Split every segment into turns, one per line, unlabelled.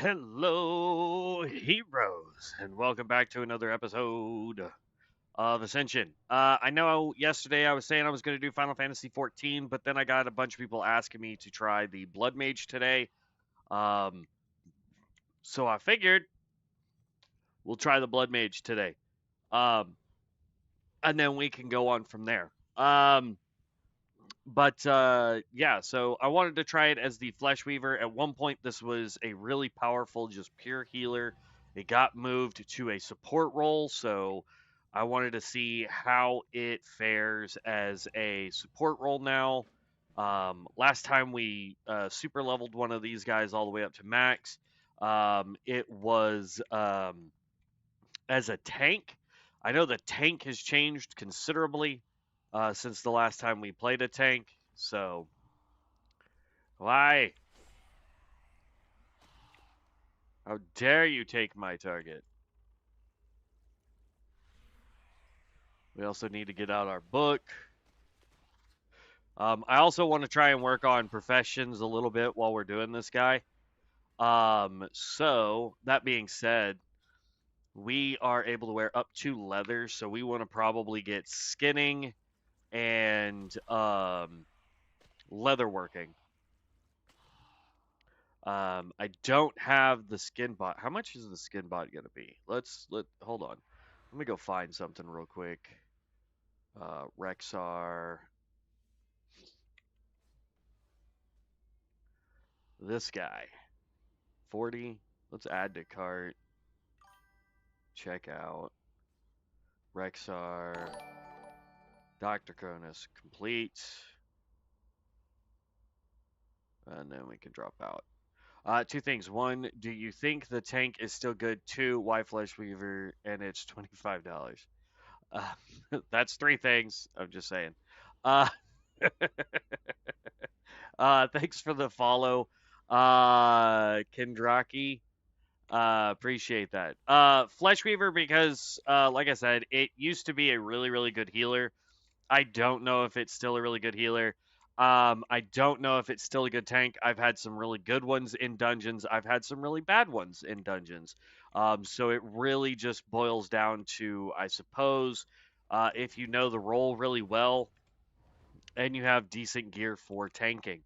Hello, heroes, and welcome back to another episode of Ascension. I know yesterday I was saying I was going to do Final Fantasy 14, but then I got a bunch of people asking me to try the Bloodmage today. Um, so I figured we'll try the Bloodmage today. Um, and then we can go on from there. Yeah, so I wanted to try it as the Fleshweaver. At one point, this was a really powerful, just pure healer. It got moved to a support role, so I wanted to see how it fares as a support role now. Last time we super leveled one of these guys all the way up to max. It was as a tank. I know the tank has changed considerably since the last time we played a tank. So, why? How dare you take my target? We also need to get out our book. I also want to try and work on professions a little bit while we're doing this guy. So, that being said, we are able to wear up to leather, so we want to probably get skinning and leatherworking. I don't have the skin bot. How much is the skin bot gonna be? Hold on. Let me go find something real quick. Rexar. This guy. 40. Let's add to cart. Check out. Rexar. Dr. Cronus. Complete. And then we can drop out. Two things. One, do you think the tank is still good? Two, why Fleshweaver? And it's $25. That's three things. I'm just saying. Uh, thanks for the follow, Kendraki. Appreciate that. Fleshweaver because, like I said, it used to be a really, really good healer. I don't know if it's still a really good healer. I don't know if it's still a good tank. I've had some really good ones in dungeons. I've had some really bad ones in dungeons. So it really just boils down to, I suppose, if you know the role really well and you have decent gear for tanking.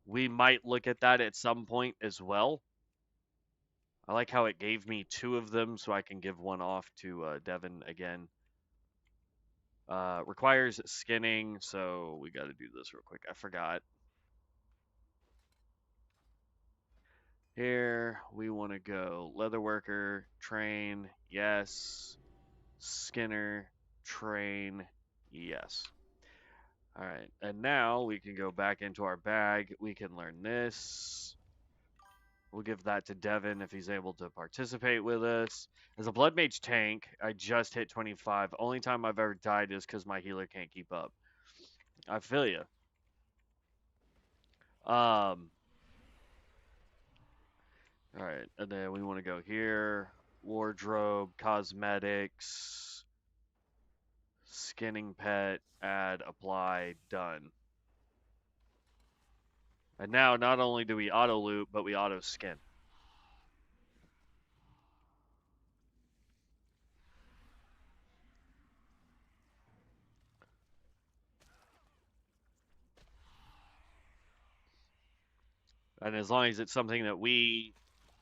We might look at that at some point as well. I like how it gave me two of them, so I can give one off to Devin again. Requires skinning, so we got to do this real quick. I forgot. Here, we want to go leatherworker, train, yes. Skinner, train, yes. All right, and now we can go back into our bag. We can learn this. We'll give that to Devin if he's able to participate with us. As a Bloodmage tank, I just hit 25. Only time I've ever died is because my healer can't keep up. I feel you. All right, and then we want to go here. Wardrobe, cosmetics, skinning pet, add, apply, done. And now not only do we auto loot, but we auto skin. And as long as it's something that we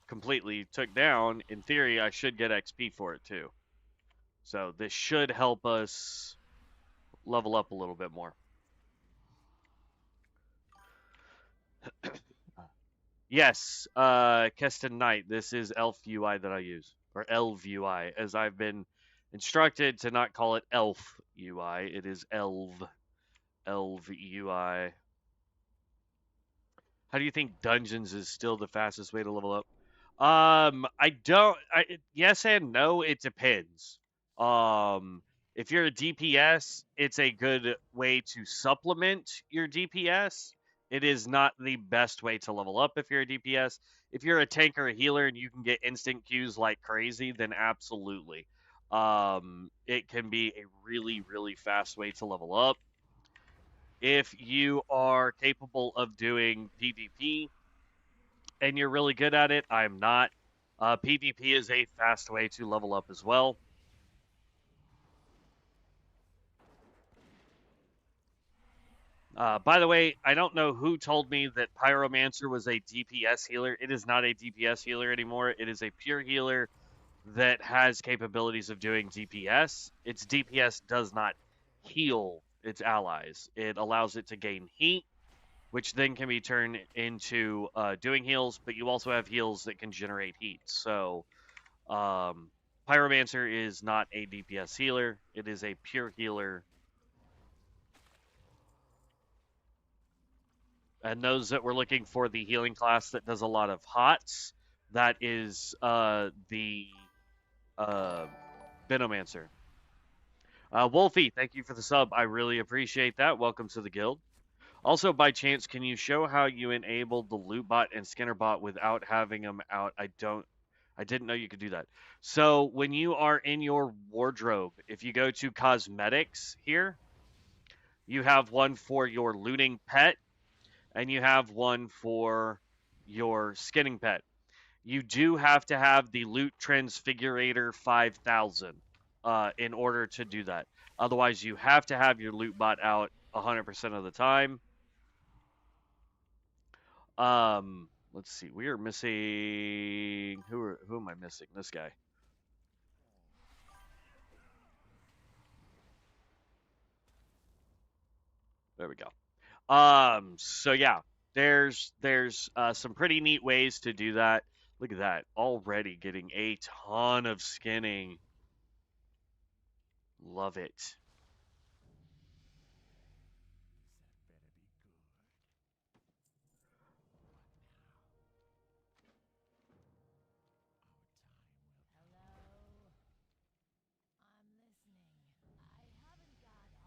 completely took down, in theory, I should get XP for it too. So this should help us level up a little bit more. Yes, Keston Knight, this is Elf UI that I use, or Elv UI, as I've been instructed to not call it Elf UI. It is Elv UI. How do you think dungeons is still the fastest way to level up? Yes and no, it depends. If you're a DPS, it's a good way to supplement your DPS. It is not the best way to level up if you're a DPS. If you're a tank or a healer and you can get instant Qs like crazy, then absolutely. It can be a really, really fast way to level up. If you are capable of doing PvP, and you're really good at it, I'm not. PvP is a fast way to level up as well. By the way, I don't know who told me that Pyromancer was a DPS healer. It is not a DPS healer anymore. It is a pure healer that has capabilities of doing DPS. Its DPS does not heal its allies. It allows it to gain heat, which then can be turned into doing heals, but you also have heals that can generate heat. So, Pyromancer is not a DPS healer. It is a pure healer. And those that were looking for the healing class that does a lot of hots, that is the uh, Venomancer. Wolfie, thank you for the sub. I really appreciate that. Welcome to the guild. Also, by chance, can you show how you enabled the loot bot and skinner bot without having them out? I didn't know you could do that. So when you are in your wardrobe, if you go to cosmetics here, you have one for your looting pet, and you have one for your skinning pet. You do have to have the loot transfigurator 5000 in order to do that. Otherwise, you have to have your loot bot out 100% of the time. Let's see. We are missing. Who am I missing? This guy. There we go. So yeah, there's some pretty neat ways to do that. Look at that. Already getting a ton of skinning. Love it.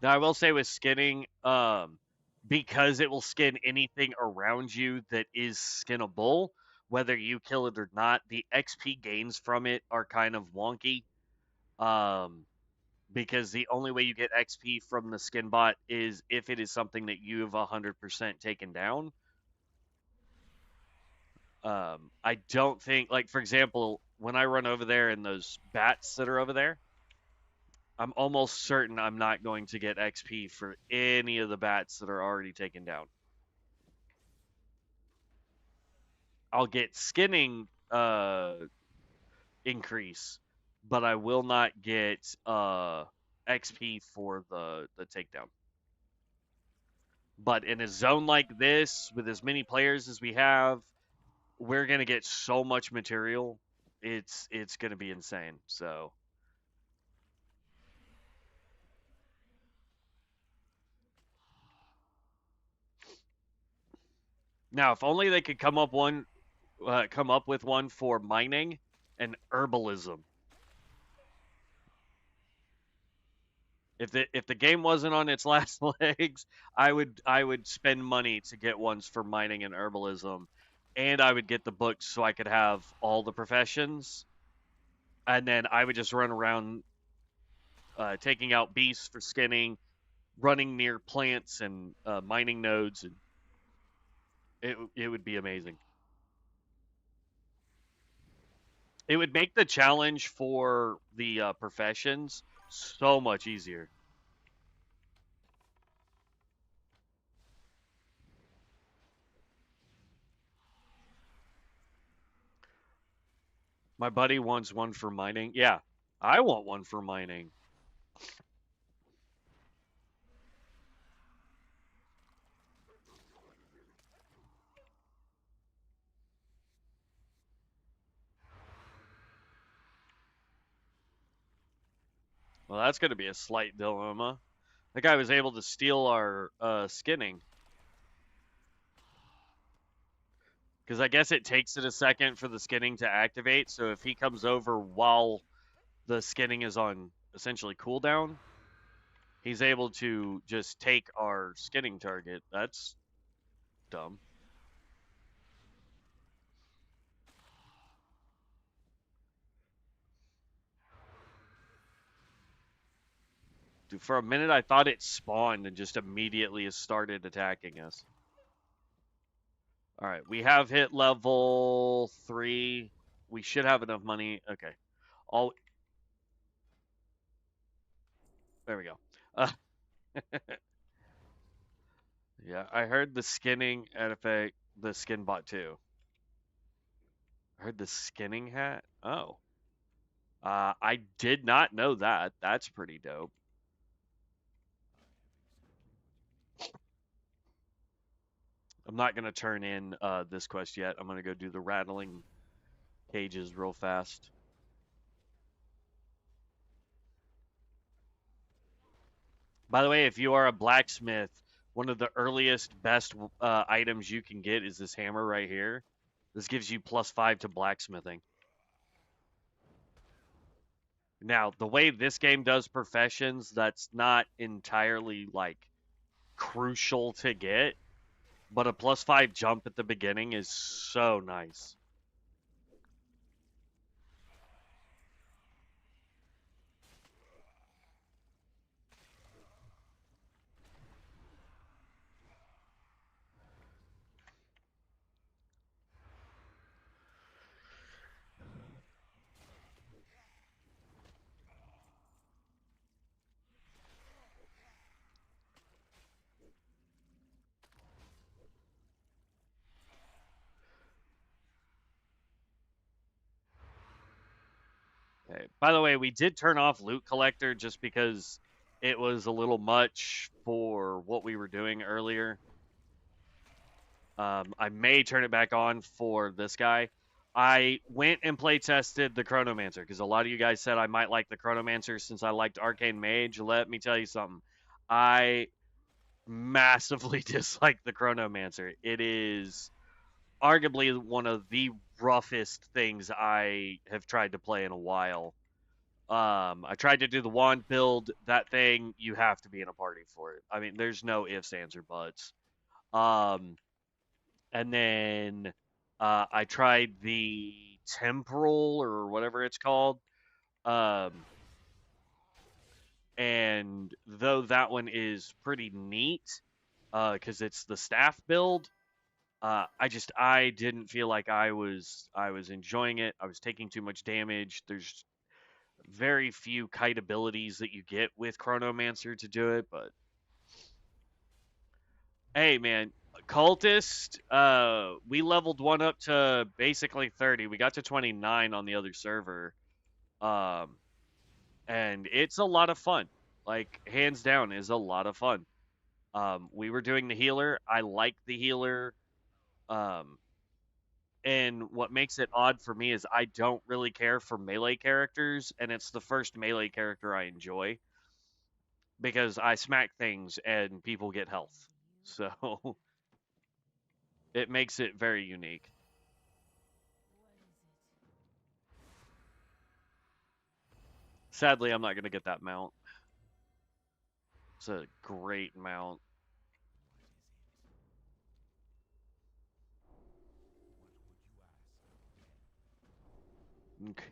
Now I will say with skinning, because it will skin anything around you that is skinnable, whether you kill it or not, the XP gains from it are kind of wonky. Um, because the only way you get XP from the skin bot is if it is something that you've 100% taken down. I don't think, like, for example, when I run over there and those bats that are over there, I'm almost certain I'm not going to get XP for any of the bats that are already taken down. I'll get skinning increase, but I will not get XP for the takedown. But in a zone like this, with as many players as we have, we're gonna get so much material. It's gonna be insane. So now, if only they could come up with one for mining and herbalism. If the game wasn't on its last legs, I would spend money to get ones for mining and herbalism, and I would get the books so I could have all the professions, and then I would just run around taking out beasts for skinning, running near plants and mining nodes, and it would be amazing. It would make the challenge for the professions so much easier. My buddy wants one for mining. Yeah, I want one for mining. Well, that's going to be a slight dilemma. The guy was able to steal our skinning. Because I guess it takes it a second for the skinning to activate. So if he comes over while the skinning is on essentially cooldown, he's able to just take our skinning target. That's dumb. Dude, for a minute, I thought it spawned and just immediately started attacking us. All right, we have hit level 3. We should have enough money. Okay. All There we go. Uh, yeah, I heard the skinning artifact, the skin bot too. I heard the skinning hat. Oh. I did not know that. That's pretty dope. I'm not gonna turn in this quest yet. I'm gonna go do the rattling cages real fast. By the way, if you are a blacksmith, one of the earliest best items you can get is this hammer right here. This gives you +5 to blacksmithing. Now, the way this game does professions, that's not entirely like crucial to get, but a +5 jump at the beginning is so nice. Okay. By the way, we did turn off loot collector just because it was a little much for what we were doing earlier. I may turn it back on for this guy. I went and play tested the Chronomancer because a lot of you guys said I might like the Chronomancer since I liked Arcane Mage. Let me tell you something. I massively dislike the Chronomancer. It is arguably one of the roughest things I have tried to play in a while. I tried to do the wand build. That thing, you have to be in a party for it. I mean, there's no ifs, ands, or buts. Um, and then I tried the temporal or whatever it's called. Um, and though that one is pretty neat, because it's the staff build, I didn't feel like I was enjoying it. I was taking too much damage. There's very few kite abilities that you get with Chronomancer to do it, but hey man, cultist, we leveled one up to basically 30. We got to 29 on the other server. Um and it's a lot of fun. Like hands down is a lot of fun. We were doing the healer. I like the healer. Um and what makes it odd for me is I don't really care for melee characters, and it's the first melee character I enjoy because I smack things and people get health. So it makes it very unique. Sadly, I'm not going to get that mount. It's a great mount.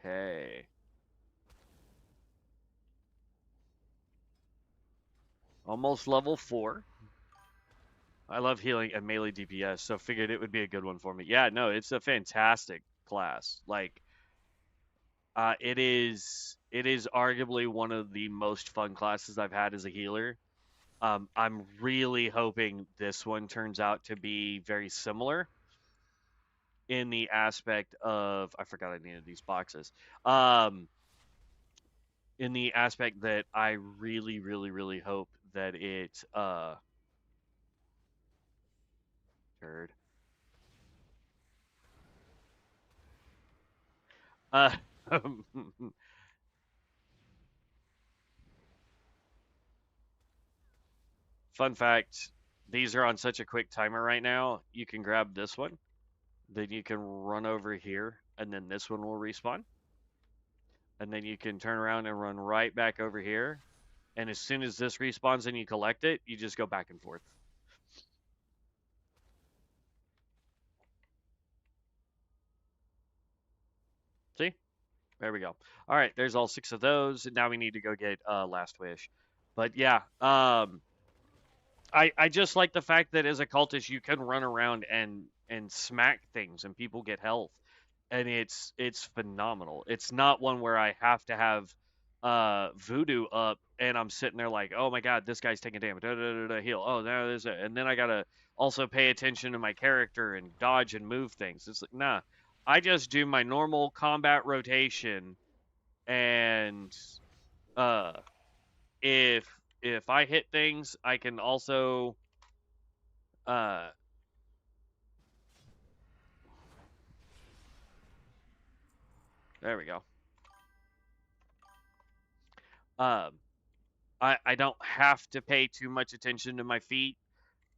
Okay. Almost level 4. I love healing and melee DPS, so figured it would be a good one for me. Yeah, no, it's a fantastic class. Like, it is arguably one of the most fun classes I've had as a healer. I'm really hoping this one turns out to be very similar in the aspect of I forgot I needed these boxes. In the aspect that I really, really, really hope that it turd. Uh fun fact, these are on such a quick timer right now, you can grab this one, then you can run over here, and then this one will respawn. And then you can turn around and run right back over here. And as soon as this respawns and you collect it, you just go back and forth. See? There we go. All right, there's all 6 of those. And now we need to go get Last Wish. But yeah, I just like the fact that as a cultist you can run around and smack things and people get health, and it's phenomenal. It's not one where I have to have voodoo up and I'm sitting there like, oh my god, this guy's taking damage, heal. Oh, there there's a, and then I gotta also pay attention to my character and dodge and move things. It's like, nah, I just do my normal combat rotation, and uh, if if I hit things, I can also uh there we go. Um, I don't have to pay too much attention to my feet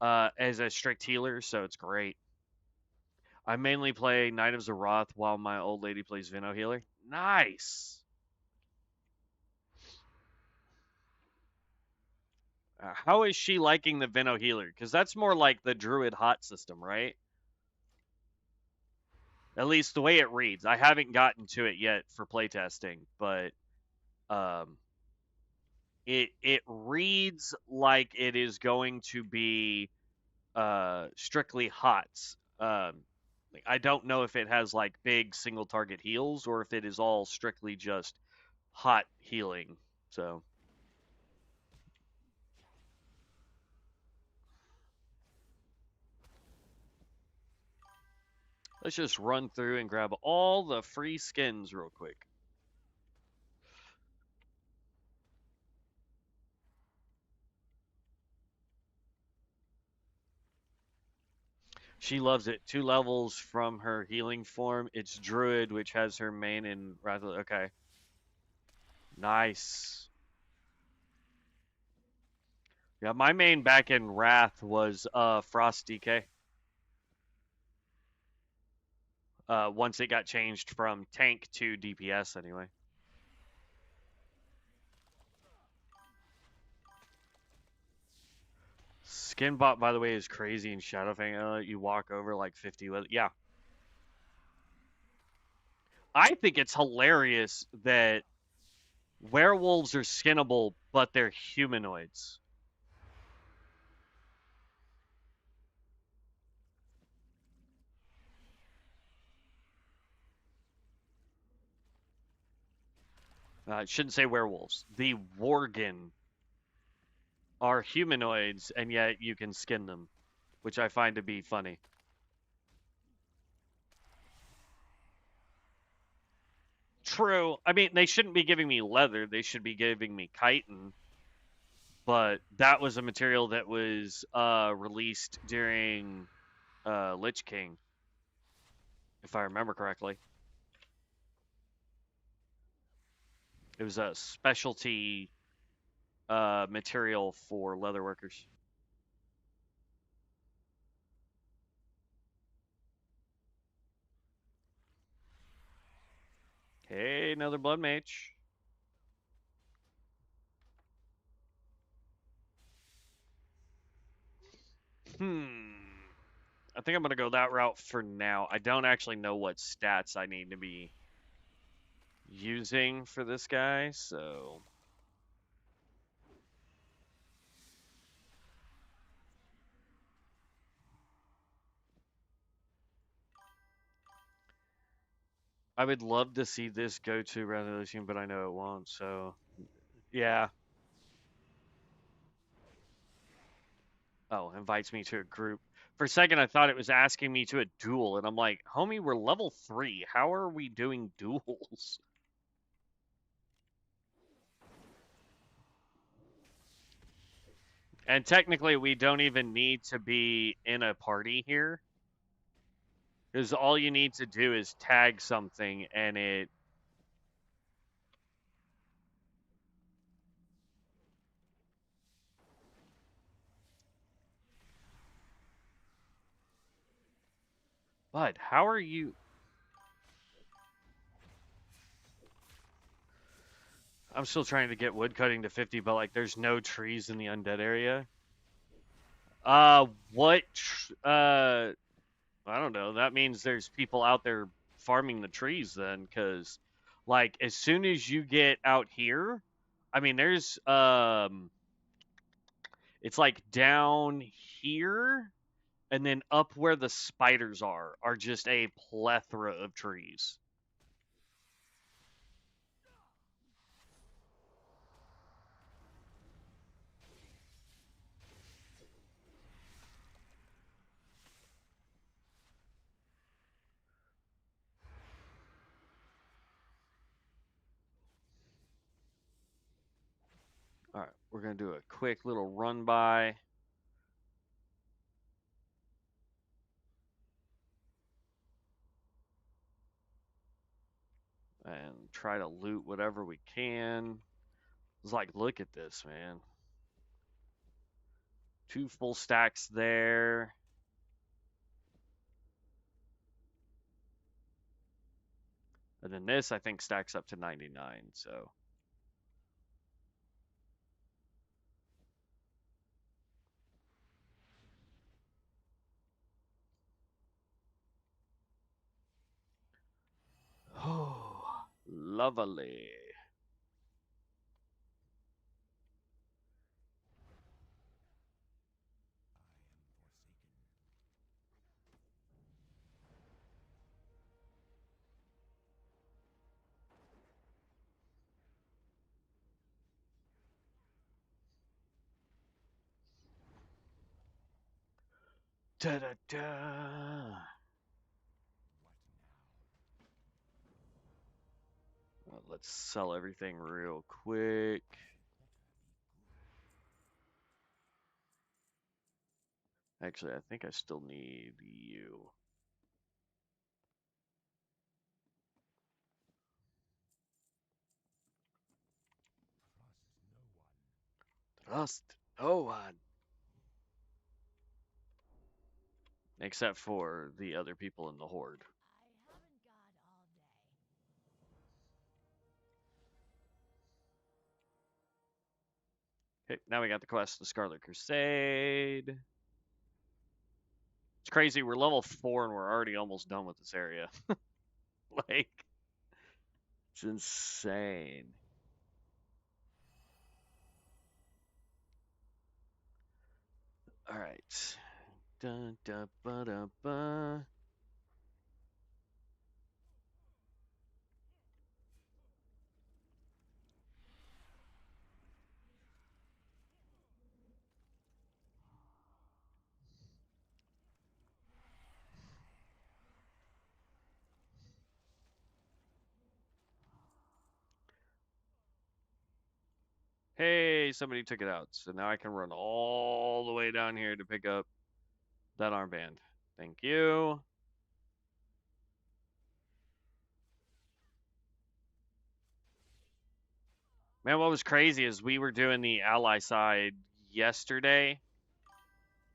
as a strict healer, so it's great. I mainly play Knight of Azeroth while my old lady plays Vino healer. Nice. How is she liking the Vino healer? Because that's more like the Druid hot system, right? At least the way it reads. I haven't gotten to it yet for playtesting, but um, it reads like it is going to be strictly hots. Like, I don't know if it has like big single target heals or if it is all strictly just hot healing. So let's just run through and grab all the free skins real quick. She loves it. 2 levels from her healing form. It's Druid, which has her main in Wrath. Okay. Nice. Yeah, my main back in Wrath was Frost DK. Once it got changed from tank to DPS anyway. Skinbot, by the way, is crazy in Shadowfang. You walk over like 50 with it. Yeah. I think it's hilarious that werewolves are skinnable, but they're humanoids. I shouldn't say werewolves. The Worgen are humanoids, and yet you can skin them, which I find to be funny. True. I mean, they shouldn't be giving me leather. They should be giving me chitin. But that was a material that was released during Lich King, if I remember correctly. It was a specialty material for leatherworkers. Hey, another blood mage. I think I'm going to go that route for now. I don't actually know what stats I need to be using for this guy, so I would love to see this go to resolution, but I know it won't, so yeah. Oh, invites me to a group. For a second, I thought it was asking me to a duel, and I'm like, homie, we're level 3. How are we doing duels? And technically, we don't even need to be in a party here. Because all you need to do is tag something, and it... Bud, how are you... I'm still trying to get wood cutting to 50, but, like, there's no trees in the undead area. What... I don't know. That means there's people out there farming the trees then, because, like, as soon as you get out here, I mean, there's, It's like down here, and then up where the spiders are just a plethora of trees. All right, we're going to do a quick little run by. And try to loot whatever we can. It's like, look at this, man. 2 full stacks there. And then this, I think, stacks up to 99, so. Oh, lovely. Da da da. Well, let's sell everything real quick. Actually, I think I still need you. Trust no one. Except for the other people in the Horde. Okay, now we got the quest of the Scarlet Crusade. It's crazy, we're level 4 and we're already almost done with this area. Like, it's insane. Alright. Dun, dun, ba, da, ba. Hey, somebody took it out. So now I can run all the way down here to pick up that armband. Thank you. Man, what was crazy is we were doing the ally side yesterday,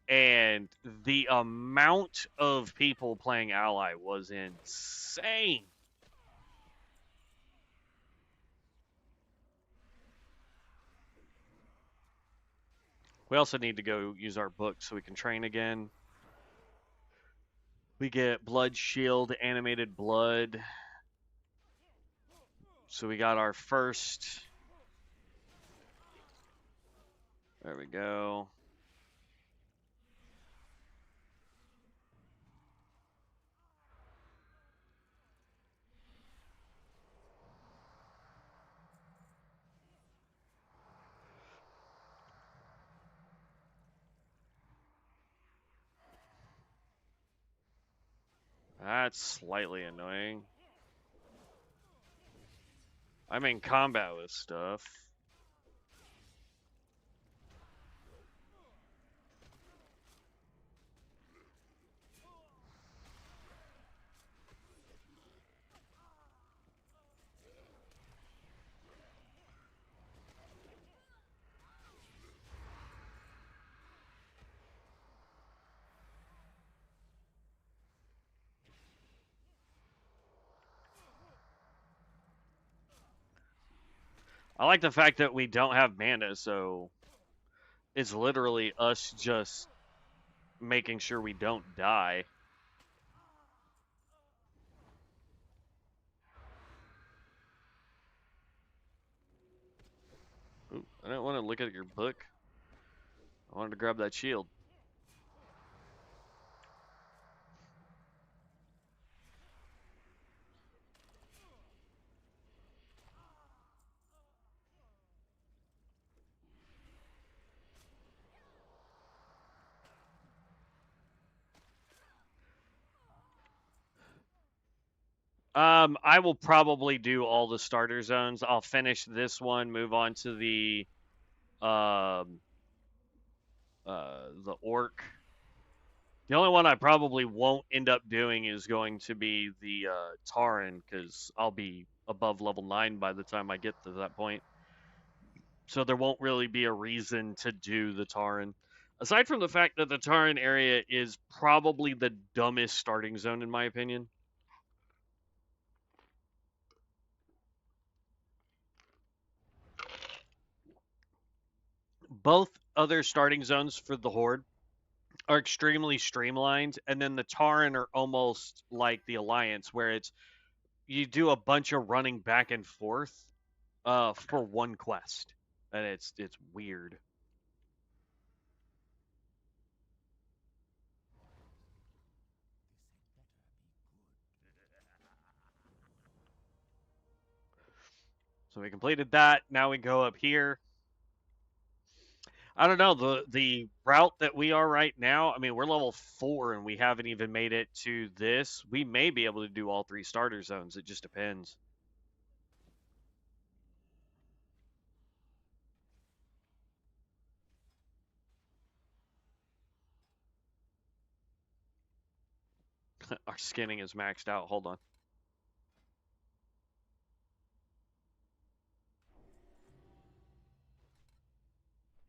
and the amount of people playing ally was insane. We also need to go use our book so we can train again. We get blood shield, animated blood. So we got our first. There we go. That's slightly annoying. I'm in combat with stuff. I like the fact that we don't have mana, so it's literally us just making sure we don't die. Ooh, I don't want to look at your book. I wanted to grab that shield. I will probably do all the starter zones. I'll finish this one, move on to um, the orc. The only one I probably won't end up doing is going to be the Tauren, because I'll be above level 9 by the time I get to that point. So there won't really be a reason to do the Tauren. Aside from the fact that the Tauren area is probably the dumbest starting zone, in my opinion. Both other starting zones for the Horde are extremely streamlined, and then the Tauren are almost like the Alliance, where it's you do a bunch of running back and forth for one quest, and it's weird. So we completed that. Now we go up here. I don't know, the route that we are right now. I mean, we're level 4 and we haven't even made it to this. We may be able to do all 3 starter zones. It just depends. Our skinning is maxed out. Hold on.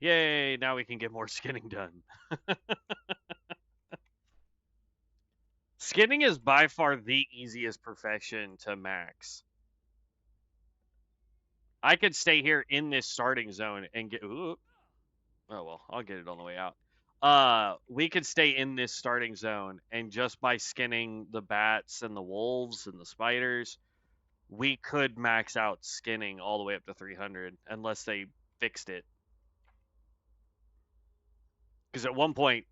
Yay! Now we can get more skinning done. Skinning is by far the easiest profession to max. I could stay here in this starting zone and get. Ooh, oh well, I'll get it on the way out. We could stay in this starting zone, and just by skinning the bats and the wolves and the spiders, we could max out skinning all the way up to 300, unless they fixed it. Because at one point,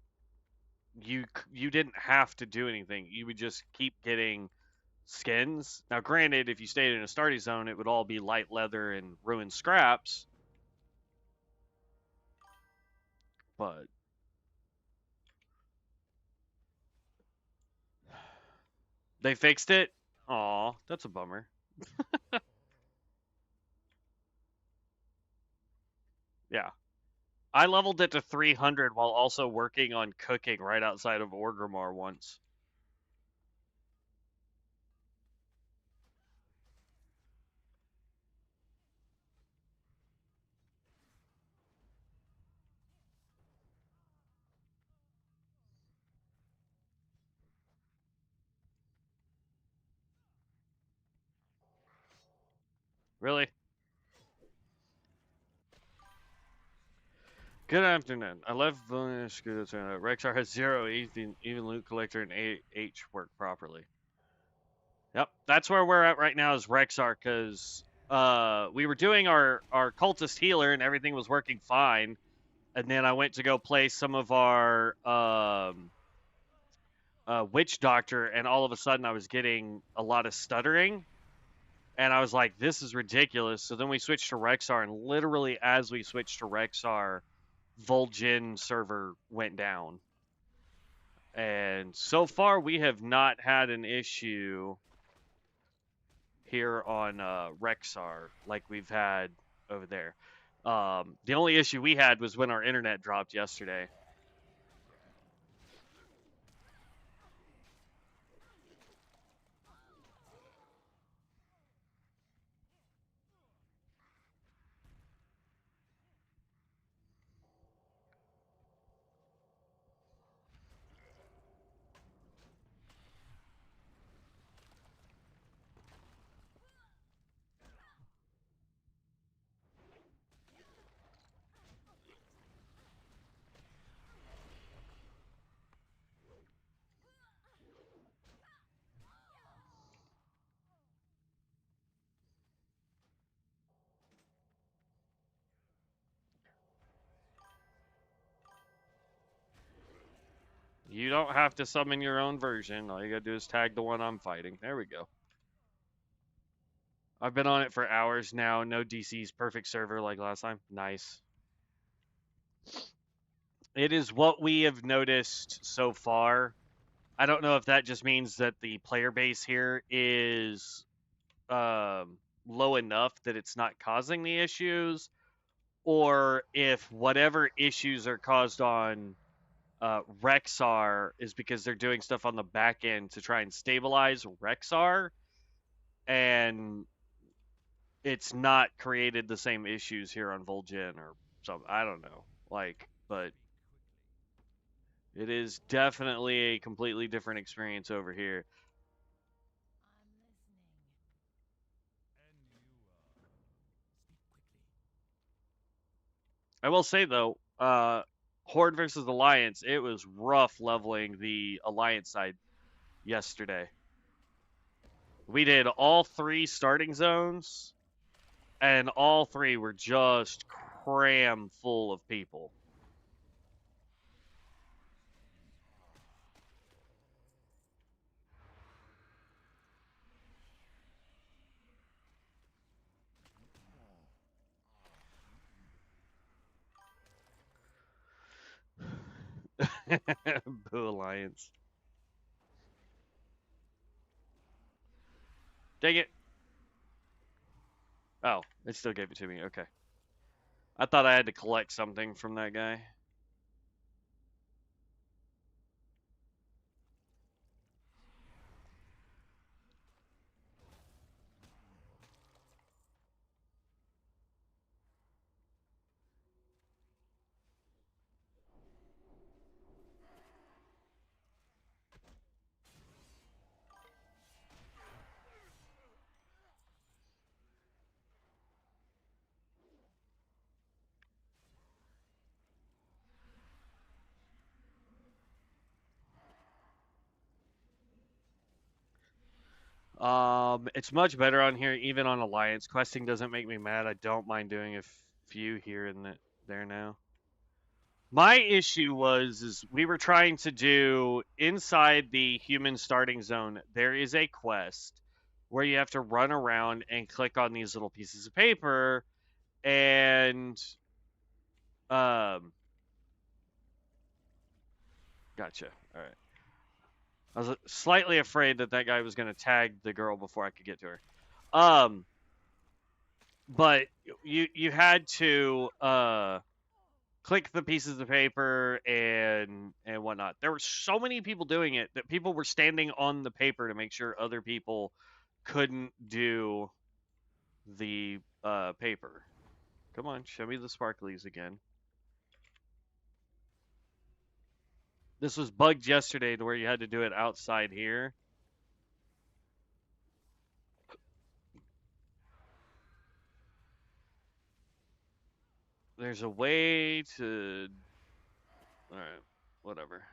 you didn't have to do anything. You would just keep getting skins. Now, granted, if you stayed in a starting zone, it would all be light leather and ruined scraps. But they fixed it. Aw, that's a bummer. Yeah. I leveled it to 300 while also working on cooking right outside of Orgrimmar once. Really? Good afternoon. I left Village. Rexar has 0 even loot collector and H work properly. Yep, that's where we're at right now is Rexar, because we were doing our cultist healer and everything was working fine, and then I went to go play some of our witch doctor, and all of a sudden I was getting a lot of stuttering, and I was like, this is ridiculous. So then we switched to Rexar, and literally as we switched to Rexar, Vol'jin server went down. And so far, we have not had an issue here on Rexar like we've had over there. The only issue we had was when our internet dropped yesterday. You don't have to summon your own version. All you gotta do is tag the one I'm fighting. There we go. I've been on it for hours now. No DCs. Perfect server like last time. Nice. It is what we have noticed so far. I don't know if that just means that the player base here is low enough that it's not causing the issues, or if whatever issues are caused on Rexar is because they're doing stuff on the back end to try and stabilize Rexar, and it's not created the same issues here on Vol'jin or something. I don't know. But it is definitely a completely different experience over here. I will say though, Horde versus Alliance, it was rough leveling the Alliance side yesterday. We did all 3 starting zones, and all 3 were just cram full of people. Boo Alliance. Dang it. Oh, it still gave it to me. Okay. I thought I had to collect something from that guy. It's much better on here, even on Alliance. Questing doesn't make me mad. I don't mind doing a few here and there now. My issue is we were trying to do inside the human starting zone. There is a quest where you have to run around and click on these little pieces of paper, and gotcha. All right. I was slightly afraid that guy was going to tag the girl before I could get to her. But you had to click the pieces of paper and whatnot. There were so many people doing it that people were standing on the paper to make sure other people couldn't do the paper. Come on, show me the sparklies again. This was bugged yesterday to where you had to do it outside here. There's a way to... Alright, whatever.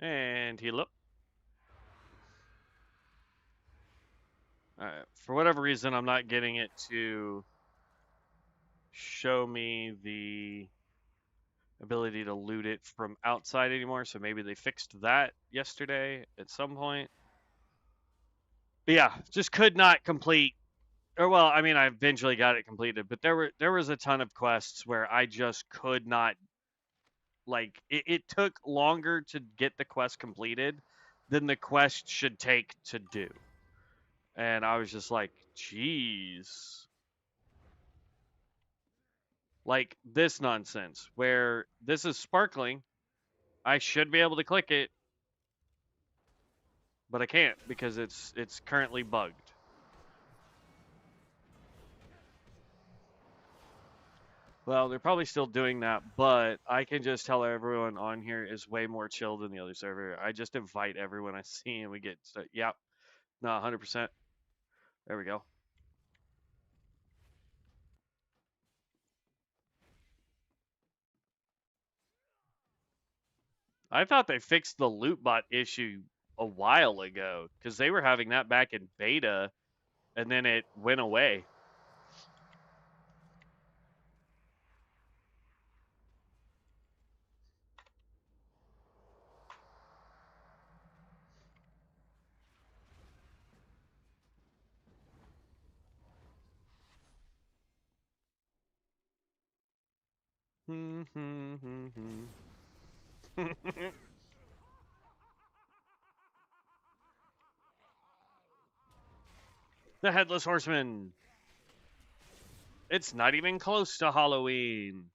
And heal up. Alright, for whatever reason, I'm not getting it to show me the ability to loot it from outside anymore, so maybe they fixed that yesterday at some point. But yeah, just could not complete, or well, I mean, I eventually got it completed, but there was a ton of quests where I just could not, like, it took longer to get the quest completed than the quest should take to do. And I was just like, geez. Like this nonsense, where this is sparkling, I should be able to click it, but I can't because it's currently bugged. Well, they're probably still doing that, but I can just tell everyone on here is way more chill than the other server. I just invite everyone I see and we get, yeah, no, 100%. There we go. I thought they fixed the loot bot issue a while ago because they were having that back in beta and then it went away. The Headless Horseman. It's not even close to Halloween.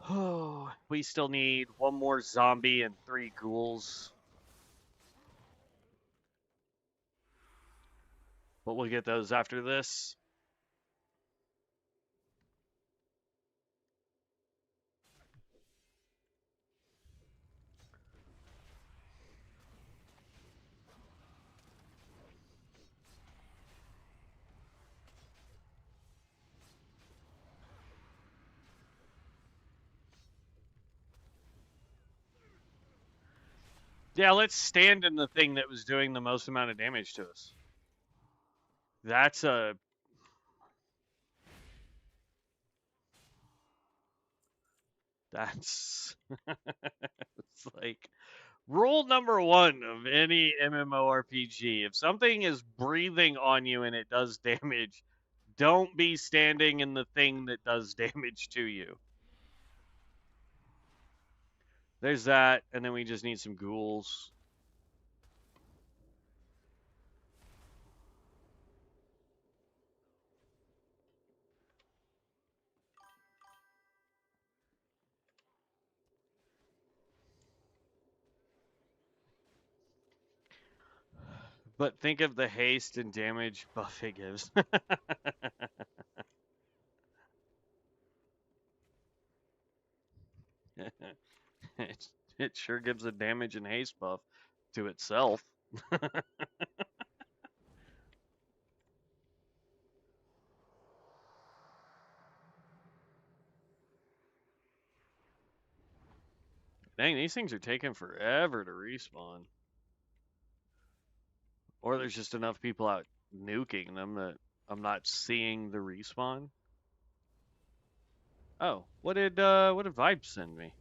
Oh, we still need one more zombie and 3 ghouls. But we'll get those after this. Yeah, let's stand in the thing that was doing the most amount of damage to us. That's a... That's... it's like... Rule number 1 of any MMORPG. If something is breathing on you and it does damage, don't be standing in the thing that does damage to you. There's that, and then we just need some ghouls. But think of the haste and damage buff it gives. it sure gives a damage and haste buff to itself. Dang, these things are taking forever to respawn. Or there's just enough people out nuking them that I'm not seeing the respawn. Oh, what did Vibe send me?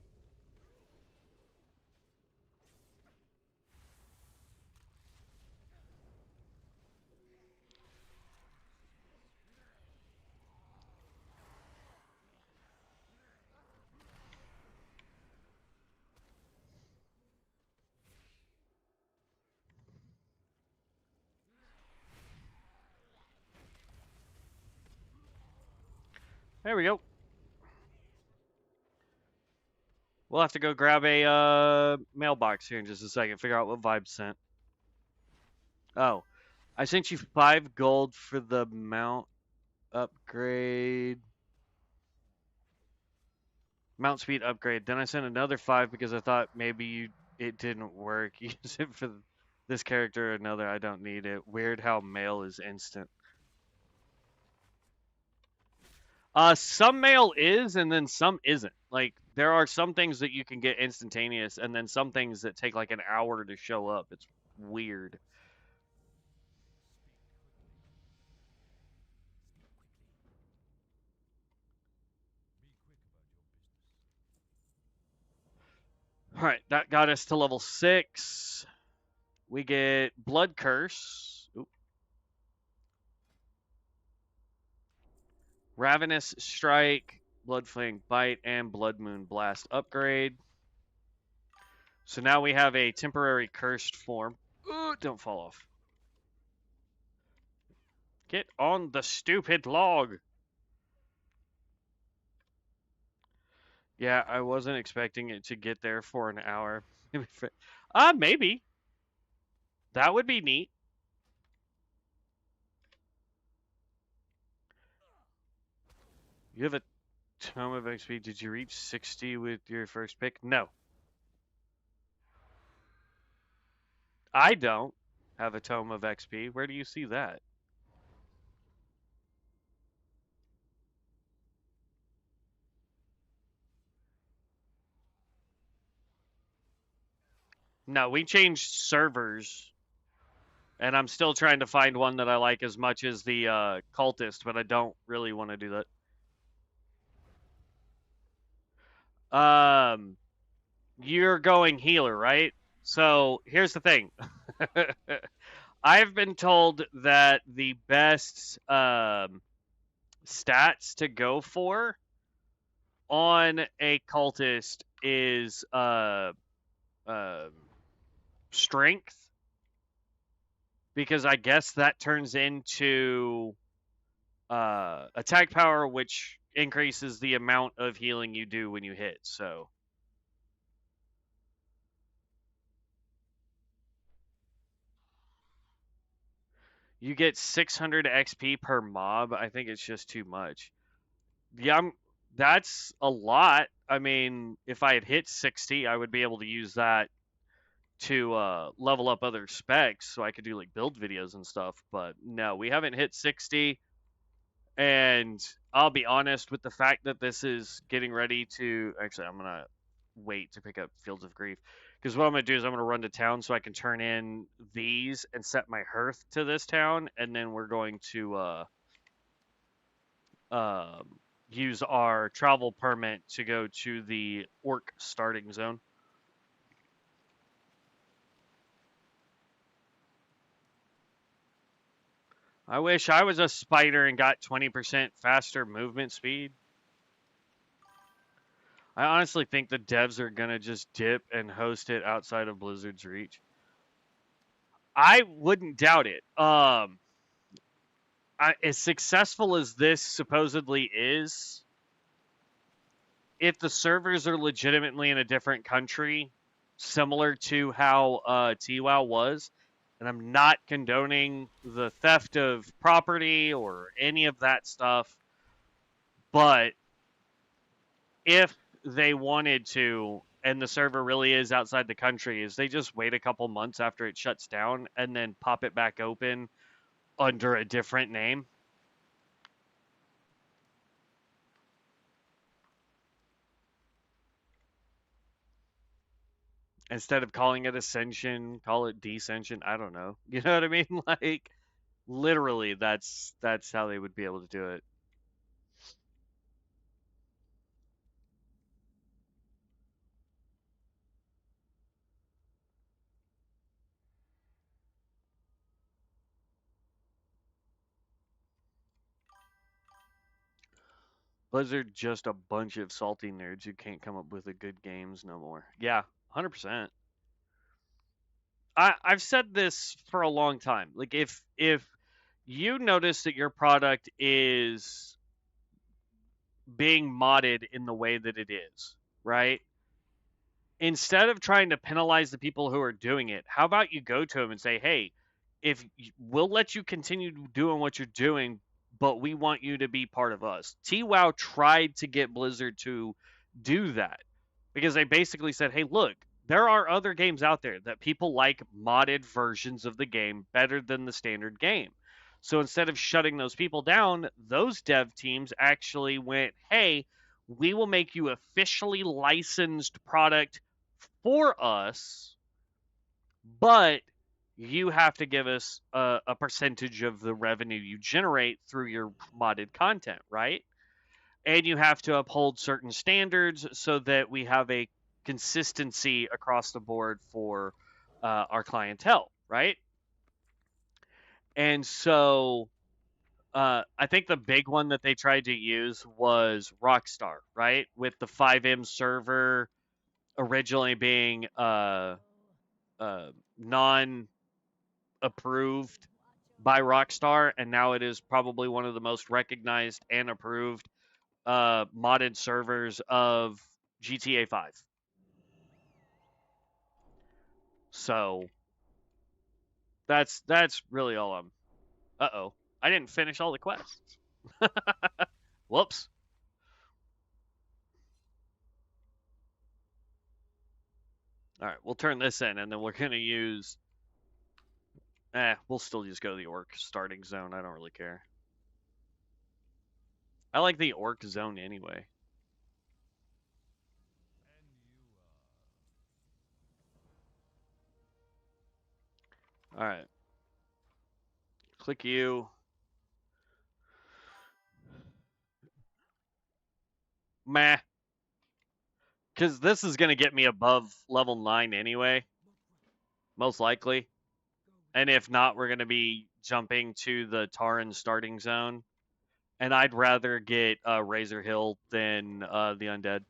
There we go. We'll have to go grab a mailbox here in just a second. Figure out what Vibe sent. Oh, I sent you 5 gold for the mount upgrade. Mount speed upgrade. Then I sent another 5 because I thought maybe it didn't work. Use it for this character or another. I don't need it. Weird how mail is instant. Some mail is, and then some isn't. Like, there are some things that you can get instantaneous, and then some things that take like an hour to show up. It's weird. All right, that got us to level 6. We get Blood Curse. Oop. Ravenous Strike, Bloodfang Bite, and Blood Moon Blast upgrade. So now we have a temporary cursed form. Ooh, don't fall off. Get on the stupid log. Yeah, I wasn't expecting it to get there for an hour. Maybe. That would be neat. You have a Tome of XP. Did you reach 60 with your first pick? No. I don't have a Tome of XP. Where do you see that? No, we changed servers, and I'm still trying to find one that I like as much as the cultist, but I don't really want to do that. You're going healer, right? So here's the thing. I've been told that the best stats to go for on a cultist is strength, because I guess that turns into attack power, which increases the amount of healing you do when you hit. So you get 600 XP per mob. I think it's just too much. Yeah, that's a lot. I mean, if I had hit 60, I would be able to use that to level up other specs so I could do like build videos and stuff. But no, we haven't hit 60. And I'll be honest, with the fact that this is getting ready to. Actually, I'm going to wait to pick up Fields of Grief. Because what I'm going to do is I'm going to run to town so I can turn in these and set my hearth to this town. And then we're going to use our travel permit to go to the orc starting zone. I wish I was a spider and got 20% faster movement speed. I honestly think the devs are going to just dip and host it outside of Blizzard's reach. I wouldn't doubt it. As successful as this supposedly is, if the servers are legitimately in a different country, similar to how TWoW was, and I'm not condoning the theft of property or any of that stuff, but if they wanted to, and the server really is outside the country, is they just wait a couple months after it shuts down and then pop it back open under a different name. Instead of calling it Ascension, call it Descension. I don't know. You know what I mean? Like, literally, that's how they would be able to do it. Blizzard just a bunch of salty nerds who can't come up with the good games no more. Yeah, 100%. I've said this for a long time. Like, if you notice that your product is being modded in the way that it is, right? Instead of trying to penalize the people who are doing it, how about you go to them and say, "Hey, if we'll let you continue doing what you're doing, but we want you to be part of us." TWoW tried to get Blizzard to do that because they basically said, "Hey, look, there are other games out there that people like modded versions of the game better than the standard game." So instead of shutting those people down, those dev teams actually went, "Hey, we will make you officially licensed product for us, but you have to give us a percentage of the revenue you generate through your modded content, right? And you have to uphold certain standards so that we have a consistency across the board for our clientele." right? And so I think the big one that they tried to use was Rockstar, right? With the 5M server originally being non approved by Rockstar, and now it is probably one of the most recognized and approved modded servers of GTA 5. So that's really all I'm. Uh-oh. I didn't finish all the quests. Whoops. All right, we'll turn this in, and then we're gonna use. We'll still just go to the orc starting zone. I don't really care. I like the orc zone anyway. All right. Click you. Meh. Because this is going to get me above level 9 anyway. Most likely. And if not, we're going to be jumping to the Taran starting zone. And I'd rather get Razor Hill than the Undead.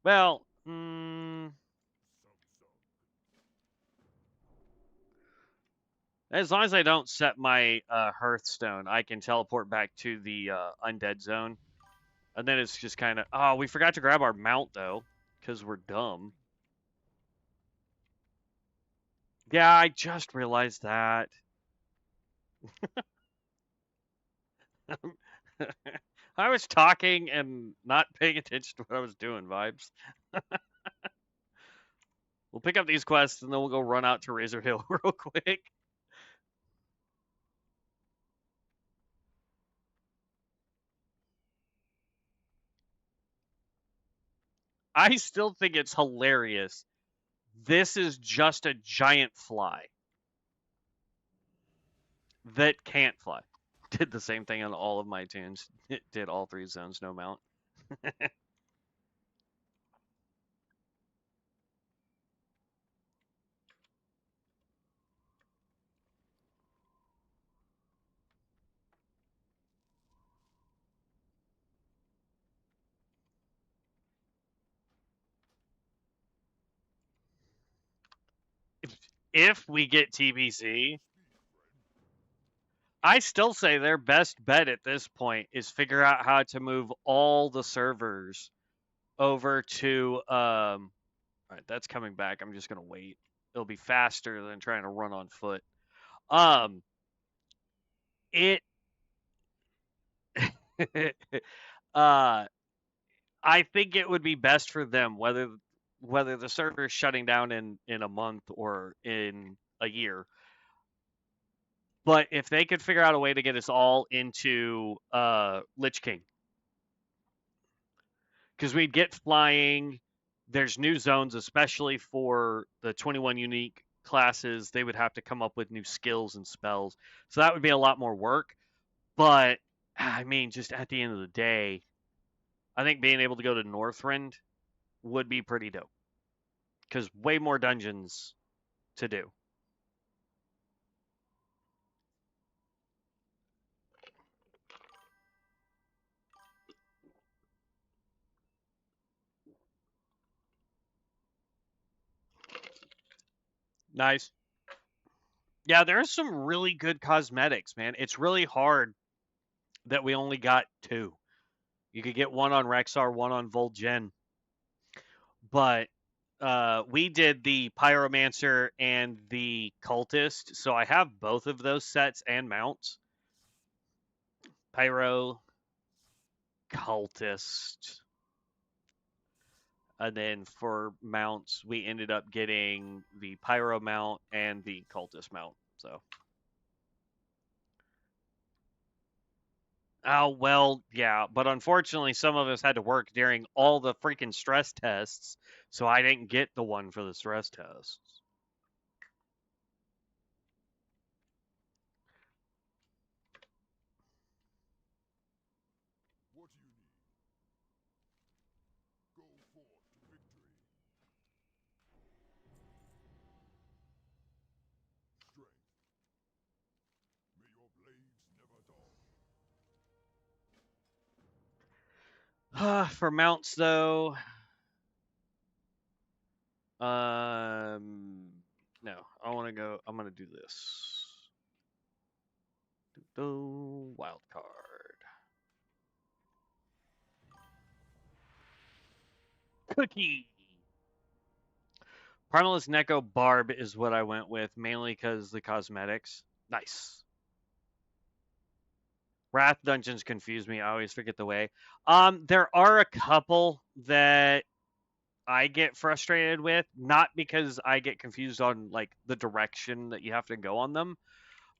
Well, as long as I don't set my Hearthstone, I can teleport back to the Undead zone. And then it's just kind of, oh, we forgot to grab our mount, though, because we're dumb. Yeah, I just realized that. I was talking and not paying attention to what I was doing, vibes. We'll pick up these quests and then we'll go run out to Razor Hill real quick. I still think it's hilarious. This is just a giant fly that can't fly. Did the same thing on all of my tunes. It did all 3 zones, no mount. If we get TBC, I still say their best bet at this point is figure out how to move all the servers over to all right, that's coming back. I'm just gonna wait. It'll be faster than trying to run on foot. Um, it. uh, I think it would be best for them whether the server is shutting down in a month or in a year. But if they could figure out a way to get us all into Lich King, because we'd get flying. There's new zones, especially for the 21 unique classes. They would have to come up with new skills and spells. So that would be a lot more work. But, I mean, just at the end of the day, I think being able to go to Northrend would be pretty dope. Because way more dungeons to do. Nice. Yeah, there's some really good cosmetics, man. It's really hard that we only got 2. You could get one on Rexar, one on Vol'jin. But we did the Pyromancer and the Cultist, so I have both of those sets and mounts. Pyro, Cultist. And then for mounts, we ended up getting the Pyro mount and the Cultist mount. So. Oh, well, yeah. But unfortunately, some of us had to work during all the freaking stress tests, so I didn't get the one for the stress tests. For mounts, though, no, I want to go. I'm gonna do this. Wild card. Cookie. Primalist Neko Barb is what I went with, mainly because the cosmetics. Nice. Wrath dungeons confuse me. I always forget the way. There are a couple that I get frustrated with, not because I get confused on like the direction that you have to go on them,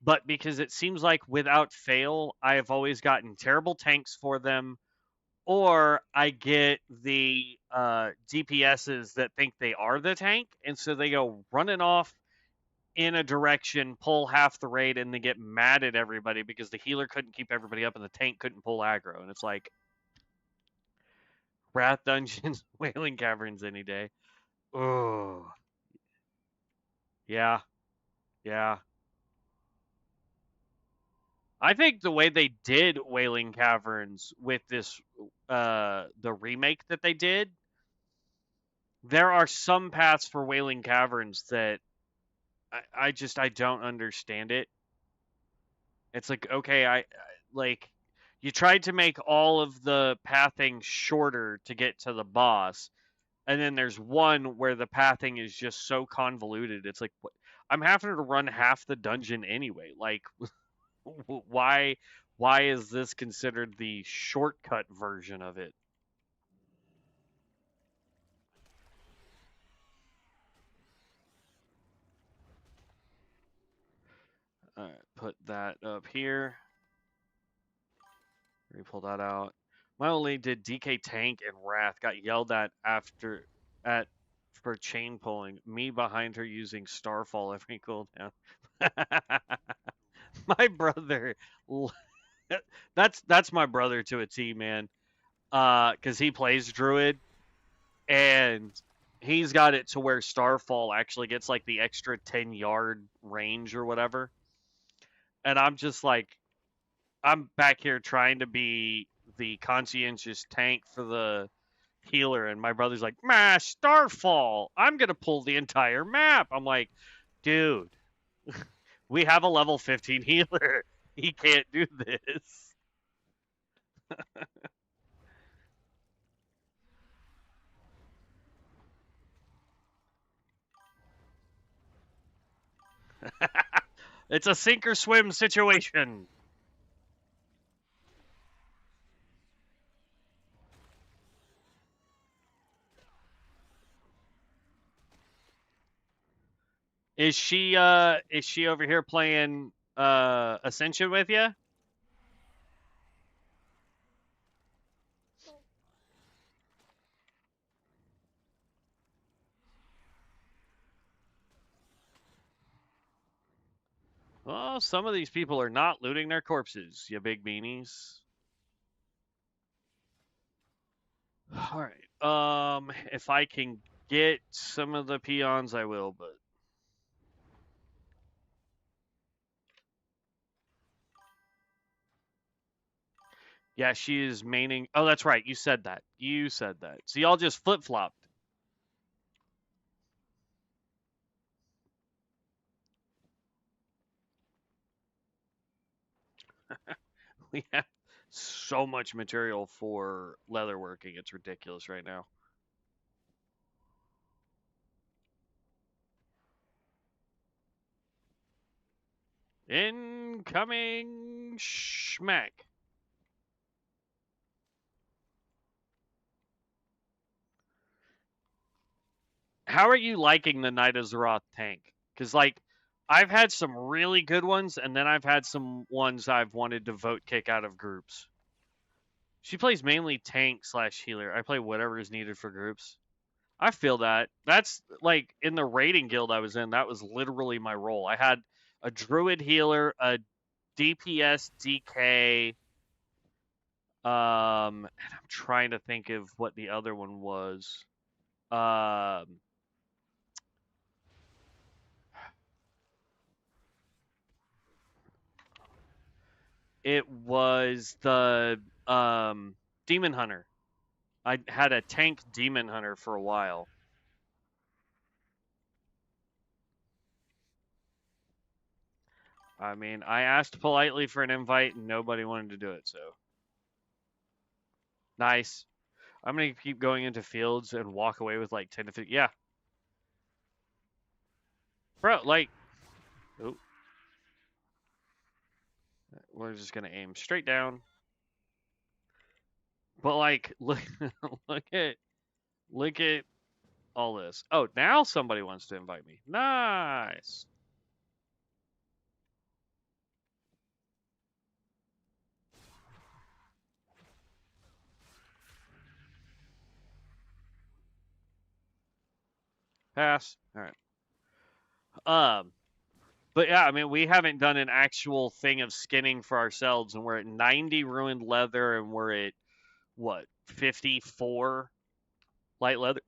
but because it seems like without fail, I have always gotten terrible tanks for them, or I get the DPSs that think they are the tank, and so they go running off in a direction, pull half the raid, and they get mad at everybody because the healer couldn't keep everybody up and the tank couldn't pull aggro. And it's like, Wrath Dungeons, Wailing Caverns any day. Oh, yeah, yeah. I think the way they did Wailing Caverns with this, the remake that they did, there are some paths for Wailing Caverns that I don't understand it. It's like, okay, like, you tried to make all of the pathing shorter to get to the boss, and then there's one where the pathing is just so convoluted. It's like, what? I'm having to run half the dungeon anyway. Like, why is this considered the shortcut version of it? All right, put that up here. Let me pull that out. My only did DK Tank and Wrath got yelled at for chain pulling. Me behind her using Starfall every cooldown. My brother, that's my brother to a T, man. Because he plays Druid, and he's got it to where Starfall actually gets like the extra 10-yard range or whatever. And I'm just like, I'm back here trying to be the conscientious tank for the healer, and my brother's like, Starfall, I'm gonna pull the entire map. I'm like, dude, we have a level 15 healer. He can't do this. It's a sink or swim situation. Is she over here playing Ascension with you? Well, some of these people are not looting their corpses, you big beanies. All right. If I can get some of the peons, I will, but yeah, she is maining. Oh, that's right. You said that. You said that. So y'all just flip flopped. We have so much material for leatherworking. It's ridiculous right now. Incoming schmack. How are you liking the Knight of Azeroth tank? Because, like, I've had some really good ones, and then I've had some ones I've wanted to vote kick out of groups. She plays mainly tank / healer. I play whatever is needed for groups. I feel that. That's like in the raiding guild I was in, that was literally my role. I had a druid healer, a DPS DK, And I'm trying to think of what the other one was. It was the Demon Hunter. I had a tank Demon Hunter for a while. I mean, I asked politely for an invite and nobody wanted to do it, so. Nice. I'm going to keep going into fields and walk away with like 10 to 50. Yeah. Bro, like. Oh, we're just going to aim straight down. But like, look, look at all this. Oh, now somebody wants to invite me. Nice. Pass. All right. But yeah, I mean, we haven't done an actual thing of skinning for ourselves, and we're at 90 ruined leather, and we're at what 54 light leather.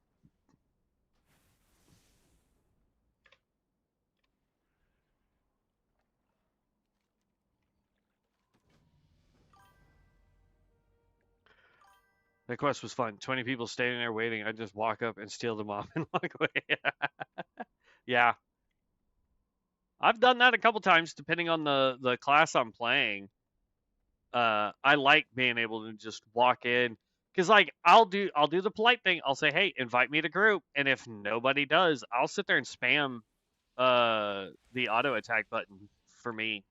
The quest was fun. 20 people standing there waiting. I just walk up and steal them off and walk away. Yeah, I've done that a couple times, depending on the class I'm playing. I like being able to just walk in because like I'll do the polite thing. I'll say, hey, invite me to group, and if nobody does, I'll sit there and spam the auto attack button for me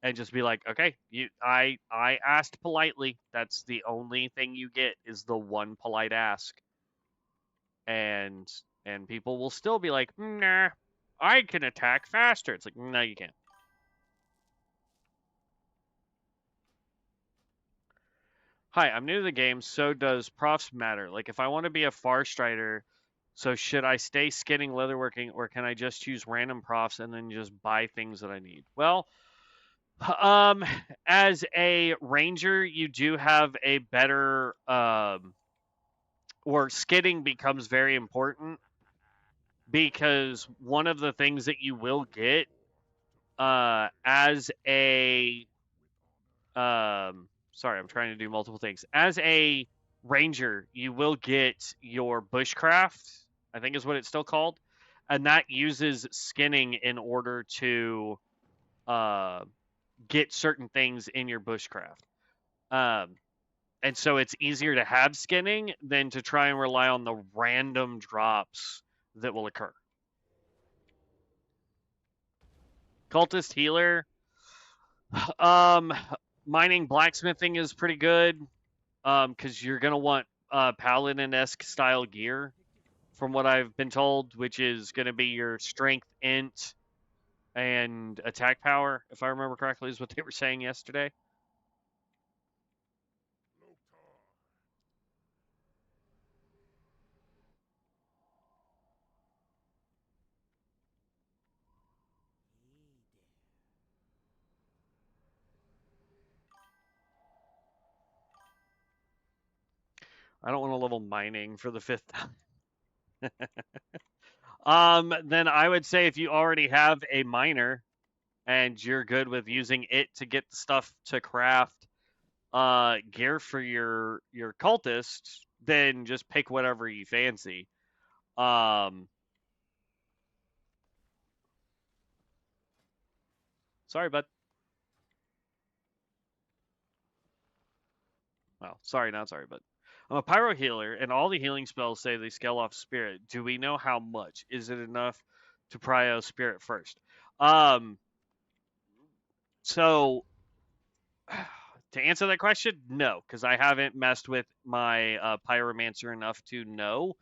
and just be like, okay, I asked politely. That's the only thing you get is the one polite ask, and people will still be like, nah, I can attack faster. It's like, no, you can't. Hi, I'm new to the game, so does profs matter? Like, if I want to be a Far Strider, so should I stay skinning leatherworking, or can I just choose random profs and then just buy things that I need? Well, as a ranger, you do have a better, or skinning becomes very important because one of the things that you will get, as a, sorry, I'm trying to do multiple things. As a ranger, you will get your bushcraft, I think is what it's still called, and that uses skinning in order to get certain things in your bushcraft. Um, and so it's easier to have skinning than to try and rely on the random drops that will occur. Cultist healer, um, mining blacksmithing is pretty good. Because you're gonna want paladin-esque style gear, from what I've been told, which is gonna be your strength, int, and attack power, if I remember correctly, is what they were saying yesterday. I don't want to level mining for the 5th time. Then I would say if you already have a miner and you're good with using it to get the stuff to craft gear for your cultists, then just pick whatever you fancy. Sorry, bud. Well, sorry, not sorry, but I'm a pyro healer, and all the healing spells say they scale off spirit. Do we know how much? Is it enough to prio spirit first? Um, so to answer that question, no, because I haven't messed with my pyromancer enough to know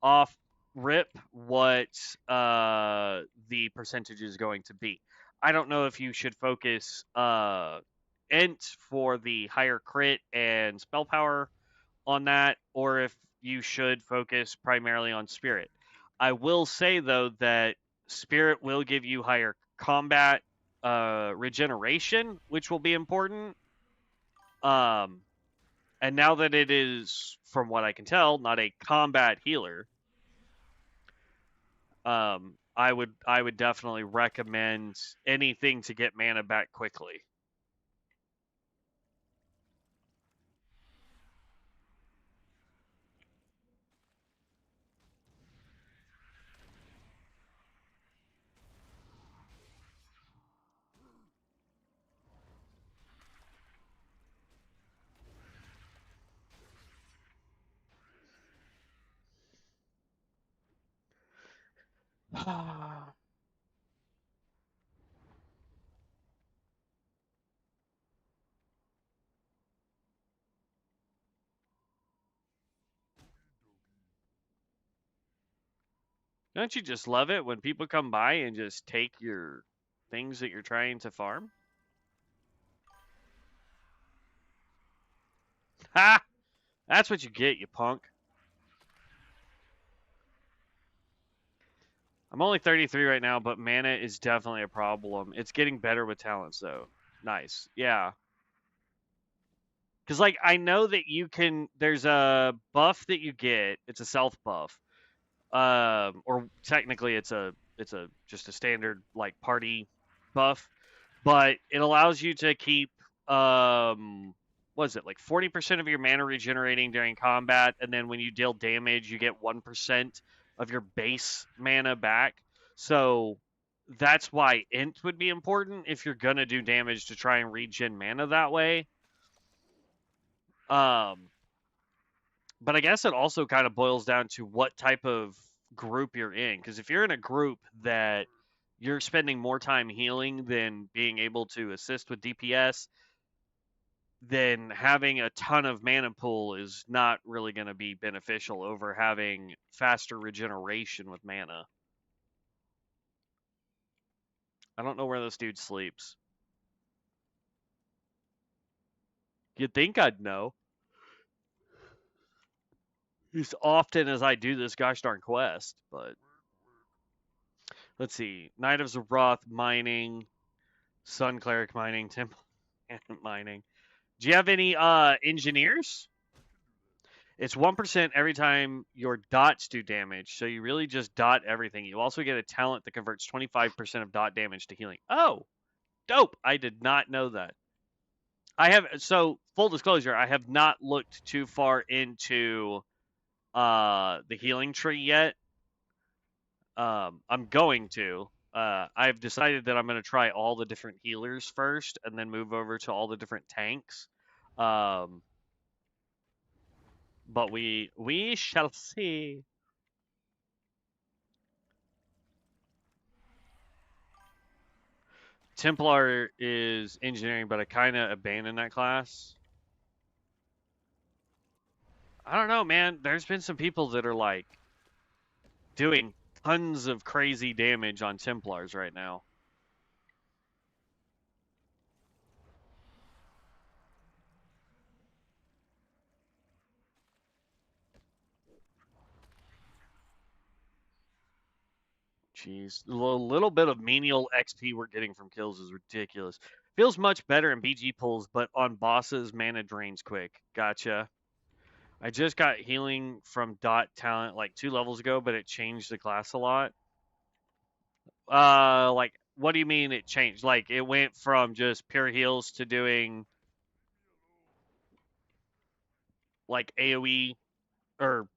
off rip what the percentage is going to be. I don't know if you should focus int for the higher crit and spell power on that, or if you should focus primarily on spirit. I will say though that spirit will give you higher combat regeneration, which will be important. And now that it is, from what I can tell, not a combat healer, I would definitely recommend anything to get mana back quickly. Don't you just love it when people come by and just take your things that you're trying to farm? Ha! That's what you get, you punk. I'm only 33 right now, but mana is definitely a problem. It's getting better with talents, though. Nice. Yeah. Because, like, I know that you can... There's a buff that you get. It's a self buff. Or technically it's just a standard, like, party buff. But it allows you to keep... what is it, like 40% of your mana regenerating during combat, and then when you deal damage, you get 1% of your base mana back. So that's why int would be important if you're gonna do damage to try and regen mana that way. But I guess it also kind of boils down to what type of group you're in. Because if you're in a group that you're spending more time healing than being able to assist with DPS, then having a ton of mana pool is not really going to be beneficial over having faster regeneration with mana. I don't know where this dude sleeps. You'd think I'd know. As often as I do this gosh darn quest, but let's see. Knight of Zaroth mining, Sun Cleric mining, Temple mining. Do you have any engineers? It's 1% every time your dots do damage, so you really just dot everything. You also get a talent that converts 25% of dot damage to healing. Oh, dope. I did not know that. So full disclosure, I have not looked too far into the healing tree yet. I'm going to. I've decided that I'm going to try all the different healers first and then move over to all the different tanks. But we shall see. Templar is engineering, but I kind of abandoned that class. I don't know, man. There's been some people that are like doing tons of crazy damage on Templars right now. Jeez, the little bit of menial XP we're getting from kills is ridiculous. Feels much better in BG pulls, but on bosses, mana drains quick. Gotcha. I just got healing from dot talent like 2 levels ago, but it changed the class a lot. Like, what do you mean it changed? Like, it went from just pure heals to doing like AoE or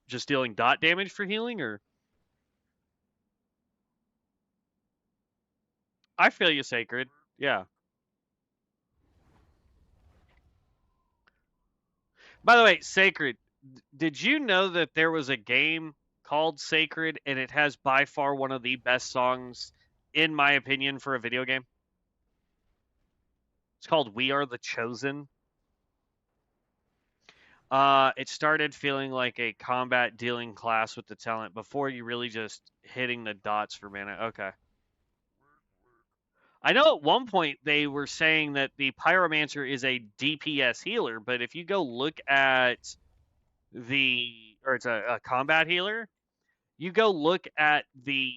just dealing dot damage for healing, or I feel you, Sacred. Yeah. By the way, Sacred, did you know that there was a game called Sacred and it has by far one of the best songs, in my opinion, for a video game? It's called We Are the Chosen. It started feeling like a combat dealing class with the talent before you really just hitting the dots for mana. Okay. I know at one point they were saying that the Pyromancer is a DPS healer, but if you go look at or it's a combat healer, you go look at the,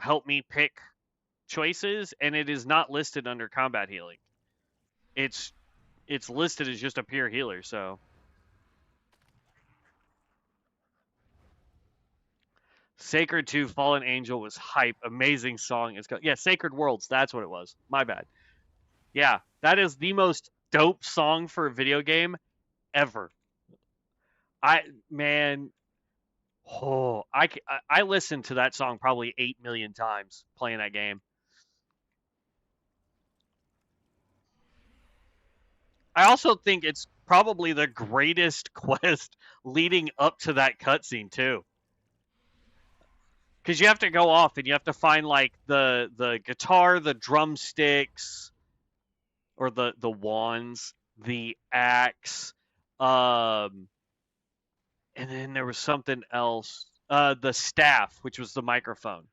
help me pick choices, and it is not listed under combat healing. It's it's listed as just a pure healer, so. Sacred 2 Fallen Angel was hype. Amazing song. Yeah, Sacred Worlds. That's what it was. My bad. Yeah, that is the most dope song for a video game ever. Man, I listened to that song probably 8 million times playing that game. I also think it's probably the greatest quest leading up to that cutscene too. Because you have to go off and you have to find like the guitar, the drumsticks, or the wands, the axe, and then there was something else. The staff, which was the microphone.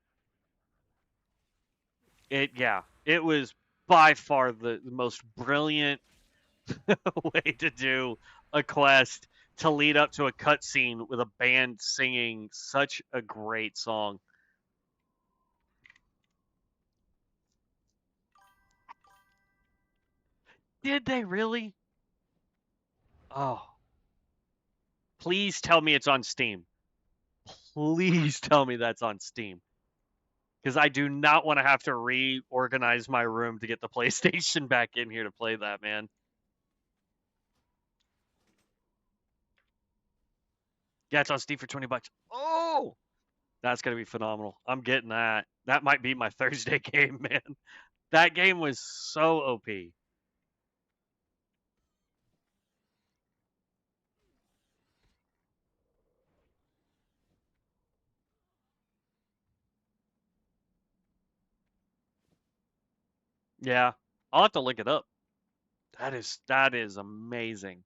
It was by far the most brilliant way to do a quest to lead up to a cutscene with a band singing such a great song. Did they really? Oh. Please tell me it's on Steam. Please tell me that's on Steam. Because I do not want to have to reorganize my room to get the PlayStation back in here to play that, man. Yeah, it's on Steam for 20 bucks. Oh! That's going to be phenomenal. I'm getting that. That might be my Thursday game, man. That game was so OP. Yeah. I'll have to look it up. That is amazing.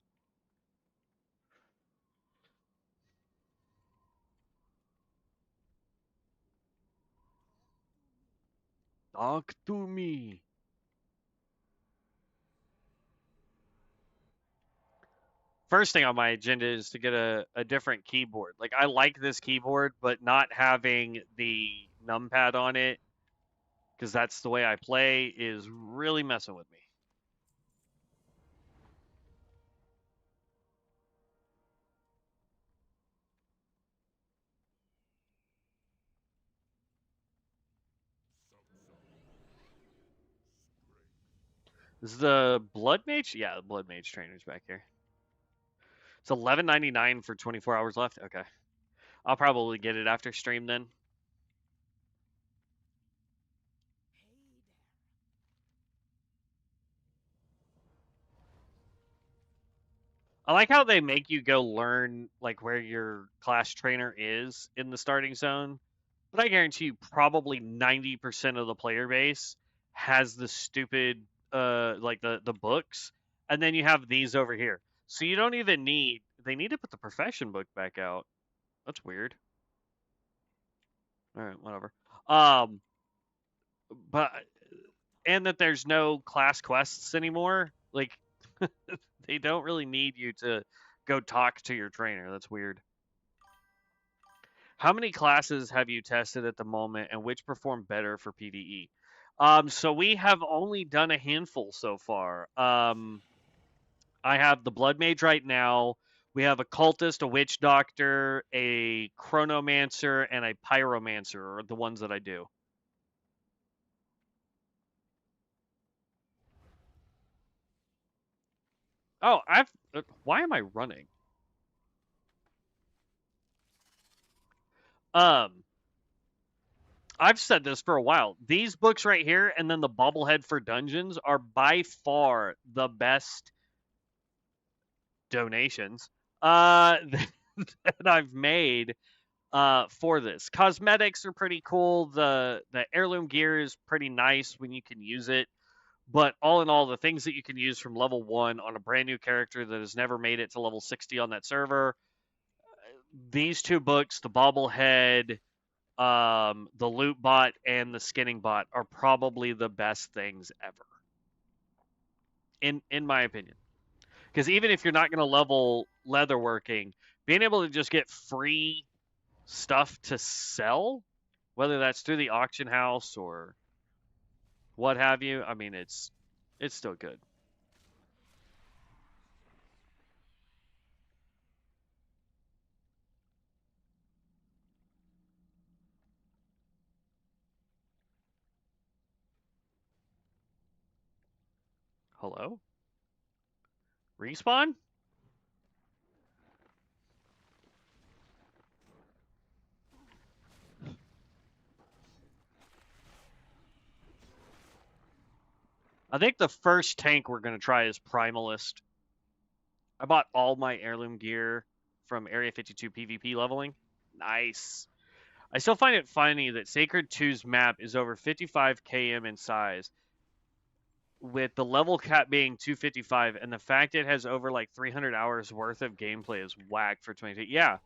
Talk to me. First thing on my agenda is to get a different keyboard. Like I like this keyboard, but not having the numpad on it, because that's the way I play, is really messing with me. Is the Bloodmage? Yeah, the Bloodmage trainer's back here. It's $11.99 for 24 hours left. Okay, I'll probably get it after stream then. I like how they make you go learn like where your class trainer is in the starting zone, but I guarantee you probably 90% of the player base has the stupid like the books, and then you have these over here. So you don't even need they need to put the profession book back out. That's weird. All right, whatever. Um but and that there's no class quests anymore. Like they don't really need you to go talk to your trainer. That's weird. How many classes have you tested at the moment, and which perform better for PvE? So we have only done a handful so far. I have the Blood Mage right now. We have a cultist, a witch doctor, a chronomancer, and a pyromancer are the ones that I do. Oh, why am I running? Um, I've said this for a while. These books right here, and then the bobblehead for dungeons, are by far the best donations that I've made for this. Cosmetics are pretty cool. The heirloom gear is pretty nice when you can use it. But all in all, the things that you can use from level 1 on a brand new character that has never made it to level 60 on that server, these two books, the bobblehead, the loot bot, and the skinning bot, are probably the best things ever, in my opinion. Because even if you're not going to level leatherworking, being able to just get free stuff to sell, whether that's through the auction house or what have you, I mean, it's still good. Hello? Respawn? I think the first tank we're going to try is Primalist. I bought all my heirloom gear from Area 52 PvP leveling. Nice. I still find it funny that Sacred 2's map is over 55 km in size, with the level cap being 255, and the fact it has over like 300 hours worth of gameplay is whack for 22. Yeah,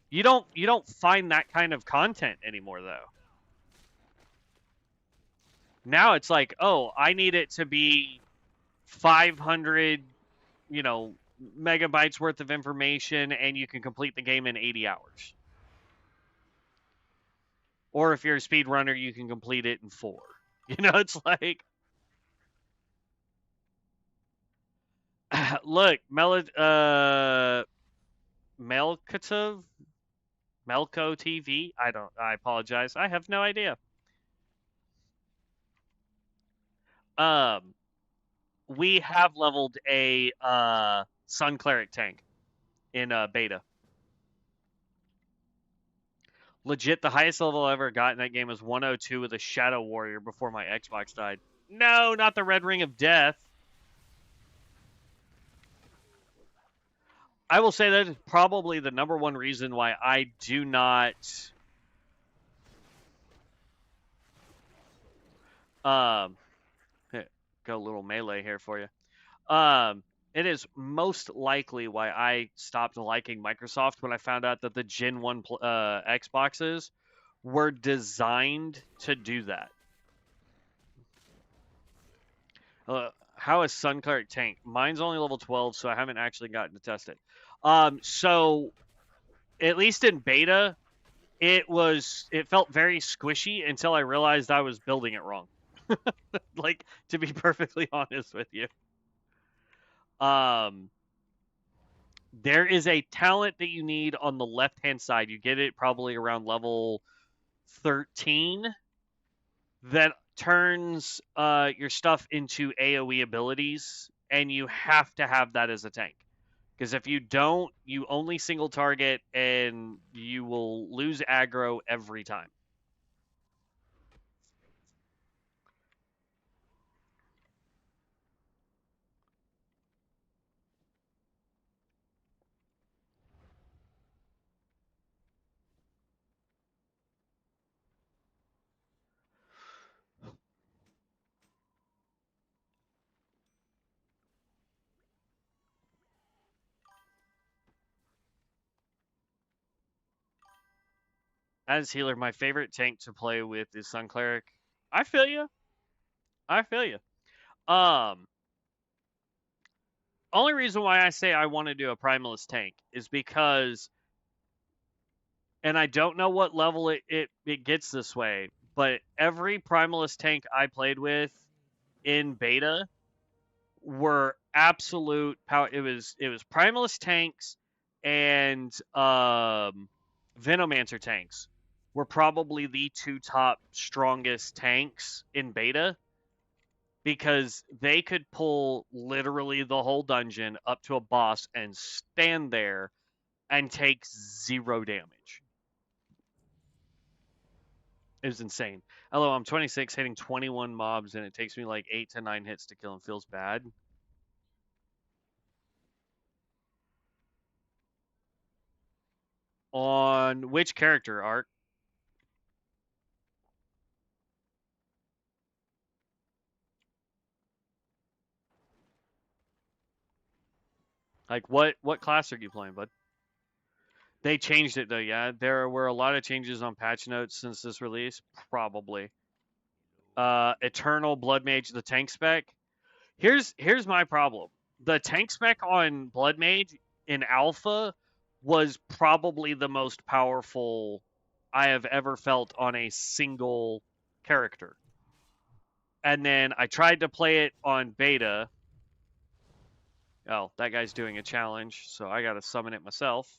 you don't find that kind of content anymore though. Now it's like, oh, I need it to be 500, megabytes worth of information, and you can complete the game in 80 hours. Or if you're a speedrunner, you can complete it in 4. It's like, look, Melkotov, Melko TV. I apologize. I have no idea. We have leveled a Sun Cleric tank in beta. Legit, the highest level I ever got in that game was 102 with a Shadow Warrior before my Xbox died. No, not the Red Ring of Death. I will say that is probably the number one reason why I do not go a little melee here for you. It is most likely why I stopped liking Microsoft when I found out that the Gen 1 Xboxes were designed to do that. How is Sun Cleric tank? Mine's only level 12, so I haven't actually gotten to test it. So at least in beta, it felt very squishy until I realized I was building it wrong. Like, to be perfectly honest with you. There is a talent that you need on the left-hand side. You get it probably around level 13 that turns your stuff into AoE abilities, and you have to have that as a tank. Because if you don't, you only single target, and you will lose aggro every time. As healer, my favorite tank to play with is Sun Cleric. I feel you. I feel you. Only reason why I say I want to do a Primalist tank is because, and I don't know what level it gets this way, but every Primalist tank I played with in beta were absolute power. It was Primalist tanks and Venomancer tanks were probably the 2 top strongest tanks in beta, because they could pull literally the whole dungeon up to a boss and stand there and take 0 damage. It was insane. Hello, I'm 26, hitting 21 mobs, and it takes me like 8 to 9 hits to kill them. Feels bad. On which character, Ark? Like, what class are you playing, bud? They changed it, though, yeah? There were a lot of changes on patch notes since this release. Probably. Eternal Bloodmage, the tank spec. Here's my problem. The tank spec on Bloodmage in Alpha was probably the most powerful I have ever felt on a single character. And then I tried to play it on Beta. Oh, that guy's doing a challenge, so I gotta summon it myself.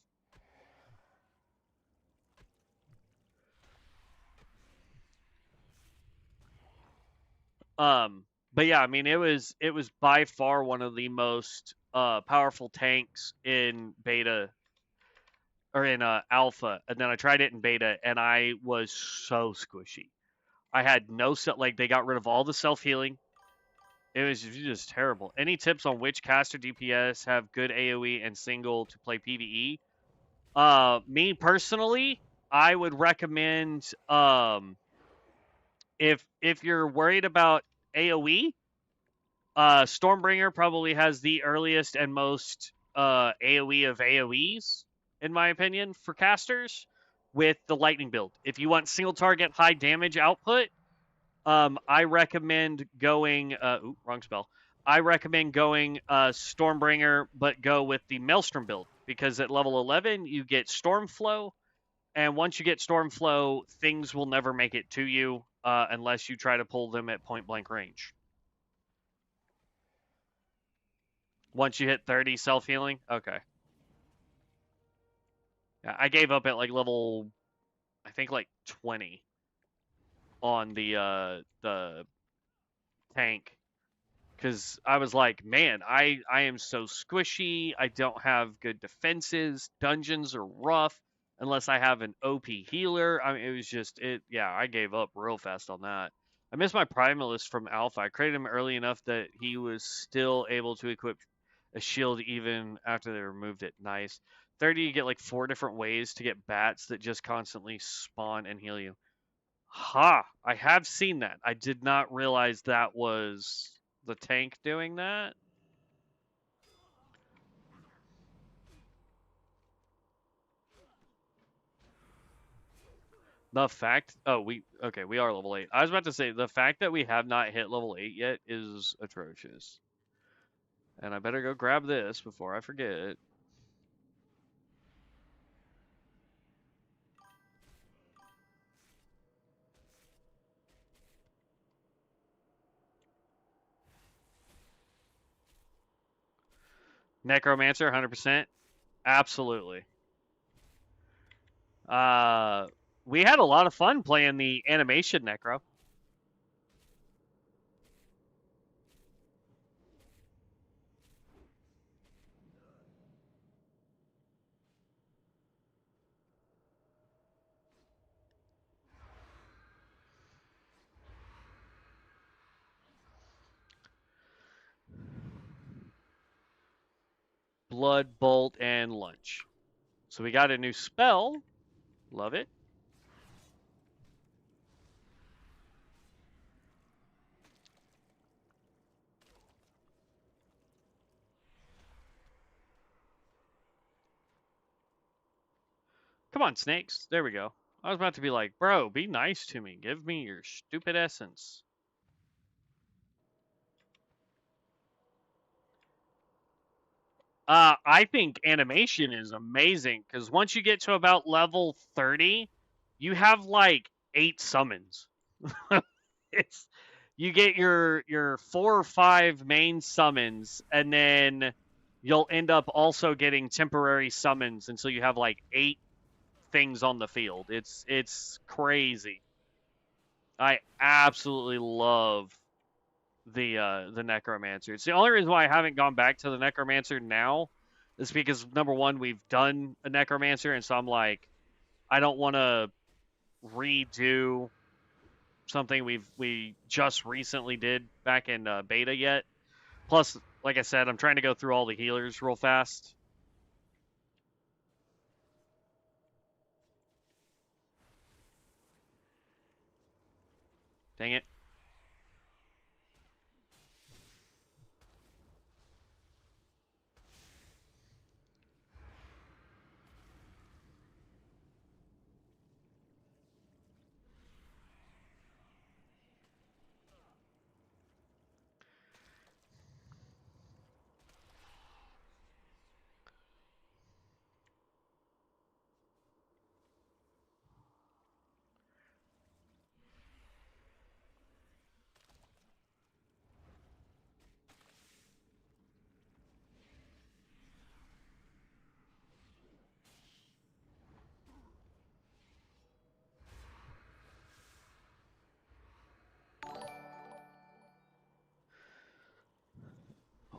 But yeah, I mean, it was by far one of the most powerful tanks in beta or in alpha, and then I tried it in beta, and I was so squishy. I had no like they got rid of all the self healing. It was just terrible. Any tips on which caster DPS have good AOE and single to play PvE? Me personally, I would recommend if you're worried about AOE, Stormbringer probably has the earliest and most AOE of AOEs, in my opinion, for casters with the lightning build. If you want single target high damage output, I recommend going. Wrong spell. I recommend going Stormbringer, but go with the Maelstrom build because at level 11 you get Stormflow, and once you get Stormflow, things will never make it to you unless you try to pull them at point blank range. Once you hit 30 self healing, okay. Yeah, I gave up at like level, I think like 20 on the tank because I was like, man, I am so squishy. I don't have good defenses. Dungeons are rough unless I have an OP healer. I mean, it was just it. Yeah, I gave up real fast on that. I missed my primalist from Alpha. I created him early enough that he was still able to equip a shield even after they removed it. Nice. 30, you get like 4 different ways to get bats that just constantly spawn and heal you. Ha! I have seen that. I did not realize that was the tank doing that. The fact, oh, we are level 8. I was about to say the fact that we have not hit level 8 yet is atrocious. And I better go grab this before I forget. Necromancer, 100%. Absolutely. Uh, we had a lot of fun playing the animation Necro. Blood, Bolt, and Lunch. So we got a new spell. Love it. Come on, snakes. There we go. I was about to be like, bro, be nice to me. Give me your stupid essence. I think animation is amazing because once you get to about level 30, you have like 8 summons. it's you get your 4 or 5 main summons, and then you'll end up also getting temporary summons until you have like 8 things on the field. It's crazy. I absolutely love the necromancer. It's the only reason why I haven't gone back to the necromancer now is because number one, we've done a necromancer, and so I'm like, I don't want to redo something we just recently did back in beta yet. Plus, like I said, I'm trying to go through all the healers real fast. Dang it.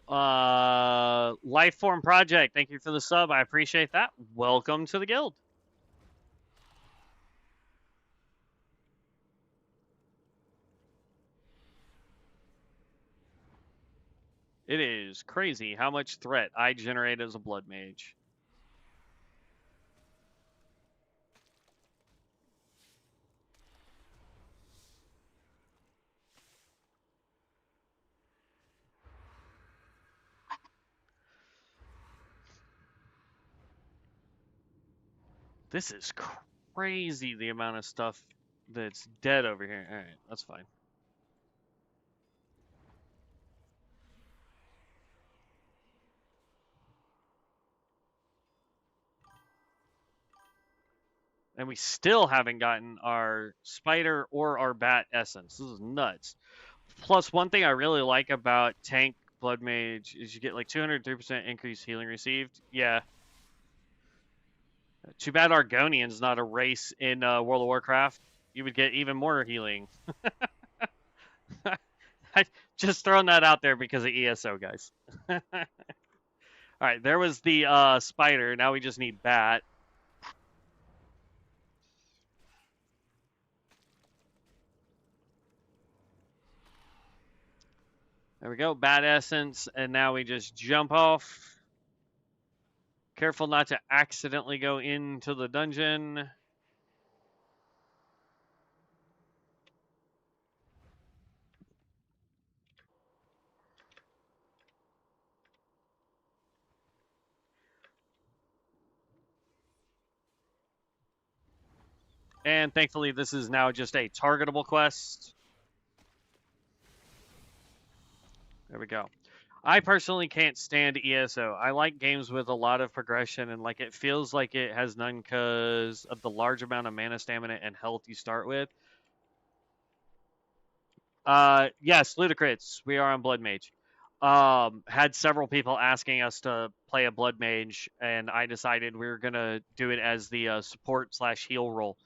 Lifeform Project, thank you for the sub. I appreciate that. Welcome to the guild. It is crazy how much threat I generate as a blood mage. This is crazy, the amount of stuff that's dead over here. All right, that's fine. And we still haven't gotten our spider or our bat essence. This is nuts. Plus, one thing I really like about tank blood mage is you get like 203% increased healing received. Yeah. Too bad Argonian's not a race in World of Warcraft. You would get even more healing. Just throwing that out there because of ESO, guys. All right, there was the spider. Now we just need bat. There we go, bat essence, and now we just jump off. Careful not to accidentally go into the dungeon. And thankfully, this is now just a targetable quest. There we go. I personally can't stand ESO. I like games with a lot of progression, and like it feels like it has none because of the large amount of mana, stamina, and health you start with. Yes, Ludicrits. We are on Blood Mage. Had several people asking us to play a Blood Mage, and I decided we were gonna do it as the support / heal role.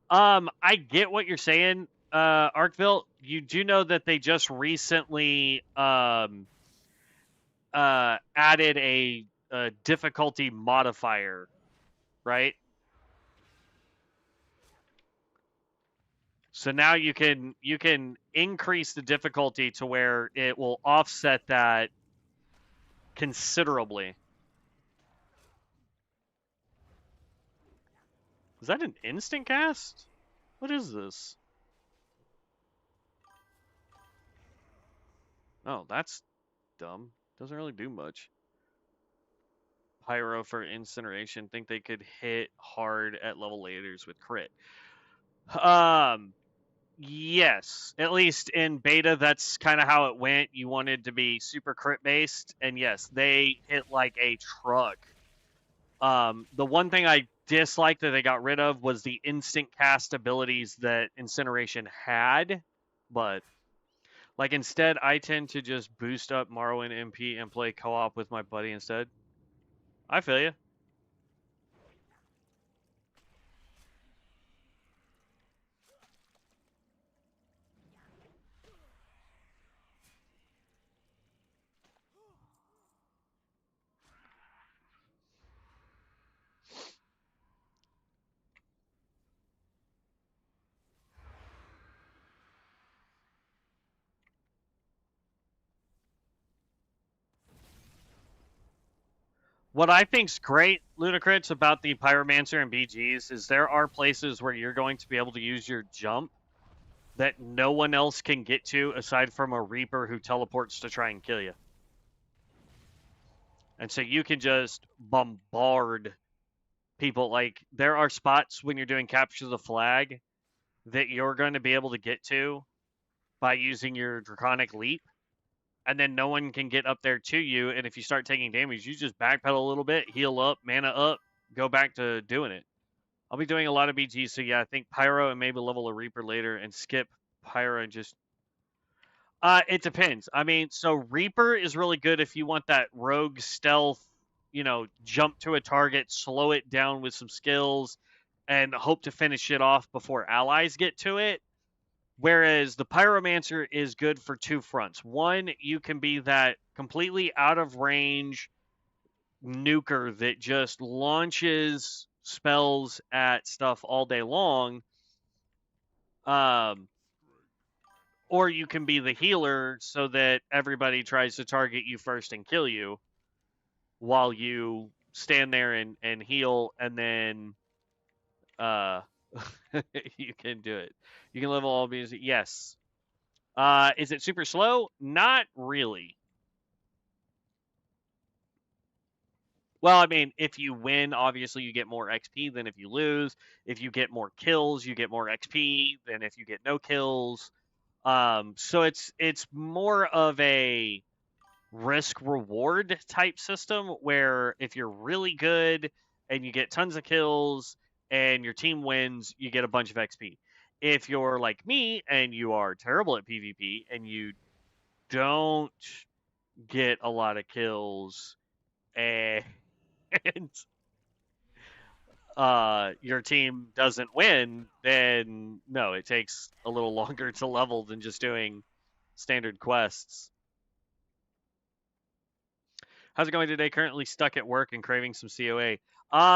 I get what you're saying, Arkville. You do know that they just recently added a difficulty modifier, right? So now you can increase the difficulty to where it will offset that considerably. Is that an instant cast? What is this? Oh, that's dumb. Doesn't really do much. Pyro for incineration. Think they could hit hard at level laters with crit. Yes. At least in beta, that's kind of how it went. You wanted to be super crit based, and yes, they hit like a truck. The one thing I disliked that they got rid of was the instant cast abilities that incineration had, but like instead, I tend to just boost up Morrowind MP and play co-op with my buddy instead. I feel you. What I think's great, Ludicrits, about the Pyromancer and BGs is there are places where you're going to be able to use your jump that no one else can get to aside from a Reaper who teleports to try and kill you. And so you can just bombard people. Like, there are spots when you're doing Capture the Flag that you're going to be able to get to by using your Draconic Leap. And then no one can get up there to you. And if you start taking damage, you just backpedal a little bit, heal up, mana up, go back to doing it. I'll be doing a lot of BGs, so yeah, I think Pyro and maybe level a Reaper later and skip Pyro and just... it depends. I mean, so Reaper is really good if you want that rogue stealth, jump to a target, slow it down with some skills, and hope to finish it off before allies get to it. Whereas the pyromancer is good for two fronts. One, you can be that completely out of range nuker that just launches spells at stuff all day long. Or you can be the healer so that everybody tries to target you first and kill you while you stand there and heal, and then you can do it. You can level all music. Yes. Is it super slow? Not really. Well, I mean, if you win, obviously you get more XP than if you lose. If you get more kills, you get more XP than if you get no kills. So it's more of a risk reward type system where if you're really good and you get tons of kills and your team wins, you get a bunch of XP. If you're like me and you are terrible at PvP and you don't get a lot of kills and your team doesn't win, then no, it takes a little longer to level than just doing standard quests. How's it going today? Currently stuck at work and craving some COA.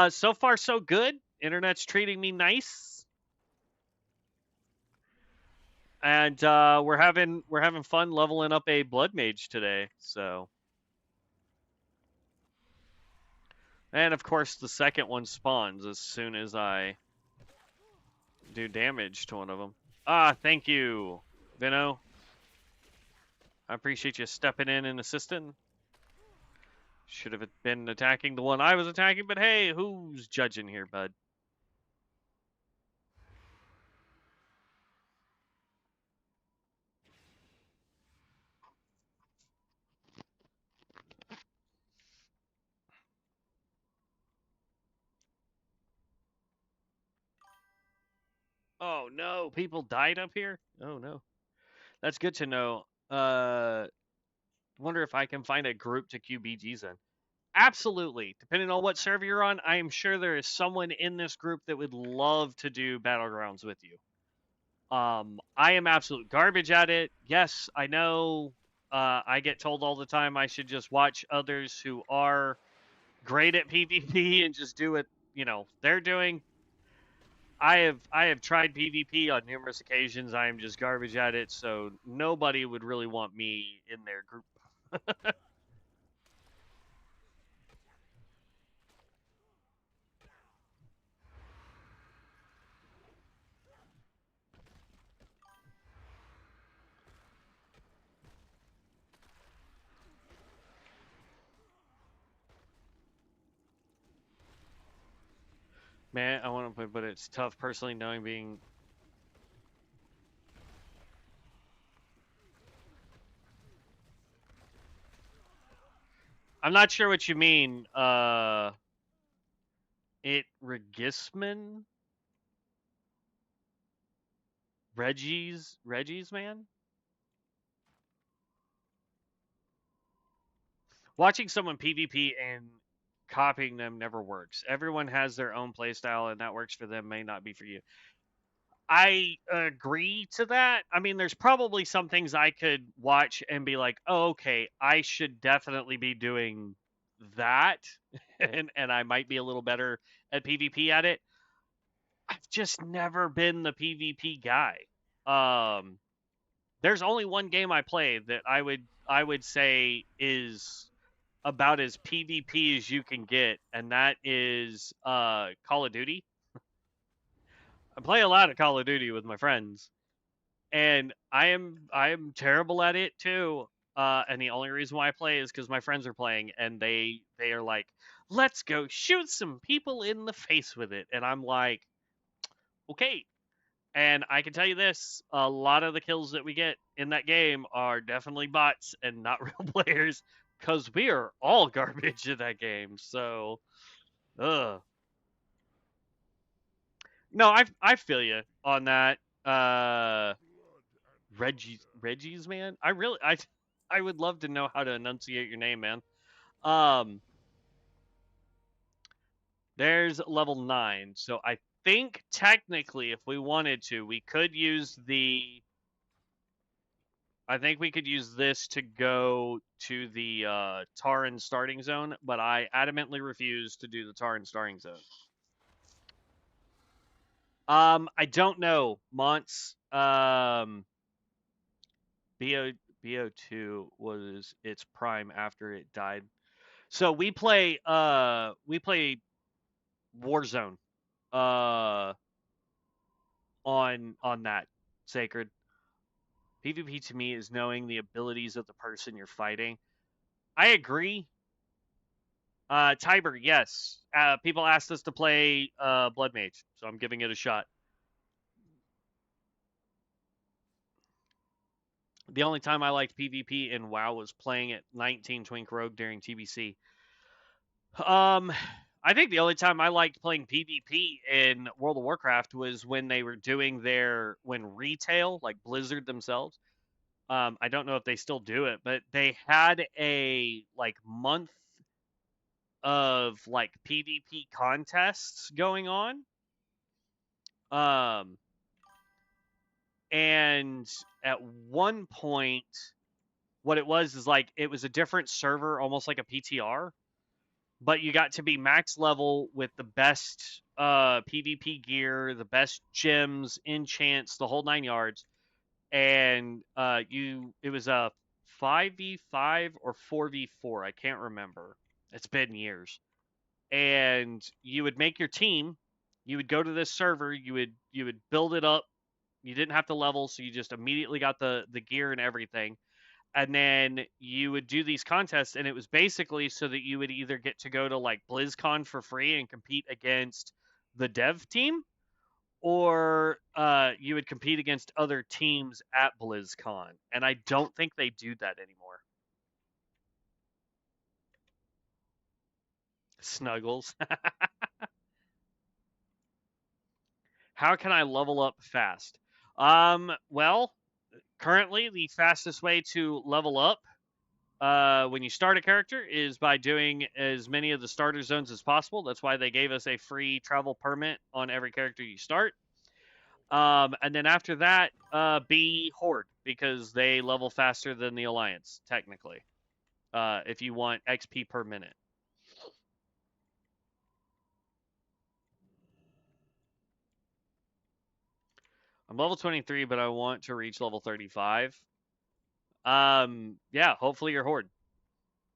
So far so good. Internet's treating me nice, and we're having fun leveling up a Bloodmage today. So, and of course the second one spawns as soon as I do damage to one of them. Thank you, Vino. I appreciate you stepping in and assisting. Should have been attacking the one I was attacking, but hey, who's judging here, bud? Oh no, people died up here? Oh no. That's good to know. Wonder if I can find a group to QBGs in. Absolutely. Depending on what server you're on, I am sure there is someone in this group that would love to do Battlegrounds with you. I am absolute garbage at it. Yes, I know. I get told all the time I should just watch others who are great at PvP and just do what they're doing. I have tried PvP on numerous occasions. I am just garbage at it, so nobody would really want me in their group. Man, I want to play, but it's tough personally knowing being. I'm not sure what you mean. It Regisman? Reggie's man? Watching someone PvP and copying them never works. Everyone has their own playstyle, and that works for them may not be for you. I agree to that. I mean, there's probably some things I could watch and be like, oh, okay, I should definitely be doing that. and I might be a little better at PvP at it. I've just never been the PvP guy. There's only one game I play that I would say is about as PvP as you can get, and that is Call of Duty. I play a lot of Call of Duty with my friends, and I am terrible at it too. And the only reason why I play is because my friends are playing, and they are like, "Let's go shoot some people in the face with it," and I'm like, "Okay." And I can tell you this: a lot of the kills that we get in that game are definitely bots and not real players, because we are all garbage in that game. So, ugh. No, I feel you on that. Reggie's man. I would love to know how to enunciate your name, man. Um, there's level 9. So I think technically, if we wanted to, we could use the I think we could use this to go to the Taran starting zone, but I adamantly refuse to do the Taran starting zone. I don't know, Monts. BO2 was its prime after it died. So we play Warzone uh on that Sacred. PvP to me is knowing the abilities of the person you're fighting. I agree. Tiber, yes. People asked us to play Bloodmage, so I'm giving it a shot. The only time I liked PvP in WoW was playing at 19 Twink Rogue during TBC. Um, I think the only time I liked playing PvP in World of Warcraft was when they were doing when retail, like Blizzard themselves. I don't know if they still do it, but they had a month of PvP contests going on. Um, and at one point, what it was is it was a different server, almost like a PTR, but you got to be max level with the best PvP gear, the best gems, enchants, the whole 9 yards, and it was a 5v5 or 4v4, I can't remember. It's been years. And you would make your team, you would go to this server, you would build it up. You didn't have to level, so you just immediately got the gear and everything. And then you would do these contests, and it was basically so that you would either get to go to BlizzCon for free and compete against the dev team, or you would compete against other teams at BlizzCon. And I don't think they do that anymore. Snuggles. How can I level up fast? Well, currently the fastest way to level up when you start a character is by doing as many of the starter zones as possible. That's why they gave us a free travel permit on every character you start. And then after that, be Horde, because they level faster than the Alliance, technically, if you want XP per minute. I'm level 23, but I want to reach level 35. Yeah, hopefully you're Horde.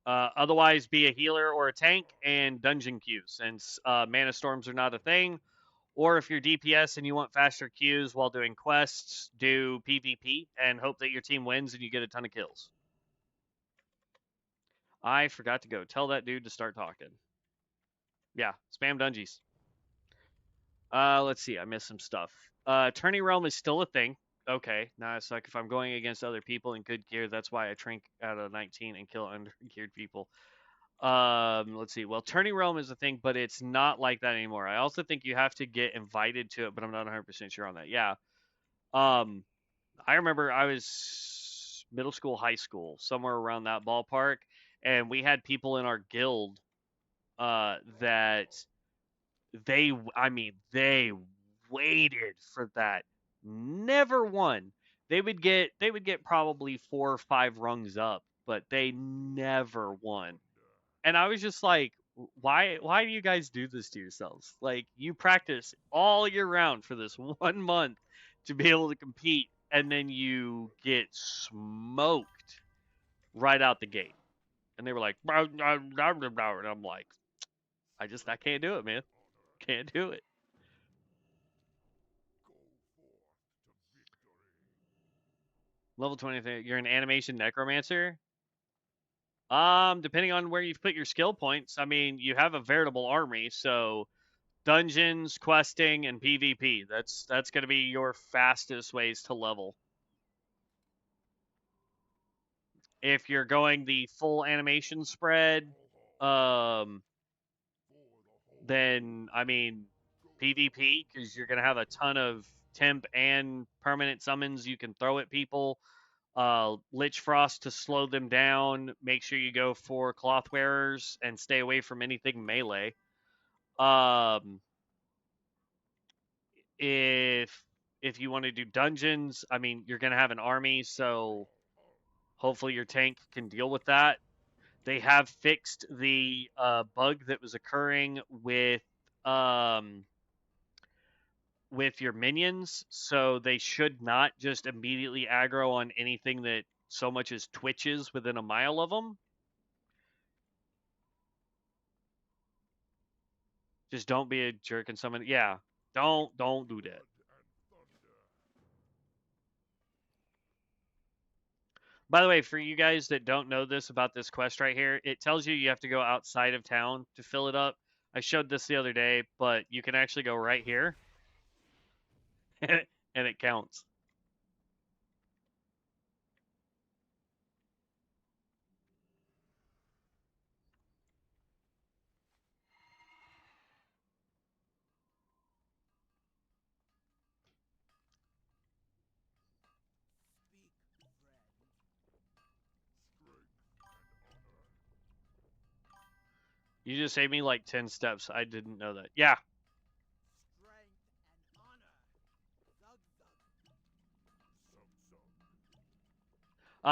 Otherwise, be a healer or a tank and dungeon queue, since mana storms are not a thing. Or if you're DPS and you want faster queues while doing quests, do PvP and hope that your team wins and you get a ton of kills. I forgot to go tell that dude to start talking. Yeah, spam dungeons. Let's see. I missed some stuff. Tourney Realm is still a thing. Okay, now it's like if I'm going against other people in good gear, that's why I trink out of 19 and kill under-geared people. Let's see. Well, Tourney Realm is a thing, but it's not like that anymore. I also think you have to get invited to it, but I'm not 100% sure on that. Yeah. I remember I was middle school, high school, somewhere around that ballpark, and we had people in our guild that they waited for that. Never won. They would get probably 4 or 5 rungs up, but they never won. And I was just like, why do you guys do this to yourselves? Like, you practice all year round for this 1 month to be able to compete, and then you get smoked right out the gate. And they were like, and I'm like, I can't do it, man. Can't do it. Level 23, you're an animation necromancer. Depending on where you've put your skill points, I mean, you have a veritable army, so dungeons, questing, and PvP. That's going to be your fastest ways to level. If you're going the full animation spread, um, then I mean PvP, because you're going to have a ton of temp and permanent summons you can throw at people. Lich Frost to slow them down. Make sure you go for cloth wearers and stay away from anything melee. Um, if you want to do dungeons, I mean, you're gonna have an army, so Hopefully your tank can deal with that. They have fixed the bug that was occurring with your minions, so they should not just immediately aggro on anything that so much as twitches within a mile of them. Just don't be a jerk and summon. Yeah, don't do that. By the way, for you guys that don't know this about this quest right here, it tells you have to go outside of town to fill it up. I showed this the other day, but you can actually go right here, and it counts. You just saved me like 10 steps. I didn't know that. Yeah.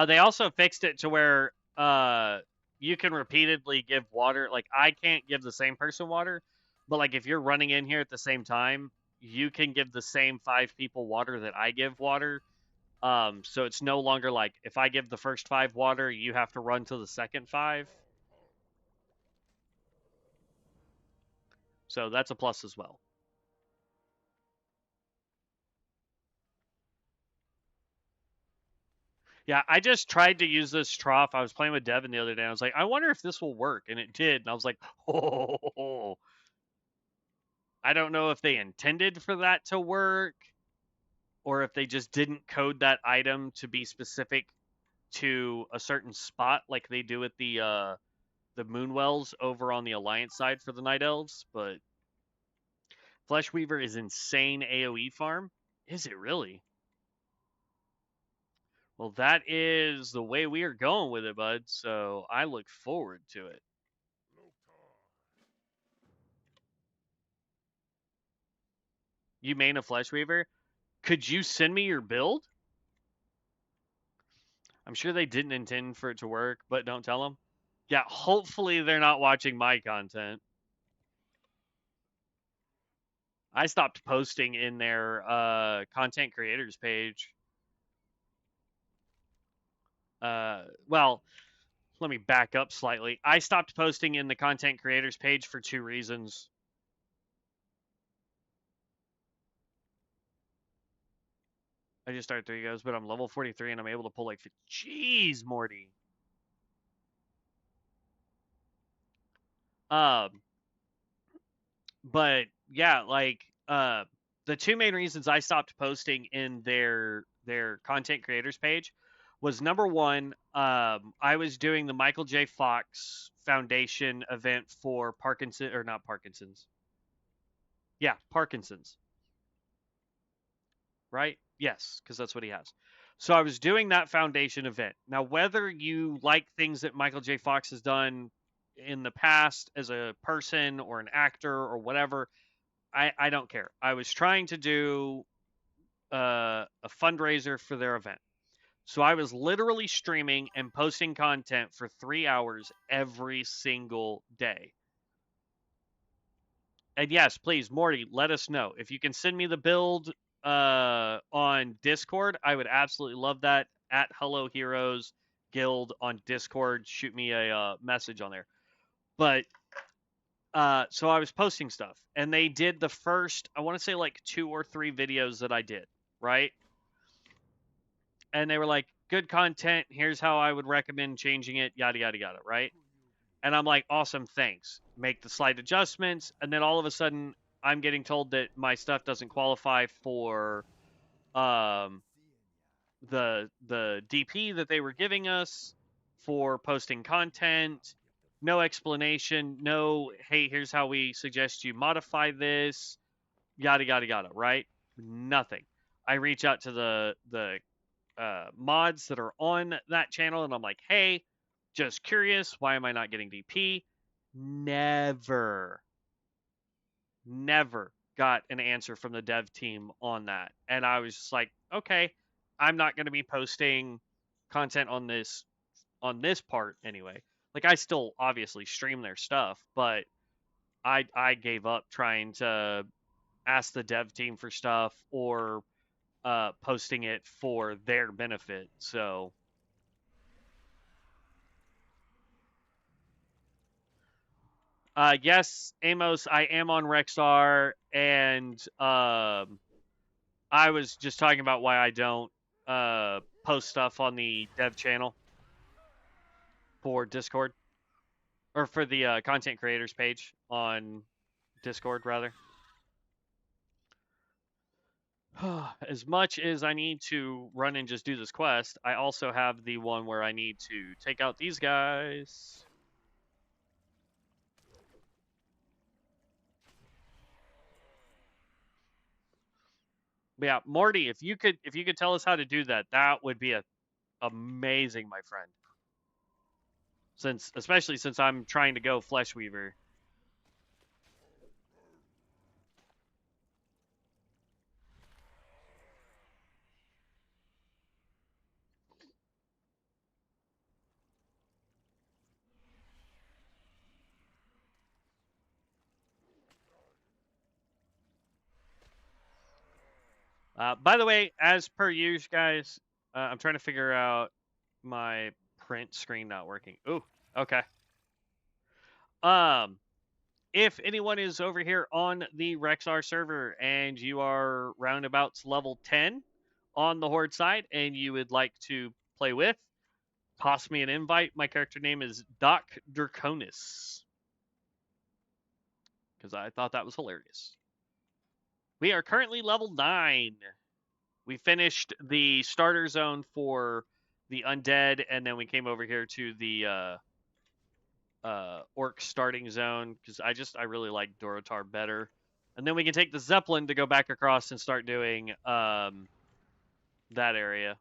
They also fixed it to where you can repeatedly give water. Like, I can't give the same person water, but like if you're running in here at the same time, you can give the same 5 people water that I give water. So it's no longer like if I give the first 5 water, you have to run to the second 5. So that's a plus as well. Yeah, I just tried to use this trough. I was playing with Devin the other day. I was like, I wonder if this will work, and it did. And I was like, oh, I don't know if they intended for that to work or if they just didn't code that item to be specific to a certain spot like they do at the Moonwells over on the Alliance side for the Night Elves. But Fleshweaver is insane AoE farm. Is it really? Well, that is the way we are going with it, bud. So I look forward to it. You main a Fleshweaver? Could you send me your build? I'm sure they didn't intend for it to work, but don't tell them. Yeah, hopefully they're not watching my content. I stopped posting in their content creators page. Well, let me back up slightly. I stopped posting in the content creators page for 2 reasons. I just started 3 goes, but I'm level 43 and I'm able to pull like, jeez, Morty. Um, but yeah, like the 2 main reasons I stopped posting in their content creators page was number 1, I was doing the Michael J. Fox Foundation event for Parkinson or not Parkinson's. Yeah, Parkinson's. Right? Yes, because that's what he has. So I was doing that foundation event. Now, whether you like things that Michael J. Fox has done in the past as a person or an actor or whatever, I don't care. I was trying to do a fundraiser for their event. So I was literally streaming and posting content for 3 hours every single day. And yes, please, Morty, let us know. If you can send me the build on Discord, I would absolutely love that. At Hello Heroes Guild on Discord, shoot me a message on there. But so I was posting stuff, and they did the first, I want to say like 2 or 3 videos that I did, right? And they were like, good content. Here's how I would recommend changing it, yada, yada, yada, right? And I'm like, awesome, thanks. Make the slight adjustments. And then all of a sudden, I'm getting told that my stuff doesn't qualify for um, the DP that they were giving us for posting content. No explanation. No, hey, here's how we suggest you modify this. Yada yada yada. Right? Nothing. I reach out to the mods that are on that channel, and I'm like, hey, just curious, why am I not getting DP? Never, never got an answer from the dev team on that. And I was just like, okay, I'm not going to be posting content on this part anyway. Like I still obviously stream their stuff, but I gave up trying to ask the dev team for stuff or posting it for their benefit. So yes, Amos, I am on Rexar, and I was just talking about why I don't post stuff on the dev channel for Discord, or for the content creators page on Discord, rather. As much as I need to run and just do this quest, I also have the one where I need to take out these guys. But yeah, Morty, if you could tell us how to do that, that would be amazing, my friend. Especially since I'm trying to go Fleshweaver. By the way, as per usual, guys, I'm trying to figure out my print screen not working. Ooh, okay. If anyone is over here on the Rexar server and you are roundabouts level 10 on the Horde side and you would like to play with, toss me an invite. My character name is Doc Draconis, because I thought that was hilarious. We are currently level 9. We finished the starter zone for the undead, and then we came over here to the orc starting zone because I really like Dorotar better. And then we can take the Zeppelin to go back across and start doing that area.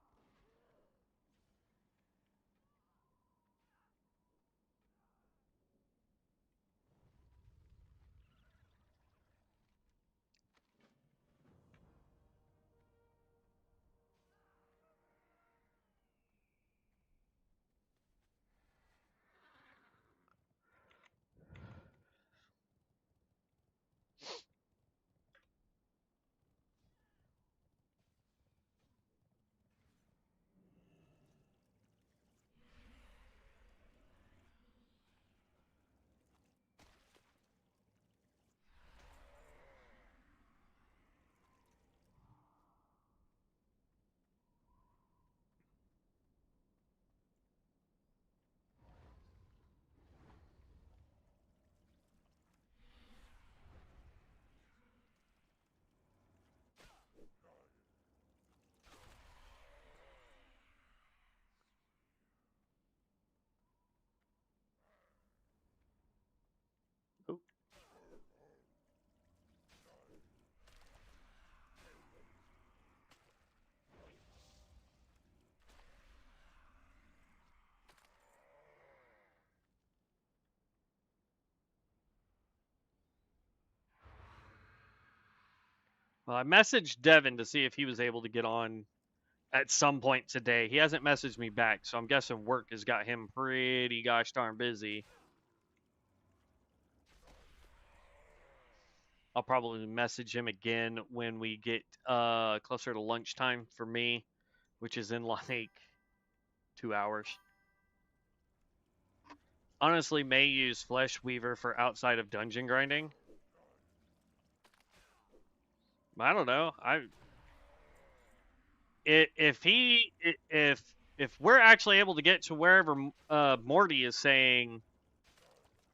Ooh. Well, I messaged Devin to see if he was able to get on at some point today. He hasn't messaged me back, so I'm guessing work has got him pretty gosh darn busy. I'll probably message him again when we get closer to lunchtime for me, which is in like 2 hours. Honestly, may use Fleshweaver for outside of dungeon grinding. I don't know. If we're actually able to get to wherever Morty is saying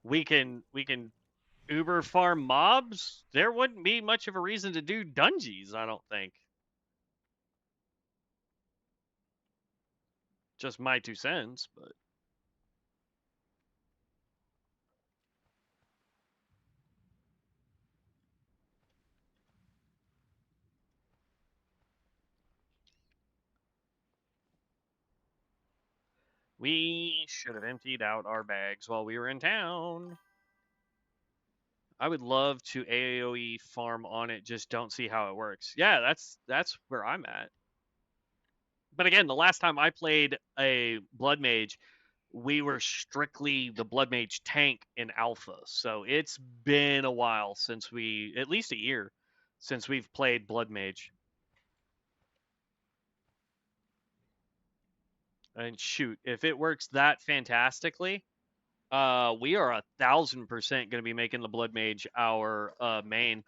we can Uber farm mobs, there wouldn't be much of a reason to do dungeons, I don't think. Just my 2 cents, but we should have emptied out our bags while we were in town. I would love to AoE farm on it, just don't see how it works. Yeah, that's where I'm at. But again, the last time I played a Blood Mage, we were strictly the Blood Mage tank in Alpha. So it's been a while since at least a year, since we've played Blood Mage. And shoot, if it works that fantastically, we are 1,000% going to be making the Blood Mage our main.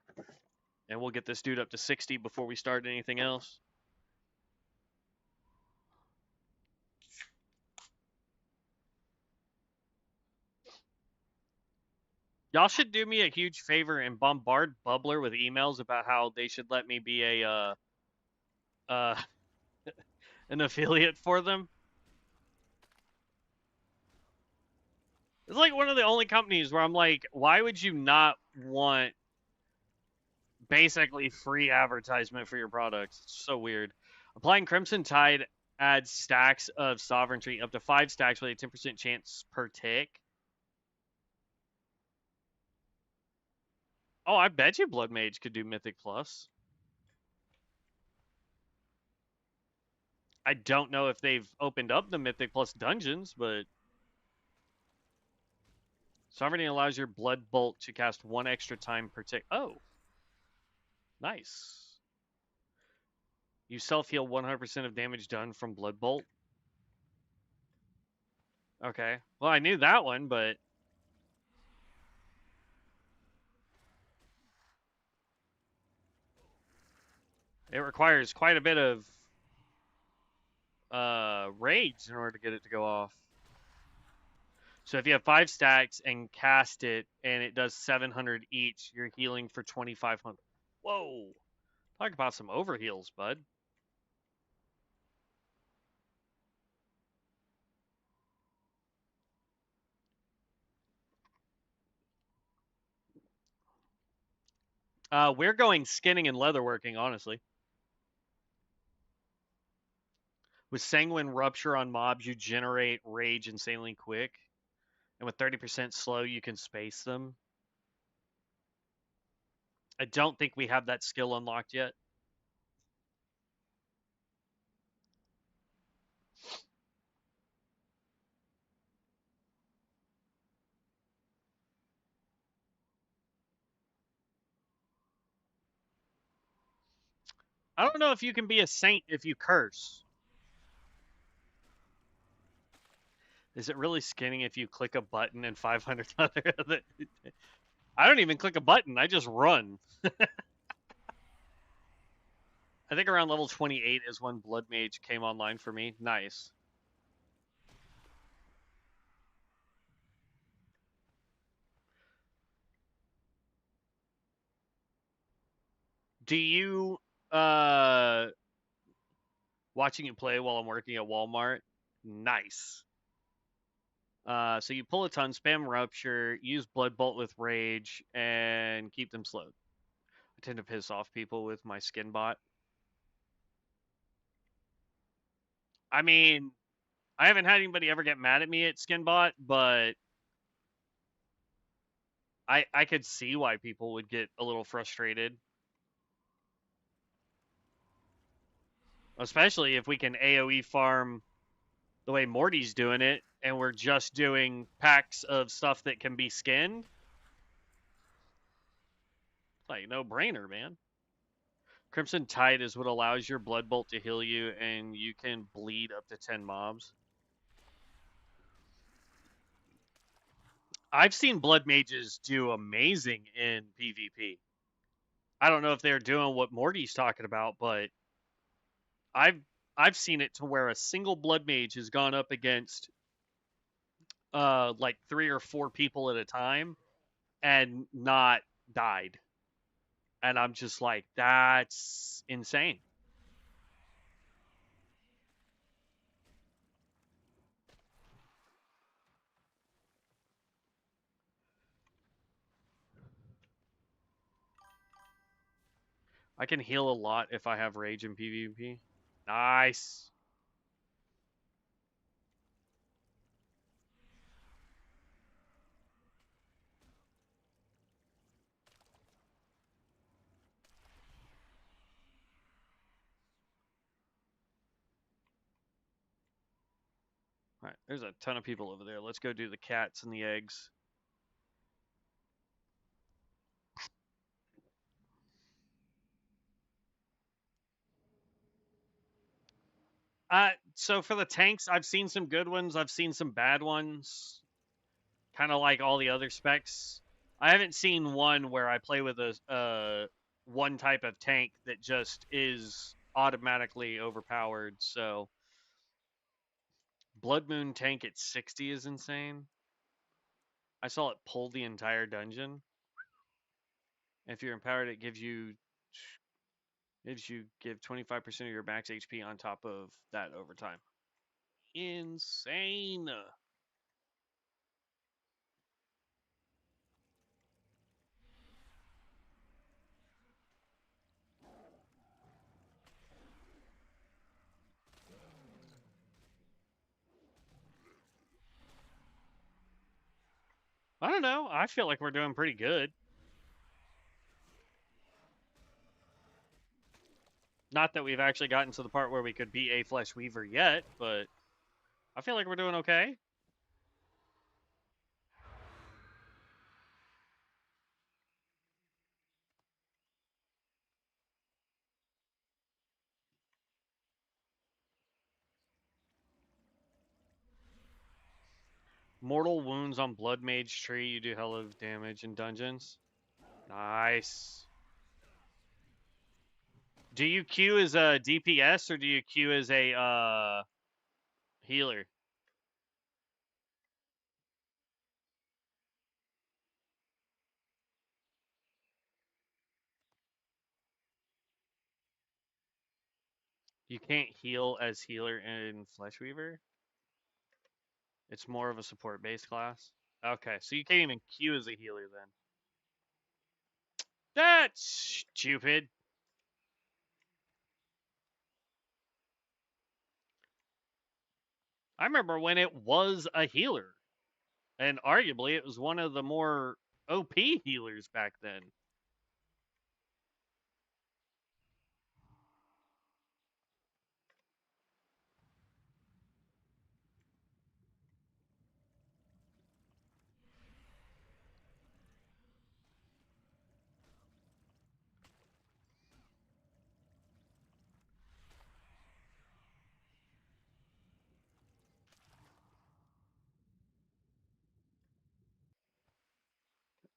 And we'll get this dude up to 60 before we start anything else. Y'all should do me a huge favor and bombard Bubbler with emails about how they should let me be a an affiliate for them. It's like one of the only companies where I'm like, why would you not want basically free advertisement for your products? It's so weird. Applying Crimson Tide adds stacks of sovereignty, up to 5 stacks with a 10% chance per tick. Oh, I bet you Blood Mage could do Mythic Plus. I don't know if they've opened up the Mythic Plus dungeons, but Sovereignty allows your Blood Bolt to cast 1 extra time per tick. Oh, nice. You self-heal 100% of damage done from Blood Bolt. Okay. Well, I knew that one, but it requires quite a bit of rage in order to get it to go off. So if you have 5 stacks and cast it and it does 700 each, you're healing for 2,500. Whoa. Talk about some overheals, bud. We're going skinning and leatherworking, honestly. With Sanguine Rupture on mobs, you generate rage insanely quick. And with 30% slow, you can space them. I don't think we have that skill unlocked yet. I don't know if you can be a saint if you curse. Is it really skinning if you click a button and 500 other? I don't even click a button. I just run. I think around level 28 is when Blood Mage came online for me. Nice. Do you watching you play while I'm working at Walmart? Nice. So you pull a ton, spam Rupture, use Blood Bolt with Rage, and keep them slowed. I tend to piss off people with my skin bot. I mean, I haven't had anybody ever get mad at me at Skinbot, but I could see why people would get a little frustrated. Especially if we can AoE farm the way Morty's doing it, and we're just doing packs of stuff that can be skinned. Like, no brainer, man. Crimson Tide is what allows your Blood Bolt to heal you, and you can bleed up to 10 mobs. I've seen Blood Mages do amazing in PvP. I don't know if they're doing what Morty's talking about, but I've seen it to where a single Blood Mage has gone up against like 3 or 4 people at a time and not died. And I'm just like, that's insane. I can heal a lot if I have rage in PvP. Nice. Alright, there's a ton of people over there. Let's go do the cats and the eggs. So for the tanks, I've seen some good ones. I've seen some bad ones. Kind of like all the other specs. I haven't seen one where I play with a one type of tank that just is automatically overpowered. So Blood Moon tank at 60 is insane. I saw it pull the entire dungeon. If you're empowered, it gives you give 25% of your max HP on top of that over time. Insane. I don't know. I feel like we're doing pretty good. Not that we've actually gotten to the part where we could be a Fleshweaver yet, but I feel like we're doing okay. Mortal wounds on Bloodmage tree. You do hell of damage in dungeons. Nice. Do you queue as a DPS or do you queue as a healer? You can't heal as healer in Fleshweaver. It's more of a support-based class. Okay, so you can't even queue as a healer then. That's stupid. I remember when it was a healer, and arguably it was one of the more OP healers back then.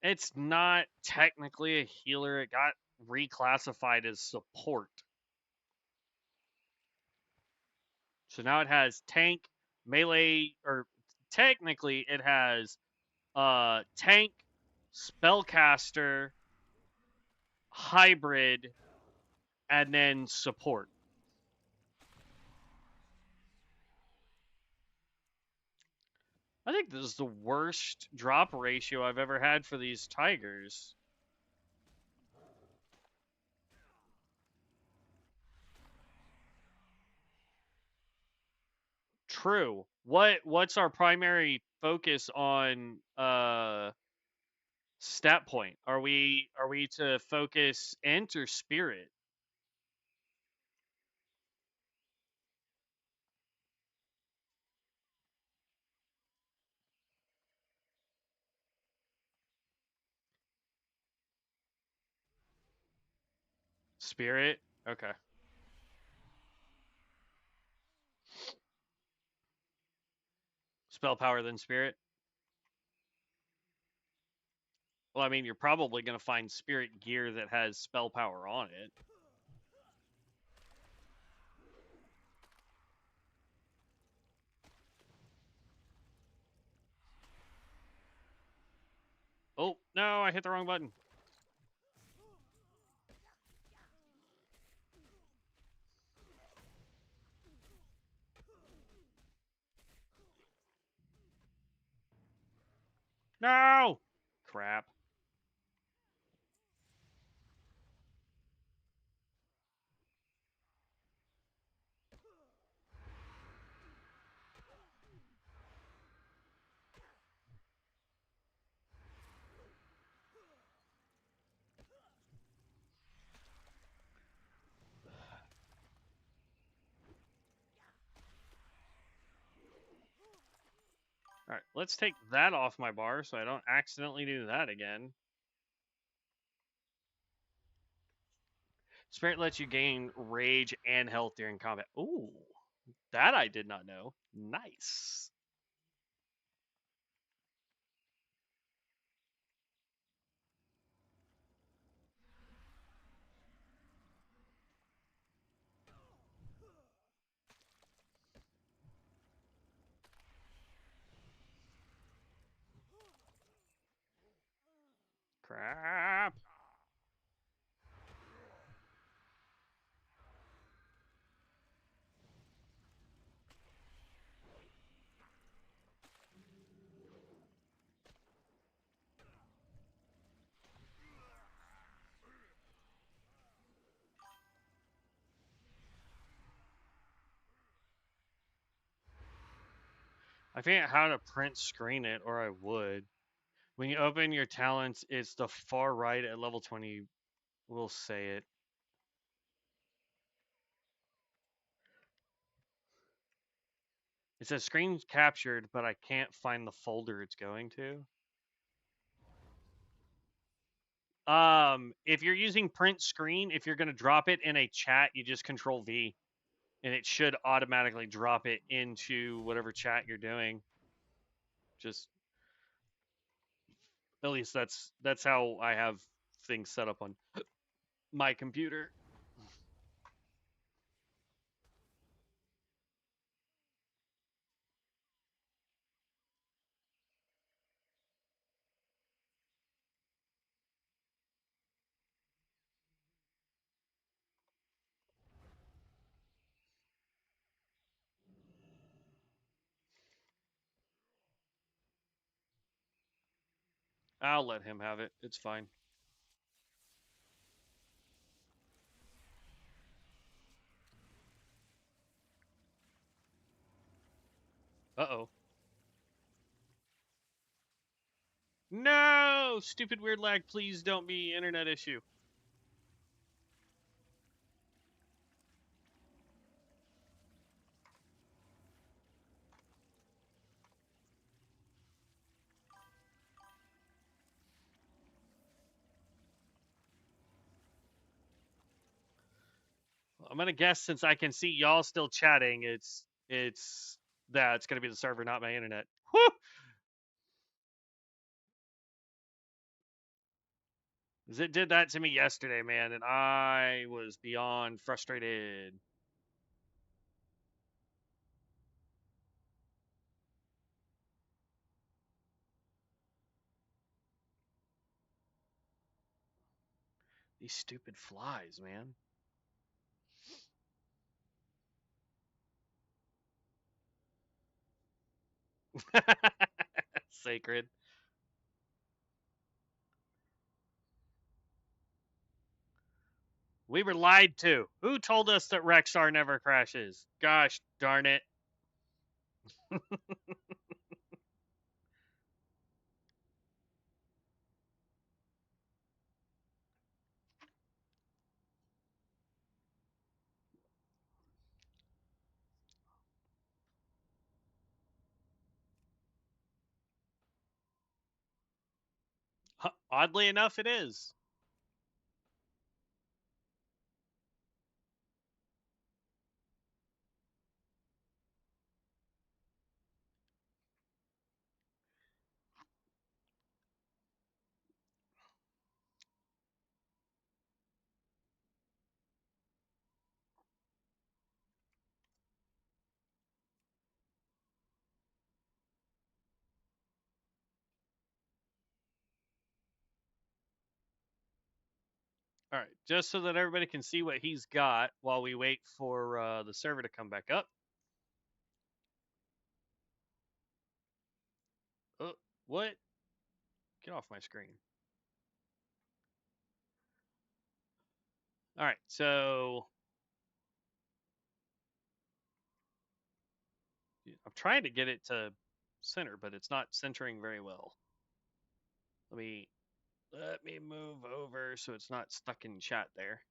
It's not technically a healer. It got reclassified as support. So now it has tank, melee, or technically it has tank, spellcaster, hybrid, and then support. I think this is the worst drop ratio I've ever had for these tigers. True. What's our primary focus on stat point? Are we to focus int or spirit? Spirit? Okay. Spell power than spirit? Well, I mean, you're probably going to find spirit gear that has spell power on it. Oh, no, I hit the wrong button. No! Crap. All right, let's take that off my bar so I don't accidentally do that again. Spirit lets you gain rage and health during combat. Ooh, that I did not know. Nice. Crap. I figured out how to print screen it, or I would. When you open your talents, it's the far right at level 20. We'll say it. It says screen captured, but I can't find the folder it's going to. If you're using print screen, if you're going to drop it in a chat, you just control V, and it should automatically drop it into whatever chat you're doing. Just at least that's how I have things set up on my computer. I'll let him have it. It's fine. Uh-oh. No! Stupid weird lag, please don't be internet issue. I'm gonna guess since I can see y'all still chatting, it's gonna be the server, not my internet. Whew! 'Cause it did that to me yesterday, man, and I was beyond frustrated. These stupid flies, man. Sacred. We were lied to. Who told us that Rexar never crashes? Gosh darn it. Oddly enough, it is. All right, just so that everybody can see what he's got while we wait for the server to come back up. Oh, what? Get off my screen. All right, so I'm trying to get it to center, but it's not centering very well. Let me move over so it's not stuck in chat there.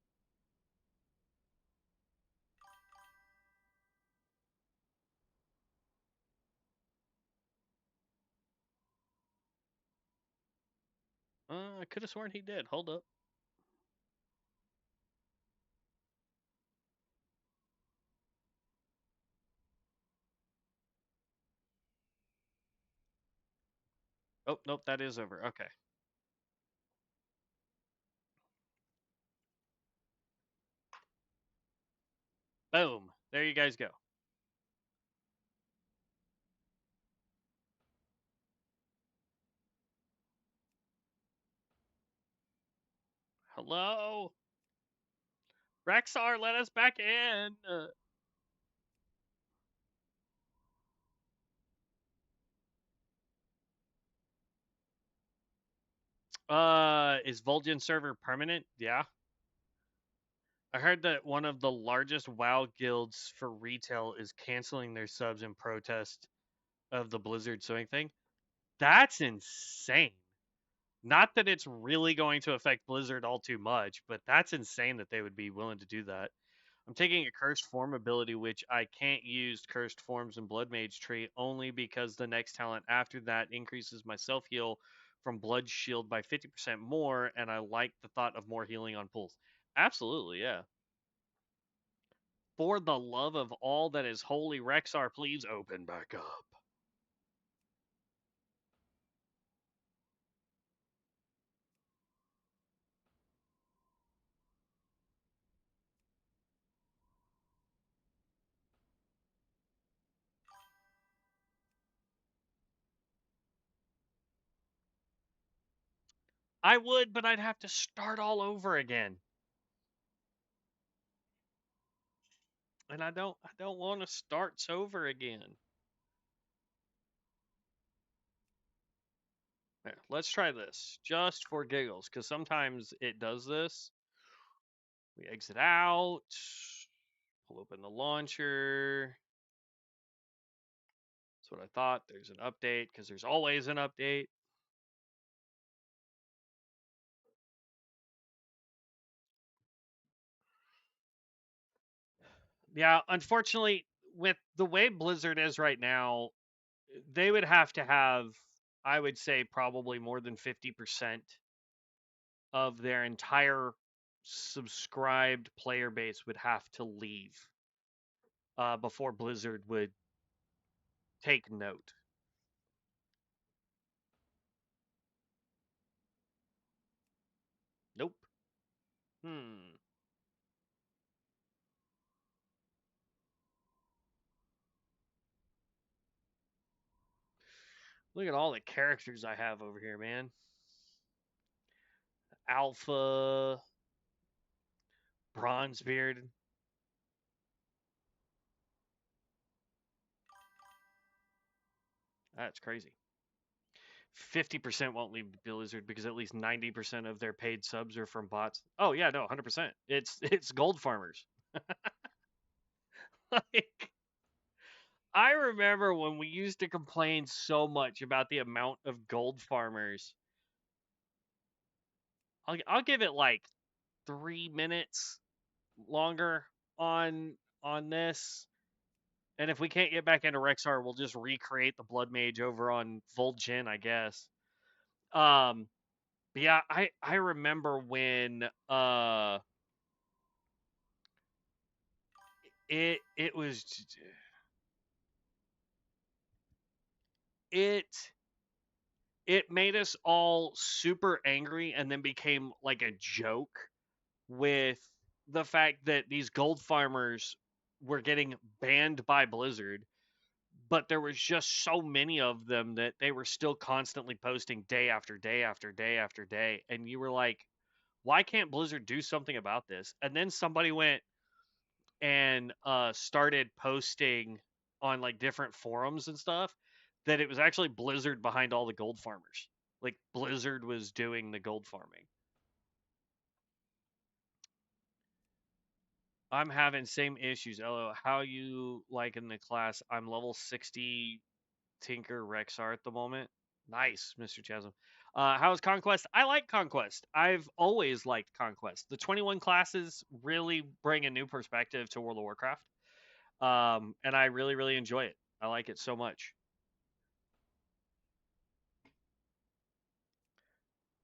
I could have sworn he did. Hold up. Oh, nope, that is over. Okay. Boom. There you guys go. Hello? Rexar, let us back in. Is Vol'jin server permanent? Yeah. I heard that one of the largest WoW guilds for retail is canceling their subs in protest of the Blizzard suing thing. That's insane. Not that it's really going to affect Blizzard all too much, but that's insane that they would be willing to do that. I'm taking a cursed form ability, which I can't use cursed forms in Bloodmage tree only because the next talent after that increases my self heal from Blood Shield by 50% more, and I like the thought of more healing on pulls. Absolutely, yeah. For the love of all that is holy, Rexar, please open back up. I would, but I'd have to start all over again. And I don't want to start over again. Here, let's try this just for giggles, because sometimes it does this. We exit out, pull open the launcher. That's what I thought. There's an update, because there's always an update. Yeah, unfortunately, with the way Blizzard is right now, they would have to have, I would say, probably more than 50% of their entire subscribed player base would have to leave before Blizzard would take note. Nope. Hmm. Look at all the characters I have over here, man. Alpha, Bronzebeard. That's crazy. 50% won't leave Blizzard because at least 90% of their paid subs are from bots. Oh yeah, no, 100%. It's gold farmers. Like, I remember when we used to complain so much about the amount of gold farmers. I'll give it like 3 minutes longer on this. And if we can't get back into Rexar, we'll just recreate the Blood Mage over on Vol'jin, I guess. Um, but yeah, I remember when it was it it made us all super angry and then became like a joke with the fact that these gold farmers were getting banned by Blizzard, but there was just so many of them that they were still constantly posting day after day after day after day. And you were like, why can't Blizzard do something about this? And then somebody went and started posting on like different forums and stuff that it was actually Blizzard behind all the gold farmers. Like Blizzard was doing the gold farming. I'm having same issues. LO, how you like in the class? I'm level 60 Tinker Rexar at the moment. Nice, Mr. Chasm. How's Conquest? I like Conquest. I've always liked Conquest. The 21 classes really bring a new perspective to World of Warcraft. And I really, really enjoy it. I like it so much.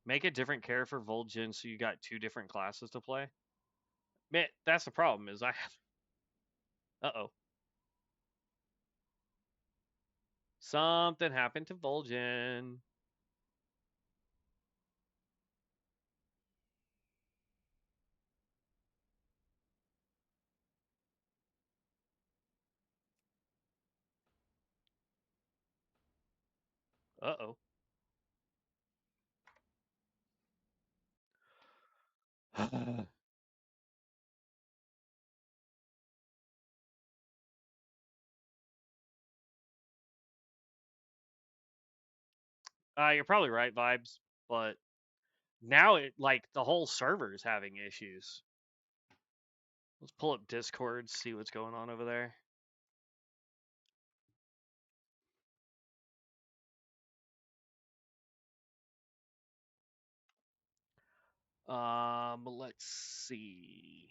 Make a different character for Vol'jin so you got 2 different classes to play. Man, that's the problem is I have... Uh-oh. Something happened to Vol'jin. Uh-oh. You're probably right, Vibes, but now it like the whole server is having issues. Let's pull up Discord, see what's going on over there. Let's see.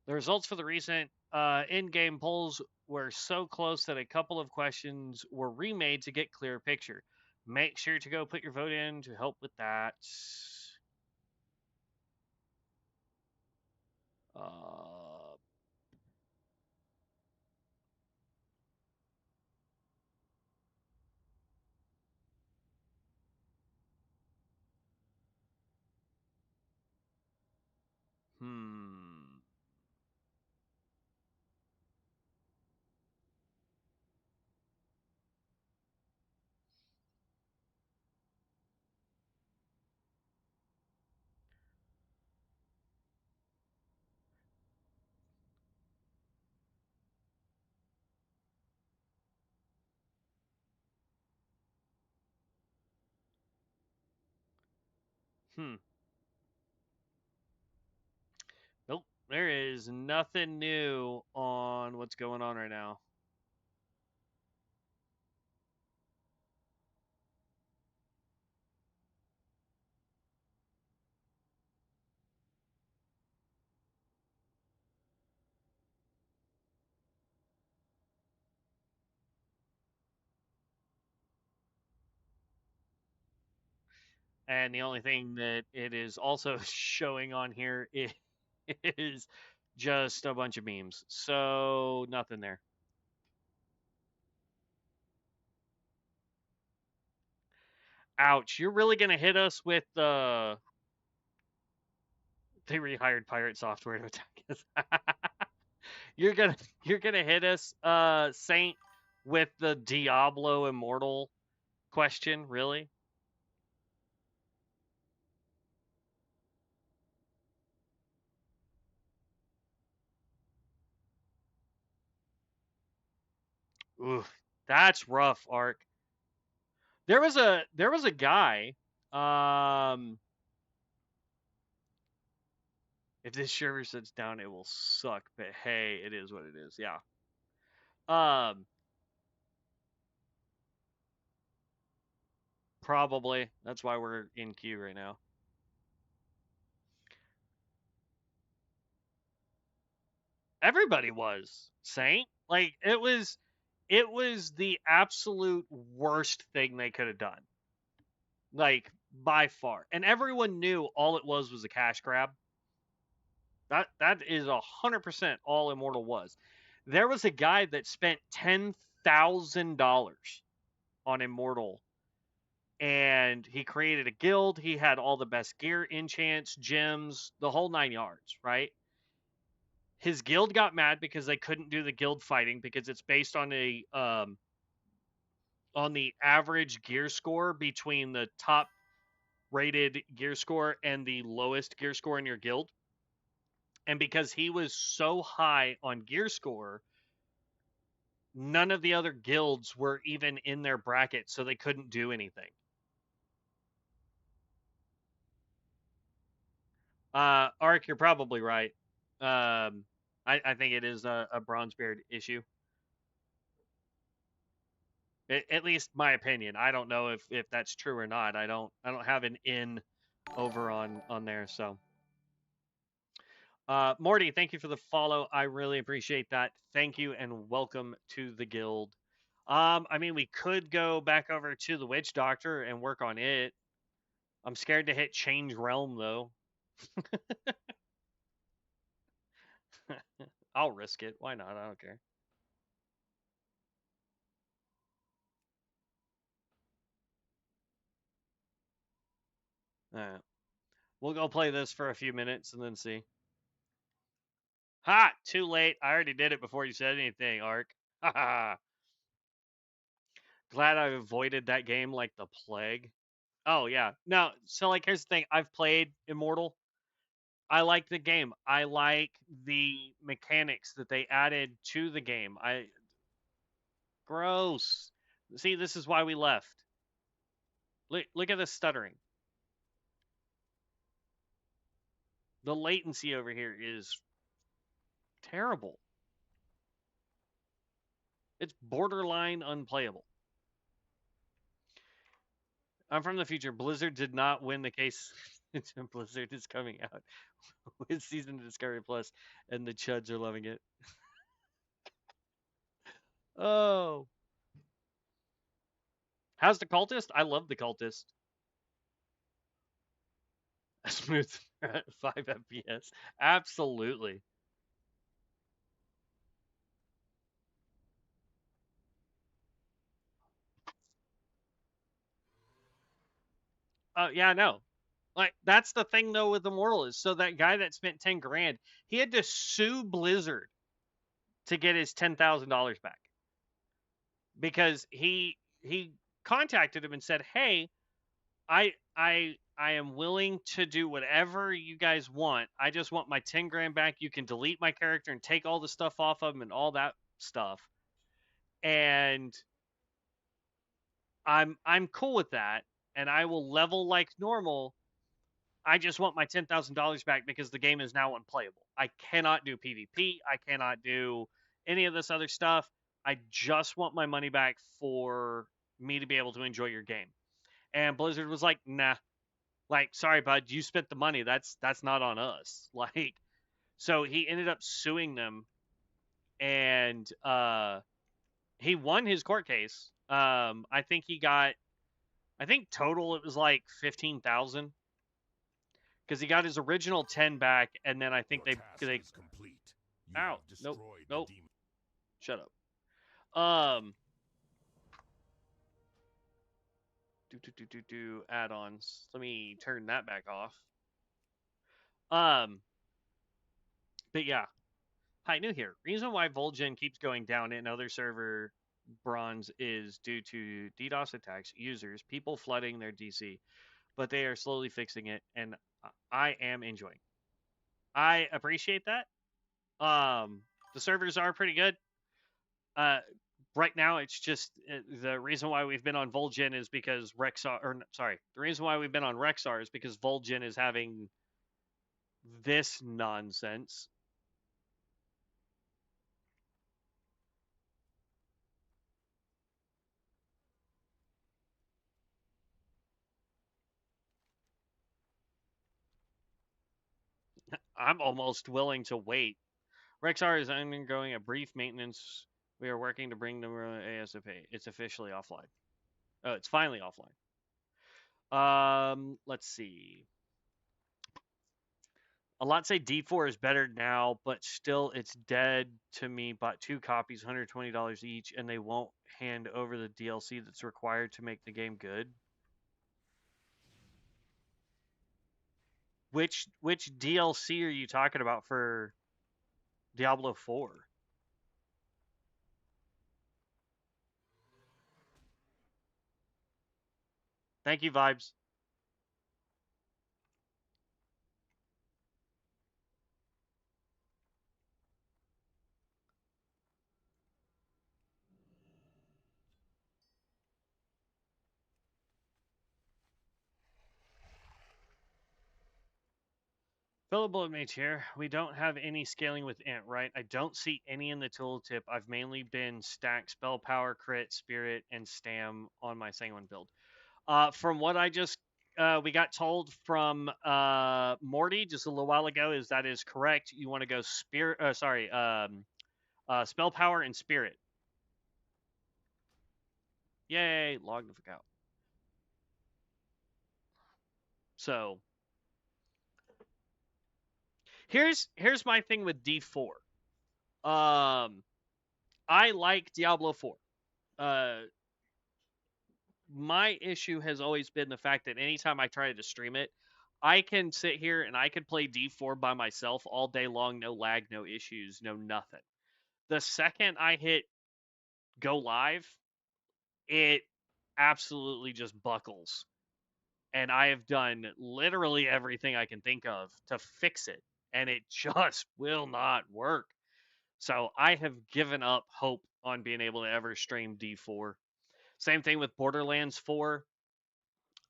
The results for the recent in-game polls were so close that a couple of questions were remade to get clearer picture. Make sure to go put your vote in to help with that. Uh, hmm. Hmm. Nope. There is nothing new on what's going on right now. And the only thing that it is also showing on here is just a bunch of memes. So nothing there. Ouch. You're really going to hit us with the... They rehired pirate software to attack us. you're gonna hit us, Saint, with the Diablo Immortal question, really? Oof, that's rough, Ark. There was a guy. Um, if this server sits down, it will suck. But hey, it is what it is. Yeah. Um, probably that's why we're in queue right now. Everybody was Saint. Like it was the absolute worst thing they could have done. Like by far. And everyone knew all it was a cash grab. That is 100% all Immortal was. There was a guy that spent $10,000 on Immortal, and he created a guild. He had all the best gear, enchants, gems, the whole 9 yards, right? His guild got mad because they couldn't do the guild fighting because it's based on the average gear score between the top rated gear score and the lowest gear score in your guild. And because he was so high on gear score, none of the other guilds were even in their bracket, so they couldn't do anything. Ark, you're probably right. I think it is a Bronzebeard issue. At least my opinion. I don't know if that's true or not. I don't have an in over on there. So Morty, thank you for the follow. I really appreciate that. Thank you and welcome to the guild. I mean, we could go back over to the Witch Doctor and work on it. I'm scared to hit Change Realm though. I'll risk it. Why not? I don't care. Alright. We'll go play this for a few minutes and then see. Ha! Too late. I already did it before you said anything, Ark. Ha! Glad I avoided that game like the plague. Oh, yeah. No, so, like, here's the thing. I've played Immortal. I like the game. I like the mechanics that they added to the game. Gross. See, this is why we left. Look at this stuttering. The latency over here is terrible. It's borderline unplayable. I'm from the future. Blizzard did not win the case. Blizzard is coming out with Season of Discovery Plus, and the chuds are loving it. Oh. How's the cultist? I love the cultist. Smooth 5 FPS. Absolutely. Yeah, no. Like, that's the thing though with Immortal is so that guy that spent 10 grand, he had to sue Blizzard to get his $10,000 back. Because he contacted him and said, "Hey, I am willing to do whatever you guys want. I just want my 10 grand back. You can delete my character and take all the stuff off of him and all that stuff." And I'm cool with that, and I will level like normal. I just want my $10,000 back because the game is now unplayable. I cannot do PvP. I cannot do any of this other stuff. I just want my money back for me to be able to enjoy your game. And Blizzard was like, "Nah, like, sorry, bud, you spent the money. That's not on us." Like, so he ended up suing them, and he won his court case. I think he got, I think total it was like 15,000 because he got his original 10 back, and then I think they
complete.
Ow, nope. Shut up. Add-ons. Let me turn that back off. But yeah. Hi, new here. Reason why Vol'jin keeps going down in other server bronze is due to DDoS attacks, users, people flooding their DC, but they are slowly fixing it, and I am enjoying. I appreciate that. The servers are pretty good. Right now it's just the reason why we've been on Vol'jin is because the reason why we've been on Rexar is because Vol'jin is having this nonsense. I'm almost willing to wait. Rexar is undergoing a brief maintenance. We are working to bring them ASAP. It's officially offline. Oh, it's finally offline. Let's see. A lot say D4 is better now, but still it's dead to me. Bought 2 copies, $120 each, and they won't hand over the DLC that's required to make the game good. Which DLC are you talking about for Diablo 4? Thank you, Vibes. Fellow Bloodmage here. We don't have any scaling with Int, right? I don't see any in the tooltip. I've mainly been stack spell power, crit, spirit, and stam on my Sanguine build. From what I just we got told from Morty just a little while ago is that is correct. You want to go spirit, spell power and spirit. Yay, log the fuck out. So here's my thing with D4. I like Diablo 4. My issue has always been the fact that anytime I try to stream it, I can sit here and I can play D4 by myself all day long, no lag, no issues, no nothing. The second I hit go live, it absolutely just buckles. And I have done literally everything I can think of to fix it, and it just will not work. So I have given up hope on being able to ever stream D4. Same thing with Borderlands 4.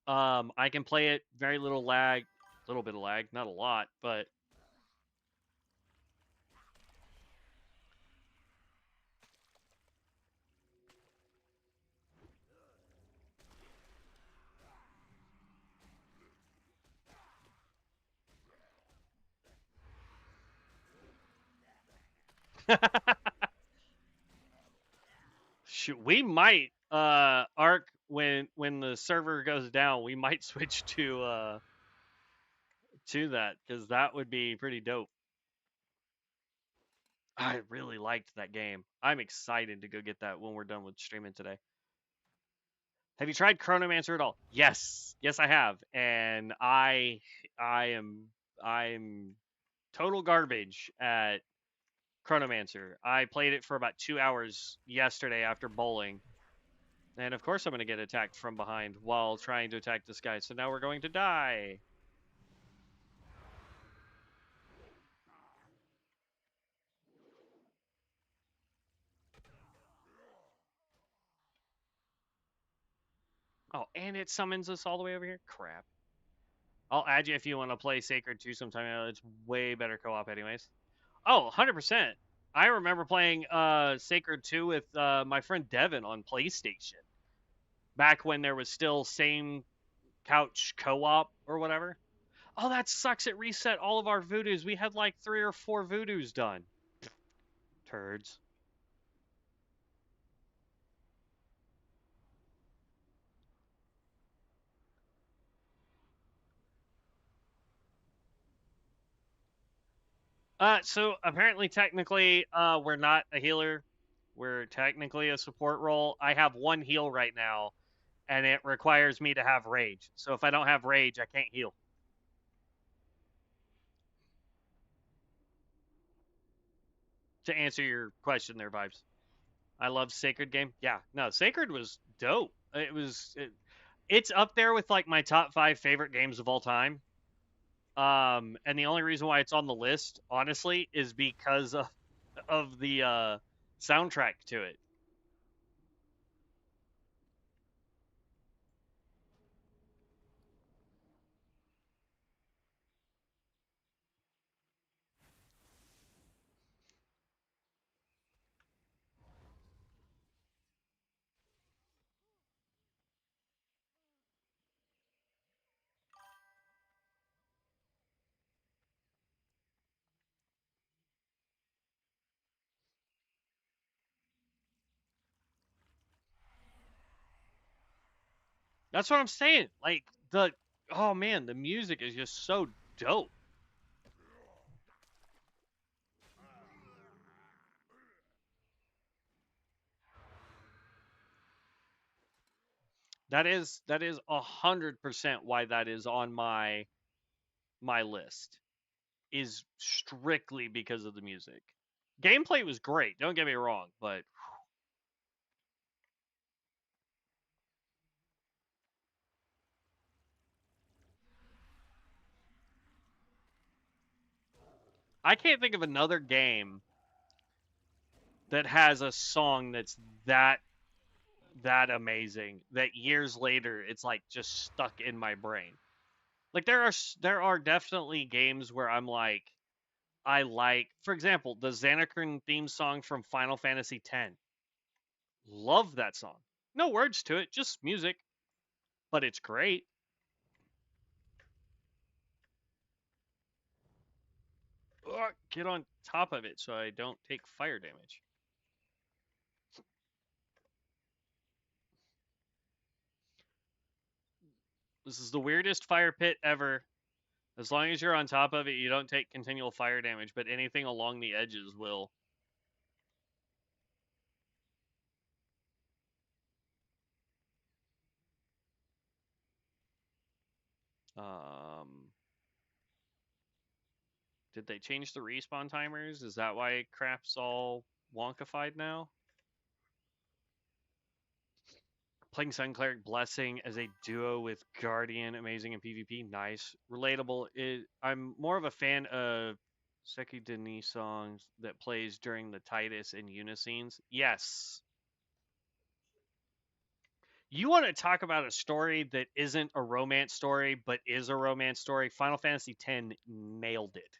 I can play it very little lag, little bit of lag, not a lot, but shoot, we might arc when the server goes down, we might switch to that because that would be pretty dope. I really liked that game. I'm excited to go get that when we're done with streaming today. Have you tried Chronomancer at all? Yes, yes, I have, and I'm total garbage at Chronomancer. I played it for about 2 hours yesterday after bowling, and of course I'm going to get attacked from behind while trying to attack this guy. So now we're going to die. Oh, and it summons us all the way over here. Crap. I'll add you if you want to play Sacred 2 sometime. It's way better co-op anyways. Oh, 100%. I remember playing Sacred 2 with my friend Devin on PlayStation. Back when there was still same couch co-op or whatever. Oh, that sucks. It reset all of our voodoos. We had like 3 or 4 voodoos done. Turds. So apparently, technically, we're not a healer. We're technically a support role. I have 1 heal right now, and it requires me to have rage. So if I don't have rage, I can't heal. To answer your question there, Vibes. I love Sacred game. Yeah, no, Sacred was dope. It's up there with like my top 5 favorite games of all time. And the only reason why it's on the list, honestly, is because of the soundtrack to it. That's what I'm saying. Like oh man, the music is just so dope. That is 100% why that is on my list. Is strictly because of the music. Gameplay was great. Don't get me wrong, but I can't think of another game that has a song that's that amazing that years later it's like just stuck in my brain. Like there are definitely games where I'm like I like, for example, the Xanarkern theme song from Final Fantasy X. Love that song. No words to it, just music, but it's great. Get on top of it so I don't take fire damage. This is the weirdest fire pit ever. As long as you're on top of it, you don't take continual fire damage, but anything along the edges will. Um, did they change the respawn timers? Is that why crap's all wonkified now? Playing Sun Cleric Blessing as a duo with Guardian, amazing in PvP, nice. Relatable. I'm more of a fan of Seki Denis songs that plays during the Titus and Uniscenes. Yes. You want to talk about a story that isn't a romance story, but is a romance story? Final Fantasy X nailed it.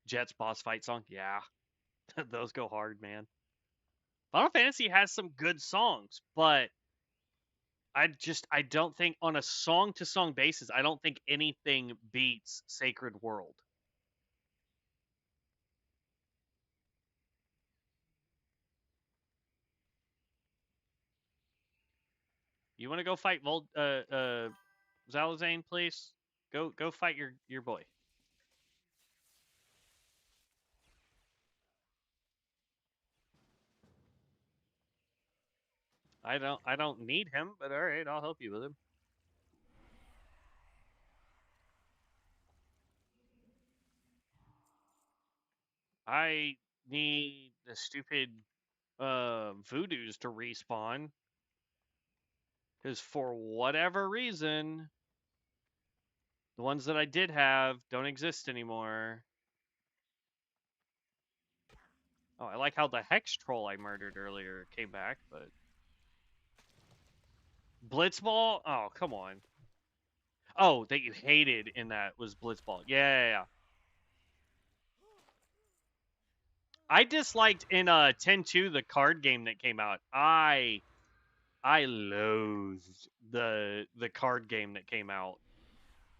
Jet's boss fight song, yeah. Those go hard, man. Final Fantasy has some good songs, but I don't think on a song to song basis, I don't think anything beats Sacred World. You want to go fight Zalazane, please? Go fight your boy. I don't need him, but all right, I'll help you with him. I need the stupid voodoos to respawn because for whatever reason, the ones that I did have don't exist anymore. Oh, I like how the hex troll I murdered earlier came back, but Blitzball? Oh, come on. Oh, that you hated in that was Blitzball. Yeah. I disliked in 10-2 the card game that came out. I loathed the card game that came out.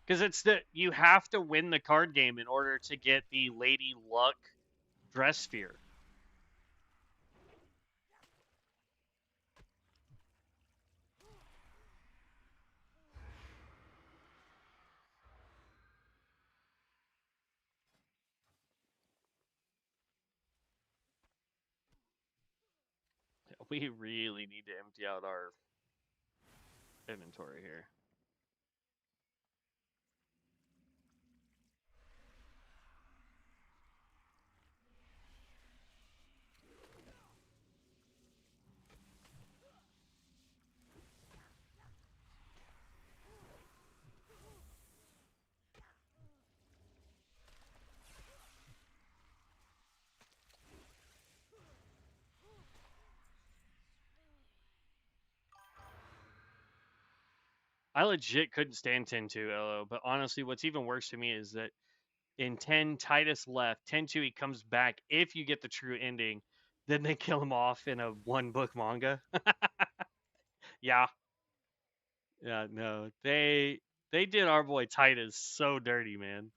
Because you have to win the card game in order to get the Lady Luck dress sphere. We really need to empty out our inventory here. I legit couldn't stand 10-2, LO, but honestly, what's even worse to me is that in 10, Titus left. 10-2, he comes back. If you get the true ending, then they kill him off in a one-book manga. Yeah. Yeah, no. They did our boy Titus so dirty, man.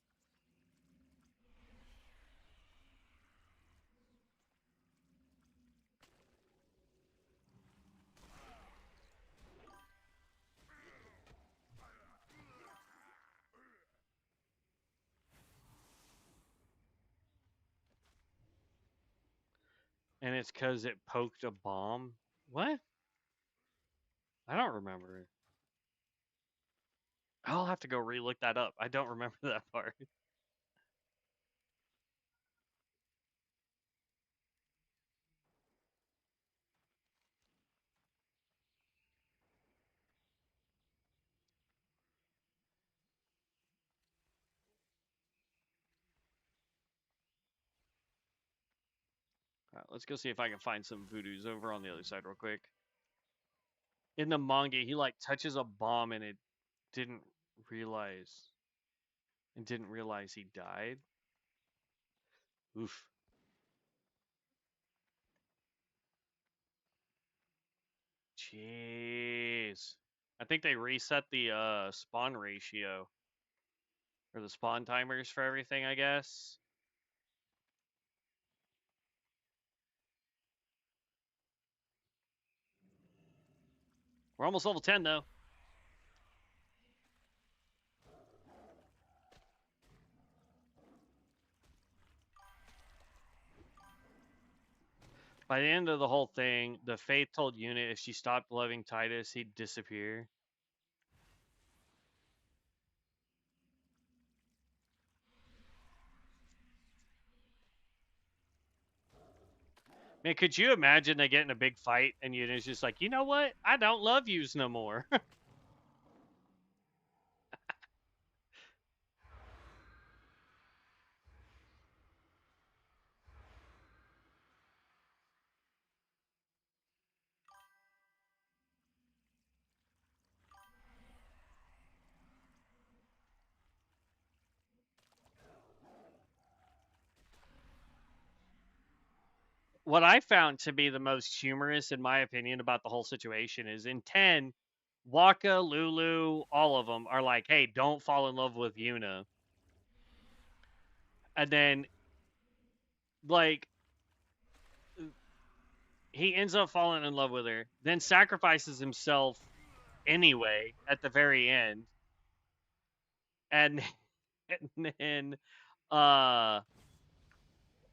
And it's because it poked a bomb. What? I don't remember. I'll have to go relook that up. I don't remember that part. Let's go see if I can find some voodoos over on the other side real quick. In the manga, he like touches a bomb and it didn't realize didn't realize he died. Oof. Jeez. I think they reset the spawn ratio or the spawn timers for everything, I guess. We're almost level 10 though. By the end of the whole thing, the Faith told Unit if she stopped loving Titus, he'd disappear. Man, could you imagine they get in a big fight and Unit's just like, you know what? I don't love yous no more. What I found to be the most humorous, in my opinion, about the whole situation is in 10, Waka, Lulu, all of them are like, hey, don't fall in love with Yuna. And then, like, he ends up falling in love with her, then sacrifices himself anyway at the very end. And, and then, uh,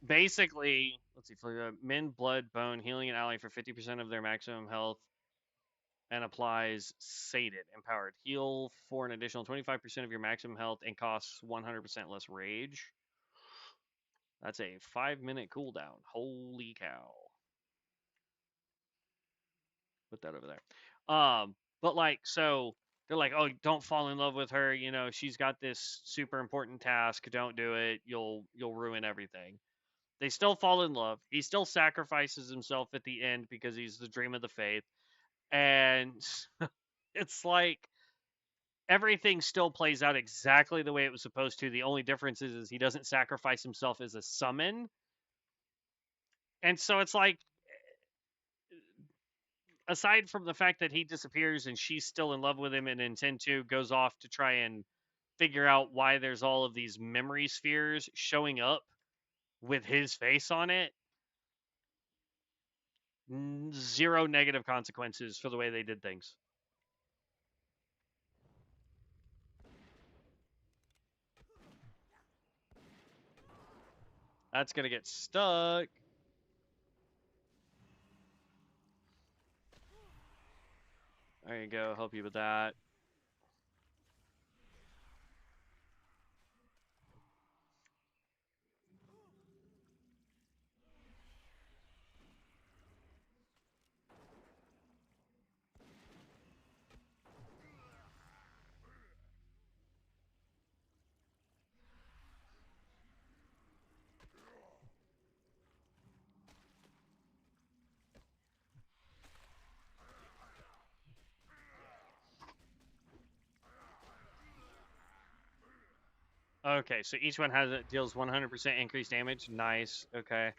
basically, let's see, for men, blood, bone, healing an ally for 50% of their maximum health and applies Sated, empowered. Heal for an additional 25% of your maximum health and costs 100% less rage. That's a 5-minute cooldown. Holy cow. Put that over there. But like, so they're like, oh, don't fall in love with her. You know, she's got this super important task. Don't do it. You'll ruin everything. They still fall in love. He still sacrifices himself at the end because he's the dream of the faith. And it's like everything still plays out exactly the way it was supposed to. The only difference is he doesn't sacrifice himself as a summon. And so it's like, aside from the fact that he disappears and she's still in love with him, and in 10-2 goes off to try and figure out why there's all of these memory spheres showing up with his face on it, zero negative consequences for the way they did things. That's going to get stuck. There you go. Help you with that. Okay, so each one deals 100% increased damage. Nice. Okay.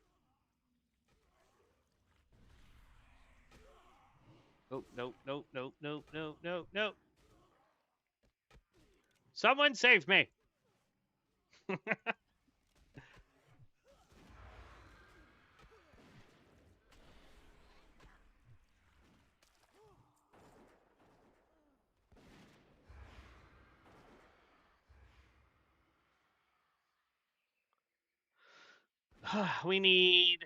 Oh, no, no, no, no, no, no, no. Someone save me. We need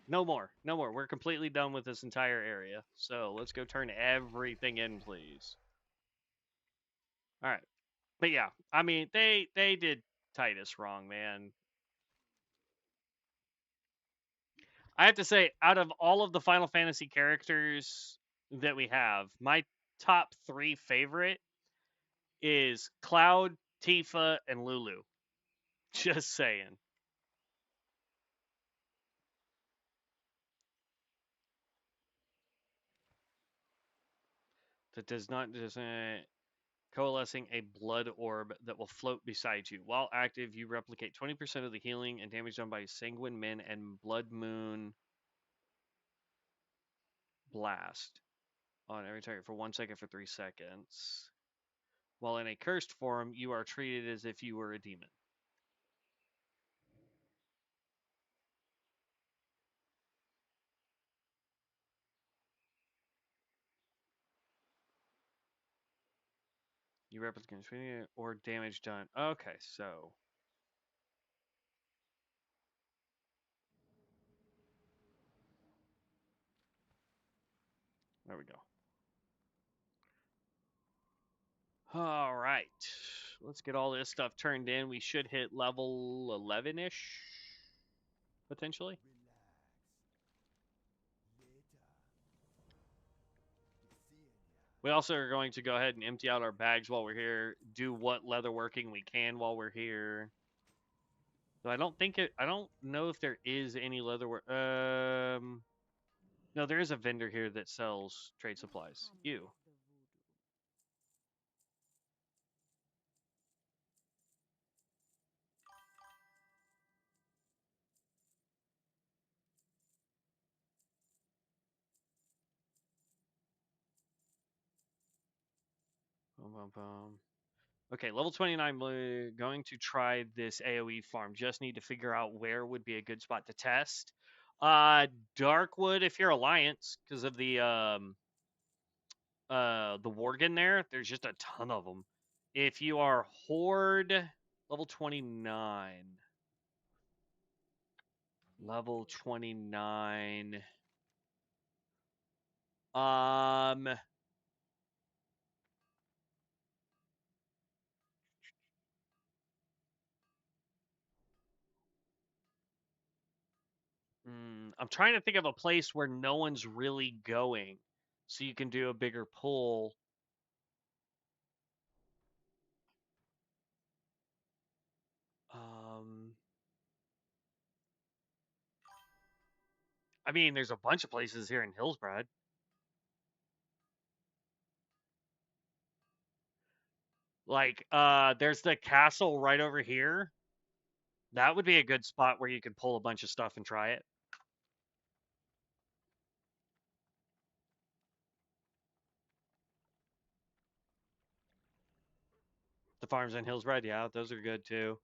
no more. No more. We're completely done with this entire area. So let's go turn everything in, please. All right. But yeah, I mean, they did Titus wrong, man. I have to say, out of all of the Final Fantasy characters that we have, my top 3 favorite is Cloud, Tifa, and Lulu. Just saying. That does not just coalescing a blood orb that will float beside you. While active, you replicate 20% of the healing and damage done by Sanguine Min and Blood Moon Blast. on every target for 1 second for 3 seconds. While in a cursed form, you are treated as if you were a demon. You represent or damage done. Okay, so there we go. All right, let's get all this stuff turned in. We should hit level 11-ish, potentially. We also are going to go ahead and empty out our bags while we're here. Do what leatherworking we can while we're here. So I don't know if there is any leatherwork. No, there is a vendor here that sells trade supplies. You. Bum, bum, bum. Okay, level 29, we're going to try this AoE farm. Just need to figure out where would be a good spot to test. Darkwood if you're Alliance, because of the Worgen there. There's just a ton of them. If you are Horde, level 29. Level 29. Um, I'm trying to think of a place where no one's really going, so you can do a bigger pull. I mean, there's a bunch of places here in Hillsbrad. Like, there's the castle right over here. That would be a good spot where you could pull a bunch of stuff and try it. The farms in Hillsbrad, yeah, those are good too.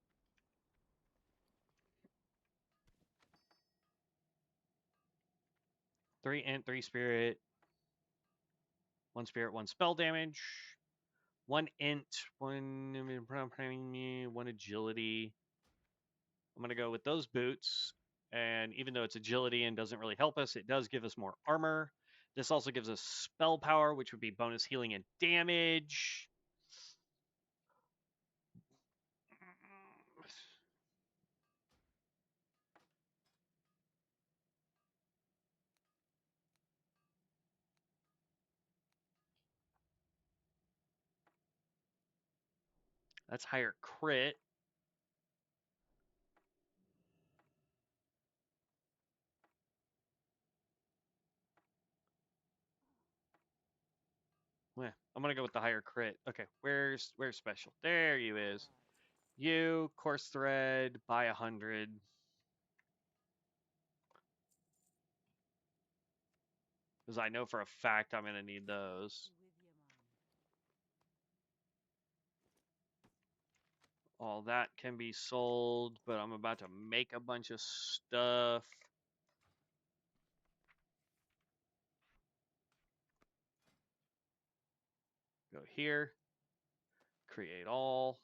3 int, 3 spirit, 1 spirit, 1 spell damage, 1 int, 1 agility. I'm going to go with those boots. And even though it's agility and doesn't really help us, it does give us more armor. This also gives us spell power, which would be bonus healing and damage. That's higher crit. Yeah, I'm gonna go with the higher crit. Okay, where's special? There you is. You course thread buy 100. Because I know for a fact I'm gonna need those. All that can be sold, but I'm about to make a bunch of stuff. Go here. Create all.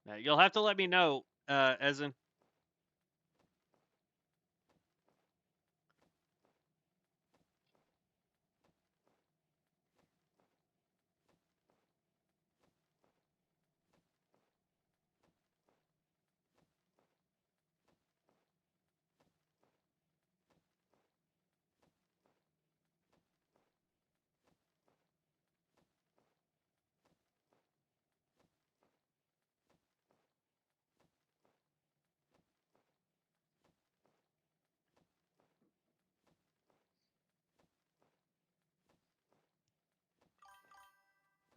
Now, you'll have to let me know, as in.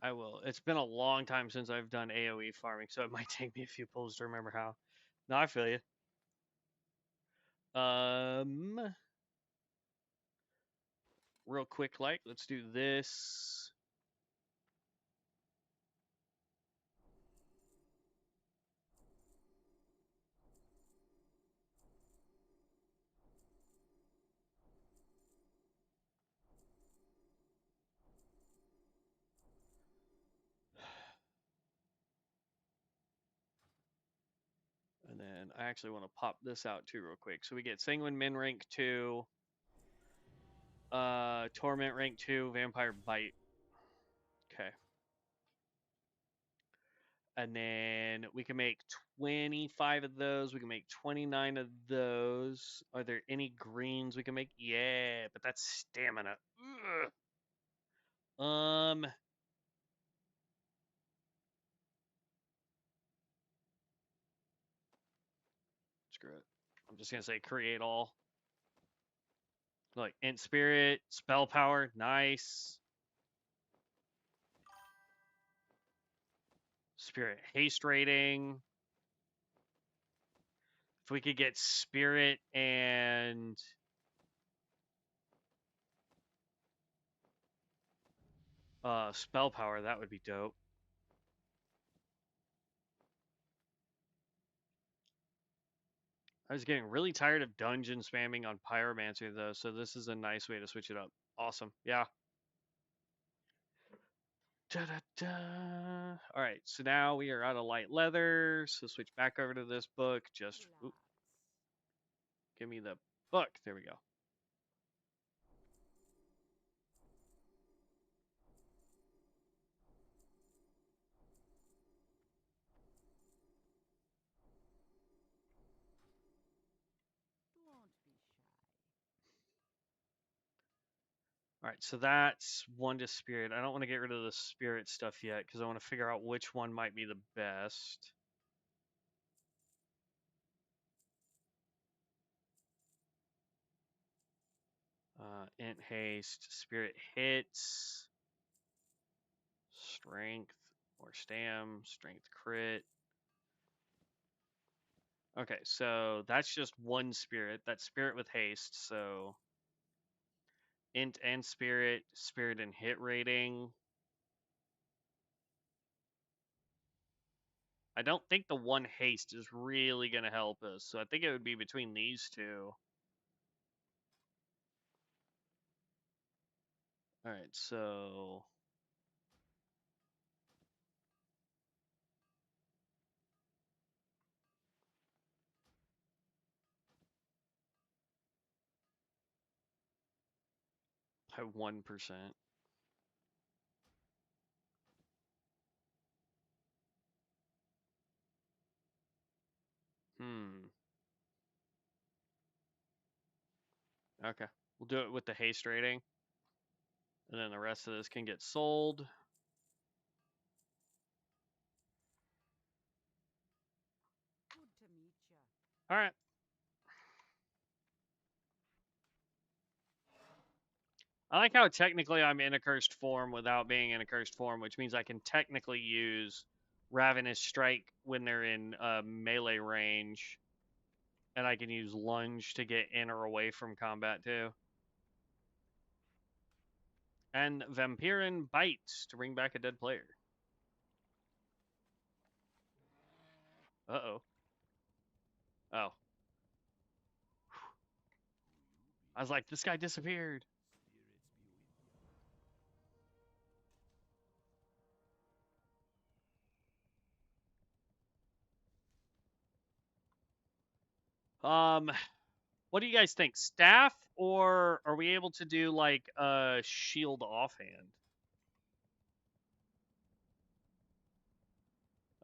I will. It's been a long time since I've done AoE farming, so it might take me a few pulls to remember how. No, I feel you. Real quick, like, let's do this. And then I actually want to pop this out too real quick. So we get Sanguine Min rank 2, Torment rank 2, Vampire Bite. Okay. And then we can make 25 of those. We can make 29 of those. Are there any greens we can make? Yeah, but that's stamina. Ugh. Screw it. I'm just gonna say create all. Like int spirit, spell power, nice. Spirit haste rating. If we could get spirit and spell power, that would be dope. I was getting really tired of dungeon spamming on Pyromancer though, so this is a nice way to switch it up. Awesome. Yeah. Da-da-da. All right, so now we are out of light leather. So switch back over to this book. Just give me the book. There we go. All right, so that's one to spirit. I don't want to get rid of the spirit stuff yet because I want to figure out which one might be the best. Int haste, spirit hits, strength or stam, strength crit. Okay, so that's just one spirit. That's spirit with haste, so int and spirit, spirit and hit rating. I don't think the one haste is really going to help us, so I think it would be between these two. All right, so I have 1%. Okay. We'll do it with the haste rating. And then the rest of this can get sold.
Good to meet you.
All right. I like how technically I'm in a cursed form without being in a cursed form, which means I can technically use Ravenous Strike when they're in melee range. And I can use Lunge to get in or away from combat too. And Vampirin Bites to bring back a dead player. Uh-oh. Oh. I was like, this guy disappeared. What do you guys think? Staff, or are we able to do like a shield offhand?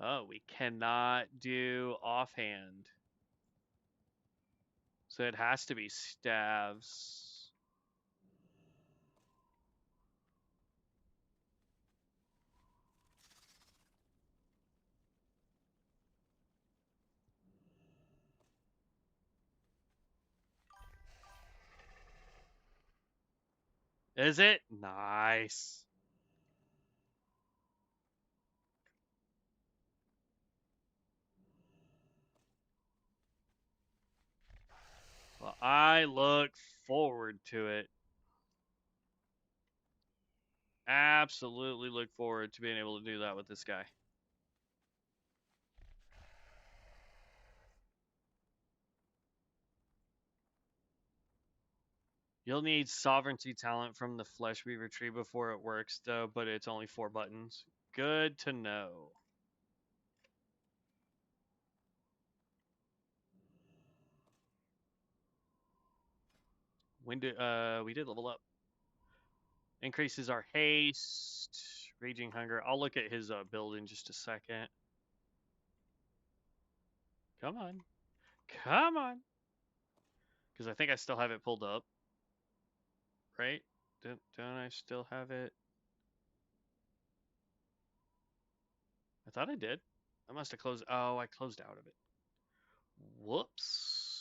Oh, we cannot do offhand. So it has to be staves. Is it? Nice. I look forward to it. Absolutely look forward to being able to do that with this guy. You'll need sovereignty talent from the Fleshweaver tree before it works, though, but it's only 4 buttons. Good to know. When did we did level up? Increases our haste, raging hunger. I'll look at his build in just a second. Come on, come on, because I think I still have it pulled up, right? Don't I still have it? I thought I did. I must have closed. Oh, I closed out of it. Whoops.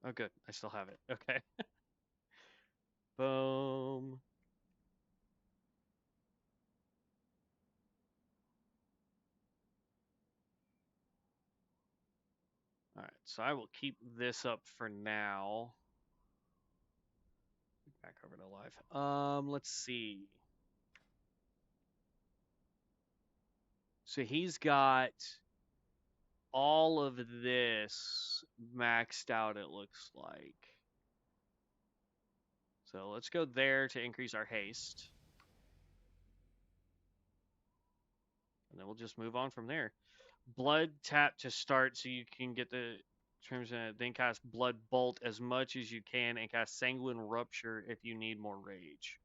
Oh, good. I still have it. Okay. Boom. All right. So I will keep this up for now. Back over to live. Let's see. So he's got all of this maxed out, it looks like. So let's go there to increase our haste. And then we'll just move on from there. Blood tap to start so you can get the terms in it. Then cast Blood Bolt as much as you can and cast Sanguine Rupture if you need more rage.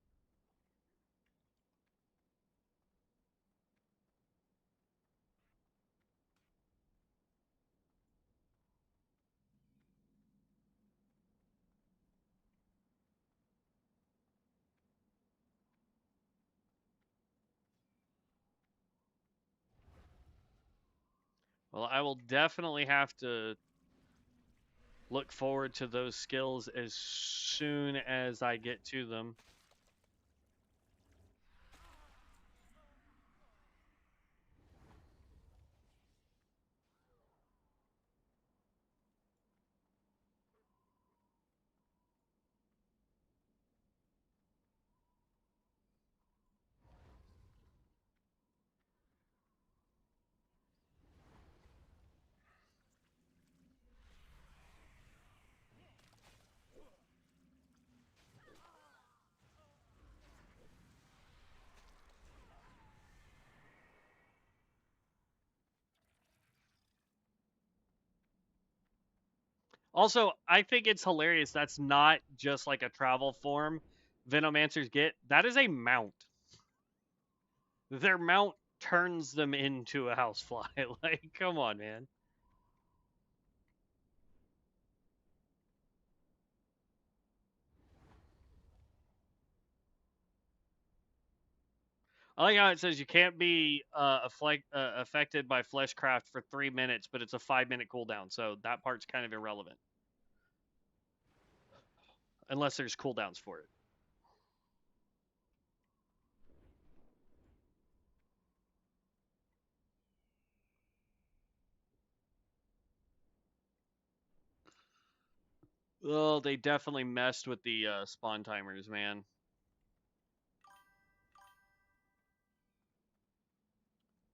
Well, I will definitely have to look forward to those skills as soon as I get to them. Also, I think it's hilarious. That's not just like a travel form Venomancers get. That is a mount. Their mount turns them into a housefly. Like, come on, man. I like how it says you can't be affected by Fleshcraft for 3 minutes, but it's a 5-minute cooldown, so that part's kind of irrelevant. Unless there's cooldowns for it. Oh, they definitely messed with the spawn timers, man.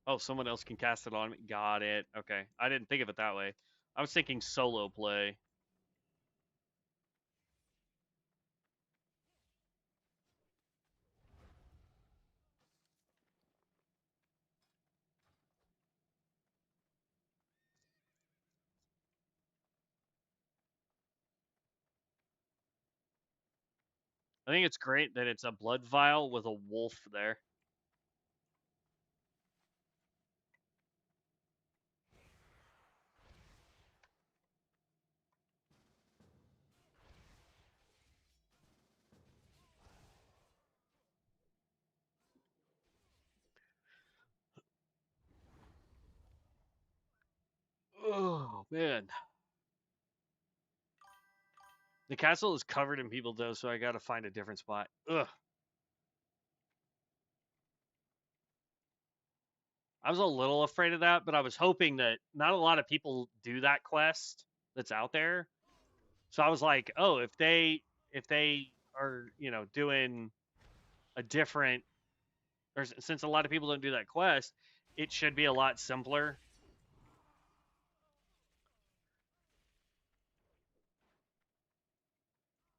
Oh, someone else can cast it on me. Got it. Okay. I didn't think of it that way. I was thinking solo play. I think it's great that it's a blood vial with a wolf there. Oh, man. The castle is covered in people, though, so I gotta find a different spot. Ugh. I was a little afraid of that, but I was hoping that not a lot of people do that quest that's out there. So I was like, oh, if they are, you know, doing a different, or since a lot of people don't do that quest, it should be a lot simpler.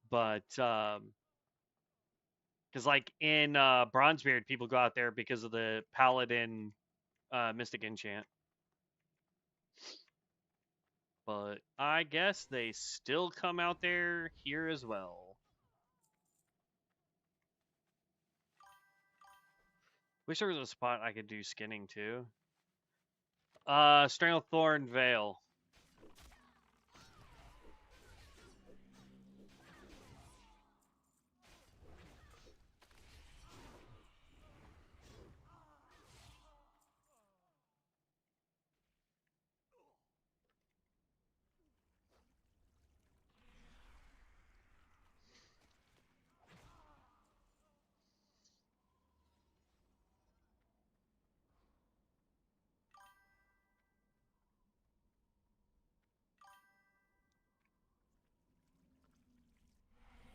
But because like in Bronzebeard, people go out there because of the Paladin Mystic enchant. But I guess they still come out there here as well. Wish there was a spot I could do skinning too. Stranglethorn Vale.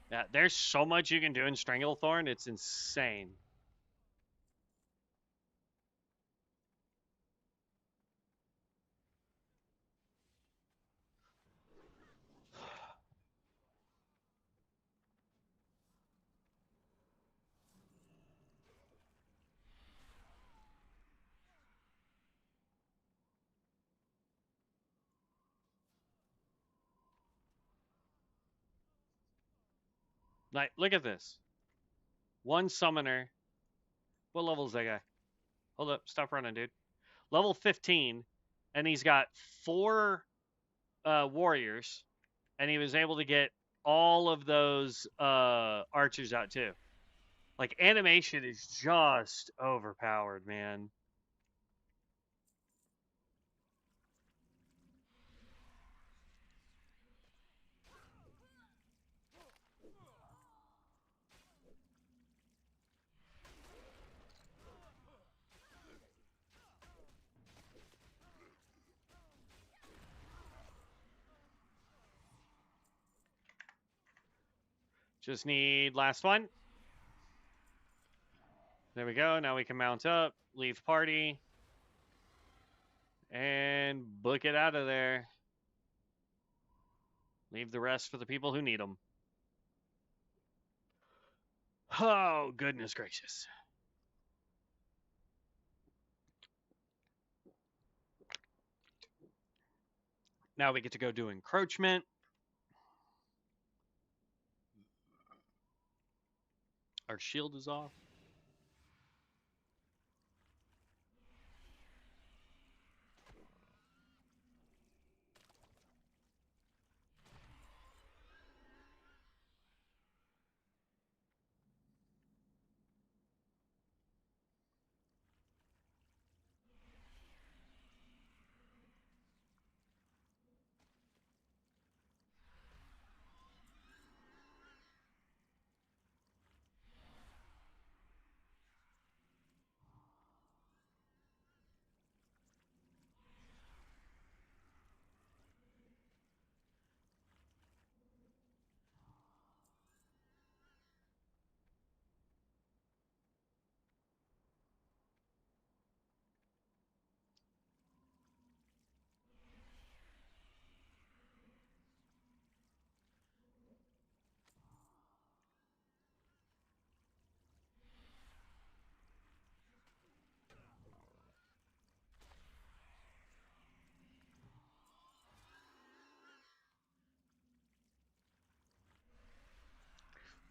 Yeah, there's so much you can do in Stranglethorn. It's insane. Like, look at this. One summoner. What level is that guy? Hold up. Stop running, dude. Level 15. And he's got 4 warriors. And he was able to get all of those archers out, too. Like, animation is just overpowered, man. Just need last one. There we go. Now we can mount up, leave party, and book it out of there. Leave the rest for the people who need them. Oh, goodness gracious. Now we get to go do encroachment. Our shield is off.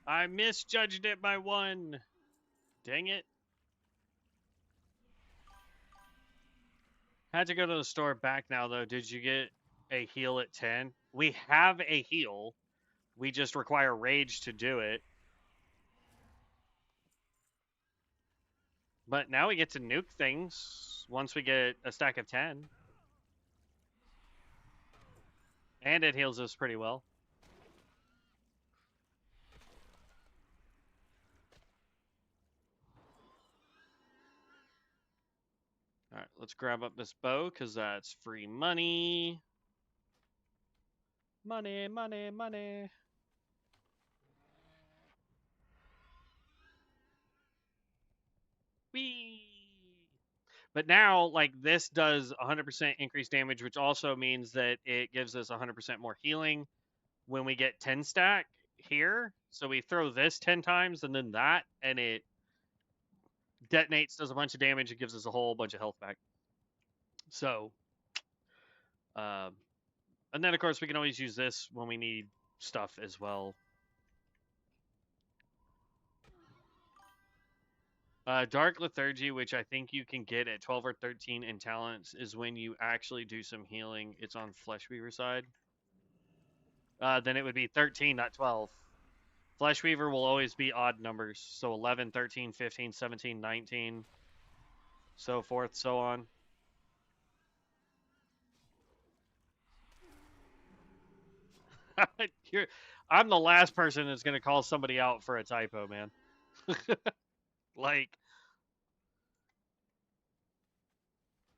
I misjudged it by 1. Dang it. Had to go to the store back now, though. Did you get a heal at 10? We have a heal. We just require rage to do it. But now we get to nuke things once we get a stack of 10. And it heals us pretty well. let's grab up this bow because that's free money. Money, money, money. Whee! But now, like, this does 100% increased damage, which also means that it gives us 100% more healing when we get 10 stack here. So we throw this 10 times and then that, and it detonates, does a bunch of damage, it gives us a whole bunch of health back. So, and then of course we can always use this when we need stuff as well. Dark Lethargy, which I think you can get at 12 or 13 in talents, is when you actually do some healing. It's on Fleshweaver side. Then it would be 13, not 12. Fleshweaver will always be odd numbers. So 11, 13, 15, 17, 19, so forth, so on. I'm the last person that's going to call somebody out for a typo, man. Like,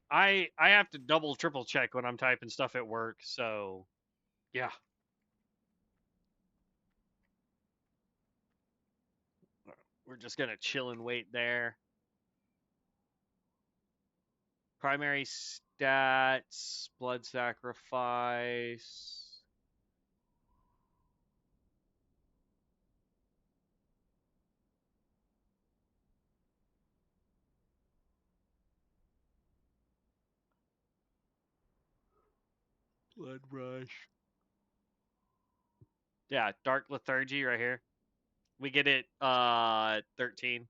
I have to double, triple check when I'm typing stuff at work, so yeah. We're just going to chill and wait there. Primary stats, blood sacrifice. Blood rush. Yeah, dark lethargy right here. We get it 13.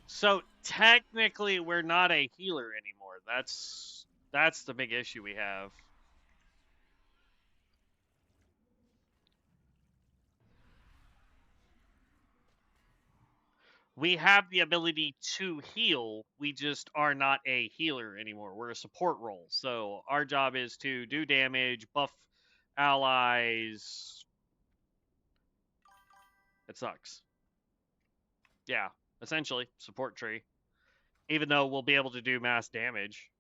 So technically we're not a healer anymore. That's the big issue we have. We have the ability to heal. We just are not a healer anymore. We're a support role. So our job is to do damage, buff allies. It sucks. Yeah, essentially support tree. Even though we'll be able to do mass damage,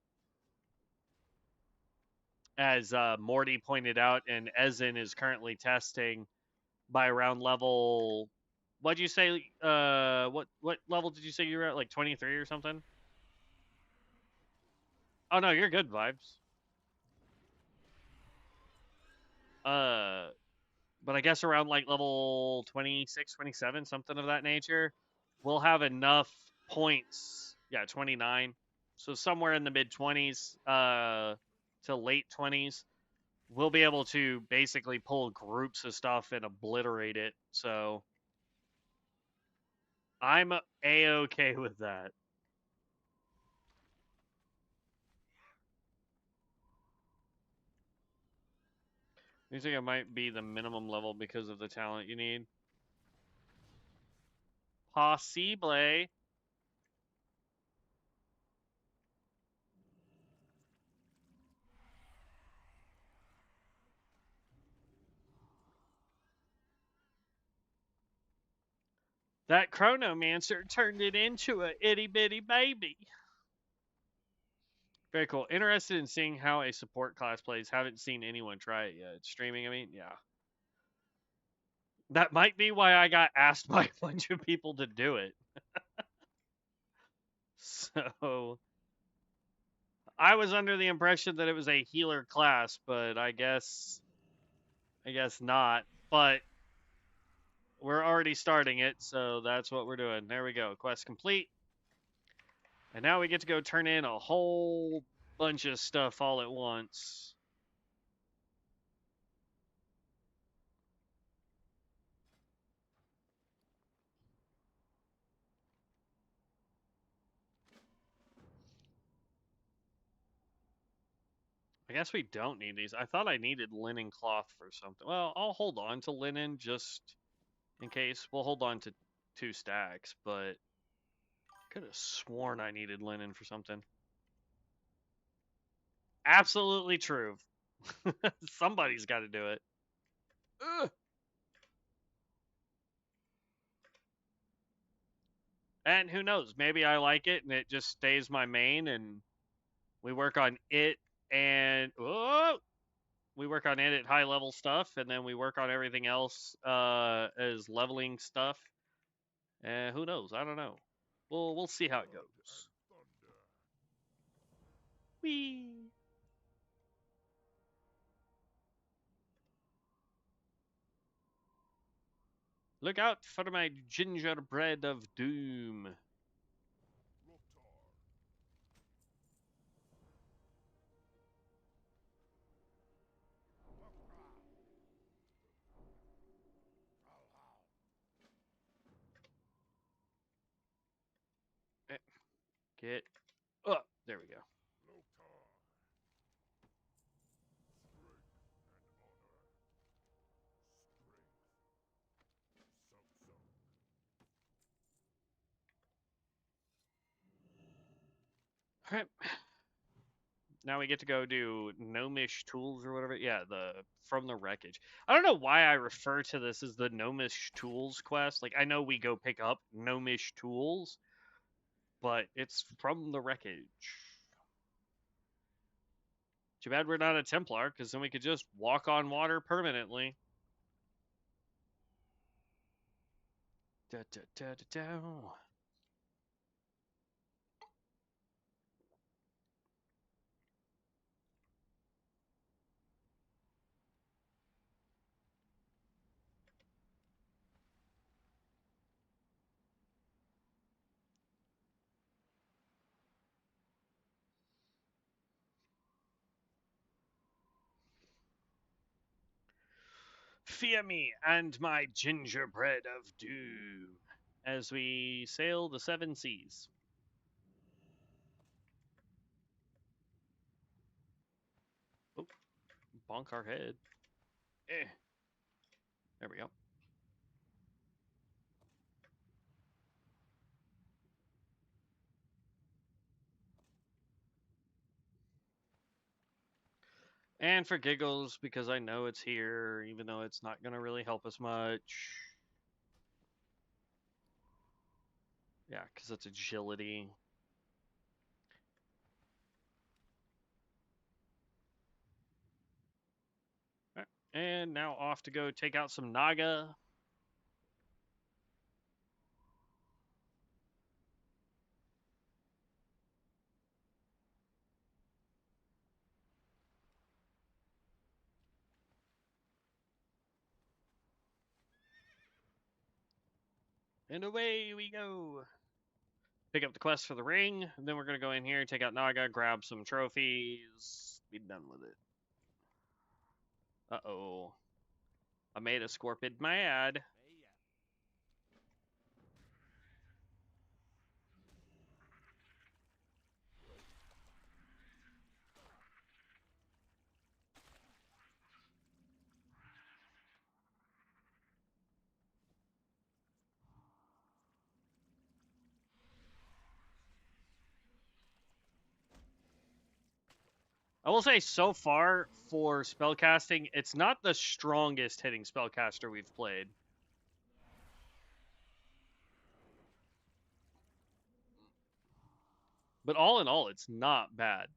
as Morty pointed out, and Ezen is currently testing by around level. What'd you say? What level did you say you were at? Like 23 or something? Oh no, you're good vibes. Uh, but I guess around like level 26, 27, something of that nature, we'll have enough points. Yeah, 29. So somewhere in the mid 20s to late 20s, we'll be able to basically pull groups of stuff and obliterate it. So I'm a-okay with that. You think it might be the minimum level because of the talent you need? Possible. That Chronomancer turned it into a itty bitty baby. Very cool. Interested in seeing how a support class plays. Haven't seen anyone try it yet. Streaming, I mean, yeah. That might be why I got asked by a bunch of people to do it. So I was under the impression that it was a healer class, but I guess not. But we're already starting it, so that's what we're doing. There we go. Quest complete. And now we get to go turn in a whole bunch of stuff all at once. I guess we don't need these. I thought I needed linen cloth for something. Well, I'll hold on to linen just in case. We'll hold on to 2 stacks, but could have sworn I needed linen for something. Absolutely true. Somebody's got to do it. Ugh. And who knows? Maybe I like it and it just stays my main, and we work on it and we work on it at high level stuff, and then we work on everything else as leveling stuff. And who knows? I don't know. We'll see how it goes. Whee! Look out for my gingerbread of doom. Get up. There we go. All right. Now we get to go do gnomish tools or whatever. Yeah, the from the wreckage. I don't know why I refer to this as the gnomish tools quest. Like I know we go pick up gnomish tools, but it's from the wreckage. Too bad we're not a Templar, because then we could just walk on water permanently. Da, da, da, da, da. Fear me and my gingerbread of doom as we sail the seven seas. Oh, bonk our head. There we go. And for giggles, because I know it's here, even though it's not going to really help us much. Yeah, because it's agility. And now off to go take out some Naga. And away we go. Pick up the quest for the ring. And then we're going to go in here, take out Naga, grab some trophies, be done with it. Uh-oh. I made a Scorpid mad. I will say, so far, for spellcasting, it's not the strongest hitting spellcaster we've played. But all in all, it's not bad.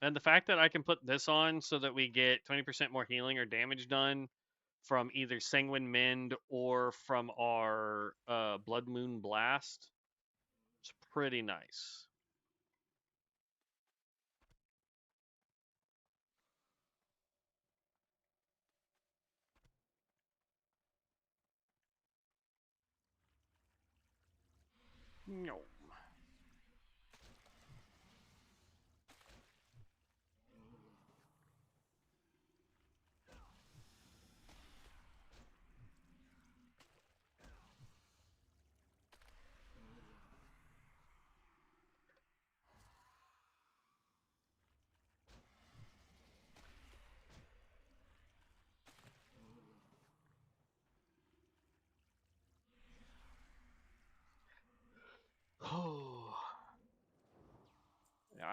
And the fact that I can put this on so that we get 20% more healing or damage done from either Sanguine Mend or from our Blood Moon Blast, it's pretty nice. No.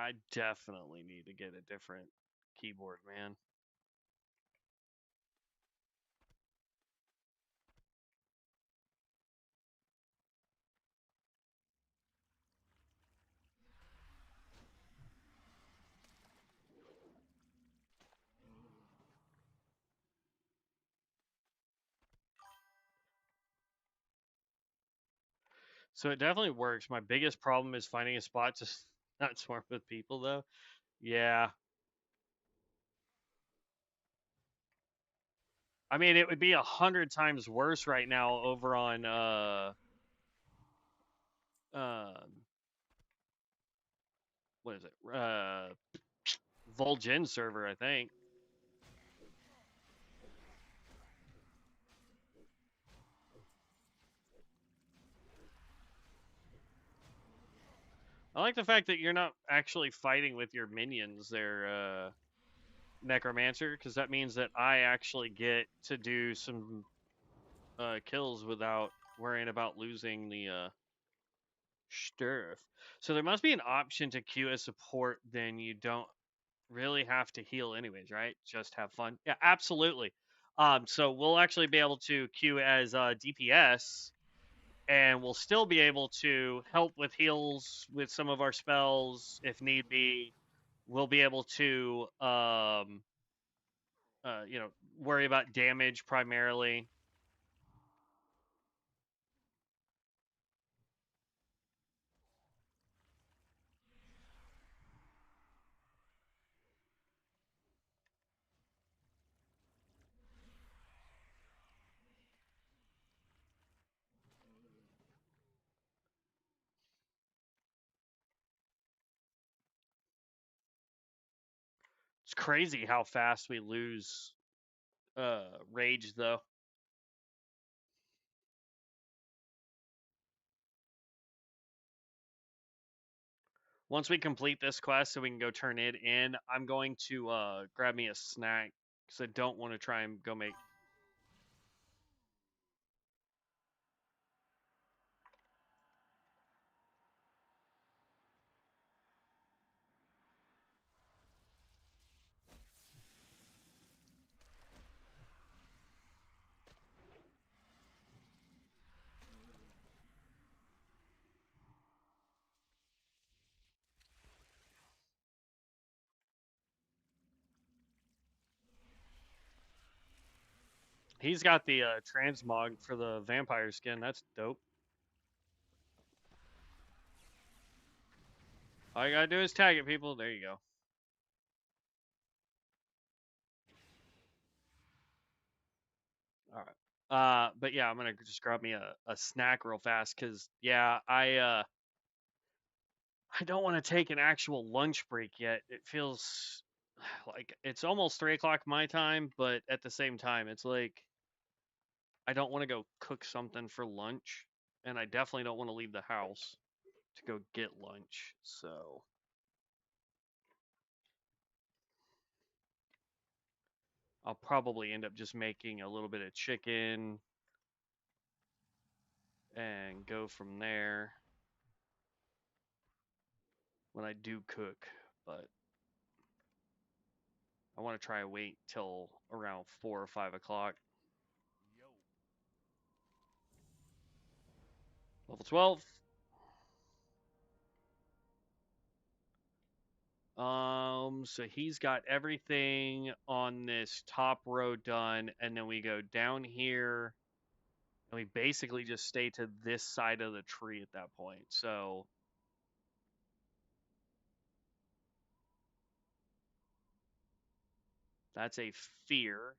I definitely need to get a different keyboard, man. So it definitely works. My biggest problem is finding a spot to not swarm with people, though. Yeah. I mean, it would be 100 times worse right now over on um what is it? Vol'jin server, I think. I like the fact that you're not actually fighting with your minions there, Necromancer, because that means that I actually get to do some kills without worrying about losing the stuff. So there must be an option to queue as support, then you don't really have to heal anyways, right? Just have fun. Yeah, absolutely. So we'll actually be able to queue as DPS, and we'll still be able to help with heals with some of our spells if need be. We'll be able to, worry about damage primarily. It's crazy how fast we lose rage, though. Once we complete this quest so we can go turn it in, I'm going to grab me a snack because I don't want to try and go make. He's got the transmog for the vampire skin. That's dope. All you gotta do is tag it, people. There you go. All right. But yeah, I'm gonna just grab me a snack real fast because yeah, I don't want to take an actual lunch break yet. It feels like it's almost 3 o'clock my time, but at the same time, it's like I don't want to go cook something for lunch, and I definitely don't want to leave the house to go get lunch. So I'll probably end up just making a little bit of chicken and go from there when I do cook. But I want to try and wait till around 4 or 5 o'clock. Level 12. So he's got everything on this top row done, and then we go down here, and we basically just stay to this side of the tree at that point. So that's a fear,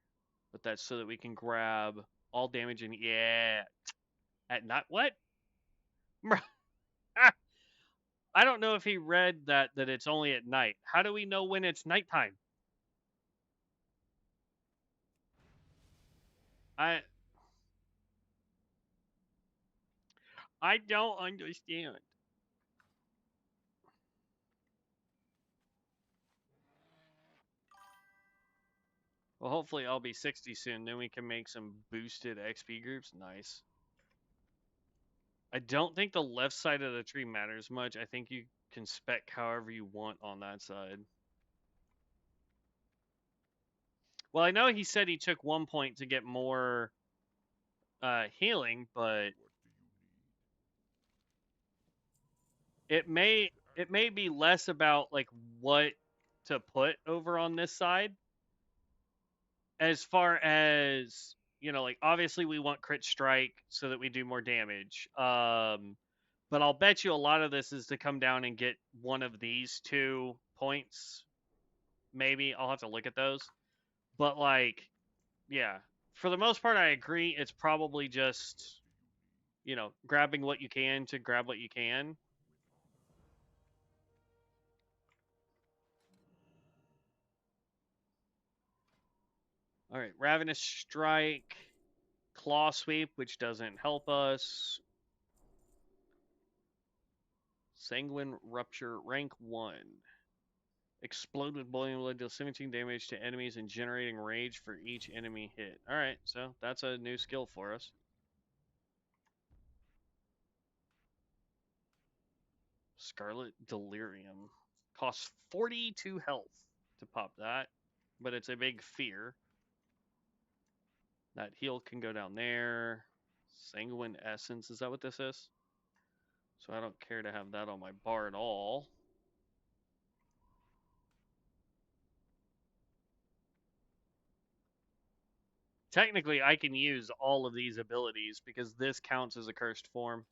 but that's so that we can grab all damage and yeah, at night. What? I don't know if he read that it's only at night. How do we know when it's nighttime? I I don't understand. Well, hopefully I'll be 60 soon. Then we can make some boosted XP groups. Nice. I don't think the left side of the tree matters much. I think you can spec however you want on that side. Well, I know he said he took 1 point to get more healing, but it may be less about like what to put over on this side, as far as, you know, like obviously we want crit strike so that we do more damage. But I'll bet you a lot of this is to come down and get one of these 2 points. Maybe I'll have to look at those. But like, yeah, for the most part, I agree. It's probably just, you know, grabbing what you can to grab what you can. All right, Ravenous Strike, Claw Sweep, which doesn't help us. Sanguine Rupture, rank 1. Explode with boiling blood, deal 17 damage to enemies and generating rage for each enemy hit. Alright, so that's a new skill for us. Scarlet Delirium. Costs 42 health to pop that, but it's a big fear. That heal can go down there. Sanguine Essence, is that what this is? So I don't care to have that on my bar at all. Technically, I can use all of these abilities because this counts as a cursed form.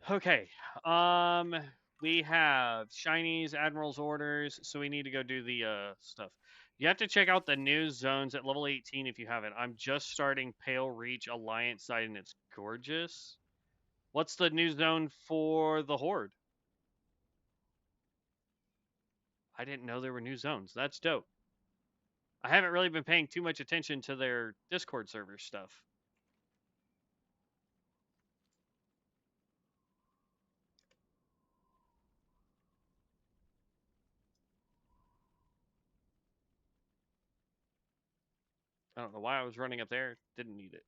Okay. We have Shinies, Admiral's Orders, so we need to go do the stuff. You have to check out the new zones at level 18 if you haven't. I'm just starting Pale Reach Alliance side and it's gorgeous. What's the new zone for the Horde? I didn't know there were new zones. That's dope. I haven't really been paying too much attention to their Discord server stuff. I don't know why I was running up there. Didn't need it.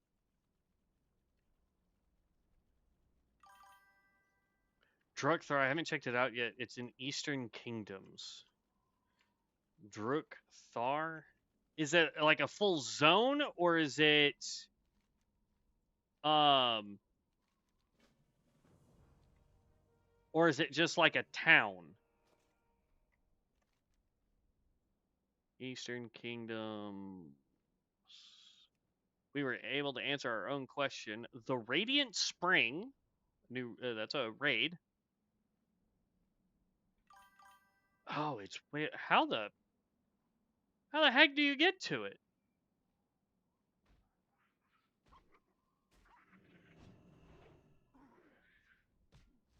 Drukthar, I haven't checked it out yet. It's in Eastern Kingdoms. Drukthar? Is it like a full zone or is it um or is it just like a town? Eastern Kingdom. We were able to answer our own question. The Radiant Spring, new that's a raid. Oh, it's wait, how the heck do you get to it?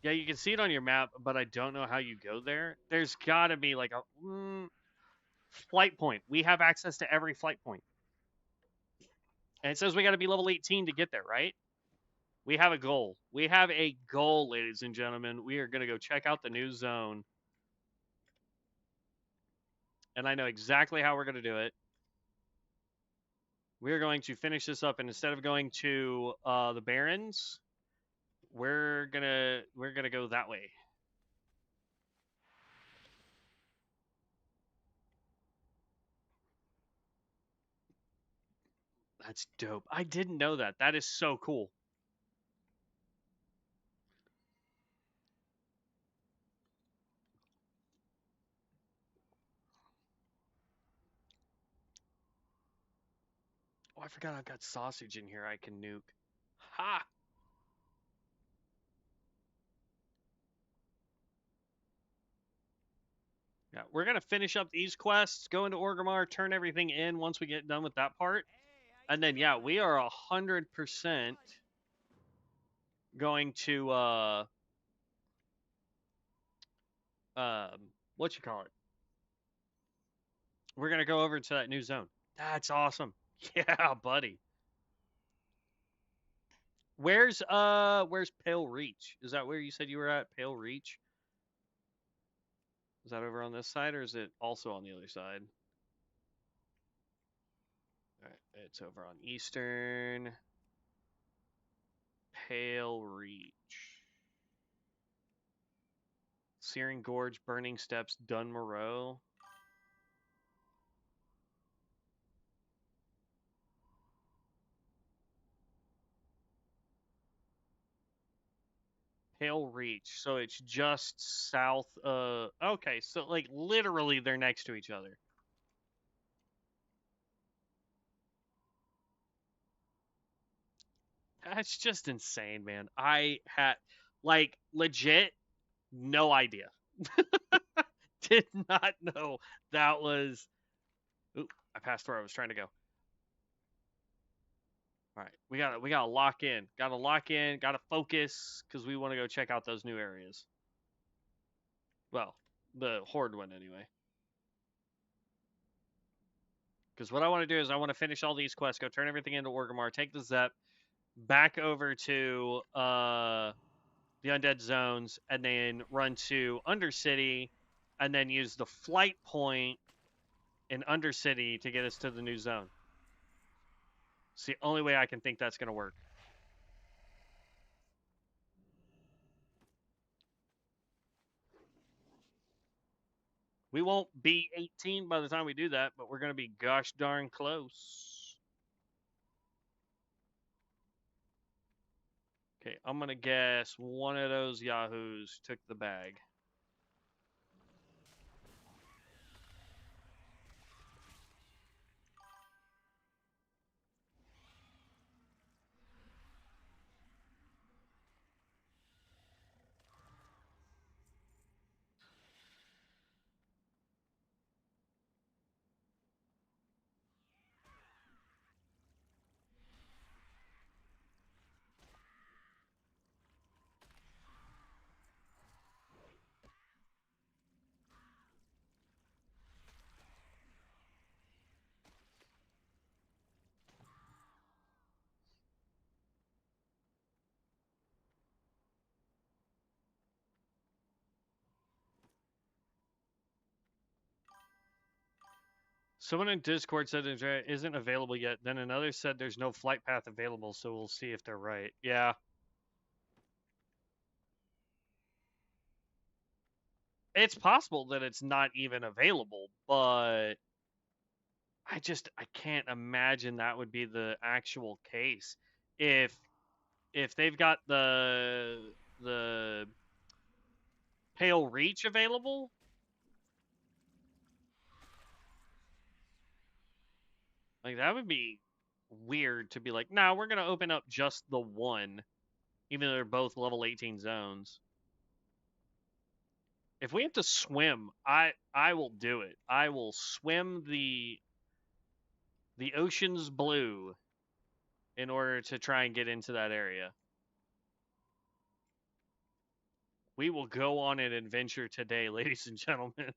Yeah, you can see it on your map, but I don't know how you go there. There's got to be like a flight point. We have access to every flight point. And it says we got to be level 18 to get there, right? We have a goal. We have a goal, ladies and gentlemen. We are going to go check out the new zone. And I know exactly how we're going to do it. We're going to finish this up, and instead of going to the Barrens, we're gonna go that way. That's dope. I didn't know that. That is so cool. Oh, I forgot I've got sausage in here I can nuke. Ha! Yeah, we're going to finish up these quests, go into Orgrimmar, turn everything in once we get done with that part. And then, yeah, we are 100% going to, what you call it? We're going to go over to that new zone. That's awesome. Yeah, buddy. Where's Pale Reach? Is that where you said you were at, Pale Reach? Is that over on this side or is it also on the other side? It's over on Eastern. Pale Reach. Searing Gorge, Burning Steps, Dunmoreau. Pale Reach. So it's just south okay, so like literally they're next to each other. That's just insane, man. I had like legit no idea. Did not know that was. Oop, I passed where I was trying to go. All right, we gotta lock in. Gotta lock in. Gotta focus because we want to go check out those new areas. Well, the Horde one anyway. Because what I want to do is I want to finish all these quests, go turn everything into Orgrimmar, take the Zep back over to the Undead Zones, and then run to Undercity, and then use the flight point in Undercity to get us to the new zone. It's the only way I can think that's going to work. We won't be 18 by the time we do that, but we're going to be gosh darn close. Okay, I'm going to guess one of those yahoos took the bag. Someone in Discord said it isn't available yet. Then another said there's no flight path available, so we'll see if they're right. Yeah. It's possible that it's not even available, but I can't imagine that would be the actual case. If they've got the Pale Reach available, like that would be weird to be like, nah, we're gonna open up just the one, even though they're both level 18 zones. If we have to swim, I will do it. I will swim the ocean's blue in order to try and get into that area. We will go on an adventure today, ladies and gentlemen.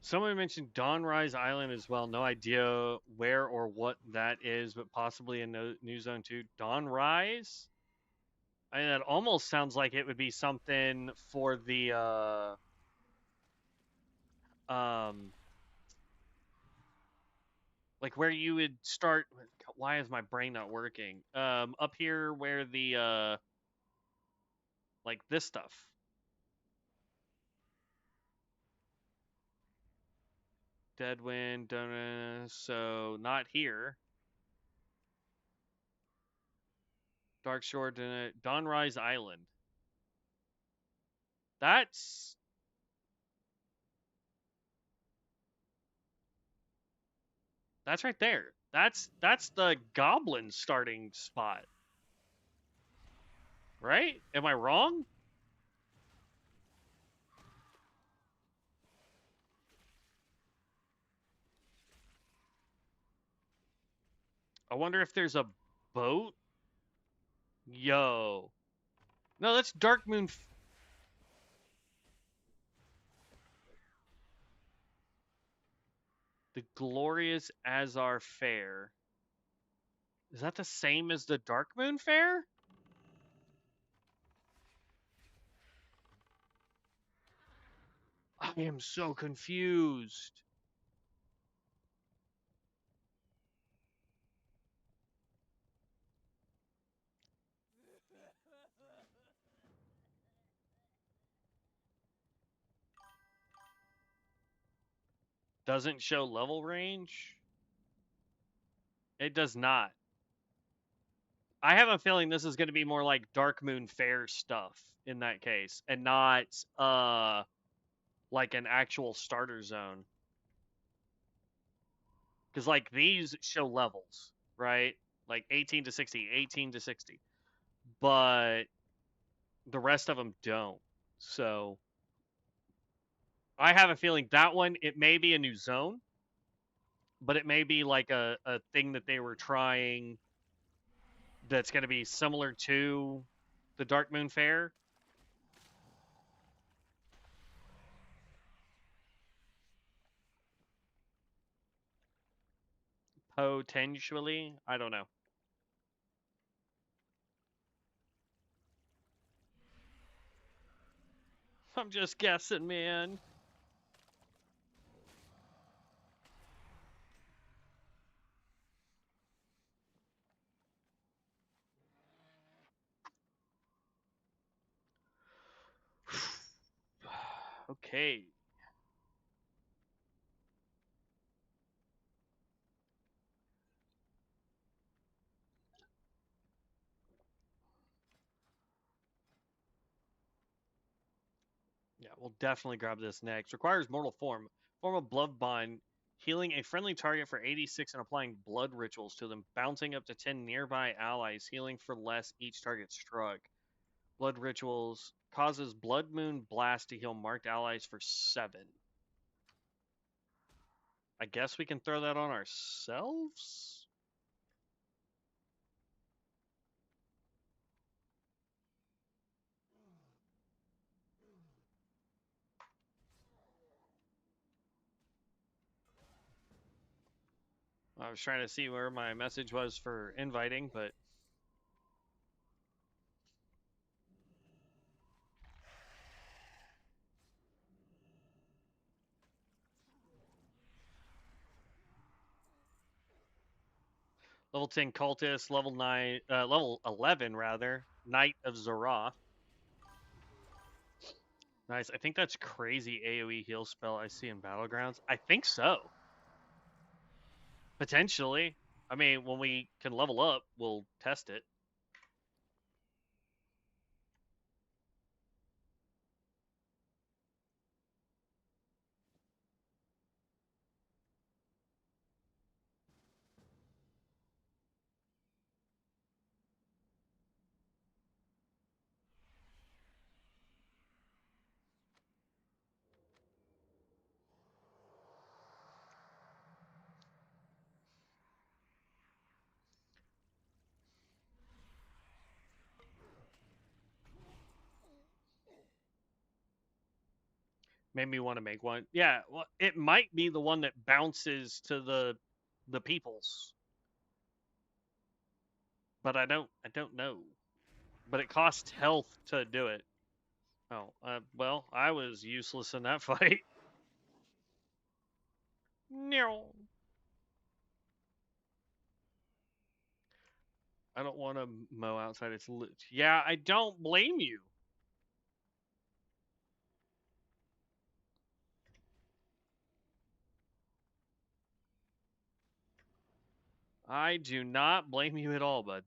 Someone mentioned Dawnrise Island as well. No idea where or what that is, but possibly a new zone too. Dawnrise? I mean, that almost sounds like it would be something for the um like where you would start. Why is my brain not working? Up here where the like this stuff. Deadwind, so not here. Darkshore, Dawnrise Island. That's that's right there. That's the goblin starting spot. Right? Am I wrong? I wonder if there's a boat Yo. No, that's Dark Moon. The Glorious Azar Fair. Is that the same as the Dark Moon Fair? I am so confused. Doesn't show level range? It does not. I have a feeling this is going to be more like Dark Moon Fair stuff in that case, and not like an actual starter zone. Because like these show levels, right? Like 18 to 60, 18 to 60, but the rest of them don't. So I have a feeling that one, it may be a new zone, but it may be like a thing that they were trying that's going to be similar to the Dark Moon Fair. Potentially. I don't know. I'm just guessing, man. Okay. Yeah, we'll definitely grab this next. Requires mortal form. Form a blood bond, healing a friendly target for 86 and applying blood rituals to them, bouncing up to 10 nearby allies, healing for less each target struck. Blood rituals causes Blood Moon Blast to heal marked allies for 7. I guess we can throw that on ourselves? I was trying to see where my message was for inviting, but level 10 cultist, level 11 rather, Knight of Zaroth. Nice. I think that's crazy AoE heal spell I see in Battlegrounds. I think so. Potentially. I mean, when we can level up, we'll test it. Made me want to make one. Yeah, well, it might be the one that bounces to the peoples, but I don't know. But it costs health to do it. Oh, well, I was useless in that fight. No. I don't want to mow outside its lich. Yeah, I don't blame you. I do not blame you at all, bud.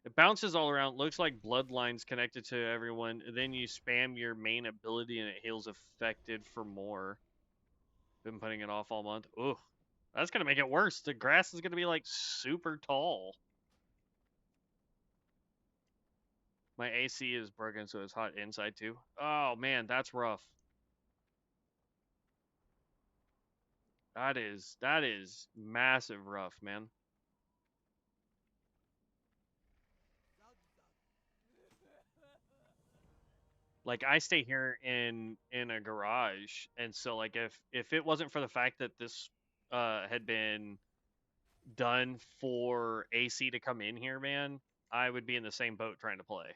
It bounces all around. Looks like bloodlines connected to everyone. Then you spam your main ability and it heals affected for more. Been putting it off all month. Ugh. That's going to make it worse. The grass is going to be like super tall. My AC is broken, so it's hot inside too. Oh man, that's rough. That is massive rough, man. Like I stay here in a garage, and so like if it wasn't for the fact that this had been done for AC to come in here, man, I would be in the same boat trying to play.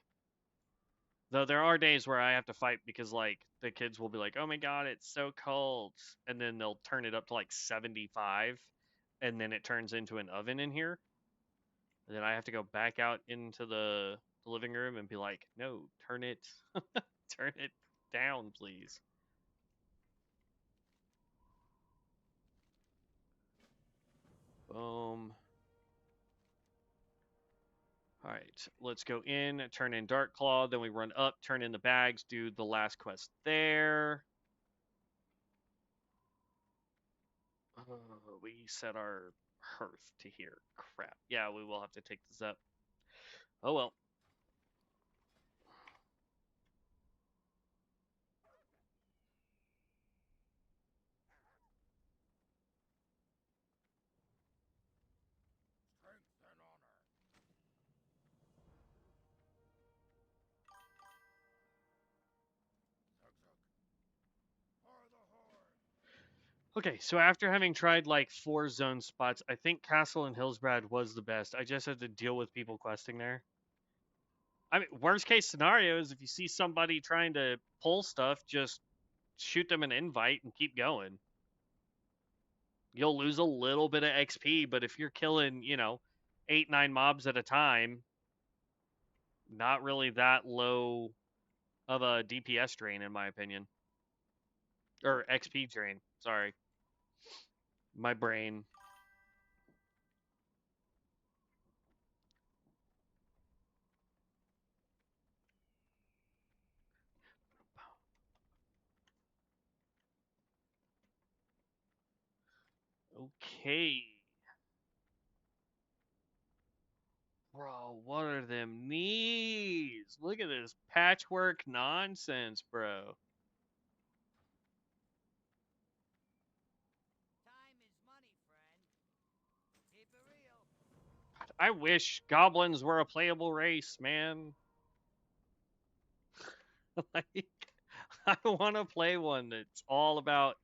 Though there are days where I have to fight because like the kids will be like, "Oh my god, it's so cold," and then they'll turn it up to like 75, and then it turns into an oven in here. And then I have to go back out into the living room and be like, "No, turn it down, please." Boom. All right, let's go in, turn in Dark Claw, then we run up, turn in the bags, do the last quest there. We set our hearth to here. Crap. Yeah, we will have to take this up. Oh well. Okay, so after having tried like 4 zone spots, I think Castle and Hillsbrad was the best. I just had to deal with people questing there. I mean, worst case scenario is if you see somebody trying to pull stuff, just shoot them an invite and keep going. You'll lose a little bit of XP, but if you're killing, 8, 9 mobs at a time, not really that low of a DPS drain, in my opinion. Or XP drain, sorry. My brain. Okay. Bro, what are them knees? Look at this patchwork nonsense, bro.
Time is money, friend. Keep it real.
I wish goblins were a playable race, man. Like, I want to play one that's all about,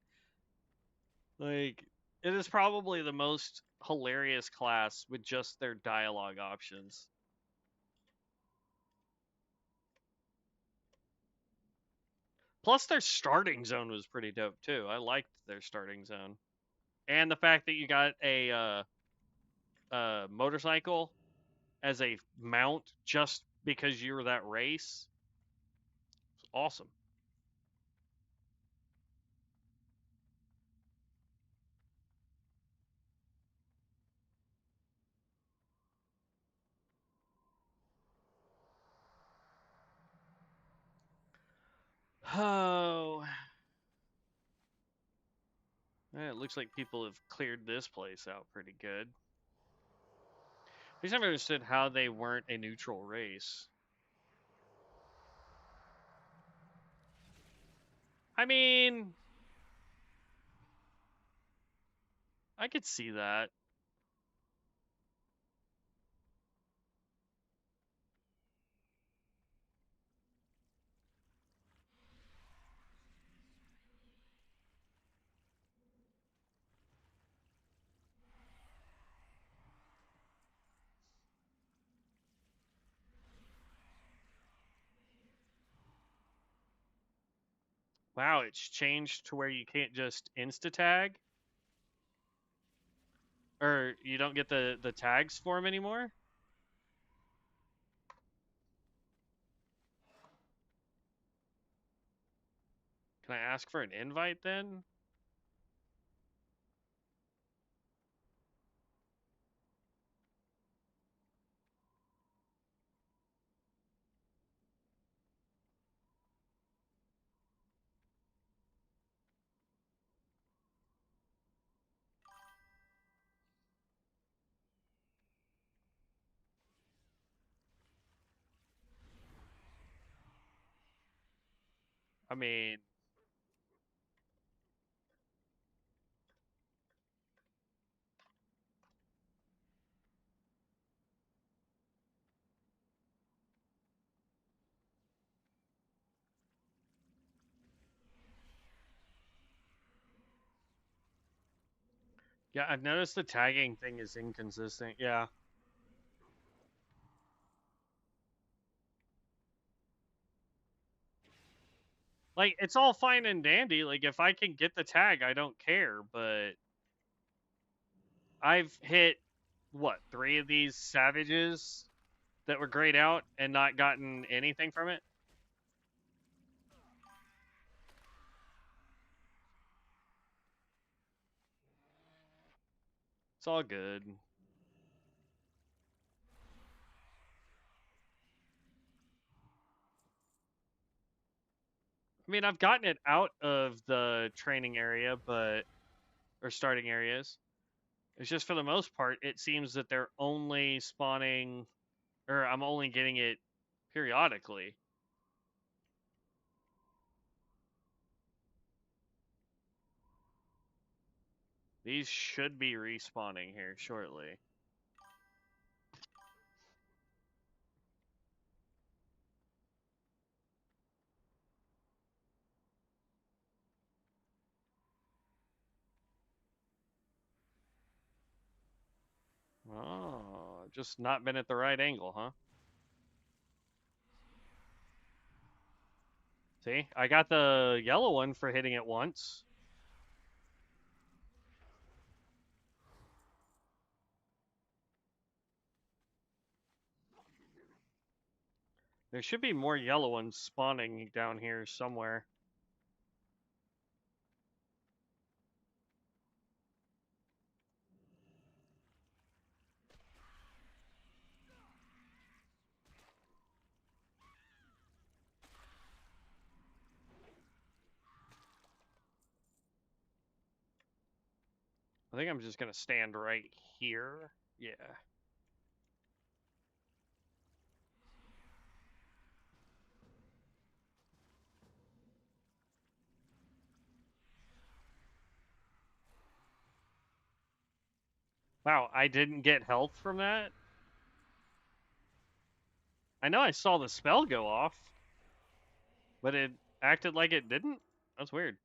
like, it is probably the most hilarious class with just their dialogue options. Plus, their starting zone was pretty dope, too. I liked their starting zone. And the fact that you got a motorcycle as a mount just because you were that race. Awesome. Oh, it looks like people have cleared this place out pretty good. I just never understood how they weren't a neutral race. I mean, I could see that. Wow, it's changed to where you can't just insta tag, or you don't get the tags for them anymore. Can I ask for an invite then? I mean, Yeah, I've noticed the tagging thing is inconsistent. Yeah. Like, it's all fine and dandy. Like, if I can get the tag, I don't care. But I've hit, what, 3 of these savages that were grayed out and not gotten anything from it? It's all good. I mean, I've gotten it out of the training area, or starting areas. It's just for the most part, it seems that they're only spawning, or I'm only getting it periodically. These should be respawning here shortly. Oh, just not been at the right angle, huh? See, I got the yellow one for hitting it once. There should be more yellow ones spawning down here somewhere. I think I'm just gonna stand right here. Yeah. Wow, I didn't get health from that? I know I saw the spell go off, but it acted like it didn't? That's weird.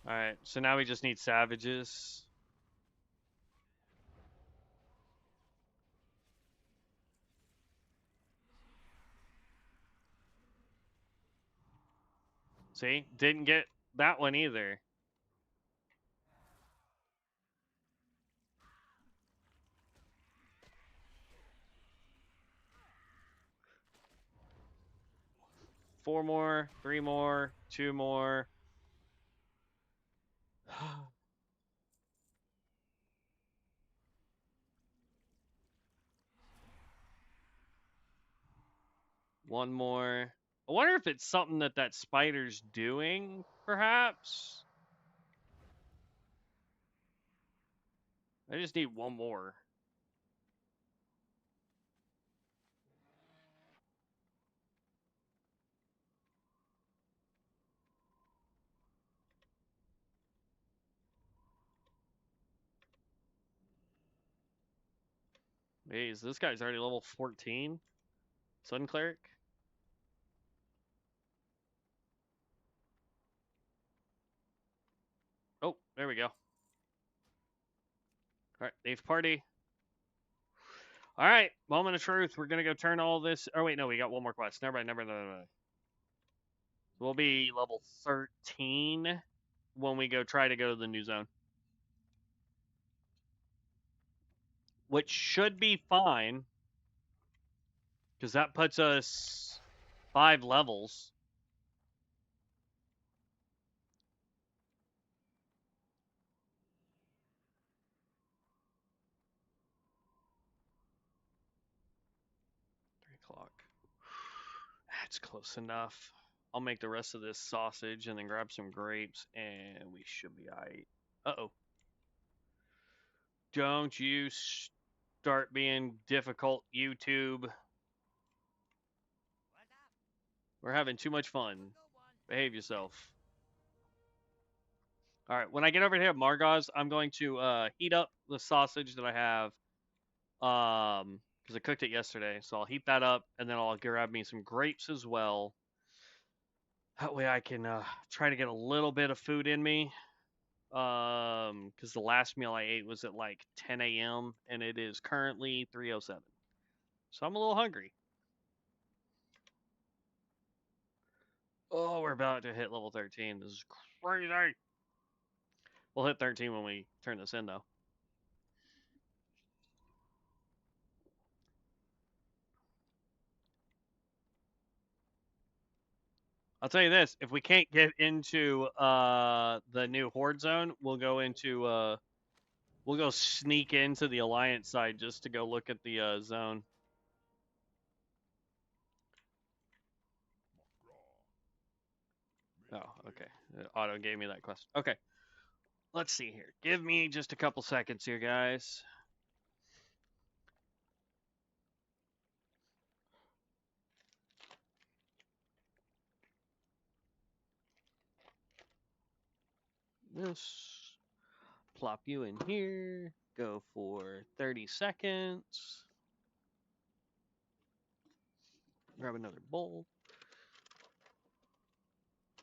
Alright, so now we just need savages. See? Didn't get that one either. Four more, three more, two more. One more. I wonder if it's something that spider's doing, perhaps? I just need one more. Jeez, this guy's already level 14. Sun Cleric. Oh, there we go. Alright, 8th party. Alright, moment of truth. We're gonna go turn all this. Oh, wait, no, we got one more quest. Never mind, never mind, never mind. We'll be level 13 when we go try to go to the new zone. Which should be fine. Because that puts us 5 levels. O'clock. That's close enough. I'll make the rest of this sausage and then grab some grapes, and we should be alright. Uh-oh. Don't you start being difficult, YouTube.
What's up?
We're having too much fun.
Good one.
Behave yourself. All right, when I get over here at Margaz, I'm going to heat up the sausage that I have, because I cooked it yesterday. So I'll heat that up, and then I'll grab me some grapes as well. That way I can try to get a little bit of food in me. Because the last meal I ate was at like 10 a.m. and it is currently 3:07. So I'm a little hungry. Oh, we're about to hit level 13. This is crazy. We'll hit 13 when we turn this in, though. I'll tell you this: if we can't get into the new Horde zone, we'll go sneak into the Alliance side just to go look at the zone. Oh, okay. Auto gave me that quest. Okay, let's see here. Give me just a couple seconds here, guys. This. Plop you in here. Go for 30 seconds. Grab another bowl.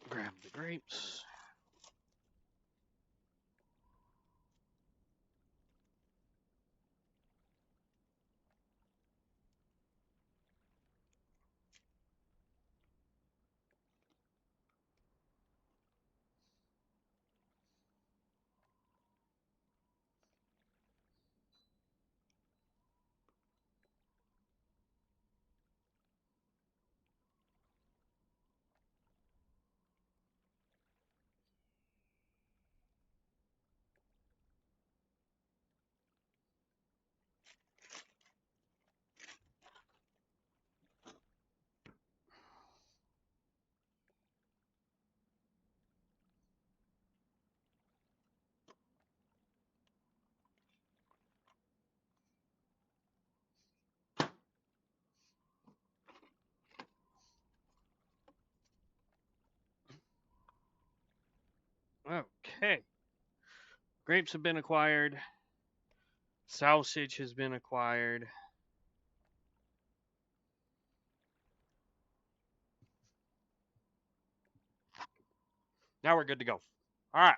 Grab the grapes. Okay. Grapes have been acquired. Sausage has been acquired. Now we're good to go. All right.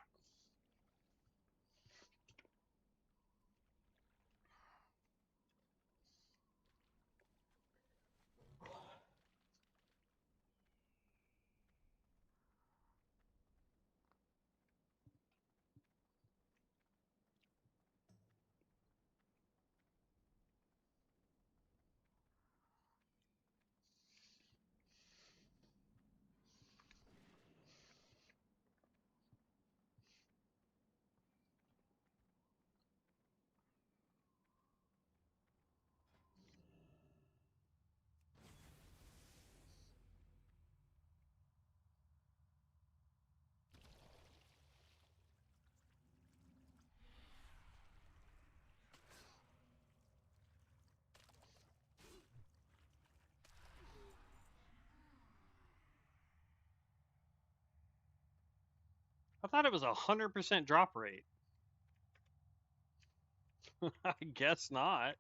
I thought it was 100% drop rate. I guess not.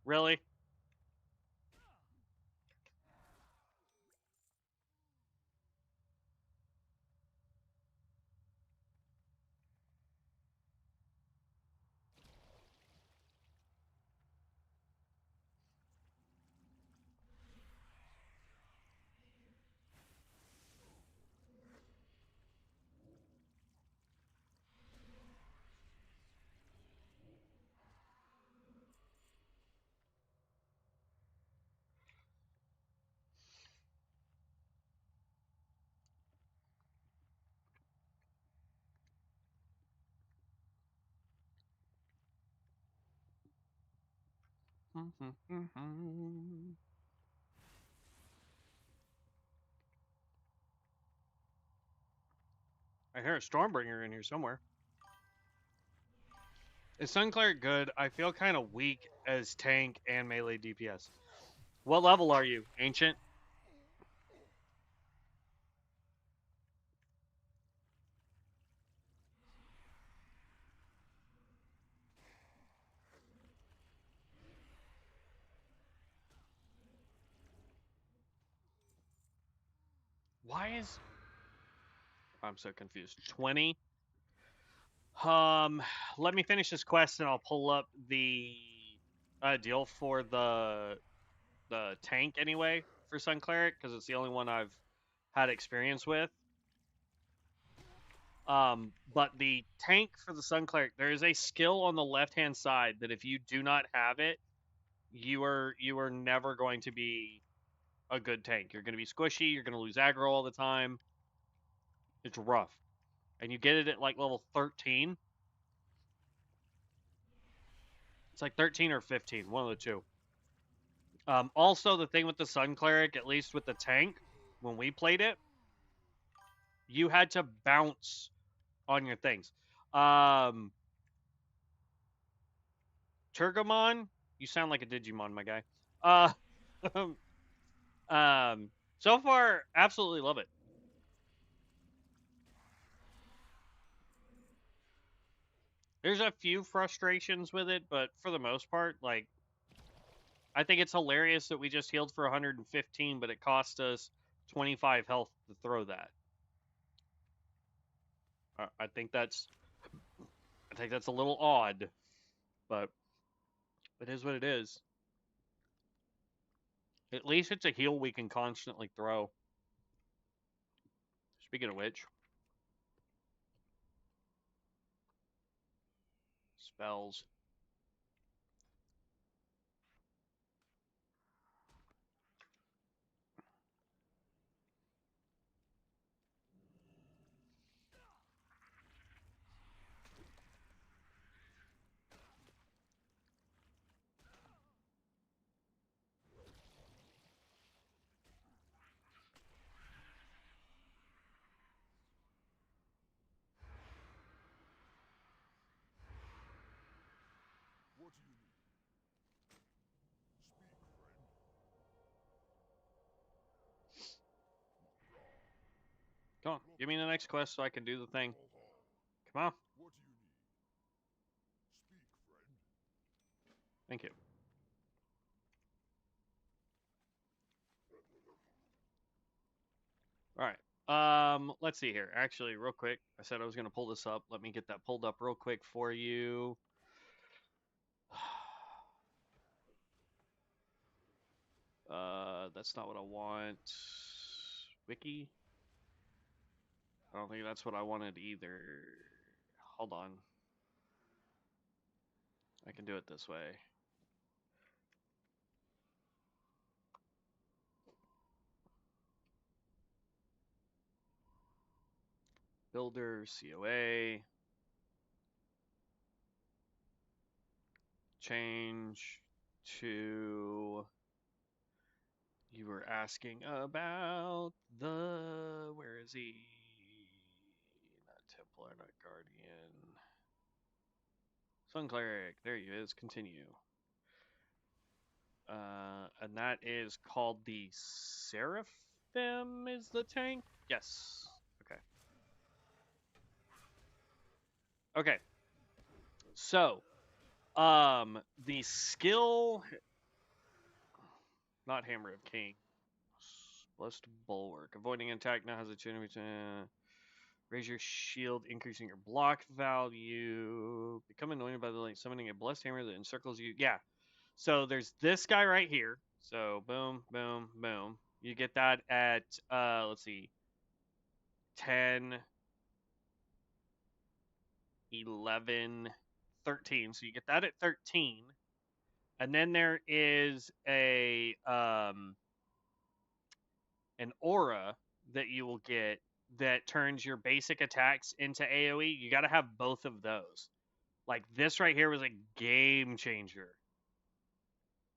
Really? I hear a Stormbringer in here somewhere. Is Sun Cleric good? I feel kind of weak as tank and melee DPS. What level are you, Ancient? Why is... I'm so confused. 20? Let me finish this quest and I'll pull up the deal for the tank anyway for Sun Cleric because it's the only one I've had experience with. But the tank for the Sun Cleric, there is a skill on the left hand side that if you do not have it, you are never going to be a good tank. You're going to be squishy. You're going to lose aggro all the time. It's rough, and you get it at like level 13. It's like 13 or 15, one of the two. Also, the thing with the Sun Cleric, at least with the tank, when we played it, you had to bounce on your things. Turgamon, you sound like a Digimon, my guy. So far, absolutely love it. There's a few frustrations with it, but for the most part, like, I think it's hilarious that we just healed for 115, but it cost us 25 health to throw that. I think that's a little odd, but it is what it is. At least it's a heal we can constantly throw. Speaking of which, spells.
What do you need? Speak, friend.
Come on, give me the next quest so I can do the thing. Come on.
What do you need? Speak, friend.
Thank you. All right. Let's see here. Actually, real quick, I said I was going to pull this up. Let me get that pulled up real quick for you. That's not what I want. Wiki? I don't think that's what I wanted either. Hold on. I can do it this way. Builder, COA. Change to... You were asking about the... Where is he? Not Templar, not Guardian. Sun Cleric. There he is. Continue. And that is called the Seraphim is the tank? Yes. Okay. Okay. So, the skill... Not Hammer of King. Blessed Bulwark. Avoiding attack now has a chance to raise your shield, increasing your block value. Become anointed by the light, summoning a blessed hammer that encircles you. Yeah. So there's this guy right here. So boom, boom, boom. You get that at let's see, 10, 11, 13. So you get that at 13. And then there is a an aura that you will get that turns your basic attacks into AoE. You got to have both of those. Like this right here was a game changer.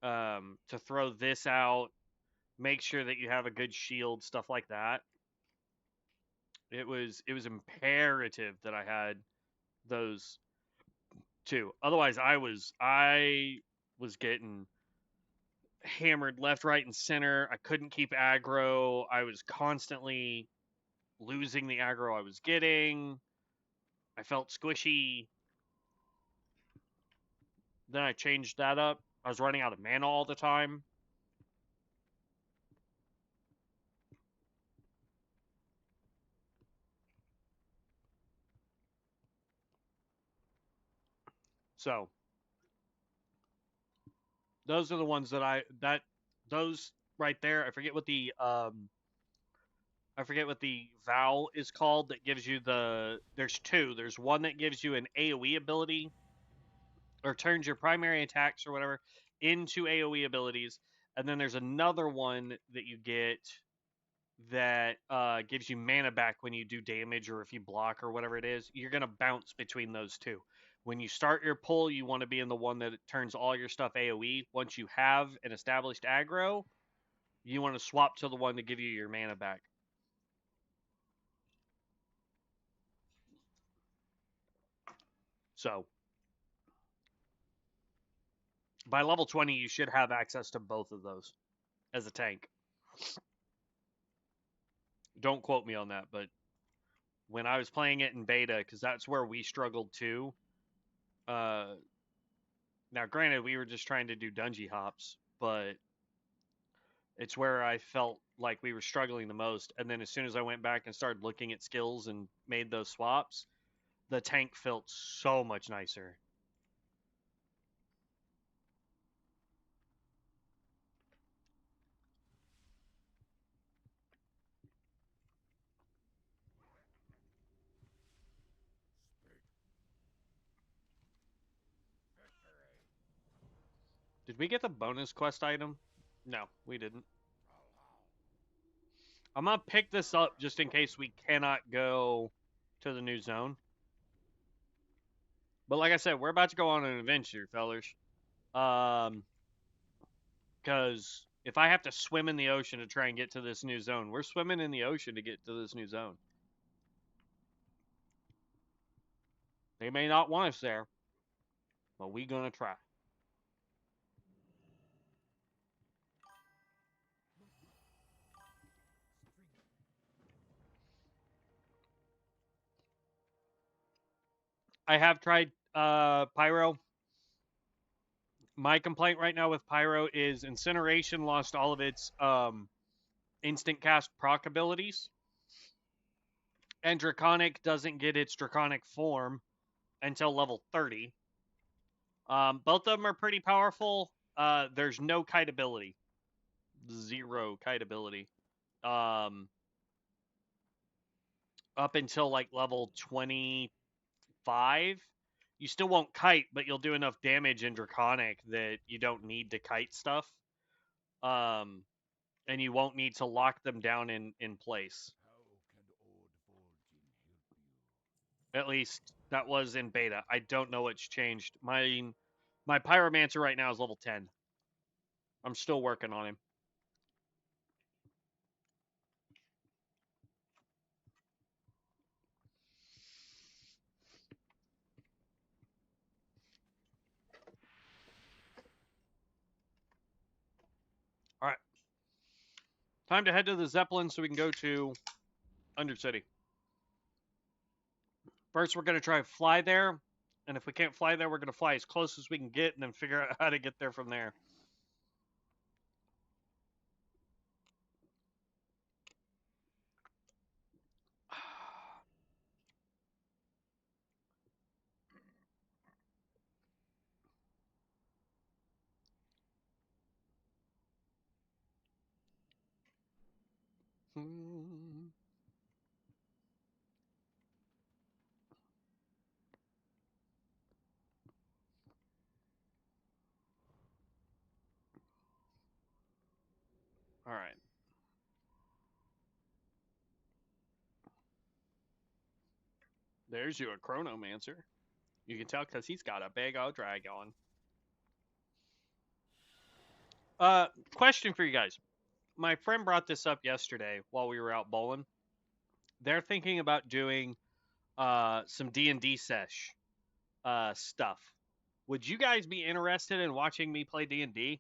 To throw this out, make sure that you have a good shield, stuff like that. It was imperative that I had those too. Otherwise, I was getting hammered left, right, and center. I couldn't keep aggro. I was constantly losing the aggro I was getting. I felt squishy. Then I changed that up. I was running out of mana all the time. So those are the ones that those right there. I forget what the vow is called that gives you there's two. There's one that gives you an AoE ability or turns your primary attacks or whatever into AoE abilities. And then there's another one that you get that gives you mana back when you do damage or if you block or whatever it is. You're going to bounce between those two. When you start your pull, you want to be in the one that turns all your stuff AoE. Once you have an established aggro, you want to swap to the one to give you your mana back. So, by level 20, you should have access to both of those as a tank. Don't quote me on that, but when I was playing it in beta, because that's where we struggled too. Now, granted, we were just trying to do dungeon hops, but it's where I felt like we were struggling the most. And then as soon as I went back and started looking at skills and made those swaps, the tank felt so much nicer. Did we get the bonus quest item? No, we didn't. I'm gonna pick this up just in case we cannot go to the new zone. But like I said, we're about to go on an adventure, fellers. Because if I have to swim in the ocean to try and get to this new zone, we're swimming in the ocean to get to this new zone. They may not want us there, but we gonna try. I have tried Pyro. My complaint right now with Pyro is Incineration lost all of its instant cast proc abilities. And Draconic doesn't get its Draconic form until level 30. Both of them are pretty powerful. There's no kite ability. Zero kite ability. Up until like level 25. You still won't kite, but you'll do enough damage in Draconic that you don't need to kite stuff. And you won't need to lock them down in place. At least that was in beta. I don't know what's changed. My Pyromancer right now is level 10. I'm still working on him. All right. Time to head to the Zeppelin so we can go to Undercity. First, we're going to try to fly there. And if we can't fly there, we're going to fly as close as we can get and then figure out how to get there from there. All right. There's you, a Chronomancer. You can tell because he's got a big old dragon. Question for you guys. My friend brought this up yesterday while we were out bowling. They're thinking about doing some D&D sesh stuff. Would you guys be interested in watching me play D&D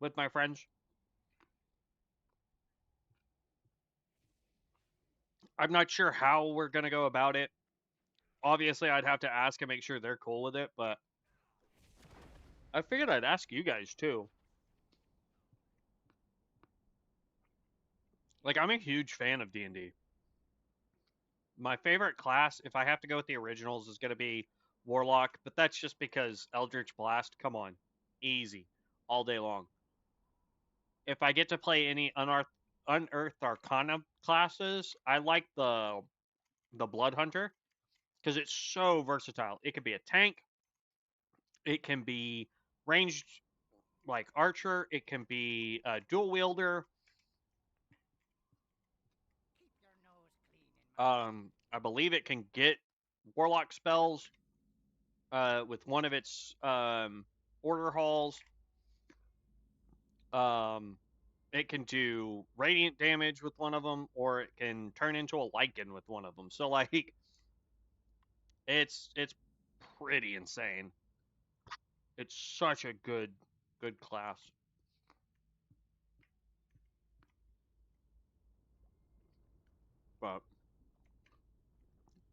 with my friends? I'm not sure how we're going to go about it. Obviously, I'd have to ask and make sure they're cool with it, but I figured I'd ask you guys too. Like, I'm a huge fan of D&D. My favorite class, if I have to go with the originals, is going to be Warlock, but that's just because Eldritch Blast, come on, easy, all day long. If I get to play any Unearthed Arcana classes, I like the Blood Hunter because it's so versatile. It can be a tank, it can be ranged like archer, it can be a dual wielder.
Keep your nose clean in my
I believe it can get warlock spells with one of its order halls. Um, it can do radiant damage with one of them, or it can turn into a lichen with one of them. So like, it's pretty insane. It's such a good class. But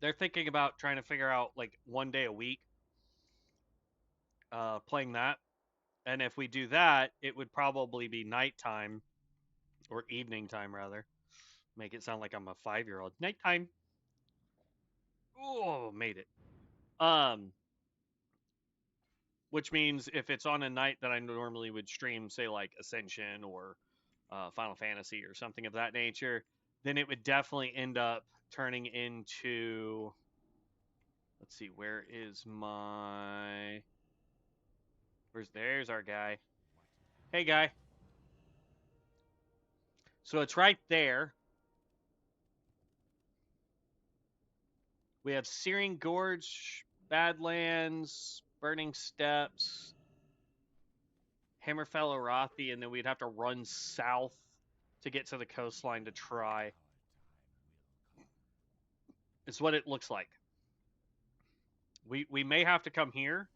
they're thinking about trying to figure out like one day a week playing that. And if we do that, it would probably be nighttime or evening time rather. Make it sound like I'm a 5-year-old. Nighttime. Oh, made it. Um, which means if it's on a night that I normally would stream, say like Ascension or Final Fantasy or something of that nature, then it would definitely end up turning into. Let's see, where is my. There's our guy. Hey, guy. So it's right there. We have Searing Gorge, Badlands, Burning Steppes, Hammerfell Arathi, and then we'd have to run south to get to the coastline to try. It's what it looks like. We may have to come here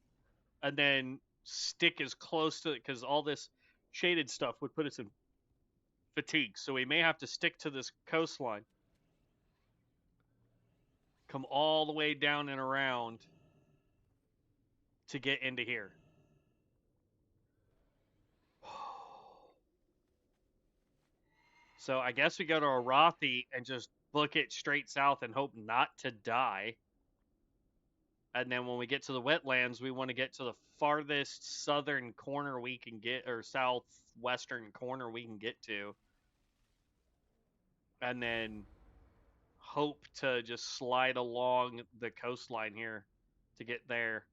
and then stick as close to it because all this shaded stuff would put us in fatigue. So we may have to stick to this coastline, come all the way down and around to get into here. So I guess we go to Arathi and just book it straight south and hope not to die. And then when we get to the wetlands, we want to get to the farthest southern corner we can get, or southwestern corner we can get to. And then hope to just slide along the coastline here to get there.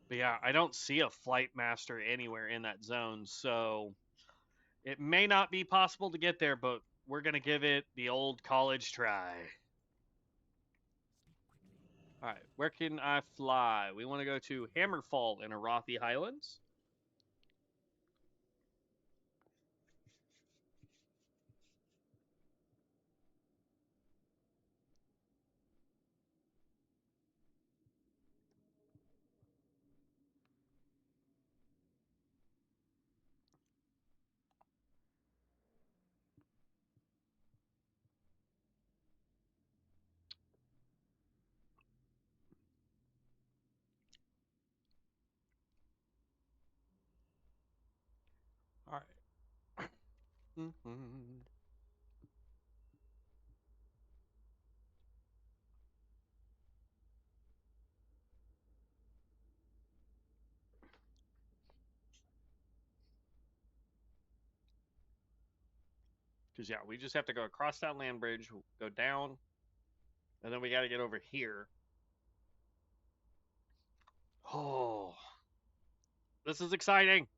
But yeah, I don't see a flight master anywhere in that zone, so it may not be possible to get there, but we're going to give it the old college try. All right, where can I fly? We want to go to Hammerfall in Arathi Highlands. All right. Because, yeah, we just have to go across that land bridge, go down, and then we got to get over here. Oh, this is exciting.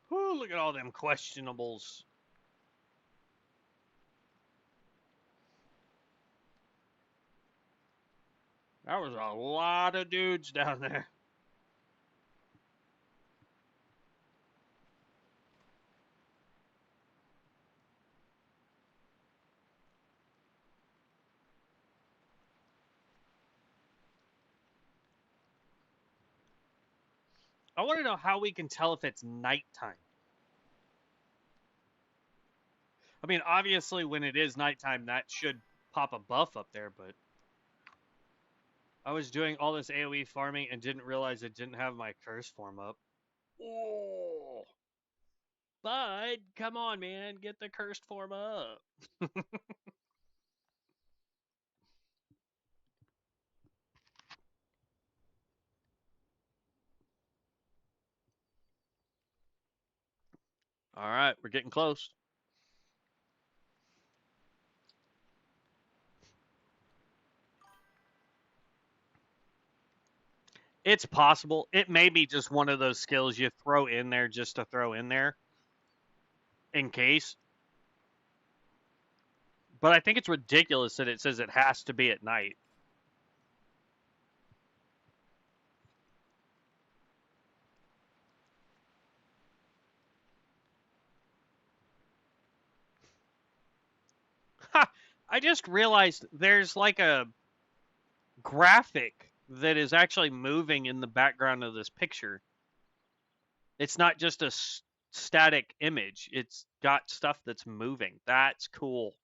Whew, look at all them questionables. That was a lot of dudes down there. I want to know how we can tell if it's nighttime. I mean, obviously, when it is nighttime, that should pop a buff up there, but I was doing all this AoE farming and didn't realize it didn't have my curse form up. Oh. Bud, come on, man. Get the cursed form up. All right, we're getting close. It's possible. It may be just one of those skills you throw in there just to throw in there in case. But I think it's ridiculous that it says it has to be at night. Ha! I just realized there's like a graphic that is actually moving in the background of this picture. It's not just a static image. It's got stuff that's moving. That's cool.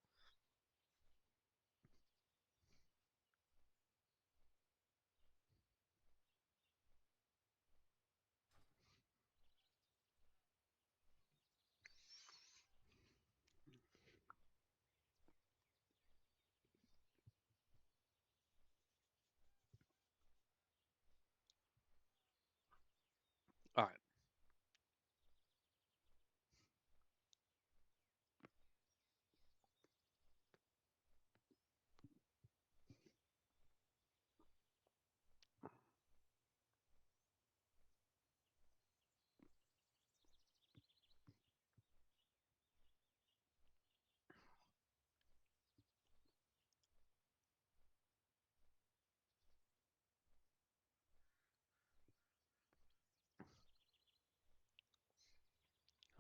All right.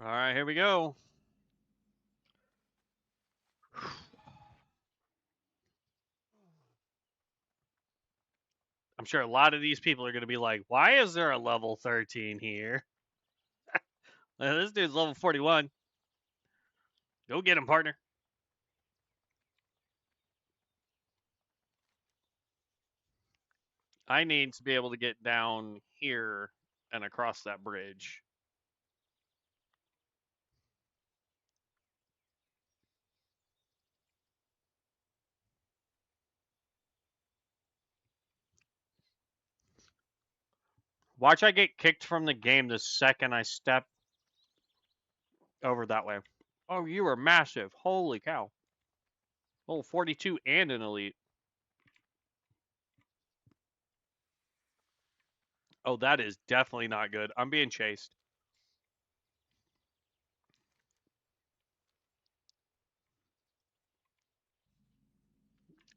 All right, here we go. I'm sure a lot of these people are going to be like, why is there a level 13 here? This dude's level 41. Go get him, partner. I need to be able to get down here and across that bridge. Watch I get kicked from the game the second I step over that way. Oh, you are massive. Holy cow. Level 42 and an elite. Oh, that is definitely not good. I'm being chased.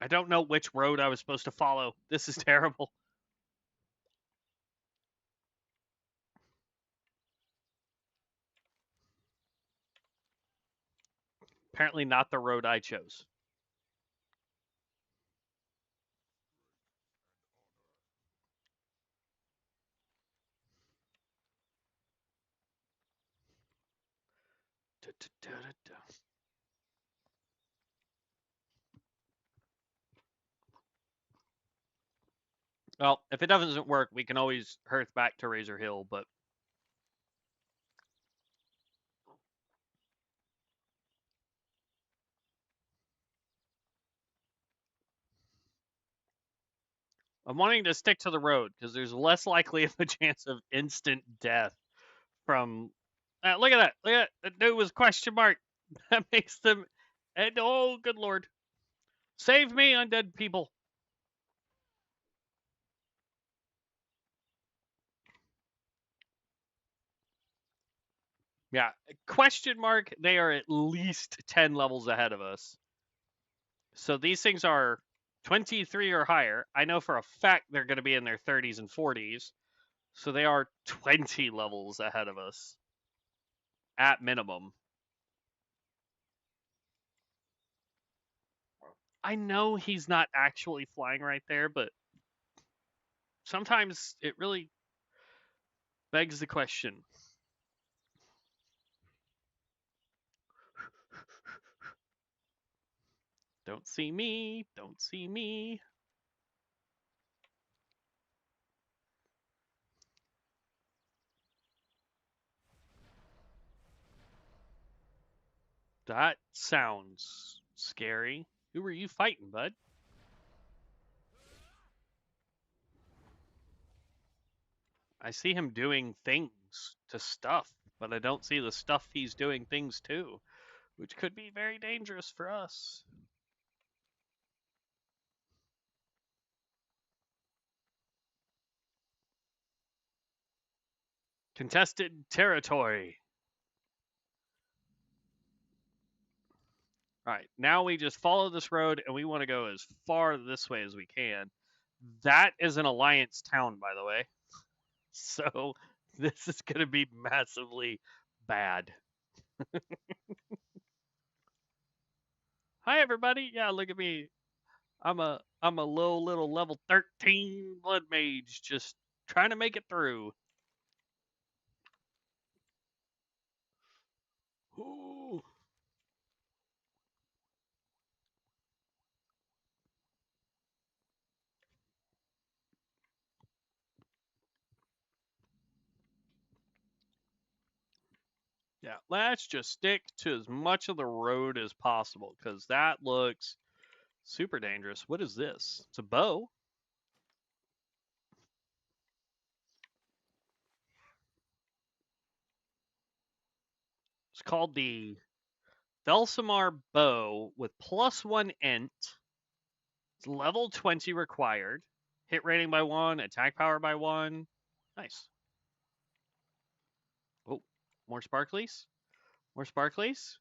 I don't know which road I was supposed to follow. This is terrible. Apparently not the road I chose. Well, if it doesn't work, we can always hearth back to Razor Hill, but I'm wanting to stick to the road because there's less likely of a chance of instant death from. Look at that! Look at that! That dude was question mark. That makes them. And oh, good lord! Save me, undead people. Yeah, question mark, they are at least 10 levels ahead of us. So these things are 23 or higher. I know for a fact they're going to be in their 30s and 40s. So they are 20 levels ahead of us at minimum. I know he's not actually flying right there, but sometimes it really begs the question. Don't see me, don't see me. That sounds scary. Who were you fighting, bud? I see him doing things to stuff, but I don't see the stuff he's doing things to, which could be very dangerous for us. Contested territory. All right, now we just follow this road and we want to go as far this way as we can. That is an alliance town, by the way. So this is going to be massively bad. Hi everybody. Yeah, look at me. I'm a low little level 13 blood mage just trying to make it through. Ooh. Yeah, let's just stick to as much of the road as possible because that looks super dangerous. What is this? It's a bow. It's called the Felsamar bow with +1 int. It's level 20 required. Hit rating by 1, attack power by 1. Nice. Oh, more sparklies? More sparklies?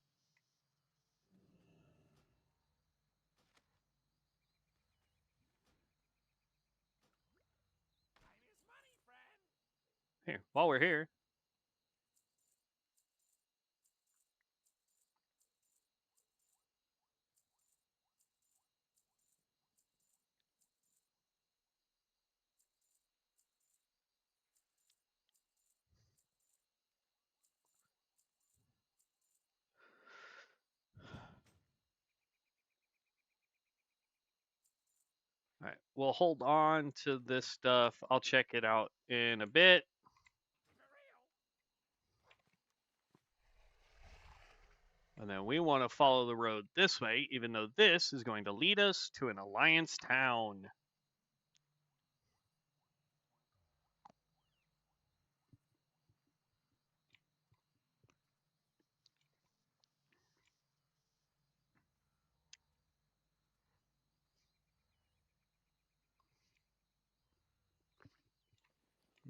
Time is money, friend.
Here, while we're here. All right, we'll hold on to this stuff. I'll check it out in a bit.
For real.
And then we want to follow the road this way, even though this is going to lead us to an alliance town.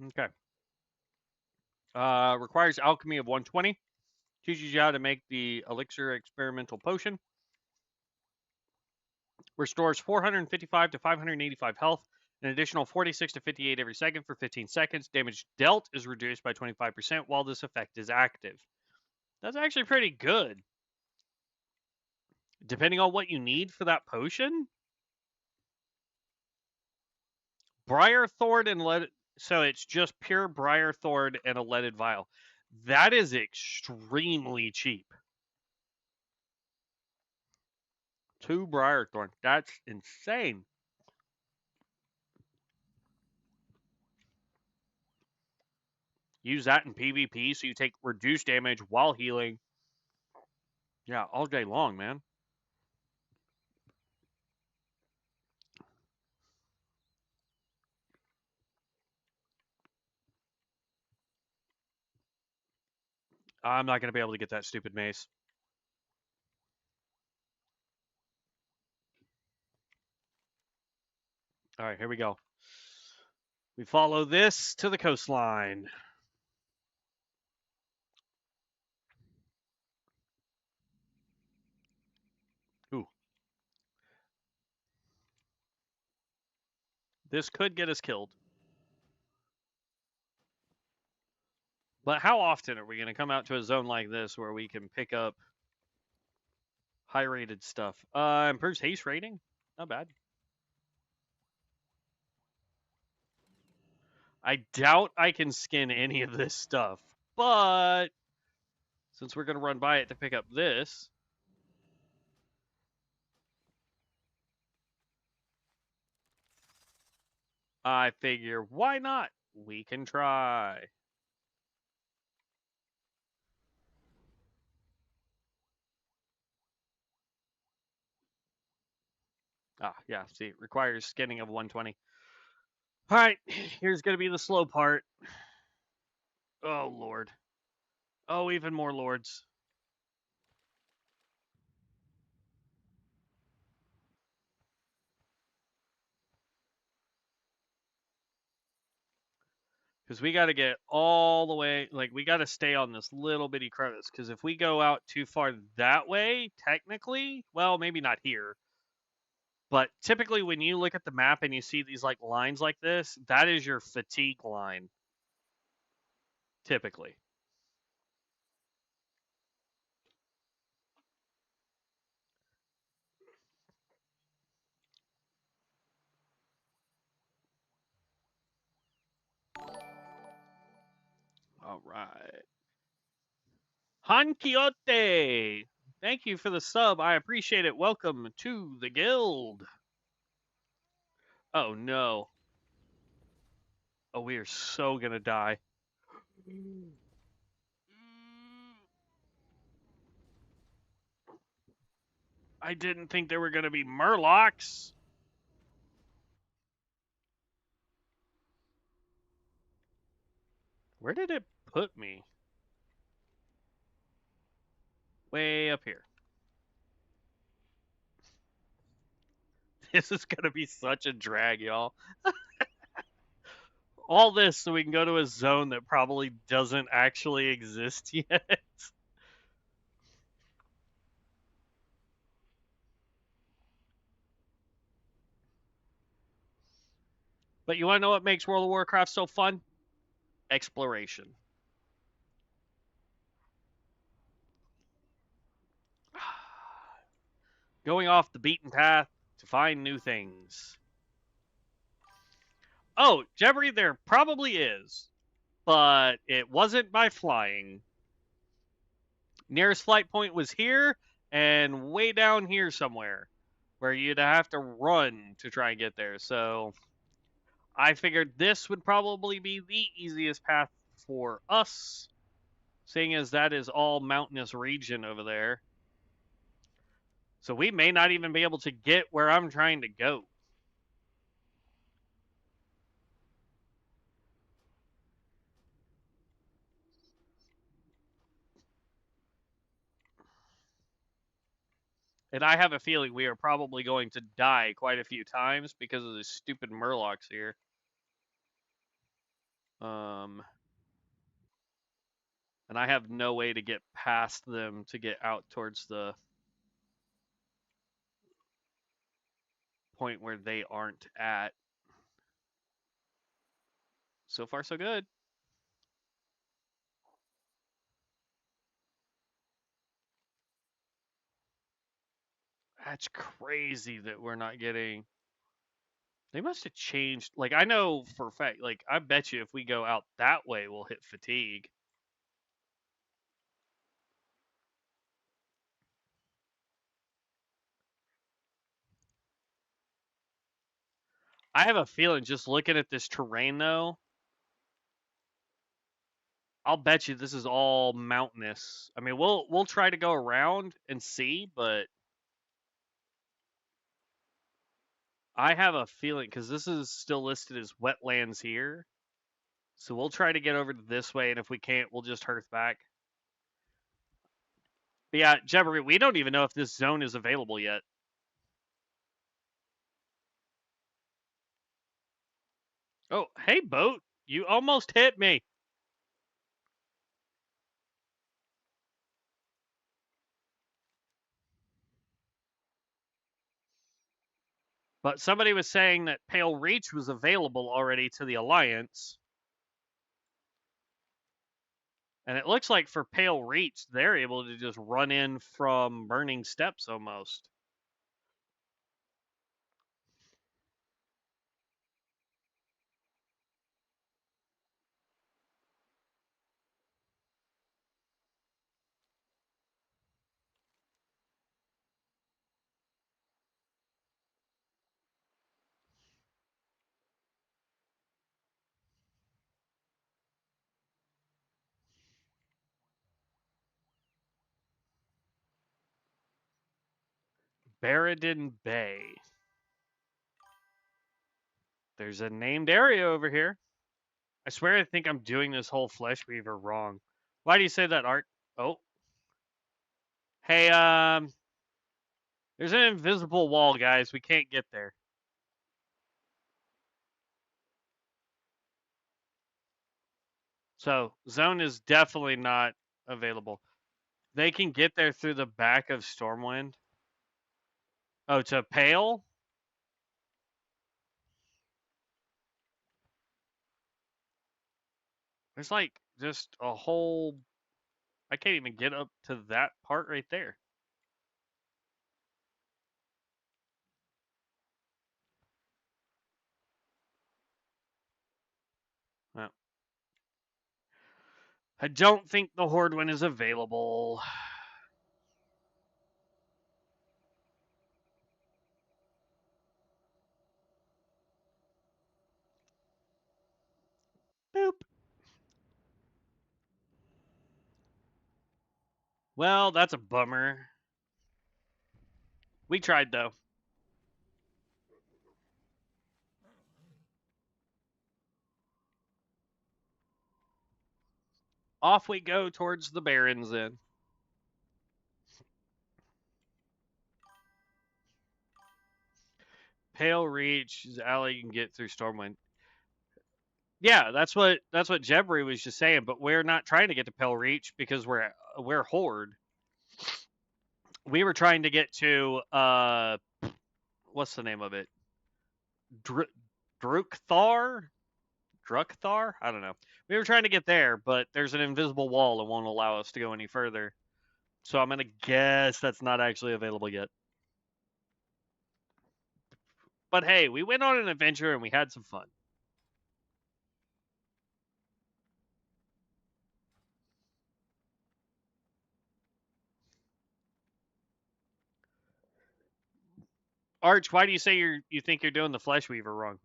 Okay. Requires alchemy of 120. Teaches you how to make the elixir experimental potion. Restores 455 to 585 health, an additional 46 to 58 every second for 15 seconds. Damage dealt is reduced by 25% while this effect is active. That's actually pretty good. Depending on what you need for that potion. Briar Thorn and lead. So it's just pure Briar Thorn and a leaded vial. That is extremely cheap. 2 Briar Thorn. That's insane. Use that in PvP so you take reduced damage while healing. Yeah, all day long, man. I'm not going to be able to get that stupid mace. All right, here we go. We follow this to the coastline. Ooh. This could get us killed. But how often are we going to come out to a zone like this where we can pick up high-rated stuff? Improves haste rating. Not bad. I doubt I can skin any of this stuff. But since we're going to run by it to pick up this, I figure, why not? We can try. Ah, yeah, see, it requires skinning of 120. All right, here's going to be the slow part. Oh, Lord. Oh, even more lords. Because we got to get all the way, like, we got to stay on this little bitty crevice. Because if we go out too far that way, technically, well, maybe not here. But typically, when you look at the map and you see these, like, lines like this, that is your fatigue line. Typically. All right. Han Quixote! Thank you for the sub. I appreciate it. Welcome to the guild. Oh, no. Oh, we are so going to die. I didn't think there were going to be murlocs. Where did it put me? Way up here. This is going to be such a drag, y'all. All this so we can go to a zone that probably doesn't actually exist yet. But you want to know what makes World of Warcraft so fun? Exploration. Going off the beaten path to find new things. Oh, Jeffrey, there probably is, but it wasn't by flying. Nearest flight point was here and way down here somewhere where you'd have to run to try and get there. So I figured this would probably be the easiest path for us, seeing as that is all mountainous region over there. So we may not even be able to get where I'm trying to go. And I have a feeling we are probably going to die quite a few times because of the stupid murlocs here. And I have no way to get past them to get out towards the point where they aren't at. So far, so good. That's crazy that we're not getting. They must have changed. Like, I know for a fact, like, I bet you if we go out that way, we'll hit fatigue. I have a feeling just looking at this terrain, though, I'll bet you this is all mountainous. I mean, we'll try to go around and see, but I have a feeling because this is still listed as wetlands here. So we'll try to get over this way, and if we can't, we'll just hearth back. But yeah, Jebbery, we don't even know if this zone is available yet. Oh, hey, boat. You almost hit me. But somebody was saying that Pale Reach was available already to the Alliance. And it looks like for Pale Reach, they're able to just run in from Burning Steps almost. Barradin Bay. There's a named area over here. I swear I think I'm doing this whole Fleshweaver wrong. Why do you say that, Art? Oh. Hey, there's an invisible wall, guys. We can't get there. So, zone is definitely not available. They can get there through the back of Stormwind. Oh, to Pale? There's like just a whole. I can't even get up to that part right there. Well, I don't think the Horde one is available. Boop. Well, that's a bummer. We tried though. Off we go towards the Barrens then. Pale Reach is alley you can get through Stormwind. Yeah, that's what Jebri was just saying, but we're not trying to get to Pale Reach because we're Horde. We were trying to get to what's the name of it? Drukthar? Drukthar? I don't know. We were trying to get there, but there's an invisible wall that won't allow us to go any further. So I'm gonna guess that's not actually available yet. But hey, we went on an adventure and we had some fun. Arch, why do you say you think you're doing the Fleshweaver wrong?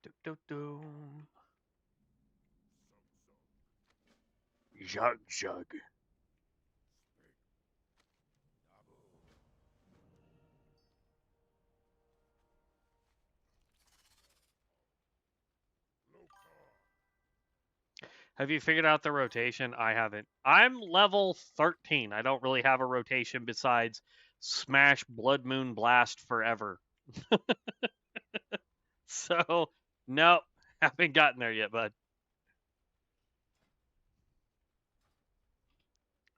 Do, do, do. Jug, jug. Have you figured out the rotation? I haven't. I'm level 13. I don't really have a rotation besides smash Blood Moon Blast forever. So, no, haven't gotten there yet, bud.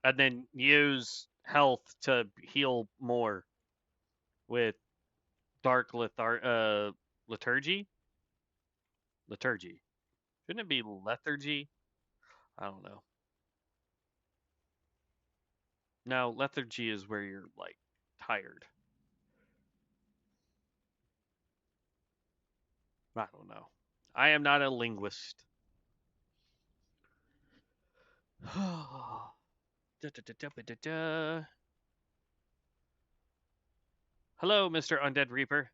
And then use health to heal more with Dark Liturgy? Liturgy. Shouldn't it be Lethargy? I don't know. No, Lethargy is where you're, like, tired. I don't know. I am not a linguist. Hello, Mr. Undead Reaper.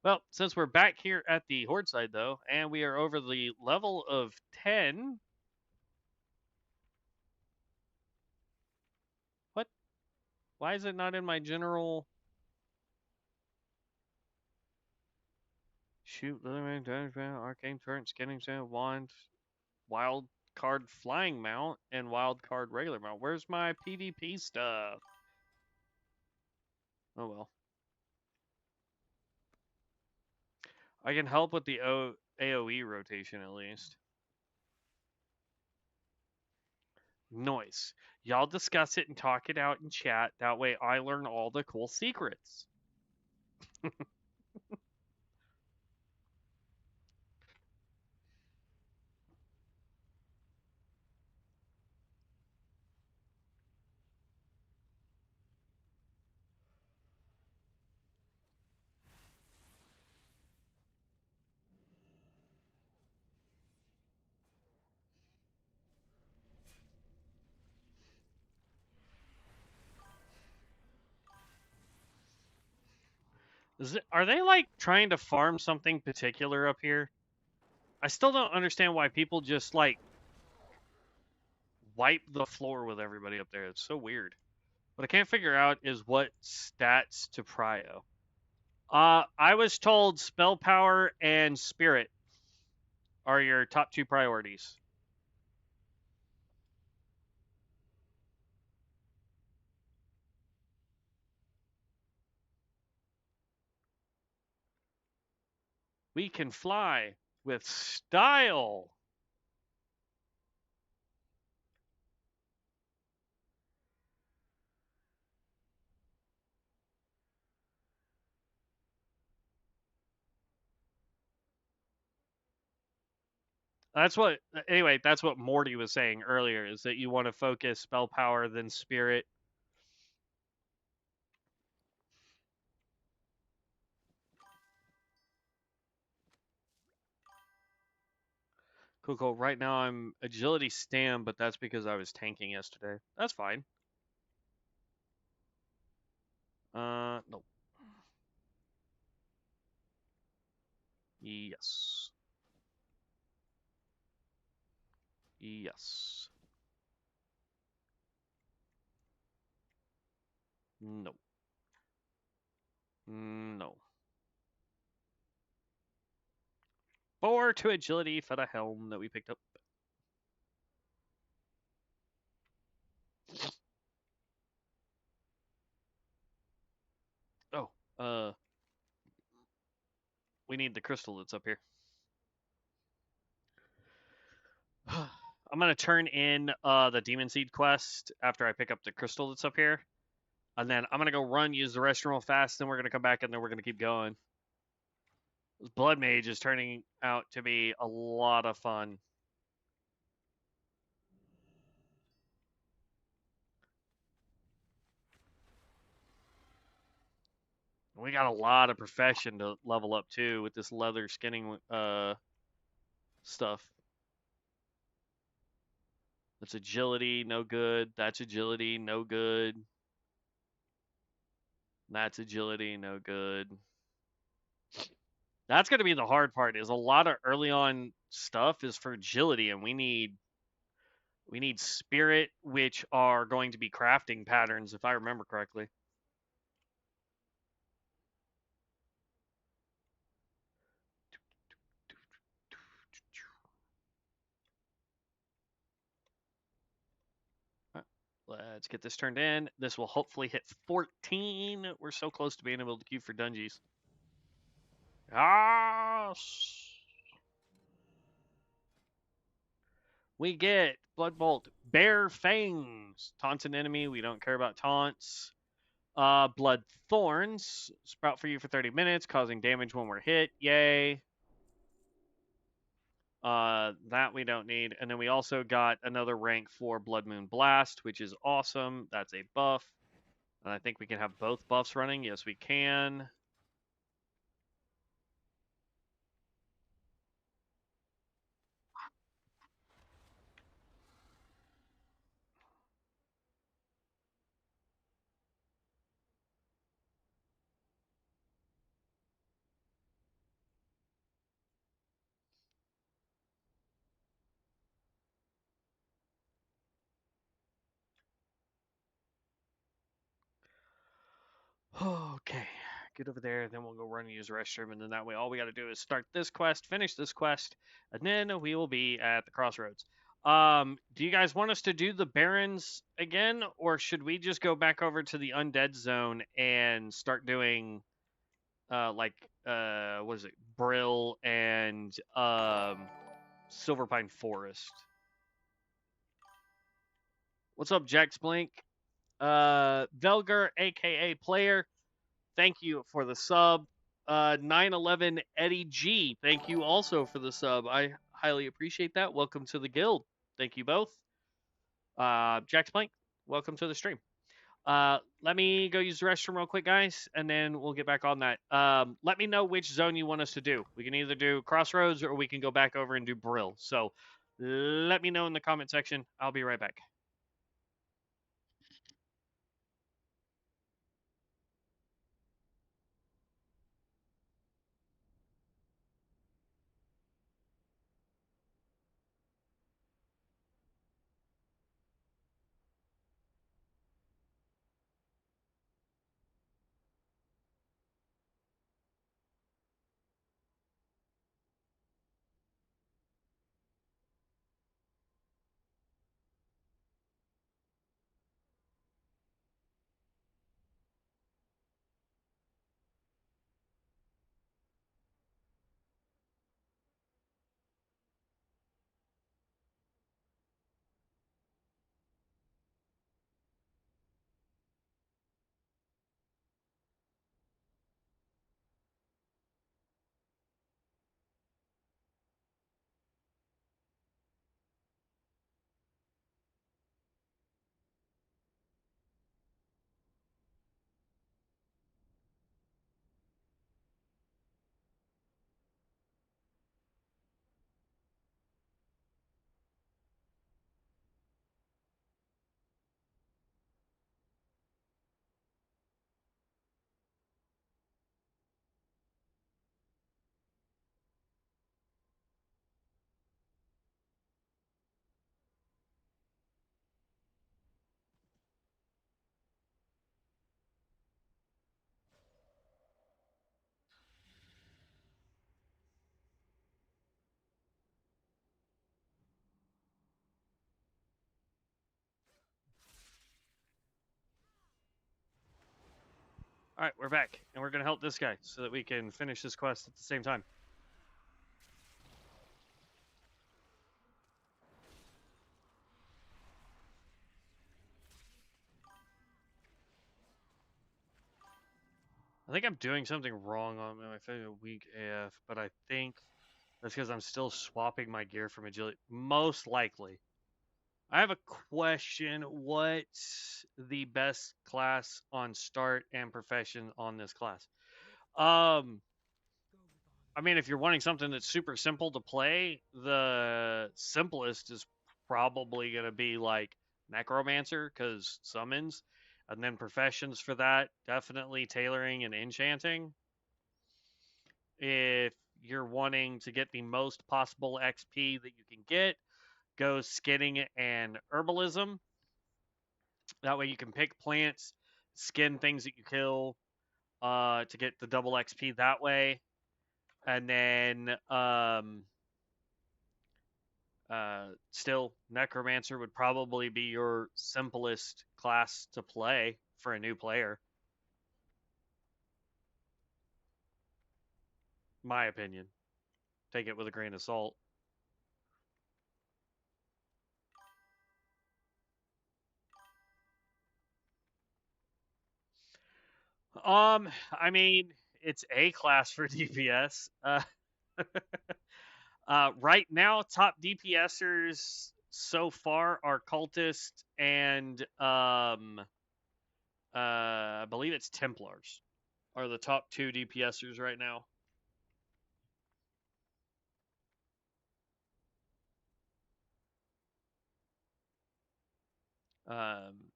Well, since we're back here at the Horde side, though, and we are over the level of 10. What? Why is it not in my general? Shoot, Leatherman, Arcane Turret, Skinning Sand, Wand, Wild Card Flying Mount, and Wild Card Regular Mount. Where's my PvP stuff? Oh well. I can help with the AoE rotation at least. Noise. Y'all discuss it and talk it out in chat. That way I learn all the cool secrets. Are they like trying to farm something particular up here? I still don't understand why people just like wipe the floor with everybody up there. It's so weird. What I can't figure out is what stats to prio. I was told spell power and spirit are your top two priorities. We can fly with style. That's what anyway, that's what Morty was saying earlier is that you want to focus spell power than spirit. Cool, cool. Right now I'm agility stam, but that's because I was tanking yesterday. That's fine. No. Yes. Yes. No. No. 4 to agility for the helm that we picked up. Oh, we need the crystal that's up here. I'm gonna turn in the demon seed quest after I pick up the crystal that's up here, and then I'm gonna go run, use the restroom real fast. Then we're gonna come back and then we're gonna keep going. Bloodmage is turning out to be a lot of fun. We got a lot of profession to level up too with this leather skinning stuff. That's agility, no good. That's agility, no good. That's agility, no good. That's going to be the hard part. Is a lot of early on stuff is for agility, and we need spirit, which are going to be crafting patterns, if I remember correctly. Let's get this turned in. This will hopefully hit 14. We're so close to being able to queue for dungeons. Yes! We get Bloodbolt, Bare Fangs. Taunts an enemy. We don't care about taunts. Blood Thorns. Sprout for you for 30 minutes, causing damage when we're hit. Yay. That we don't need. And then we also got another rank for Blood Moon Blast, which is awesome. That's a buff. And I think we can have both buffs running. Yes, we can. Okay, get over there, then we'll go run and use the restroom, and then that way all we got to do is start this quest, finish this quest, and then we will be at the crossroads. Do you guys want us to do the Barrens again, or should we just go back over to the Undead Zone and start doing, what is it, Brill and Silverpine Forest? What's up, Jax Blink? Velger, aka Player, thank you for the sub. 911 Eddie G, thank you also for the sub. I highly appreciate that. Welcome to the guild. Thank you both. Jax Blank, welcome to the stream. Let me go use the restroom real quick, guys, and then we'll get back on that. Let me know which zone you want us to do. We can either do Crossroads or we can go back over and do Brill. So let me know in the comment section. I'll be right back. All right, we're back, and we're going to help this guy so that we can finish this quest at the same time. I think I'm doing something wrong on my favorite weak AF, but I think that's because I'm still swapping my gear from agility. Most likely. I have a question. What's the best class on start and profession on this class? I mean, if you're wanting something that's super simple to play, the simplest is probably going to be like Necromancer, because summons. And then professions for that, definitely tailoring and enchanting. If you're wanting to get the most possible XP that you can get, go skinning and herbalism. That way you can pick plants, skin things that you kill to get the double XP that way. And then still, Necromancer would probably be your simplest class to play for a new player. My opinion. Take it with a grain of salt. I mean, it's a class for DPS. Right now, top DPSers so far are Cultist and I believe it's Templars are the top two DPSers right now.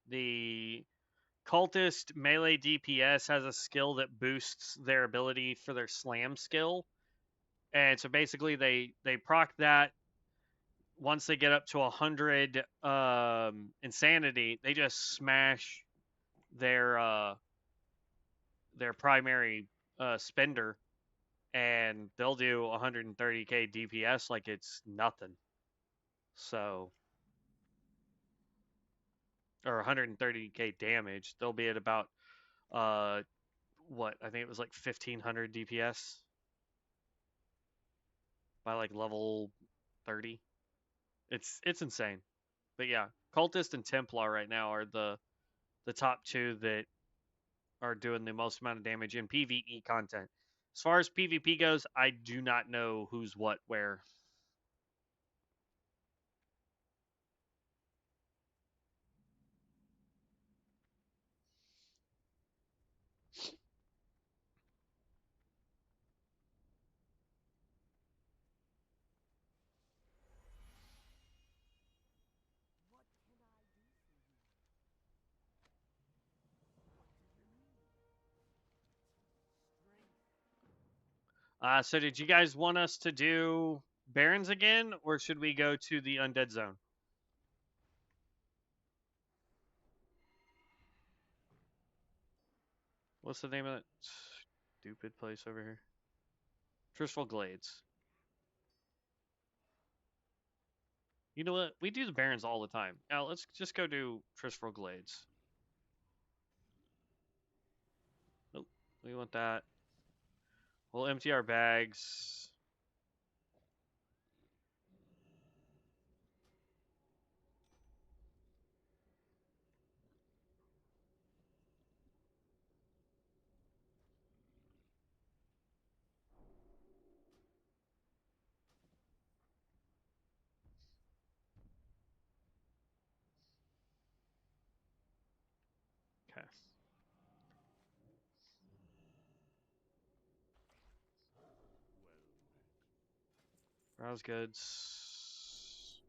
The Cultist melee DPS has a skill that boosts their ability for their slam skill. And so basically they proc that once they get up to 100 insanity, they just smash their primary spender, and they'll do 130k DPS like it's nothing. So, or 130k damage. They'll be at about what I think it was like 1500 DPS by like level 30. It's insane. But yeah, Cultist and Templar right now are the top two that are doing the most amount of damage in PvE content. As far as PvP goes, I do not know who's what where.
What can I do for you? What do you need? Strength.
So did you guys want us to do Barons again, or should we go to the Undead Zone? What's the name of that stupid place over here? Tristful Glades. You know what? We do the Barons all the time. Now let's just go do Tristful Glades. Nope, we want that. We'll empty our bags. Okay. Browse goods.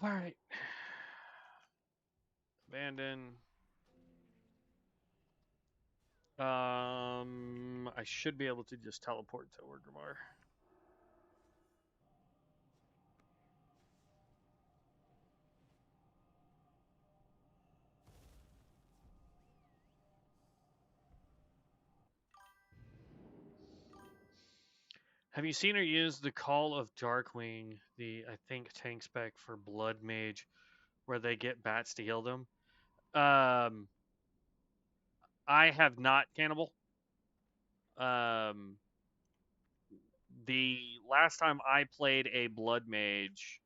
All right. Abandon. I should be able to just teleport to Orgrimmar. Have you seen or used the Call of Darkwing, the I think tank spec for Bloodmage, where they get bats to heal them? Um, I have not, Cannibal. Um, the last time I played a Bloodmage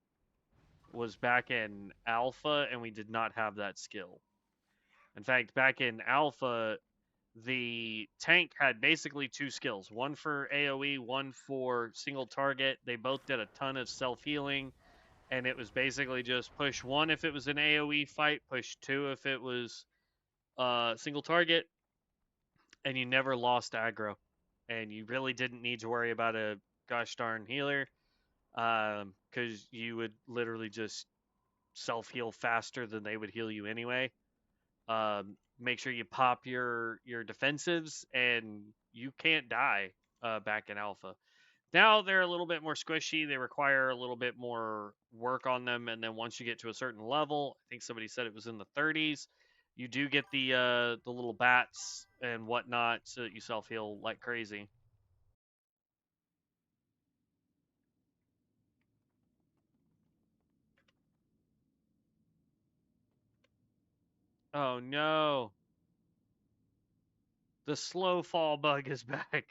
was back in Alpha, and we did not have that skill. In fact, back in Alpha, the tank had basically two skills, one for AoE, one for single target. They both did a ton of self-healing, and it was basically just push one if it was an AoE fight, push two if it was single target, and you never lost aggro. And you really didn't need to worry about a gosh darn healer, because you would literally just self-heal faster than they would heal you anyway. Make sure you pop your defensives, and you can't die back in Alpha. Now they're a little bit more squishy. They require a little bit more work on them, and then once you get to a certain level, I think somebody said it was in the 30s, you do get the little bats and whatnot, so that you self heal like crazy. Oh no, the slow fall bug is back.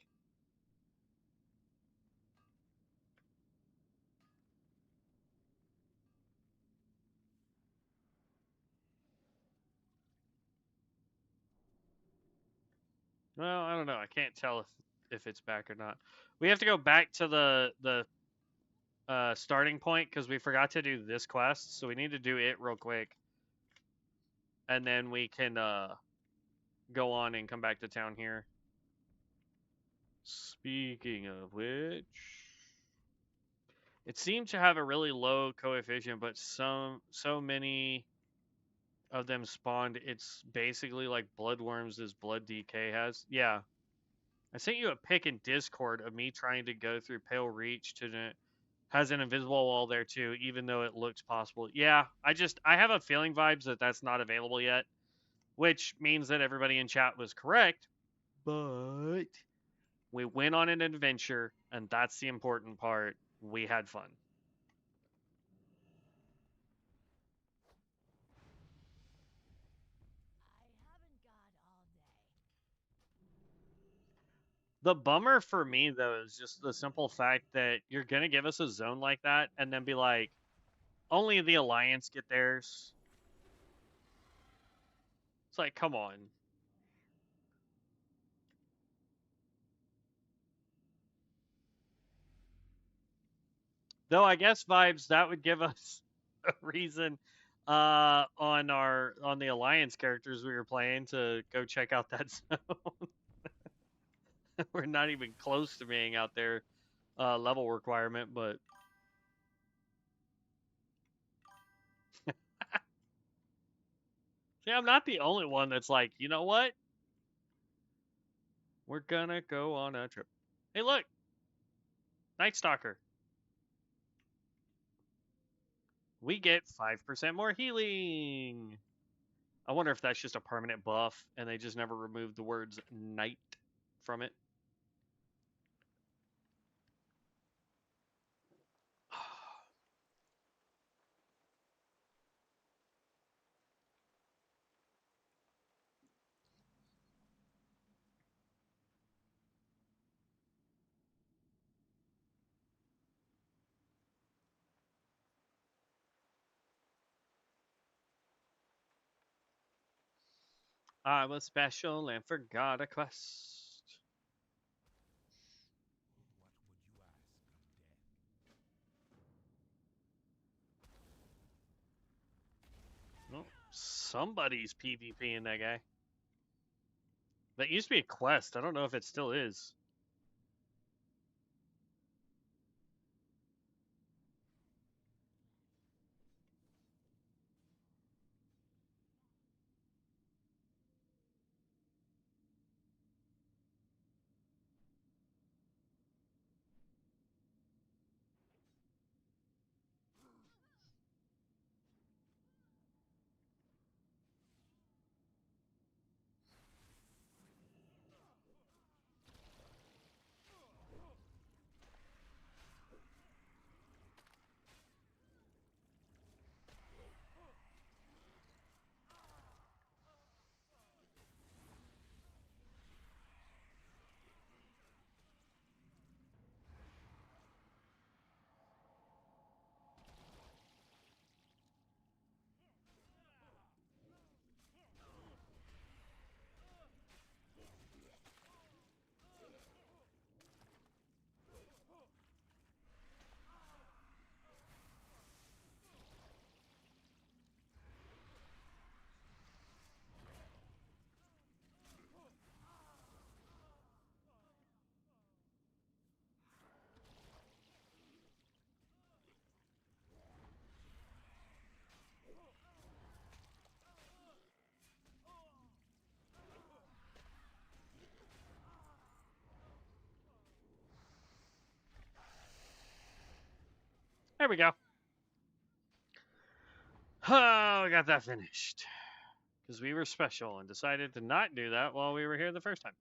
Well, I don't know. I can't tell if it's back or not. We have to go back to the starting point because we forgot to do this quest, so we need to do it real quick, and then we can go on and come back to town here. Speaking of which, it seemed to have a really low coefficient, but so many of them spawned. It's basically like bloodworms as blood DK has. Yeah, I sent you a pic in Discord of me trying to go through Pale Reach to has an invisible wall there too, even though it looks possible. Yeah, I have a feeling vibes that that's not available yet, which means that everybody in chat was correct. But we went on an adventure, and that's the important part. We had fun.
I haven't got all day.
The bummer for me though is just the simple fact that you're gonna give us a zone like that and then be like, only the Alliance get theirs. It's like, come on. Though I guess vibes that would give us a reason on the Alliance characters we were playing to go check out that zone. We're not even close to being out there level requirement, but see, I'm not the only one that's like, you know what? We're gonna go on a trip. Hey, look, Night Stalker. We get 5% more healing. I wonder if that's just a permanent buff and they just never removed the words night from it. I was special and forgot a quest.
What would you ask of death?
Oh, somebody's PvPing that guy. That used to be a quest. I don't know if it still is. There we go. Oh, we got that finished. Because we were special and decided to not do that while we were here the first time.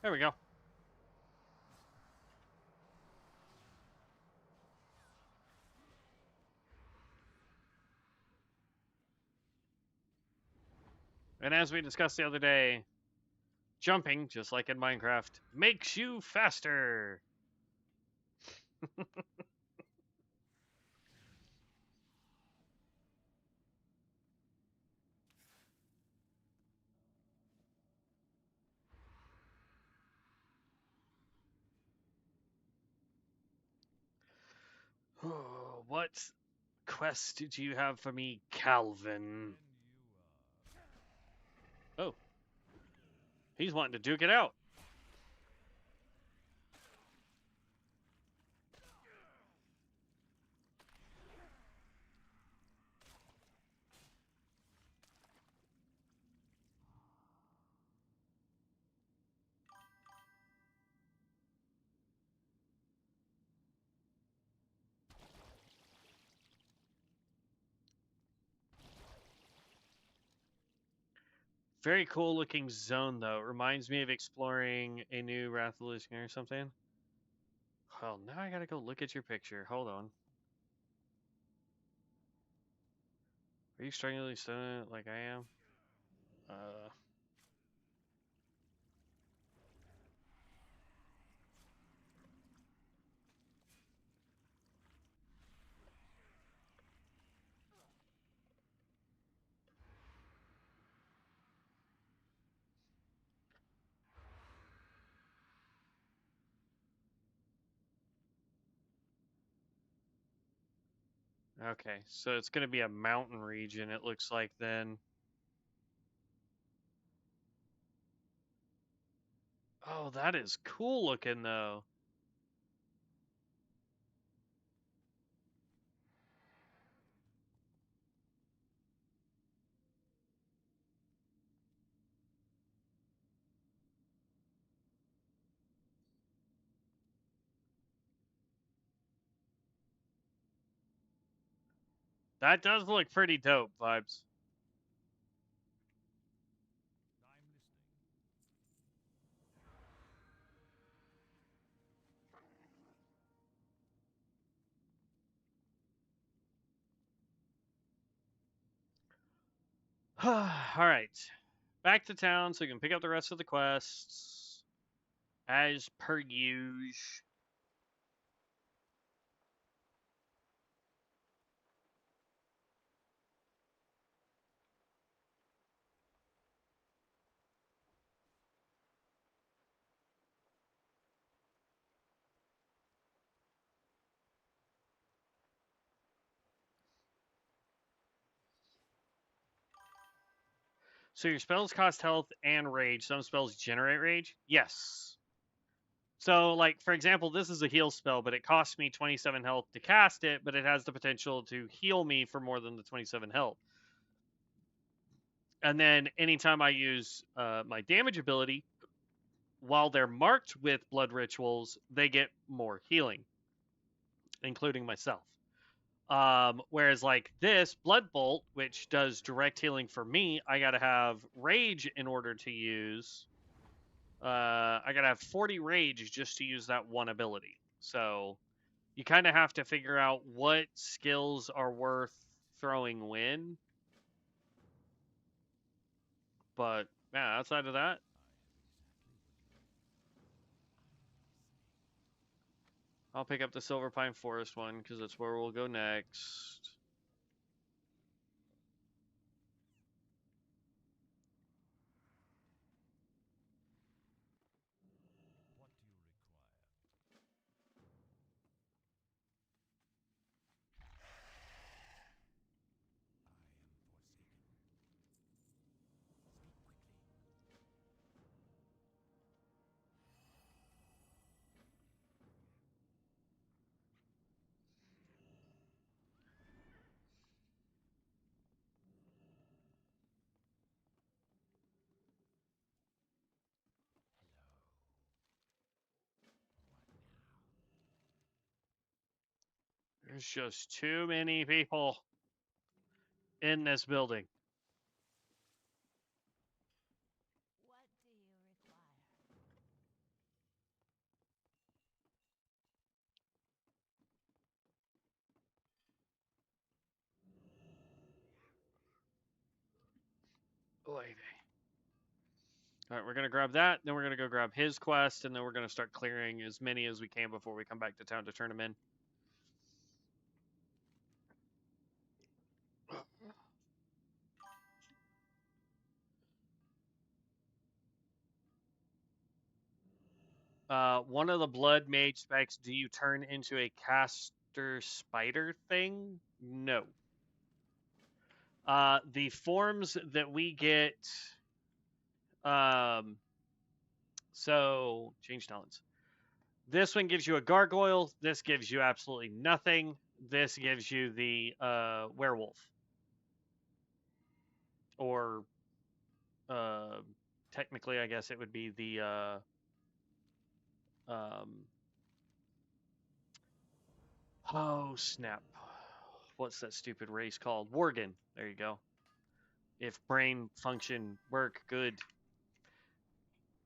There we go. And as we discussed the other day, jumping, just like in Minecraft, makes you faster. Oh, what quest did you have for me, Calvin? Oh, he's wanting to duke it out. Very cool looking zone though. Reminds me of exploring a new Wrath of the Lich King or something. Well, now I gotta go look at your picture. Hold on. Are you strangely stoned like I am? Uh. Okay, so it's gonna be a mountain region. It looks like then. Oh, that is cool looking though. That does look pretty dope, vibes.
I'm listening.
Alright. Back to town so we can pick up the rest of the quests. As per usual. So your spells cost health and rage. Some spells generate rage? Yes. So, like, for example, this is a heal spell, but it costs me 27 health to cast it, but it has the potential to heal me for more than the 27 health. And then anytime I use my damage ability, while they're marked with blood rituals, they get more healing, including myself. Whereas like this blood bolt, which does direct healing for me, I gotta have rage in order to use. I gotta have 40 rage just to use that one ability. So you kind of have to figure out what skills are worth throwing when. But yeah, outside of that, I'll pick up the Silver Pine Forest one because that's where we'll go next.
What do you require? I am forsaken. Speak quickly. Hello. What now?
There's just too many people in this building.
What do you require?
Oy vey. All right, we're gonna grab that. Then we're gonna go grab his quest, and then we're gonna start clearing as many as we can before we come back to town to turn them in. One of the blood mage specs. Do you turn into a caster spider thing? No. The forms that we get. Um, so change talents. This one gives you a gargoyle. This gives you absolutely nothing. This gives you the werewolf, or uh, technically, I guess it would be the um, oh snap, what's that stupid race called? Worgen. There you go. if brain function work good.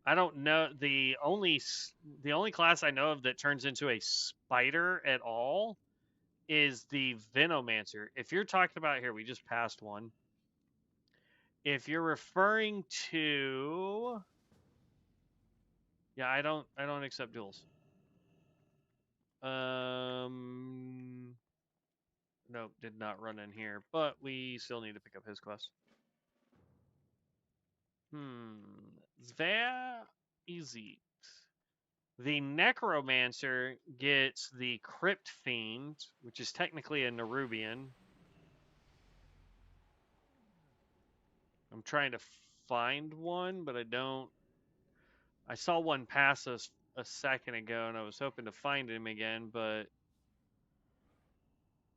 I don't know the only class I know of that turns into a spider at all is the Venomancer. If you're talking about here, we just passed one. If you're referring to, yeah, I don't accept duels. Nope, did not run in here, but we still need to pick up his quest. There is it. The Necromancer gets the Crypt Fiend, which is technically a Nerubian. I'm trying to find one, but I don't. I saw one pass us a second ago, and I was hoping to find him again, but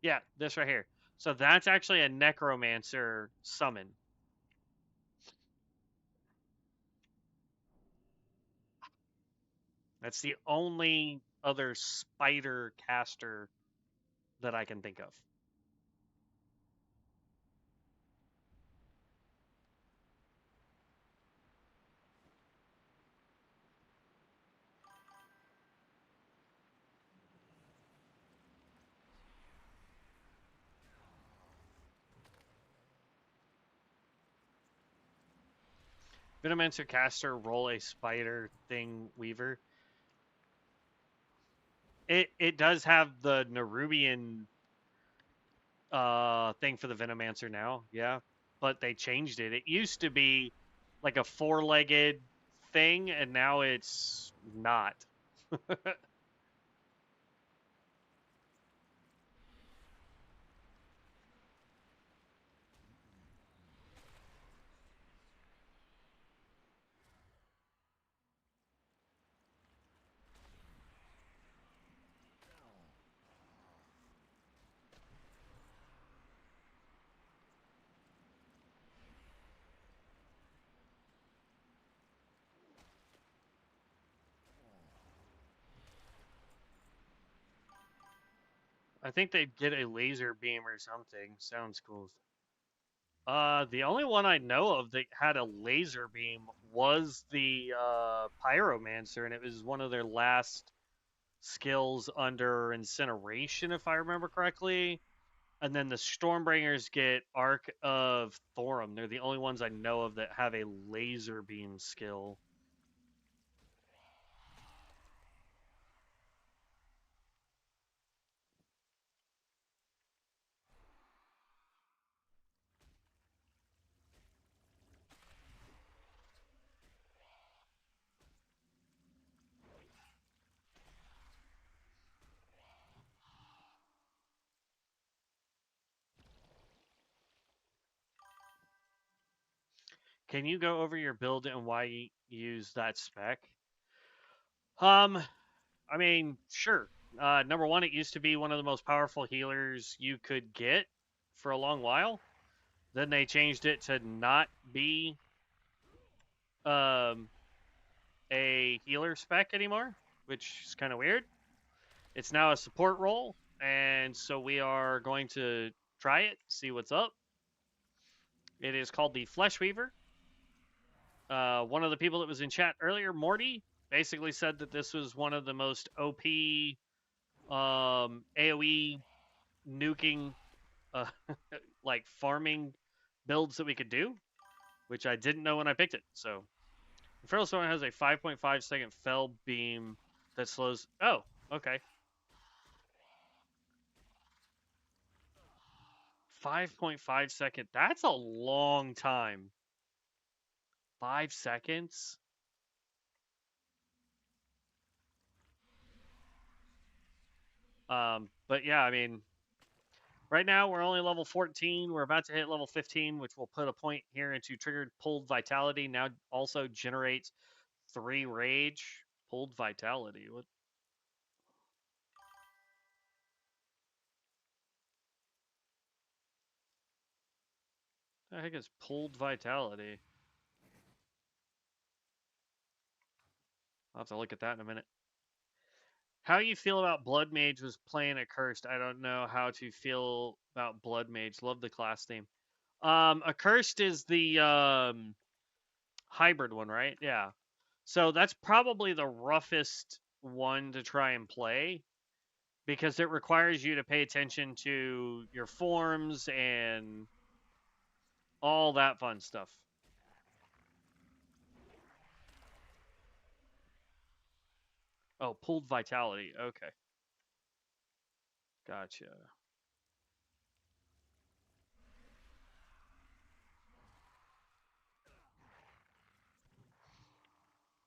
yeah, this right here. So that's actually a Necromancer summon. That's the only other spider caster that I can think of. Venomancer caster, roll a spider thing weaver. It does have the Nerubian thing for the Venomancer now, yeah. But they changed it. It used to be like a four-legged thing, and now it's not. I think they'd get a laser beam or something. Sounds cool. The only one I know of that had a laser beam was the Pyromancer, and it was one of their last skills under Incineration, if I remember correctly. And then the Stormbringers get Arc of Thorum. They're the only ones I know of that have a laser beam skill. Can you go over your build and why you use that spec? Um, I mean, sure. Number one, it used to be one of the most powerful healers you could get for a long while. Then they changed it to not be um, a healer spec anymore, which is kind of weird. It's now a support role, and so we are going to try it, see what's up. It is called the Fleshweaver. One of the people that was in chat earlier, Morty, basically said that this was one of the most OP AoE nuking, uh, like farming builds that we could do, which I didn't know when I picked it. So, the Feral Stone has a 5.5 second fell beam that slows. Oh, okay. 5.5 second. That's a long time. 5 seconds? But yeah, I mean, right now we're only level 14. We're about to hit level 15, which will put a point here into triggered pulled vitality. Now also generates 3 rage. Pulled vitality. What the heck is pulled vitality? I'll have to look at that in a minute. How you feel about Bloodmage was playing at Cursed? I don't know how to feel about Bloodmage. Love the class theme. Accursed is the hybrid one, right? Yeah. So that's probably the roughest one to try and play because it requires you to pay attention to your forms and all that fun stuff. Oh, pooled vitality. Okay. Gotcha.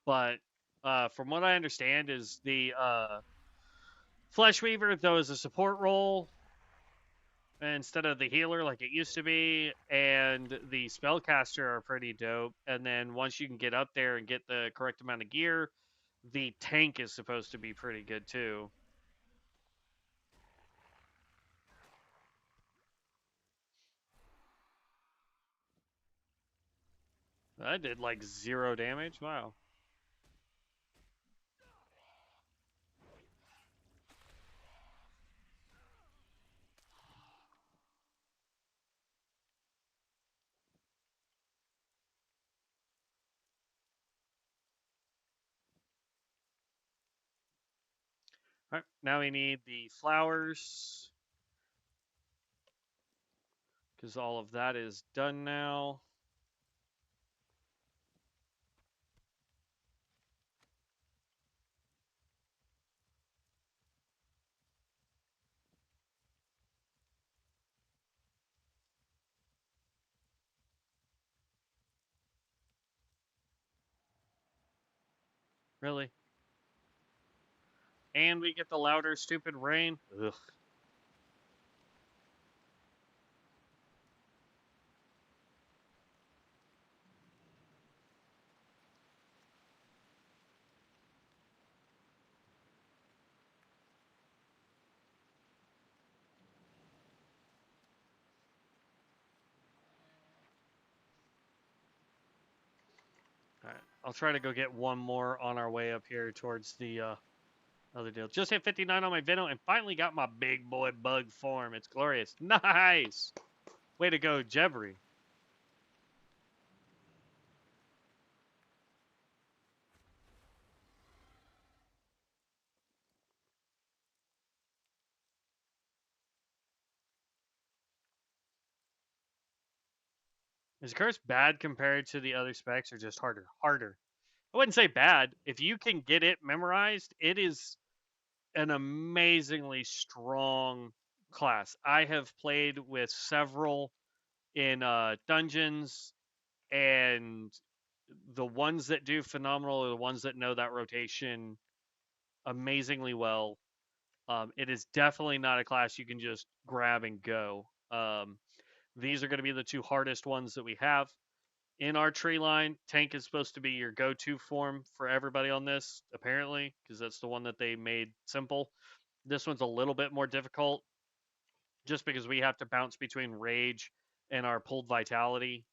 But from what I understand is the Fleshweaver, though, is a support role instead of the healer like it used to be, and the spellcaster are pretty dope. And then once you can get up there and get the correct amount of gear, the tank is supposed to be pretty good too. I did like 0 damage. Wow. All right, now we need the flowers because all of that is done now. Really? And we get the louder, stupid rain. Ugh. All right, I'll try to go get one more on our way up here towards the other deal. Just hit 59 on my Veno and finally got my big boy bug form. It's glorious. Nice. Way to go, Jebri. Is Curse bad compared to the other specs or just harder? Harder. I wouldn't say bad. If you can get it memorized, it is an amazingly strong class. I have played with several in dungeons, and the ones that do phenomenal are the ones that know that rotation amazingly well. It is definitely not a class you can just grab and go. These are going to be the two hardest ones that we have in our tree line. Tank is supposed to be your go-to form for everybody on this, apparently, because that's the one that they made simple. This one's a little bit more difficult, just because we have to bounce between rage and our pulled vitality.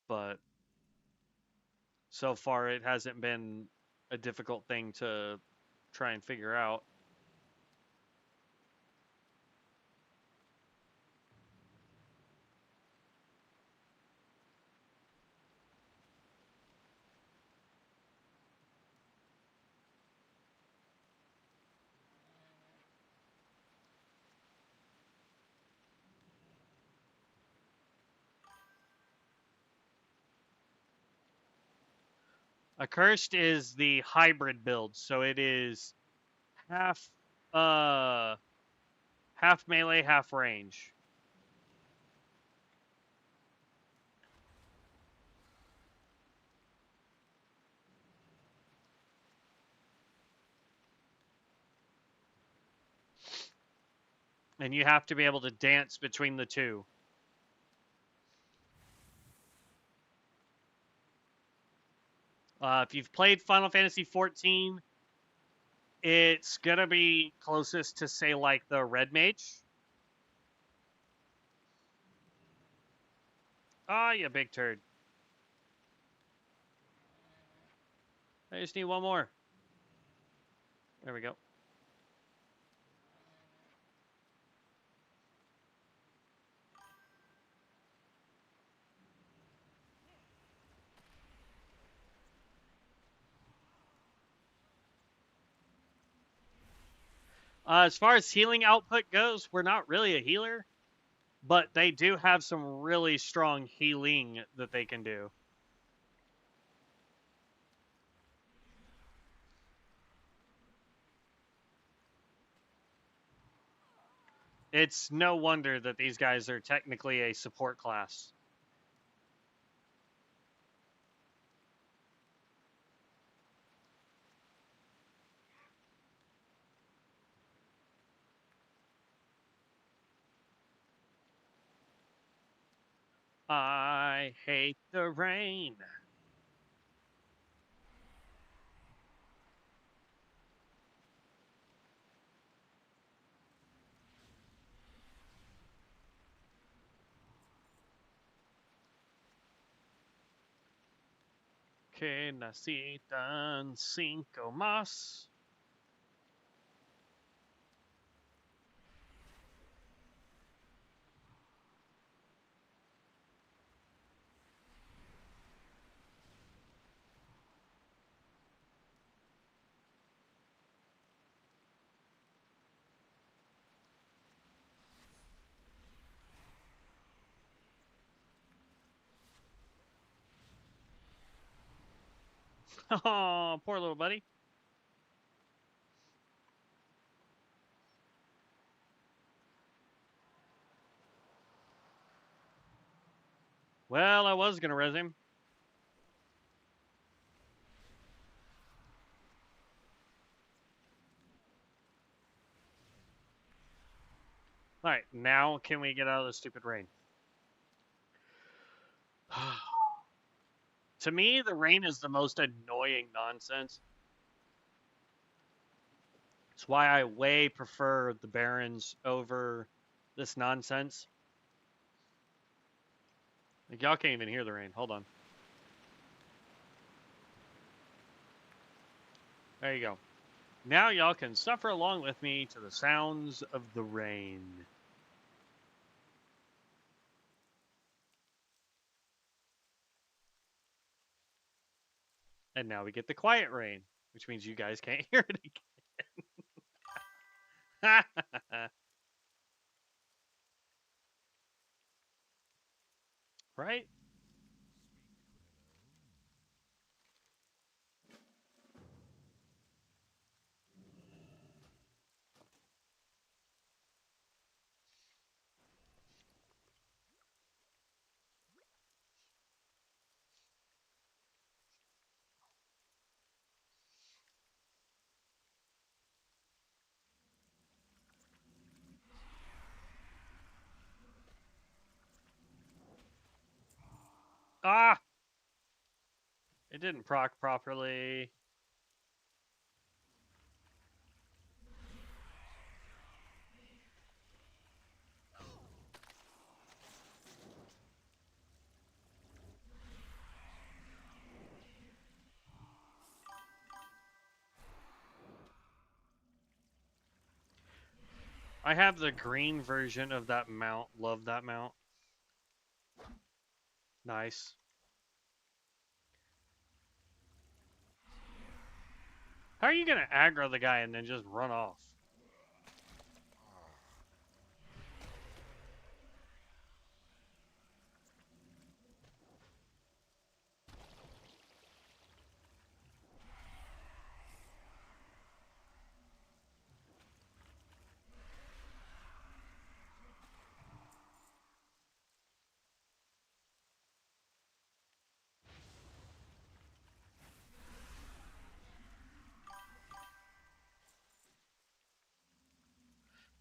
But so far, it hasn't been a difficult thing to try and figure out. Accursed is the hybrid build, so it is half uh half melee, half range. And you have to be able to dance between the two. If you've played Final Fantasy 14, it's gonna be closest to say like the Red Mage. Ah, you big turd. I just need one more. There we go. As far as healing output goes, we're not really a healer, but they do have some really strong healing that they can do. It's no wonder that these guys are technically a support class. I hate the rain. Que necesitan 5 más. Oh, poor little buddy. Well, I was gonna res him. Alright, now can we get out of the stupid rain? To me, the rain is the most annoying nonsense. It's why I way prefer the Barons over this nonsense. Like, y'all can't even hear the rain. Hold on. There you go. Now y'all can suffer along with me to the sounds of the rain. And now we get the quiet rain, which means you guys can't hear it again. Right? Ah! It didn't proc properly. I have the green version of that mount. Love that mount. Nice. How are you gonna aggro the guy and then just run off?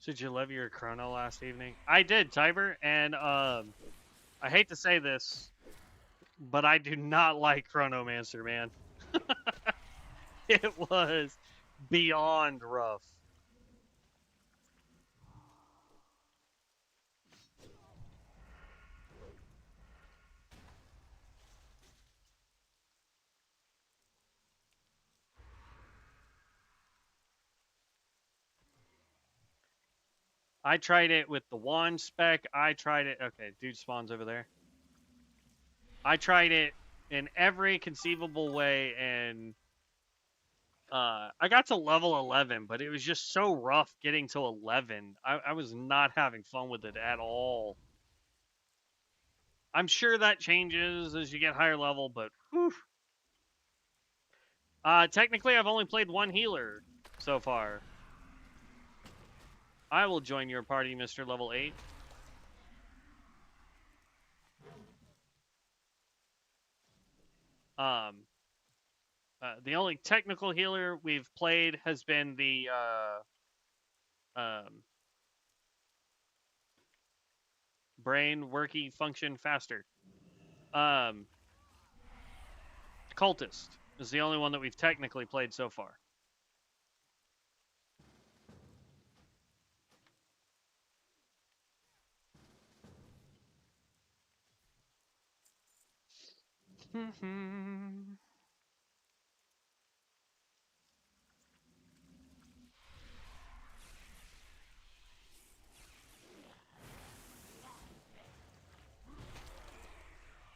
So did you love your chrono last evening? I did, Tiber, and I hate to say this, but I do not like Chronomancer, man. It was beyond rough. I tried it with the wand spec. I tried it. Okay, dude spawns over there. I tried it in every conceivable way, and I got to level 11, but it was just so rough getting to 11. I was not having fun with it at all. I'm sure that changes as you get higher level, but whew. Technically, I've only played one healer so far. I will join your party, Mr. Level 8. The only technical healer we've played has been the brain worky function faster. Cultist is the only one that we've technically played so far.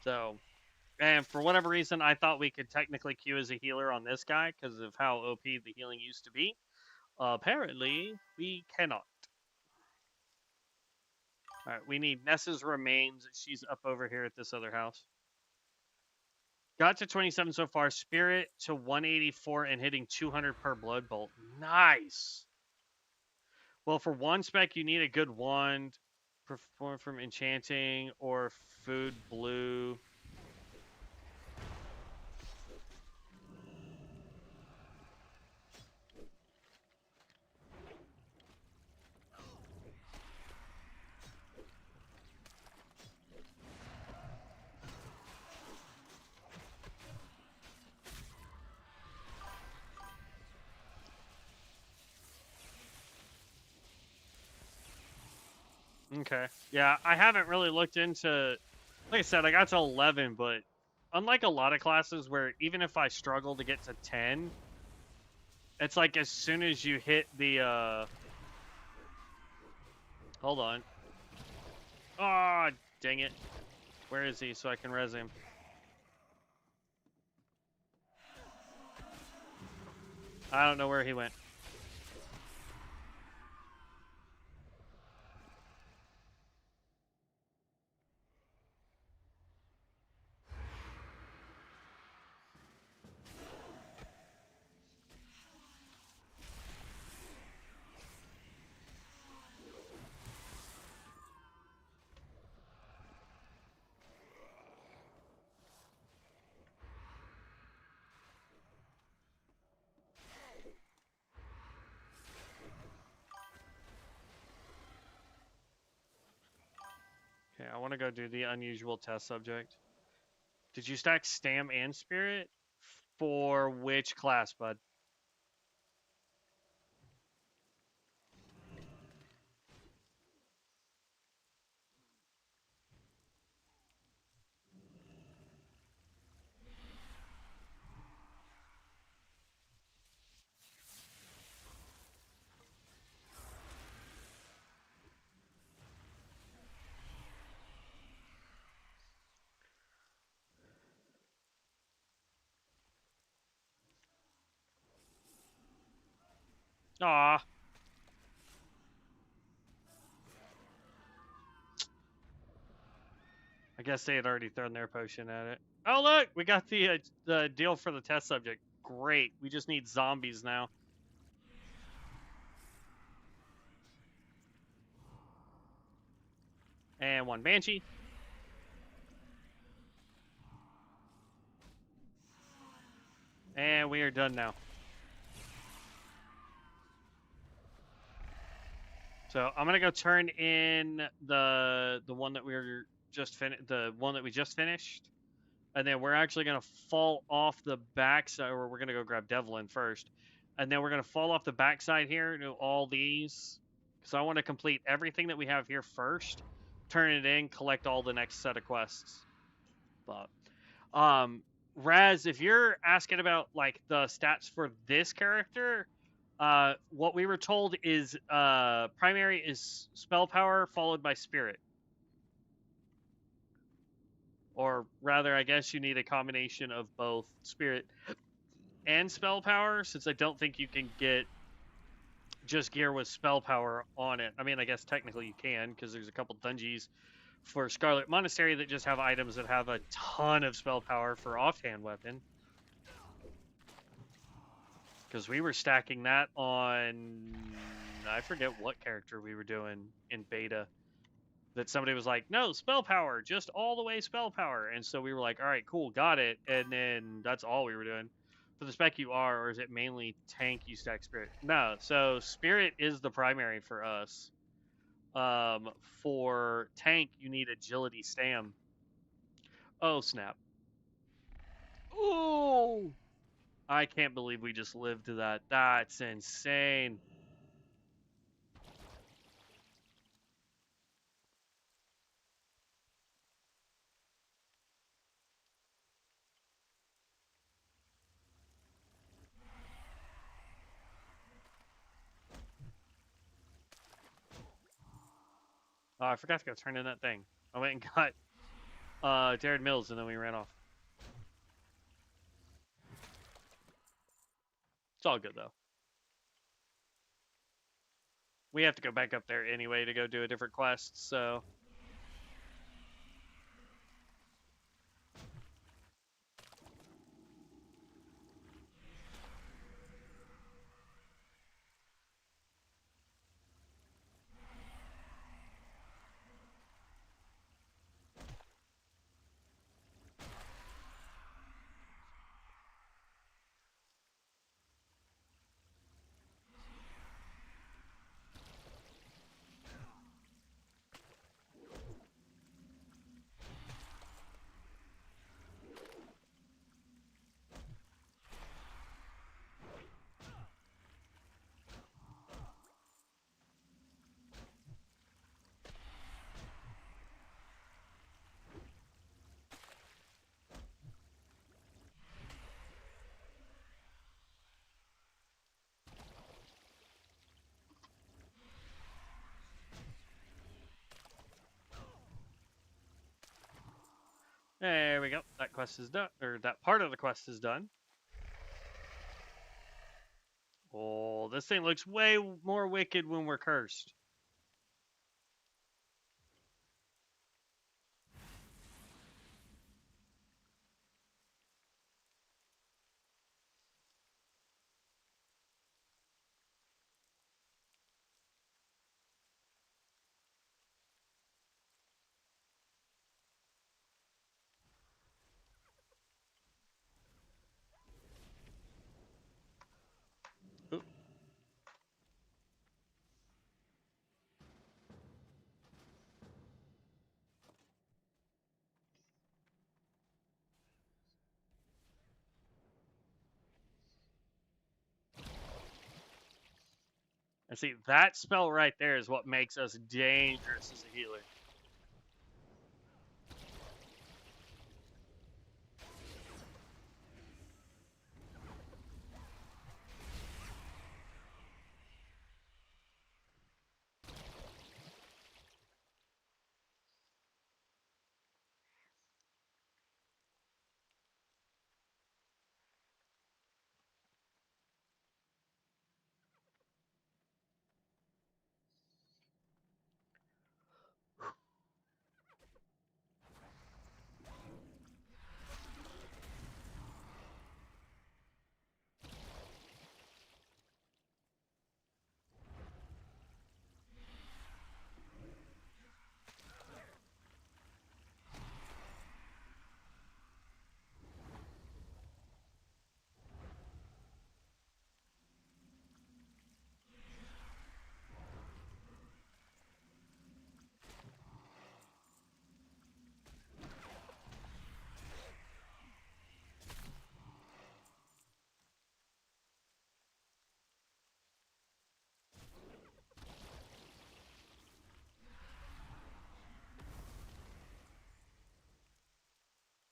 So, and for whatever reason, I thought we could technically queue as a healer on this guy because of how OP the healing used to be. Apparently, we cannot. All right, we need Nessa's remains. She's up over here at this other house. Got to 27 so far. Spirit to 184 and hitting 200 per blood bolt. Nice. Well, for one spec, you need a good wand. Perform from enchanting or food blue. Okay. Yeah, I haven't really looked into. Like I said, I got to 11, but unlike a lot of classes where even if I struggle to get to 10, it's like as soon as you hit the hold on. Oh, dang it. Where is he so I can res him? I don't know where he went. Okay, I want to go do the unusual test subject. Did you stack Stam and Spirit? For which class, bud? Aw. I guess they had already thrown their potion at it. Oh, look! We got the deal for the test subject. Great. We just need zombies now. And one Banshee. And we are done now. So I'm gonna go turn in the one that we were just the one that we just finished, and then we're actually gonna fall off the backside, or we're gonna go grab Devlin first, and then we're gonna fall off the backside here to all these, because I want to complete everything that we have here first, turn it in, collect all the next set of quests. But Raz, if you're asking about like the stats for this character, what we were told is primary is spell power followed by spirit. Or rather, I guess you need a combination of both spirit and spell power, since I don't think you can get just gear with spell power on it. I mean, I guess technically you can, because there's a couple dungeons for Scarlet Monastery that just have items that have a ton of spell power for offhand weapon. Because we were stacking that on, I forget what character we were doing in beta, that somebody was like, no, spell power, just all the way spell power. And so we were like, all right, cool, got it. And then that's all we were doing. For the spec you are, or is it mainly tank you stack spirit? No, so spirit is the primary for us. For tank, you need agility stam. Oh, snap. Ooh! I can't believe we just lived to that. That's insane. Oh, I forgot to go turn in that thing. I went and got Jared Mills, and then we ran off. It's all good, though. We have to go back up there anyway to go do a different quest, so... There we go. That quest is done, or that part of the quest is done. Oh, this thing looks way more wicked when we're cursed. Ooh. And see, that spell right there is what makes us dangerous as a healer.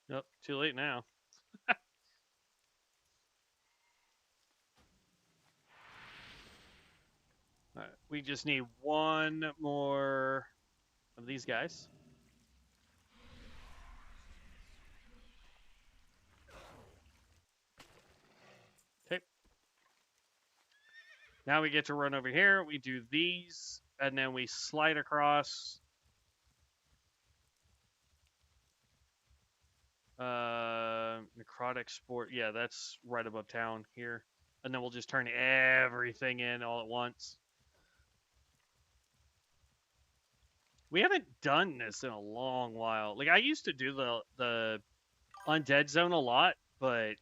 Nope, too late now. All right, we just need one more of these guys. Now we get to run over here. We do these, and then we slide across. Necrotic Sport. Yeah, that's right above town here. And then we'll just turn everything in all at once. We haven't done this in a long while. Like, I used to do the Undead Zone a lot, but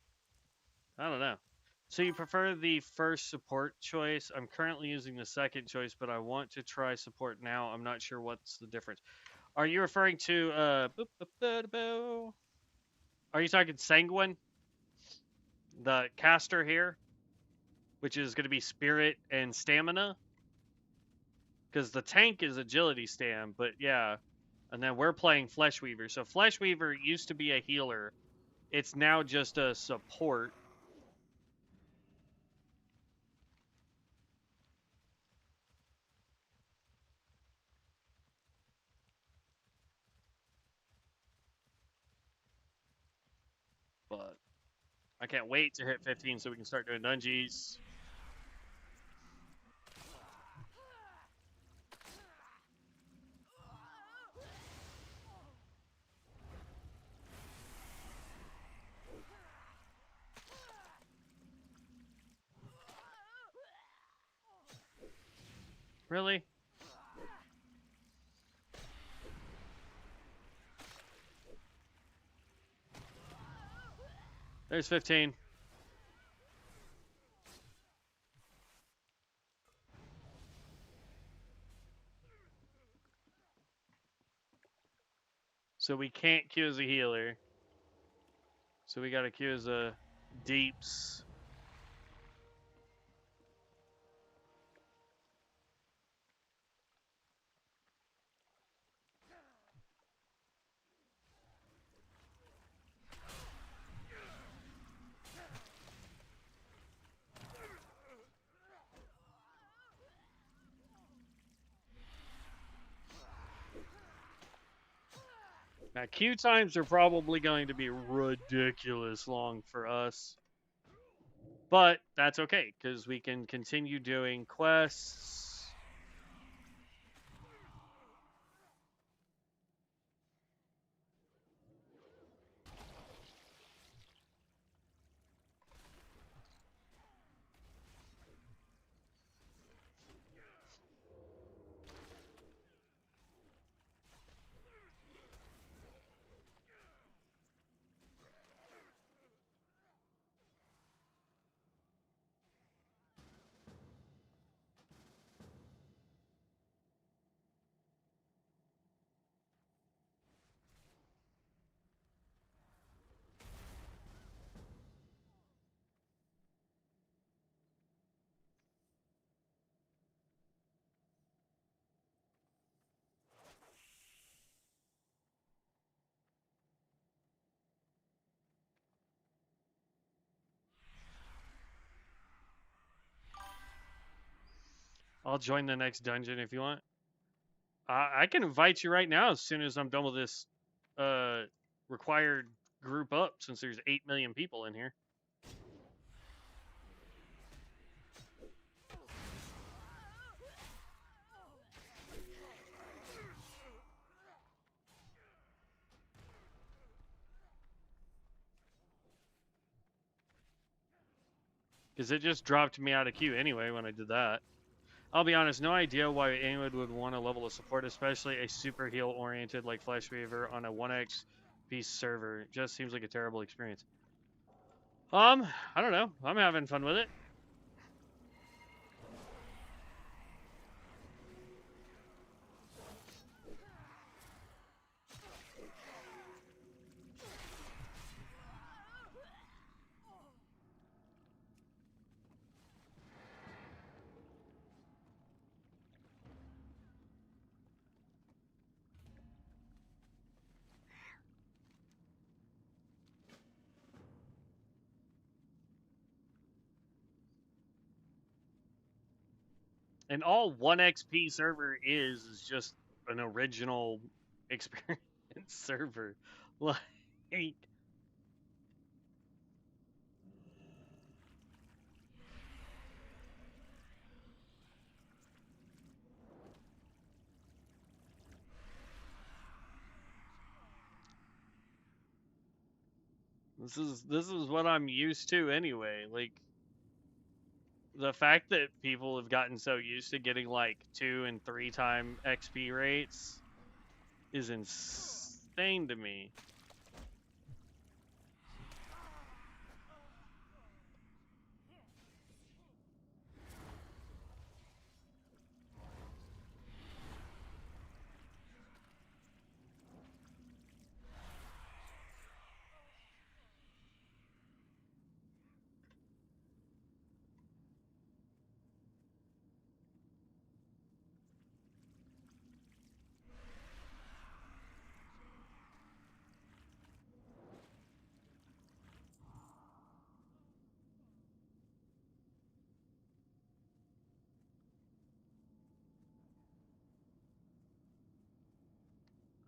I don't know. So you prefer the first support choice? I'm currently using the second choice, but I want to try support now. I'm not sure what's the difference. Are you referring to are you talking Sanguine? The caster here, which is going to be spirit and stamina? Because the tank is agility stam, but yeah. And then we're playing Fleshweaver. So Fleshweaver used to be a healer. It's now just a support. But I can't wait to hit 15 so we can start doing dungeons. Really? There's 15. So we can't queue as a healer. So we gotta queue as a deeps. Now, queue times are probably going to be ridiculous long for us. But that's okay, because we can continue doing quests. I'll join the next dungeon if you want. I can invite you right now as soon as I'm done with this required group up, since there's 8 million people in here. Because it just dropped me out of queue anyway when I did that. I'll be honest, no idea why anyone would want a level of support, especially a super heal oriented like Fleshweaver on a 1x piece server. It just seems like a terrible experience. I don't know. I'm having fun with it. And all 1xp server is just an original experience server. Like, This is what I'm used to anyway. Like the fact that people have gotten so used to getting like 2 and 3 time XP rates is insane to me.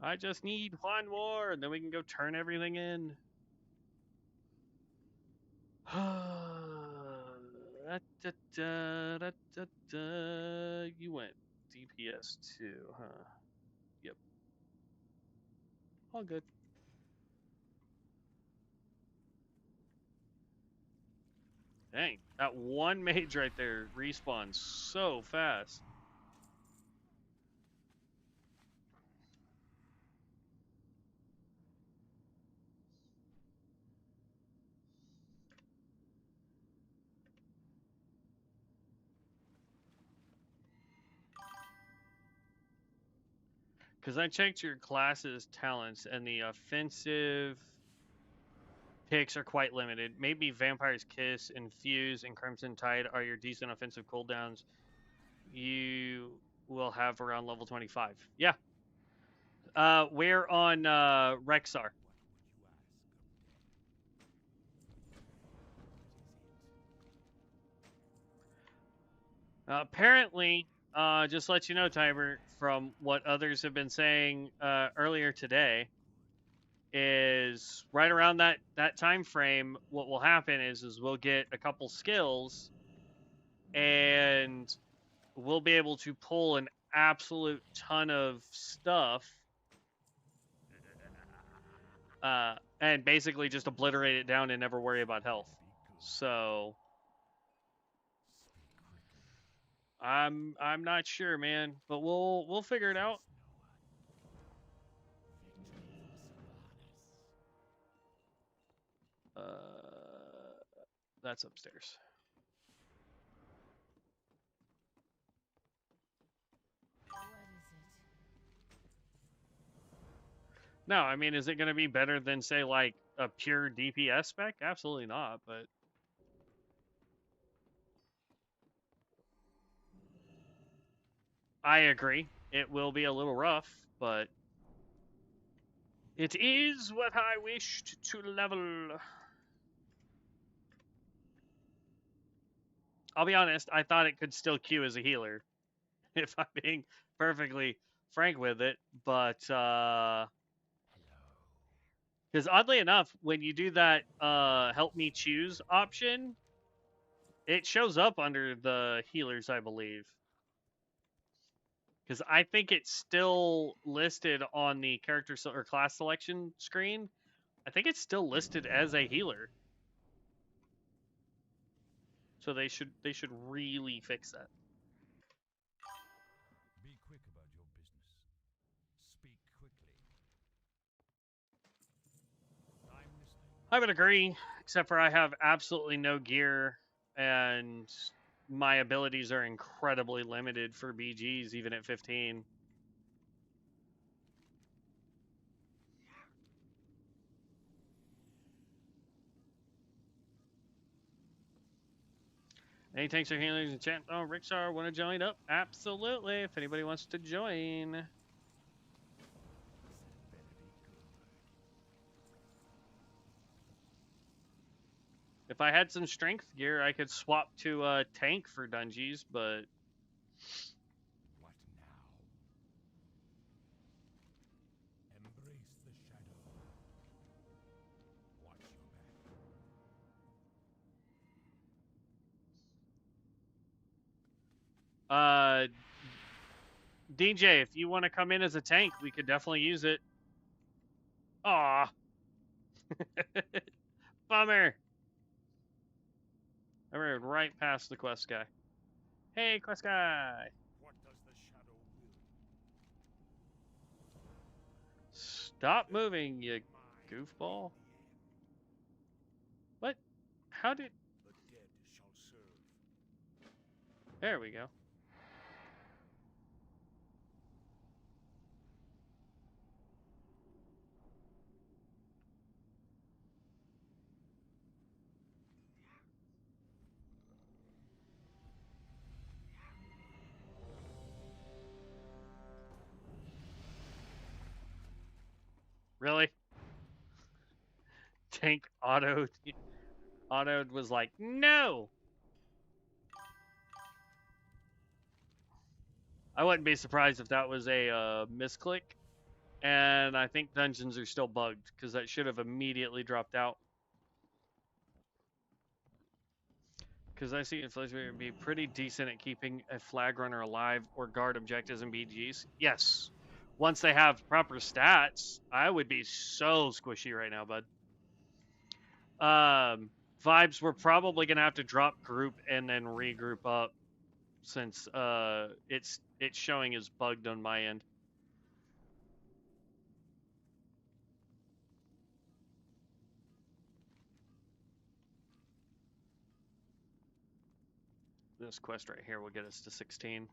I just need one more, and then we can go turn everything in. You went DPS too, huh? Yep. All good. Dang, that one mage right there respawns so fast. Because I checked your class's talents, and the offensive picks are quite limited. Maybe Vampire's Kiss, Infuse, and Crimson Tide are your decent offensive cooldowns you will have around level 25. Yeah. We're on Rexar. Apparently, just to let you know, Tiber, from what others have been saying earlier today, is right around that time frame. What will happen is we'll get a couple skills, and we'll be able to pull an absolute ton of stuff, and basically just obliterate it down and never worry about health. So I'm not sure, man, but we'll figure it out. That's upstairs. No, I mean, is it going to be better than, say, like a pure DPS spec? Absolutely not, but I agree. It will be a little rough, but it is what I wished to level. I'll be honest, I thought it could still queue as a healer, if I'm being perfectly frank with it, but because oddly enough, when you do that help me choose option, it shows up under the healers, I believe. Because I think it's still listed on the character or class selection screen. I think it's still listed as a healer. So they should really fix that.
Be quick about your business. Speak quickly. I'm listening.
I would agree, except for I have absolutely no gear, and my abilities are incredibly limited for BGs, even at 15. Any tanks or healers in chat? Oh, Ricksar, want to join up? Absolutely. If anybody wants to join. If I had some strength gear, I could swap to tank for dungeons, but
What now? Embrace the shadow. Watch your back.
DJ, if you want to come in as a tank, we could definitely use it. Aw. bummer. I rode right past the quest guy. Hey, quest guy.
What does the shadow will?
Stop moving, you
Mine
goofball.
in the end.
What? How did...
The dead shall serve.
There we go. Really? Tank auto was like, no. I wouldn't be surprised if that was a misclick. And I think dungeons are still bugged because that should have immediately dropped out. Because I see Fleshweaver would be pretty decent at keeping a flag runner alive or guard objectives and BGs. Yes. Once they have proper stats, I would be so squishy right now, bud. Vibes, we're probably gonna have to drop group and then regroup up since it's showing as bugged on my end. This quest right here will get us to 16.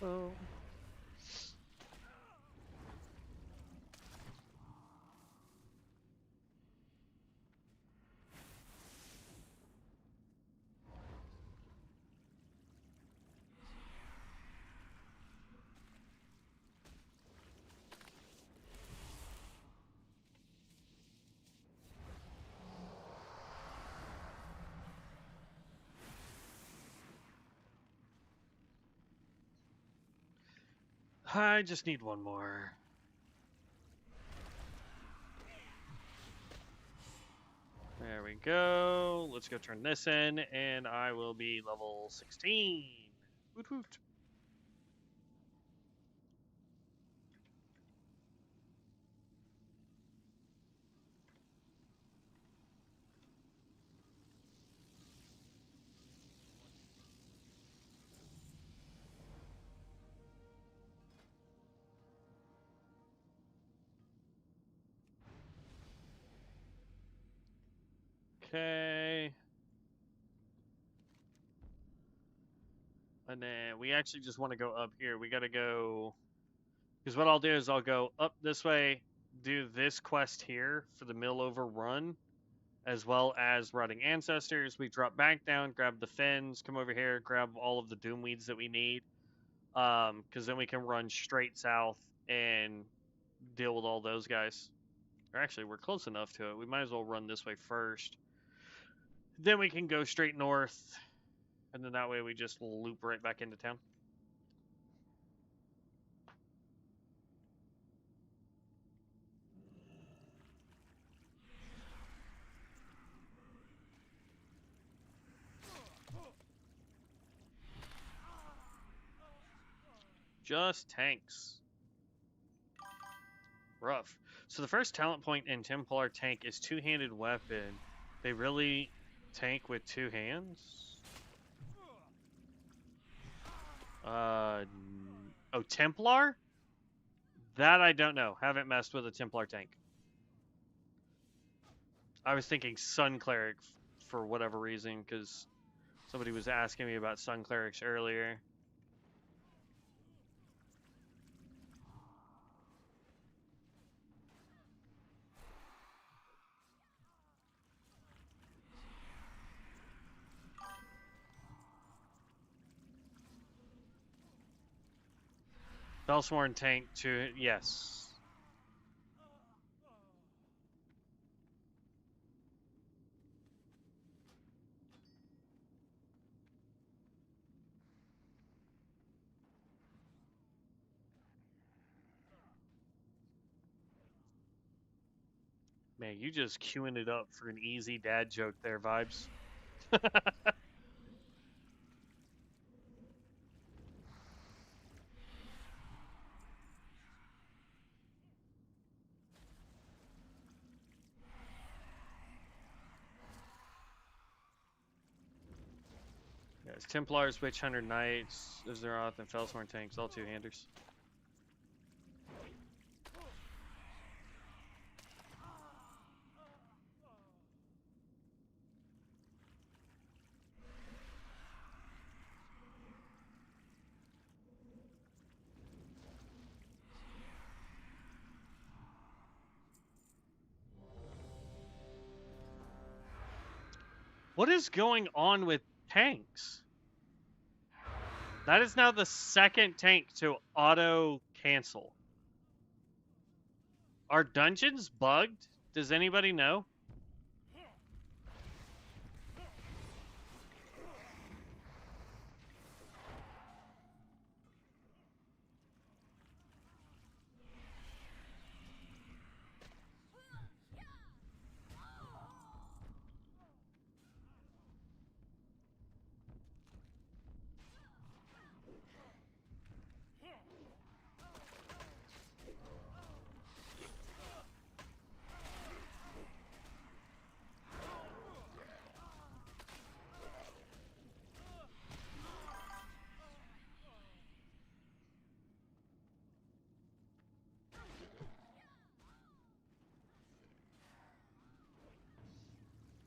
Oh. I just need one more. There we go. Let's go turn this in, and I will be level 16. Woot woot. Okay. And then we actually just want to go up here. We got to go... Because what I'll do is I'll go up this way, do this quest here for the mill over run, as well as Rotting Ancestors. We drop back down, grab the fins, come over here, grab all of the doom weeds that we need. Because then we can run straight south and deal with all those guys. Or actually, we're close enough to it. We might as well run this way first. Then we can go straight north. And then that way we just loop right back into town. Just tanks. Rough. So the first talent point in Templar tank is two-handed weapon. They really tank with two hands? Oh, Templar? That I don't know. Haven't messed with a Templar tank. I was thinking Sun Cleric for whatever reason, because somebody was asking me about Sun Clerics earlier. Bellsworn tank to yes. Man, you just queuing it up for an easy dad joke there, Vibes. Yes, Templars, Witch Hunter, Knights, Azeroth, and Felsworn tanks, all two-handers. What is going on with tanks? That is now the second tank to auto-cancel. Are dungeons bugged? Does anybody know?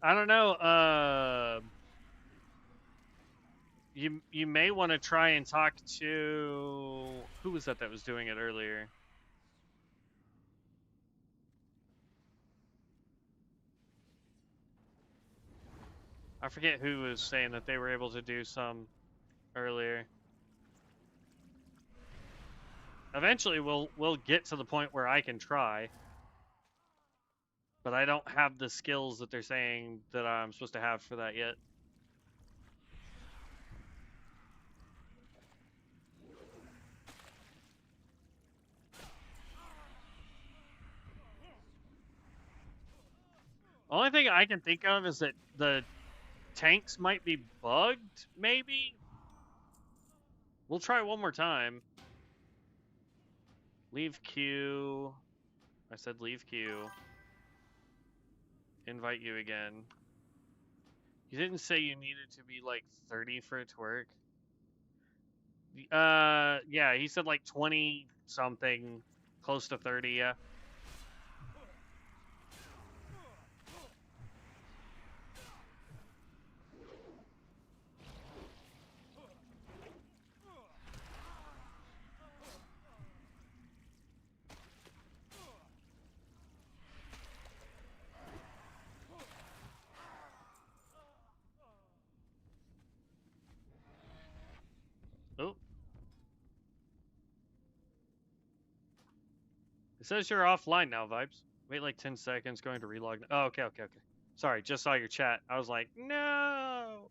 I don't know. You may want to try and talk to who was that was doing it earlier. I forget who was saying that they were able to do some earlier. Eventually, we'll get to the point where I can try, but I don't have the skills that they're saying that I'm supposed to have for that yet. Only thing I can think of is that the tanks might be bugged, maybe? We'll try one more time. Leave queue. I said leave queue. Invite you again. You didn't say you needed to be like 30 for it to work. Yeah, he said like 20 something, close to 30, yeah. Oh. It says you're offline now, Vibes. Wait like 10 seconds, going to relog. Oh, okay. Sorry, just saw your chat. I was like, no.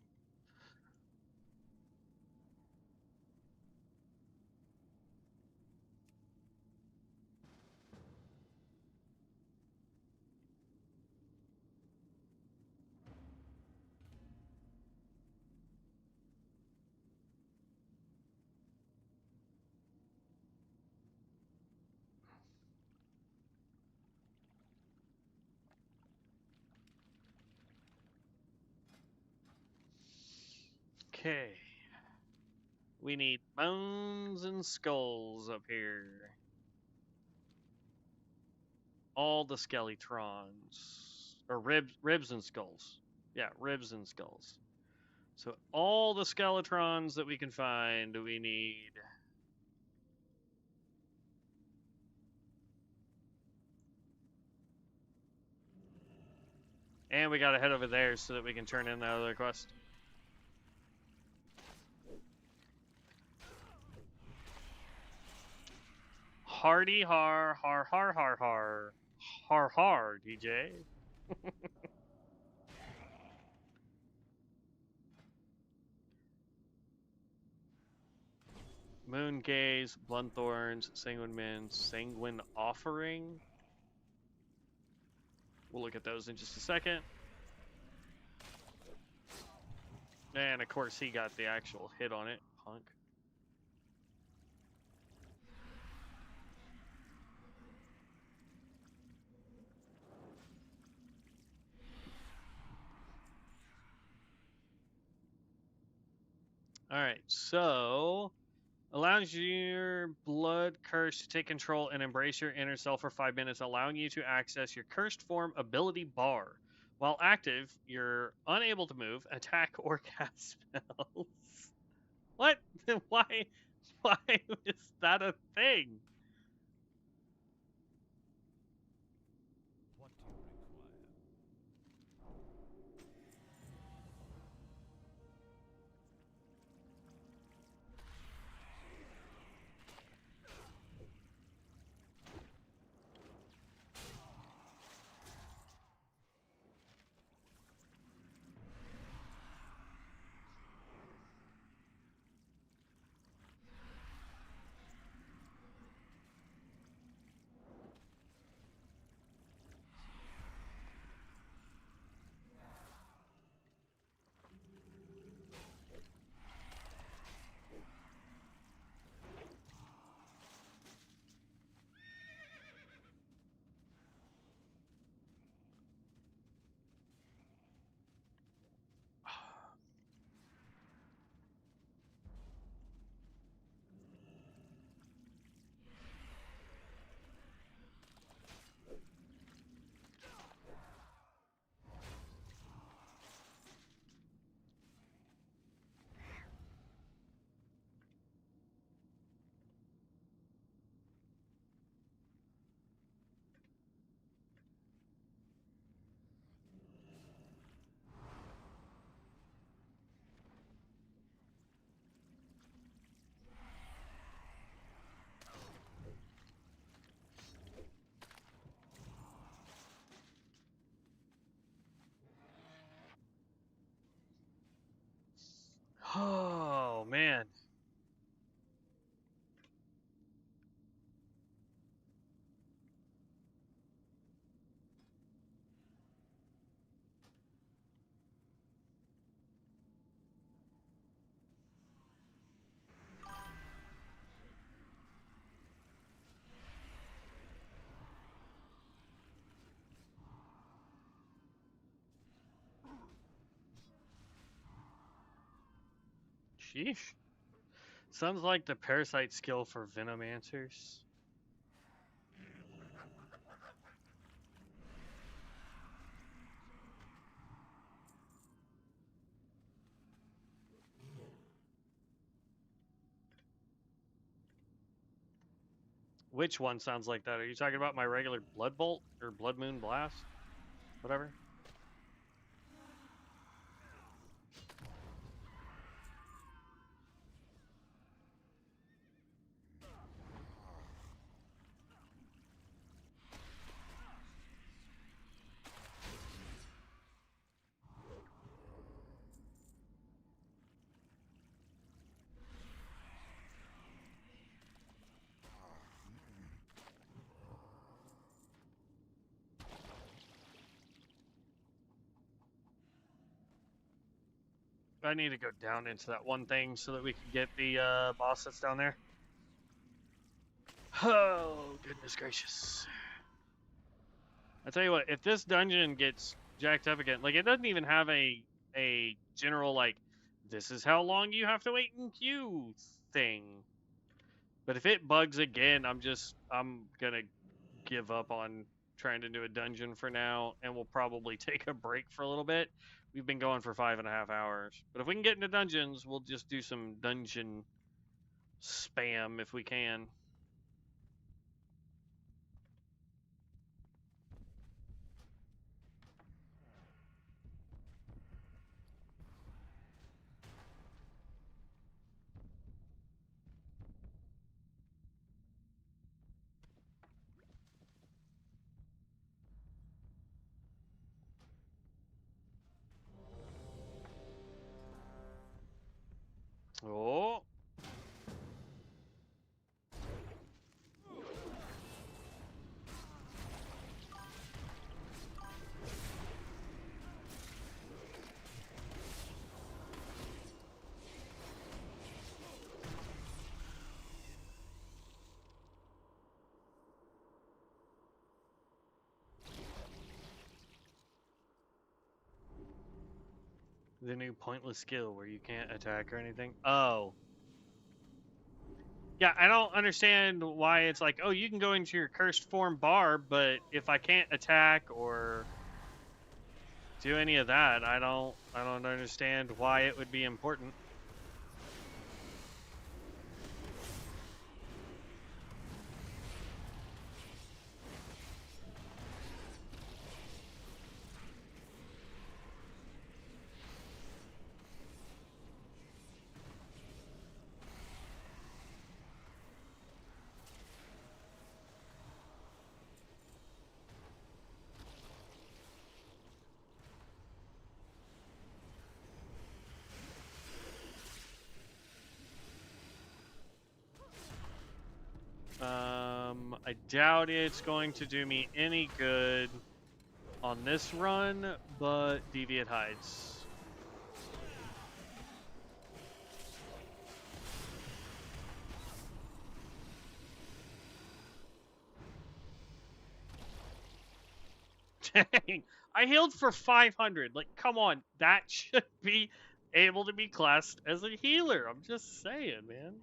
Okay. We need bones and skulls up here. All the skeletrons. Or ribs and skulls. Yeah, ribs and skulls. So all the skeletrons that we can find, we need. And we gotta head over there so that we can turn in that other quest. Hardy har har har har har har har DJ. Moon Gaze, Bloodthorns, Sanguine Min, Sanguine Offering. We'll look at those in just a second. And of course he got the actual hit on it, punk. Alright, so allows your blood curse to take control and embrace your inner self for 5 minutes, allowing you to access your cursed form ability bar. While active, you're unable to move, attack, or cast spells. What? Why? Why is that a thing?
What do you require?
Oh, man. Sheesh. Sounds like the parasite skill for Venomancers. Which one sounds like that? Are you talking about my regular Blood Bolt or Blood Moon Blast? Whatever. I need to go down into that one thing so that we can get the boss that's down there. Oh, goodness gracious. I tell you what, if this dungeon gets jacked up again, like it doesn't even have a general like this is how long you have to wait in queue thing. But if it bugs again, I'm gonna give up on trying to do a dungeon for now, and we'll probably take a break for a little bit. We've been going for 5.5 hours. But if we can get into dungeons, we'll just do some dungeon spam if we can. Oh. The new pointless skill where you can't attack or anything. Oh. Yeah, I don't understand why it's like, oh, you can go into your cursed form barb, but if I can't attack or do any of that, I don't understand why it would be important. I doubt it's going to do me any good on this run, but Deviate Hides. Dang, I healed for 500. Like, come on, that should be able to be classed as a healer. I'm just saying, man.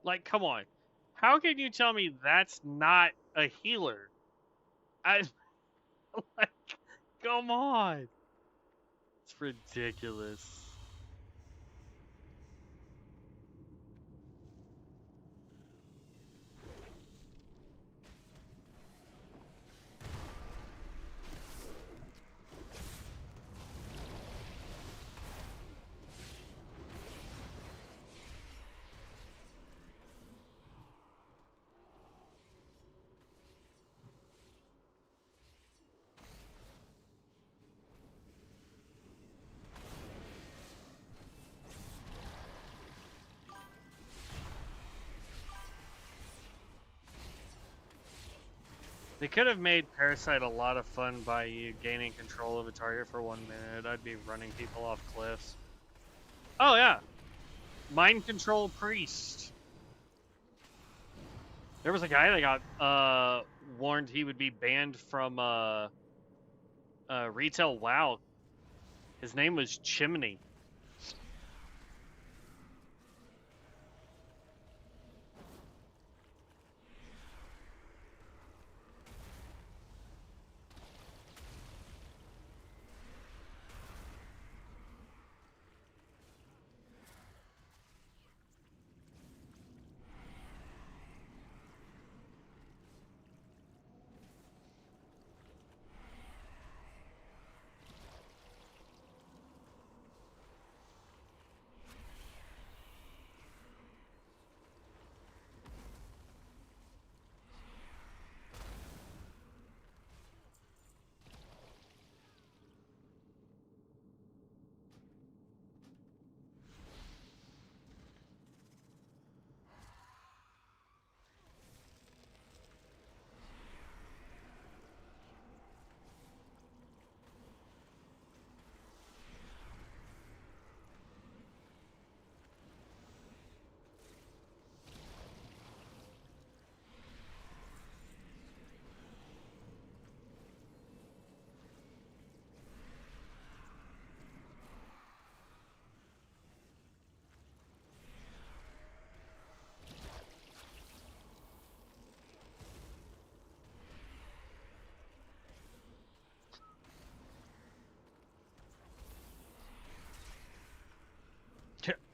Like, come on. How can you tell me that's not a healer? I like, come on. It's ridiculous. They could have made Parasite a lot of fun by you gaining control of a target for 1 minute. I'd be running people off cliffs. Oh, yeah. Mind Control Priest. There was a guy that got warned he would be banned from retail WoW. His name was Chimney.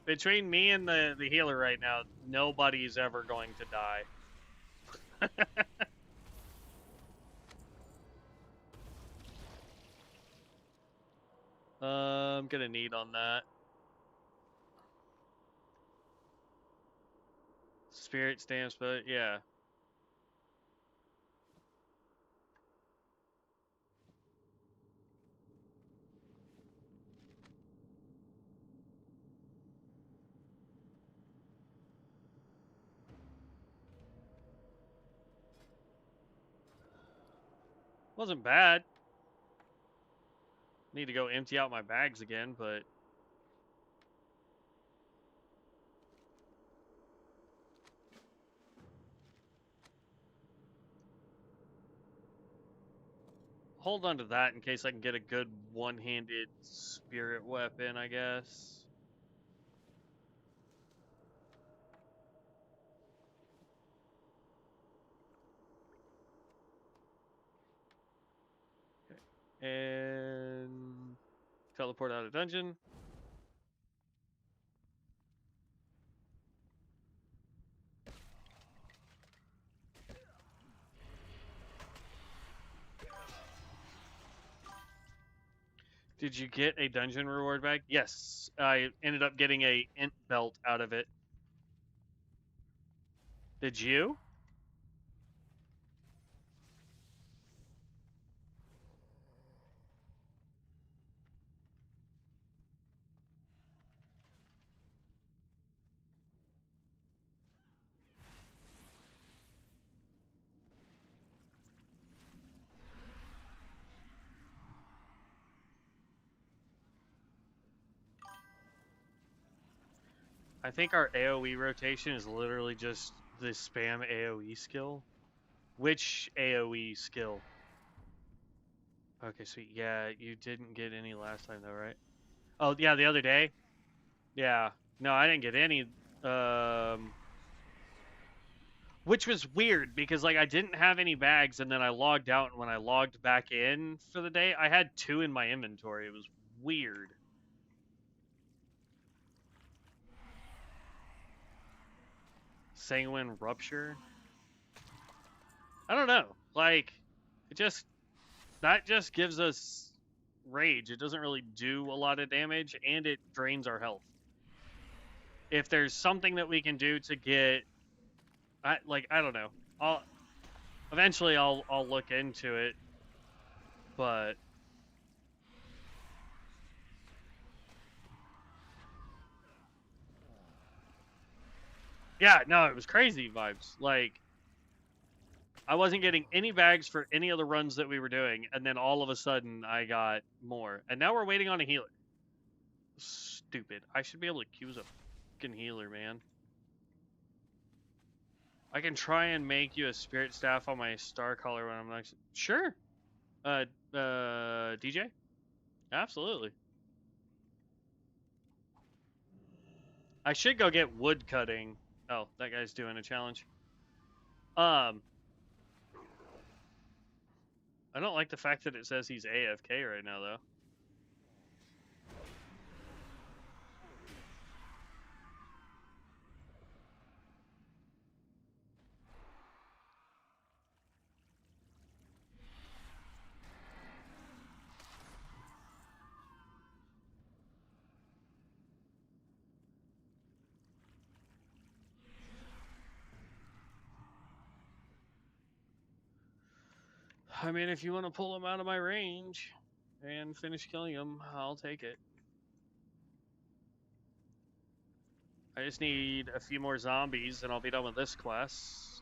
between me and the healer right now, nobody's ever going to die. I'm gonna need on that. Spirit stamps, but yeah. Wasn't bad. Need to go empty out my bags again, but hold on to that in case I can get a good one-handed spirit weapon, I guess. And teleport out of dungeon. Did you get a dungeon reward bag? Yes, I ended up getting a int belt out of it. Did you? I think our AoE rotation is literally just the spam AoE skill. Which AoE skill? Okay, sweet. Yeah, you didn't get any last time though, right? Oh, yeah, the other day? Yeah. No, I didn't get any. Which was weird because like I didn't have any bags and then I logged out and when I logged back in for the day, I had 2 in my inventory. It was weird. Sanguine Rupture? I don't know. Like, that just gives us rage. It doesn't really do a lot of damage, and it drains our health. If there's something that we can do to get, I don't know. Eventually I'll look into it, but yeah, no, it was crazy vibes. Like, I wasn't getting any bags for any of the runs that we were doing, and then all of a sudden I got more. And now we're waiting on a healer. Stupid. I should be able to use a fucking healer, man. I can try and make you a spirit staff on my star collar when I'm next. Sure. DJ? Absolutely. I should go get wood cutting. Oh, that guy's doing a challenge. I don't like the fact that it says he's AFK right now, though. I mean, if you want to pull him out of my range and finish killing him, I'll take it. I just need a few more zombies and I'll be done with this quest.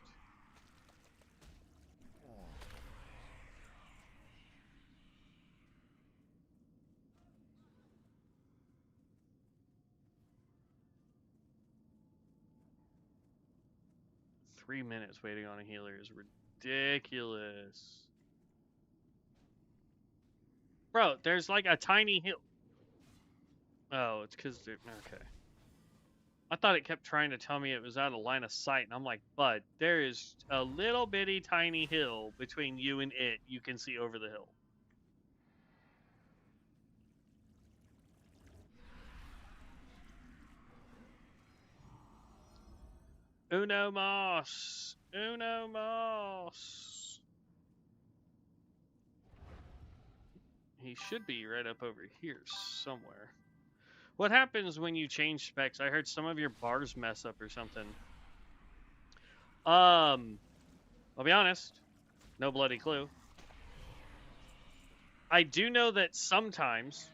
Three minutes waiting on a healer is ridiculous. Bro, there's like a tiny hill. Oh, it's because they're... Okay. I thought it kept trying to tell me it was out of line of sight, and I'm like, bud, there is a little bitty tiny hill between you and it. You can see over the hill. Uno Moss. Uno Moss. He should be right up over here somewhere. What happens when you change specs? I heard some of your bars mess up or something. I'll be honest. No bloody clue. I do know that sometimes,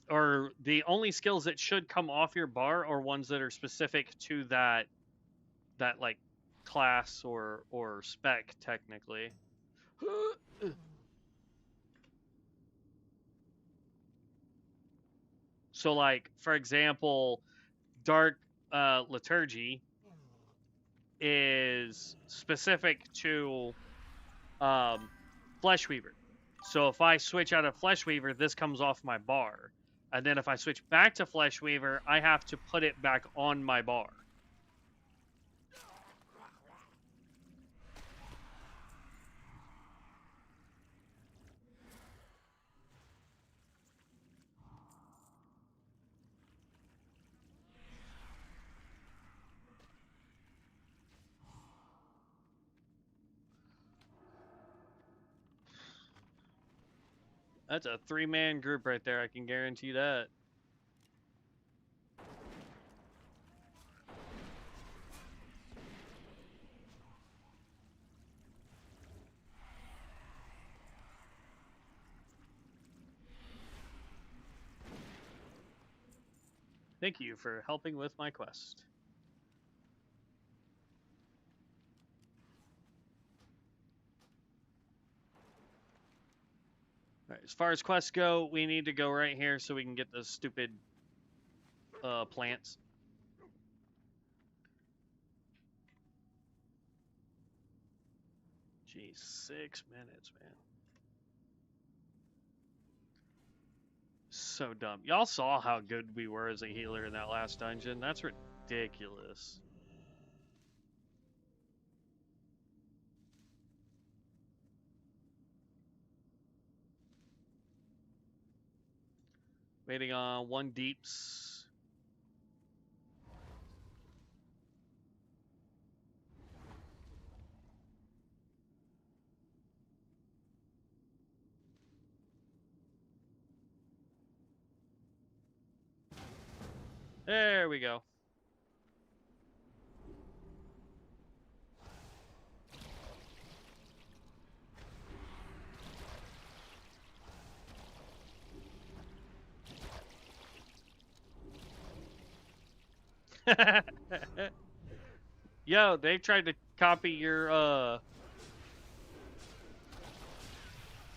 or the only skills that should come off your bar are ones that are specific to that like class or spec technically. So like for example, dark liturgy is specific to Fleshweaver. So if I switch out of Fleshweaver, this comes off my bar. And then if I switch back to Fleshweaver, I have to put it back on my bar. That's a 3-man group right there, I can guarantee that. Thank you for helping with my quest. All right, as far as quests go, we need to go right here so we can get the stupid plants. Geez, 6 minutes, man. So dumb. Y'all saw how good we were as a healer in that last dungeon. That's ridiculous. Waiting on 1 deeps. There we go. Yo, they tried to copy your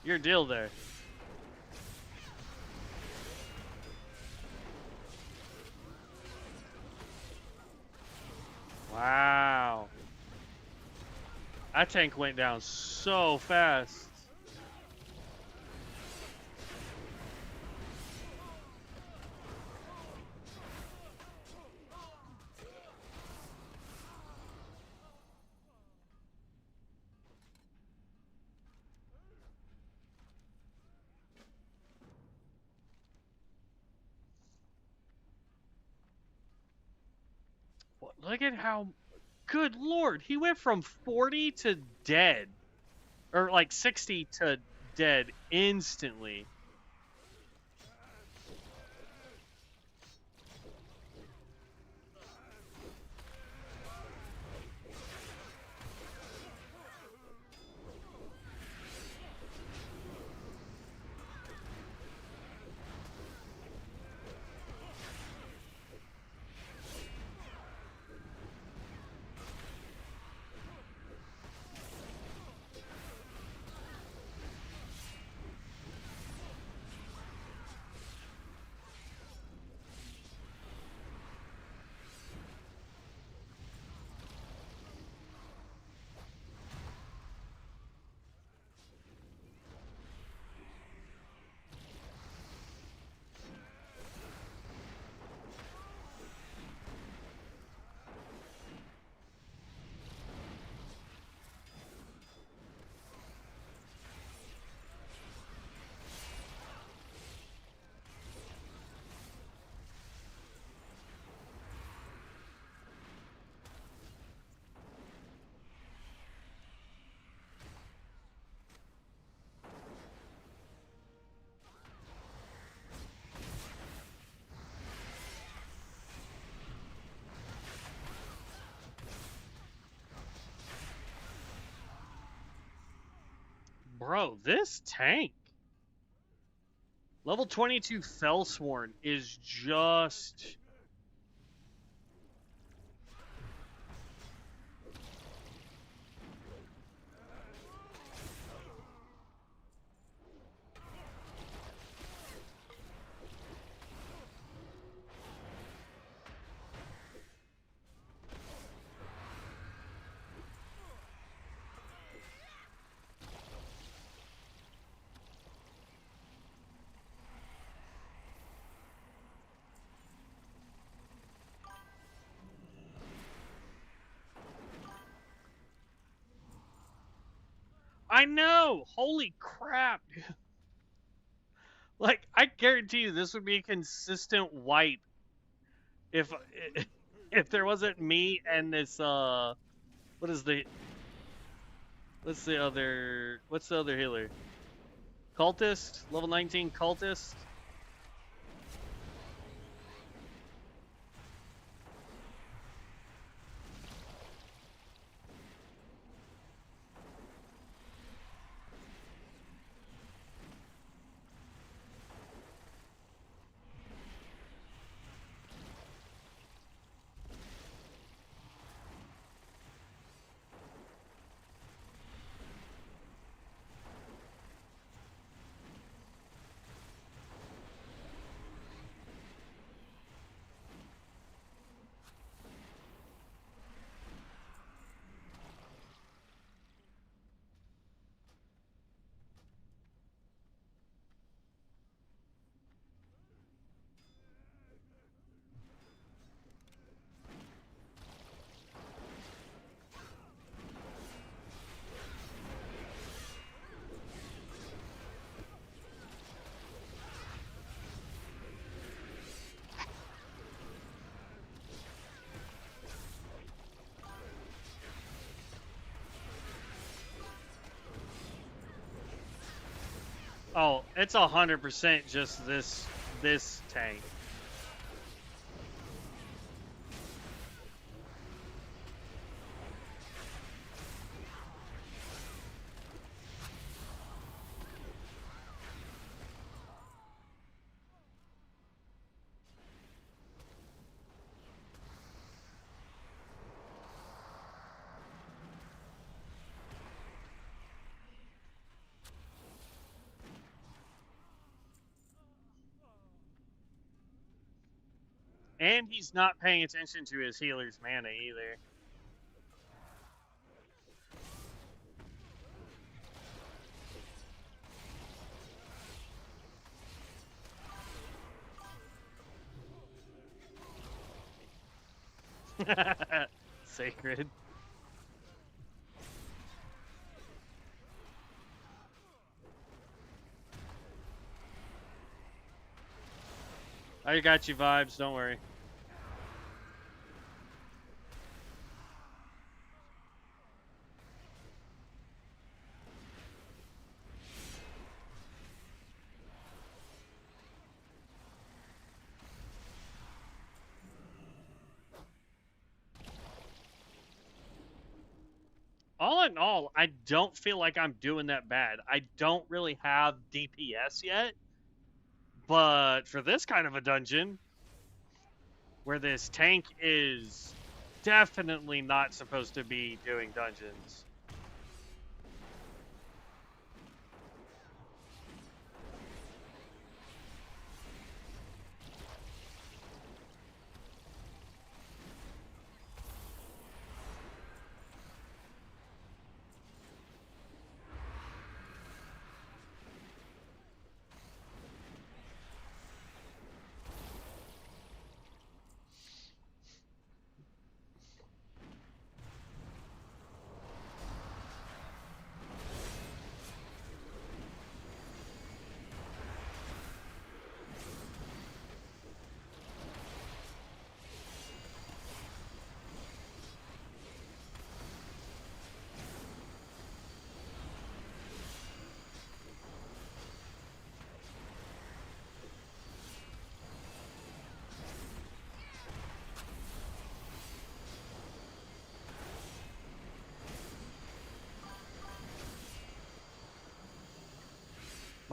deal there. Wow. That tank went down so fast. Look at how, good lord, he went from 40 to dead. Or like 60 to dead instantly. Bro, this tank. Level 22 Fellsworn is just... I know! Holy crap! Like, I guarantee you this would be a consistent wipe if if there wasn't me and this what is the what's the other healer? Cultist? Level 19 cultist? Oh, it's 100% just this tank. And he's not paying attention to his healer's mana either. Sacred. I got you vibes, don't worry. All in all, I don't feel like I'm doing that bad. I don't really have DPS yet, but for this kind of a dungeon, where this tank is definitely not supposed to be doing dungeons.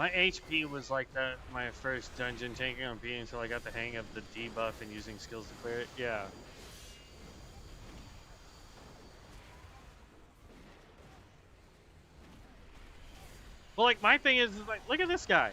My HP was like that my first dungeon tanking on B until I got the hang of the debuff and using skills to clear it. Yeah. Well, like, my thing is like, look at this guy.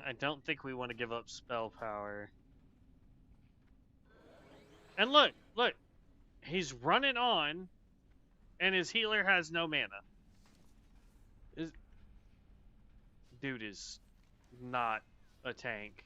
I don't think we want to give up spell power. And look, he's running on, and his healer has no mana. This dude is not a tank.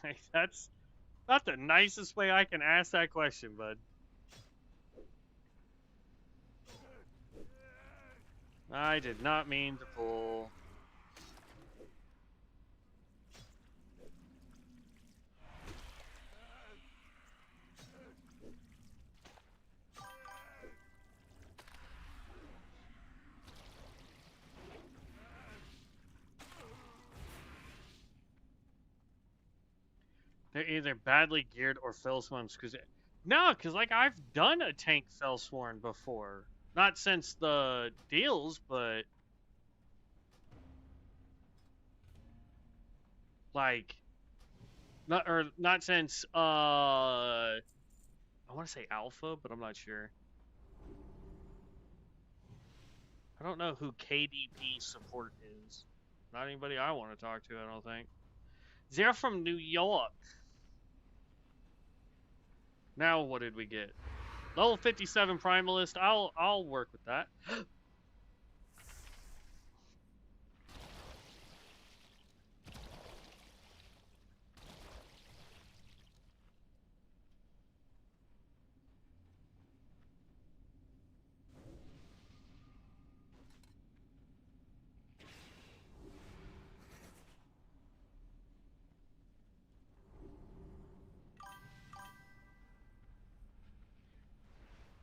Like, that's not the nicest way I can ask that question, bud. I did not mean to pull. They're either badly geared or Fellsworns, because like, I've done a tank Fellsworn before. Not since the deals, but like, not since I want to say Alpha, but I'm not sure. I don't know who KDP support is. Not anybody I want to talk to, I don't think. They're from New York. Now what did we get? Level 57 Primalist. I'll work with that.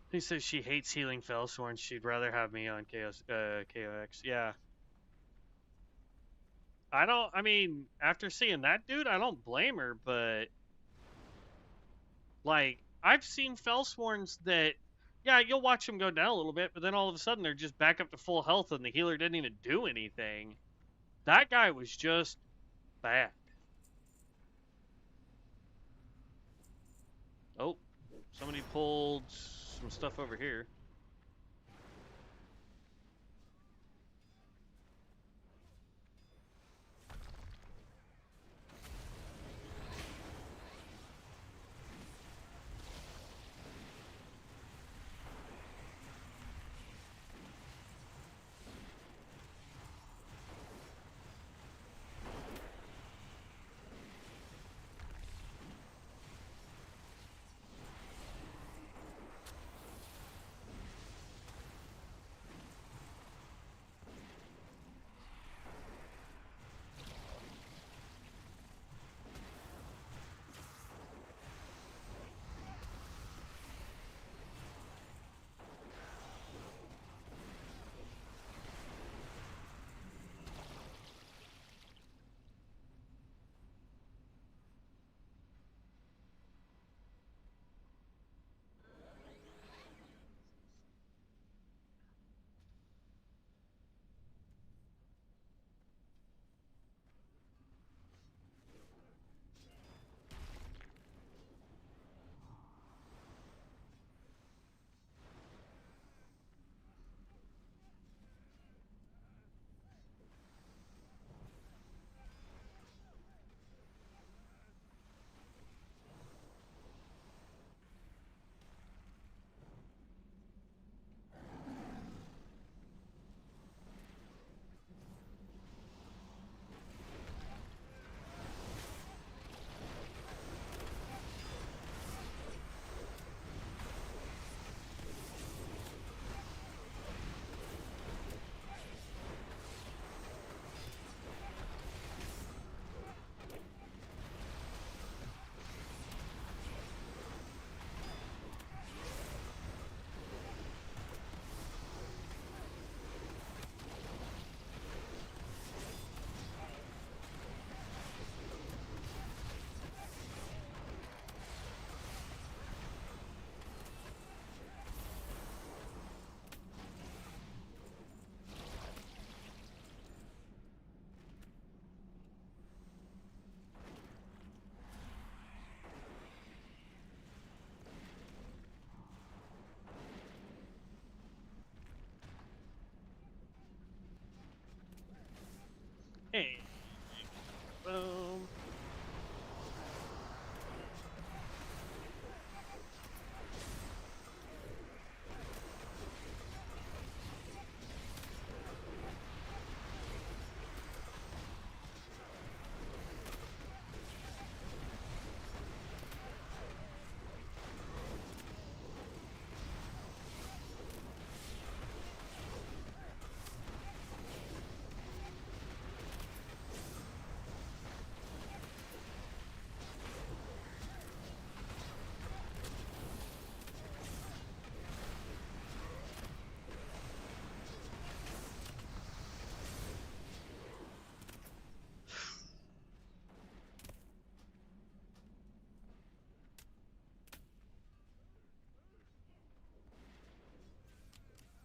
He says she hates healing Fellsworn. She'd rather have me on KOX. Yeah. I mean, after seeing that dude, I don't blame her, but like, I've seen Fellsworns that, yeah, you'll watch them go down a little bit, but then all of a sudden they're just back up to full health and the healer didn't even do anything. That guy was just bad. Oh, somebody pulled some stuff over here.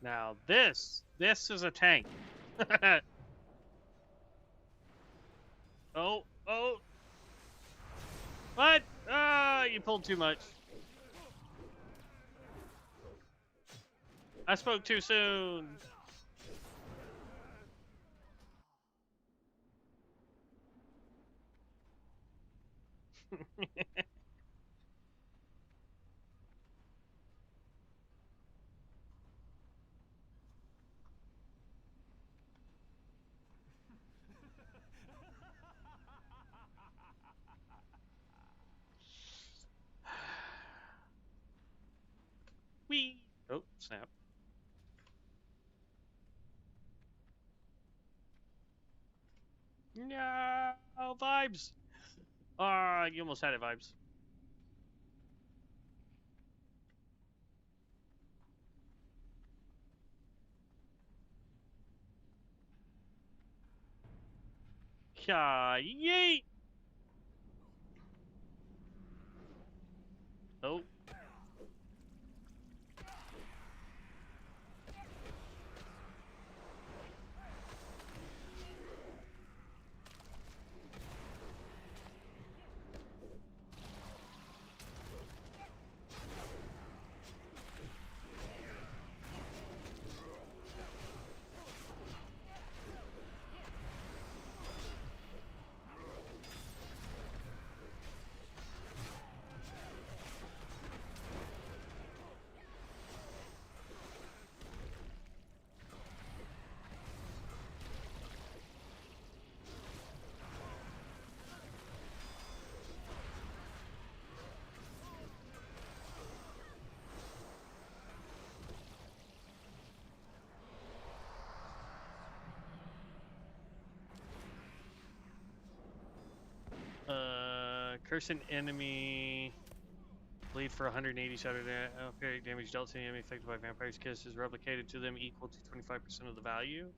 Now this is a tank. Oh, oh. What? Ah, you pulled too much. I spoke too soon. Wee. Oh, snap. No, vibes. Ah, you almost had it, vibes. Yeah, yeet. Oh. Curse an enemy. Bleed for 180 shattered periodic damage dealt to the enemy affected by vampire's kiss is replicated to them equal to 25% of the value.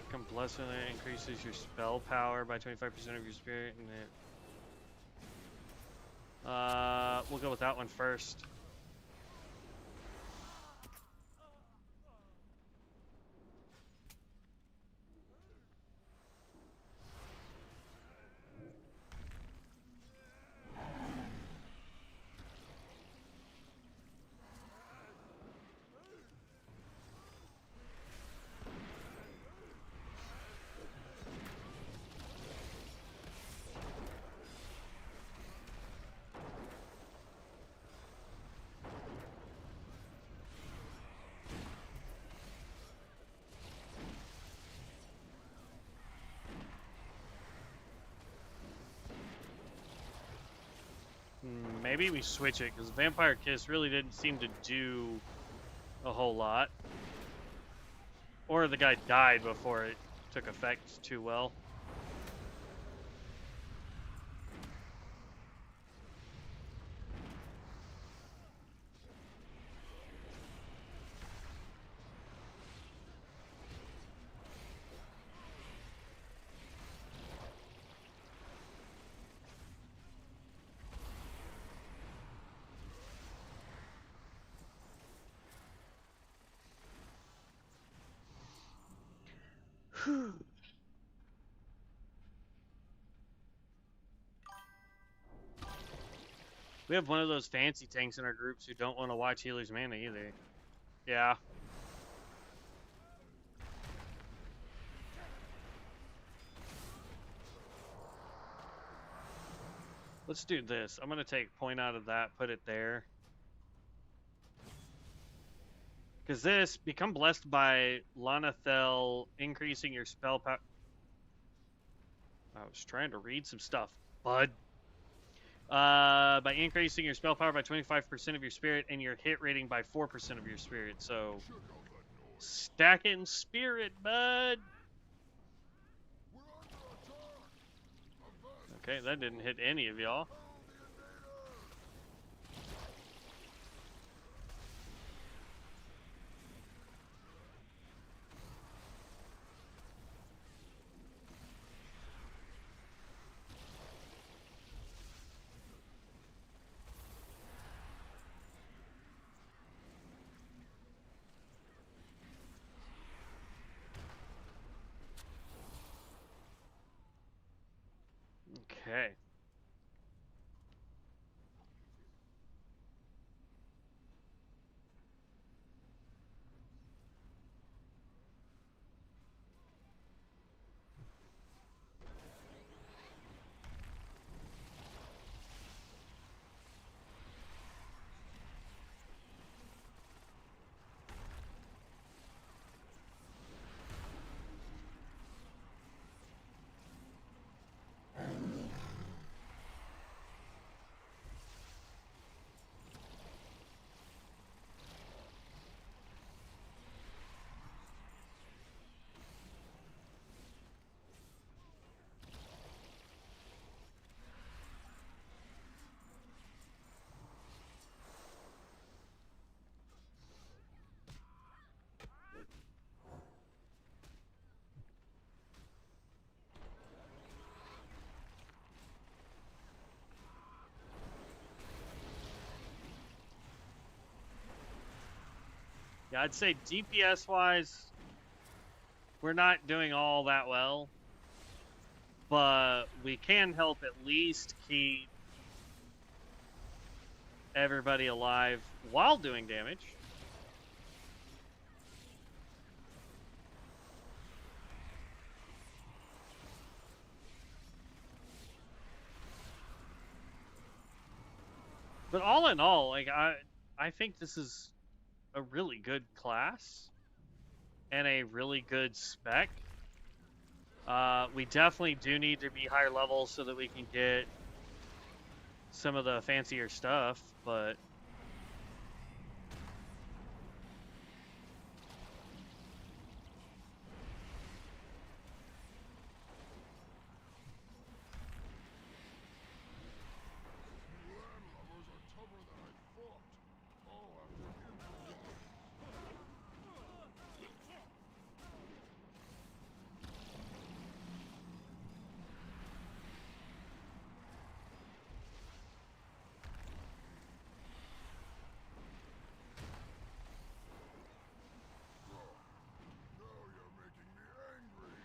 Become blessed when it increases your spell power by 25% of your spirit, and it. We'll go with that one first. Maybe we switch it, because Vampire Kiss really didn't seem to do a whole lot. Or the guy died before it took effect too well. We have one of those fancy tanks in our groups who don't want to watch healer's mana either. Yeah. Let's do this. I'm going to take point out of that, put it there. Because this, become blessed by Lanathel, increasing your spell power. I was trying to read some stuff, bud. By increasing your spell power by 25% of your spirit and your hit rating by 4% of your spirit. So, stacking spirit, bud. Okay, that didn't hit any of y'all. I'd say DPS-wise, we're not doing all that well. But we can help at least keep everybody alive while doing damage. But all in all, like I think this is a really good class and a really good spec. We definitely do need to be higher level so that we can get some of the fancier stuff, but
Landlubbers are tougher than I thought. I'll have to improvise. Now you're making me angry.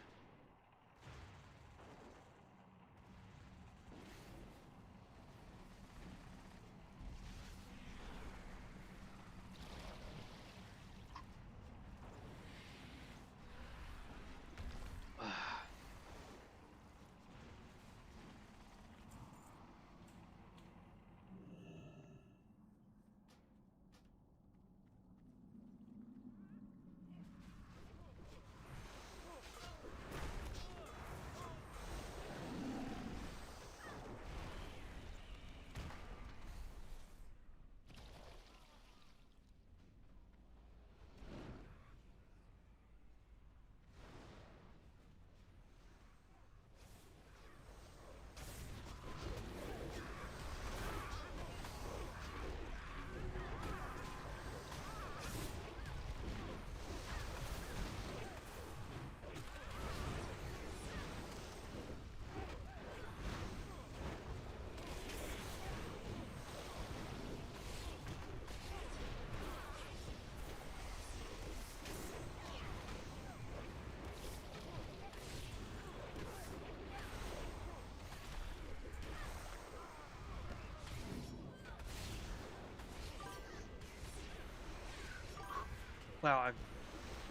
wow, I've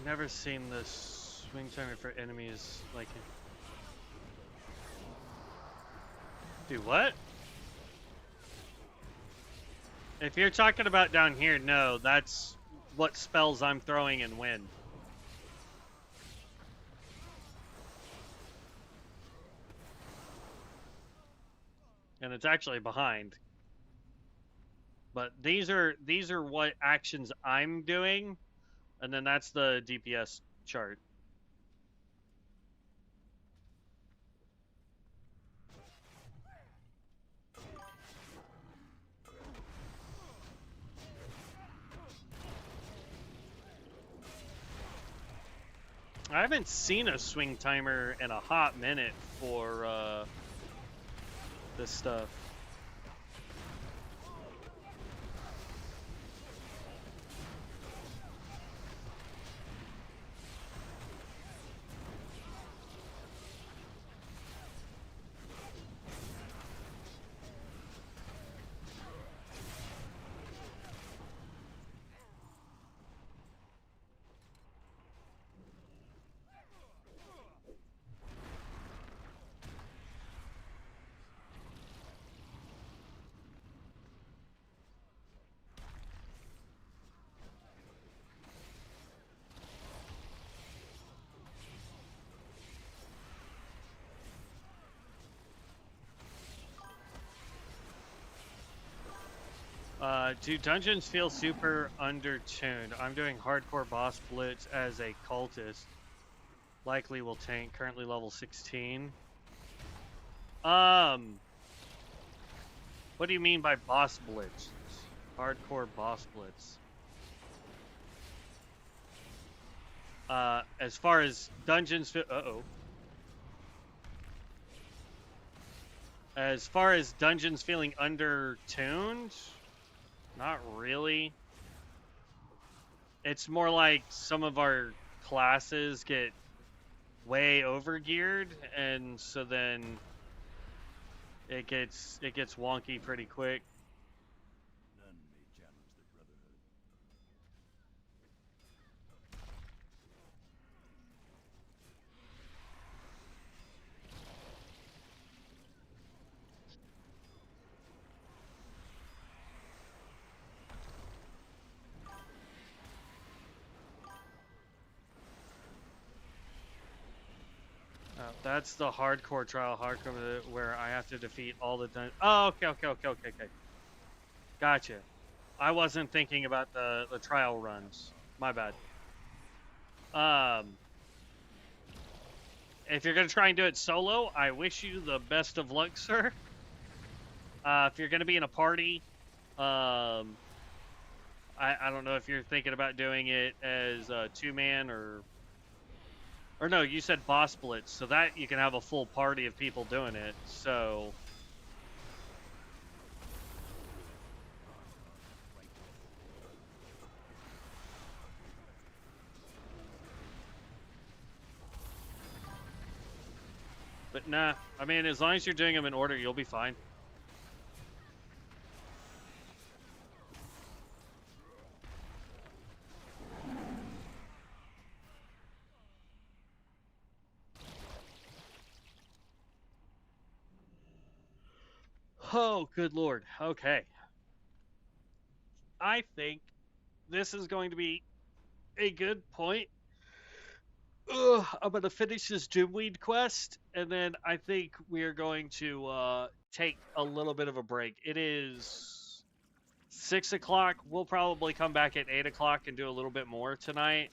never seen this swing timer for enemies like it. Do what? If you're talking about down here, no, that's what spells I'm throwing and when. And it's actually behind. But these are what actions I'm doing, and then that's the DPS chart. I haven't seen a swing timer in a hot minute for this stuff. Do dungeons feel super undertuned? I'm doing hardcore boss blitz as a cultist. Likely will tank, currently level 16. What do you mean by boss blitz? Hardcore boss blitz. As far as dungeons, as far as dungeons feeling undertuned, not really. It's more like some of our classes get way over geared, and so then it gets wonky pretty quick.
None may challenge the Brotherhood.
That's the hardcore trial, hardcore where I have to defeat all the Oh, okay. Gotcha. I wasn't thinking about the trial runs. My bad. If you're gonna try and do it solo, I wish you the best of luck, sir. If you're gonna be in a party, I don't know if you're thinking about doing it as a 2-man or no, you said boss blitz, so that you can have a full party of people doing it. So but nah, I mean, as long as you're doing them in order, you'll be fine. Oh, good lord. Okay. I think this is going to be a good point. I'm going to finish this Doomweed quest, and then I think we are going to take a little bit of a break. It is 6 o'clock. We'll probably come back at 8 o'clock and do a little bit more tonight.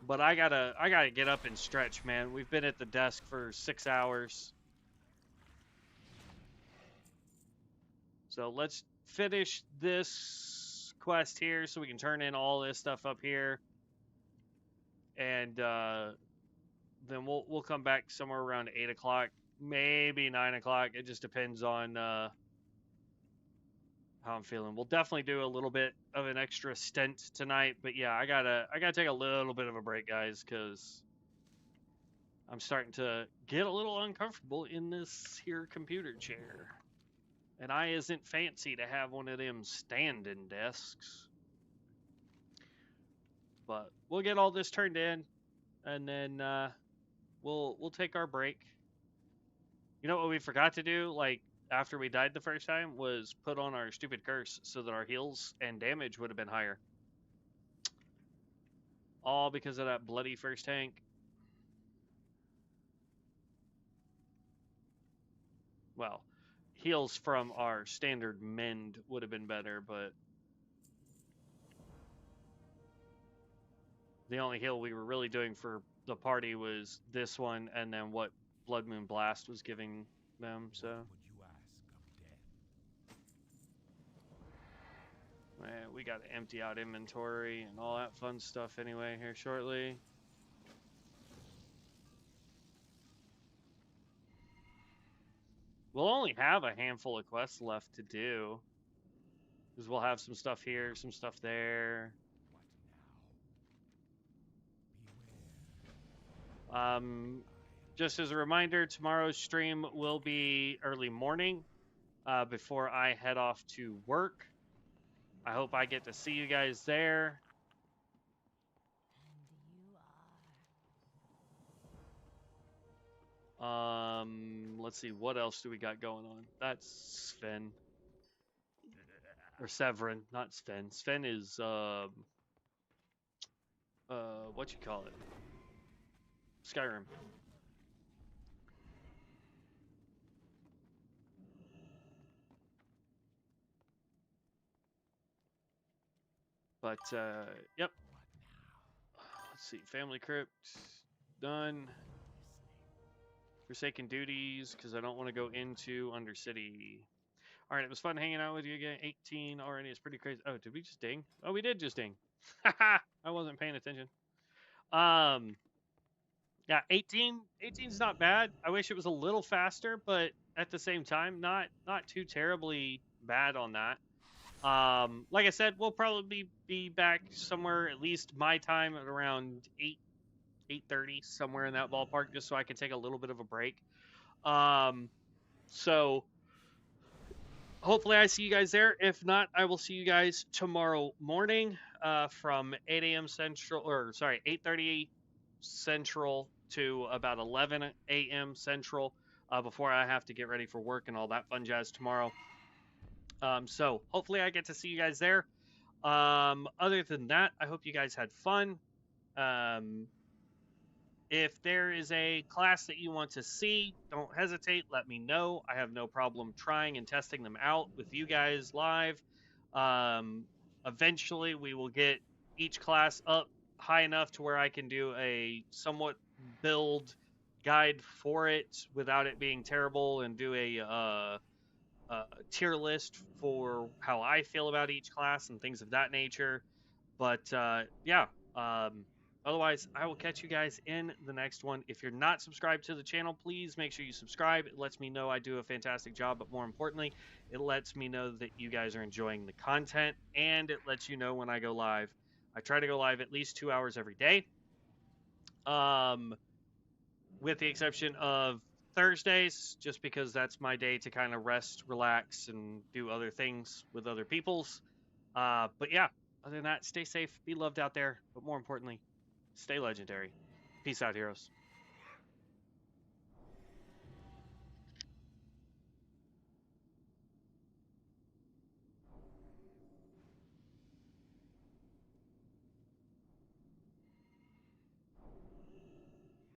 But I gotta get up and stretch, man. We've been at the desk for 6 hours. So let's finish this quest here so we can turn in all this stuff up here. And then we'll come back somewhere around 8 o'clock, maybe 9 o'clock. It just depends on how I'm feeling. We'll definitely do a little bit of an extra stint tonight. But yeah, I gotta take a little bit of a break, guys, because I'm starting to get a little uncomfortable in this here computer chair. And I isn't fancy to have one of them standing desks. But we'll get all this turned in, and then we'll take our break. You know what we forgot to do, like after we died the first time, was put on our stupid curse so that our heals and damage would have been higher. All because of that bloody first tank. Well, heals from our standard mend would have been better, but the only heal we were really doing for the party was this one, and then what Blood Moon Blast was giving them. So
What would you ask of death?
we got to empty out inventory and all that fun stuff anyway here shortly. We'll only have a handful of quests left to do, because we'll have some stuff here, some stuff there.
What now? Beware.
Just as a reminder, tomorrow's stream will be early morning, before I head off to work. I hope I get to see you guys there.
And you are.
Let's see, what else do we got going on? That's Sven. Or Severin, not Sven. Sven is, what you call it? Skyrim. But, yep. Let's see, Family Crypt, done. Forsaken Duties, because I don't want to go into Undercity. Alright, it was fun hanging out with you again. 18 already, it's pretty crazy. Oh, did we just ding? Oh, we did just ding. Haha, I wasn't paying attention. Yeah, 18's not bad. I wish it was a little faster, but at the same time, not too terribly bad on that. Like I said, we'll probably be back somewhere, at least my time, at around 8:30, somewhere in that ballpark, just so I can take a little bit of a break. So hopefully I see you guys there. If not, I will see you guys tomorrow morning, from 8 a.m. Central, or sorry, 8:30 Central to about 11 a.m. Central, before I have to get ready for work and all that fun jazz tomorrow. So hopefully I get to see you guys there. Other than that, I hope you guys had fun. Um, if there is a class that you want to see, don't hesitate. Let me know. I have no problem trying and testing them out with you guys live. Um, Eventually, we will get each class up high enough to where I can do a somewhat build guide for it without it being terrible, and do a tier list for how I feel about each class and things of that nature. But yeah, otherwise, I will catch you guys in the next one. If you're not subscribed to the channel, please make sure you subscribe. It lets me know I do a fantastic job, but more importantly, it lets me know that you guys are enjoying the content, and it lets you know when I go live. I try to go live at least 2 hours every day, um, with the exception of Thursdays, just because that's my day to kind of rest, relax, and do other things with other people's. But yeah, other than that, stay safe, be loved out there, but more importantly, stay legendary. Peace out, heroes.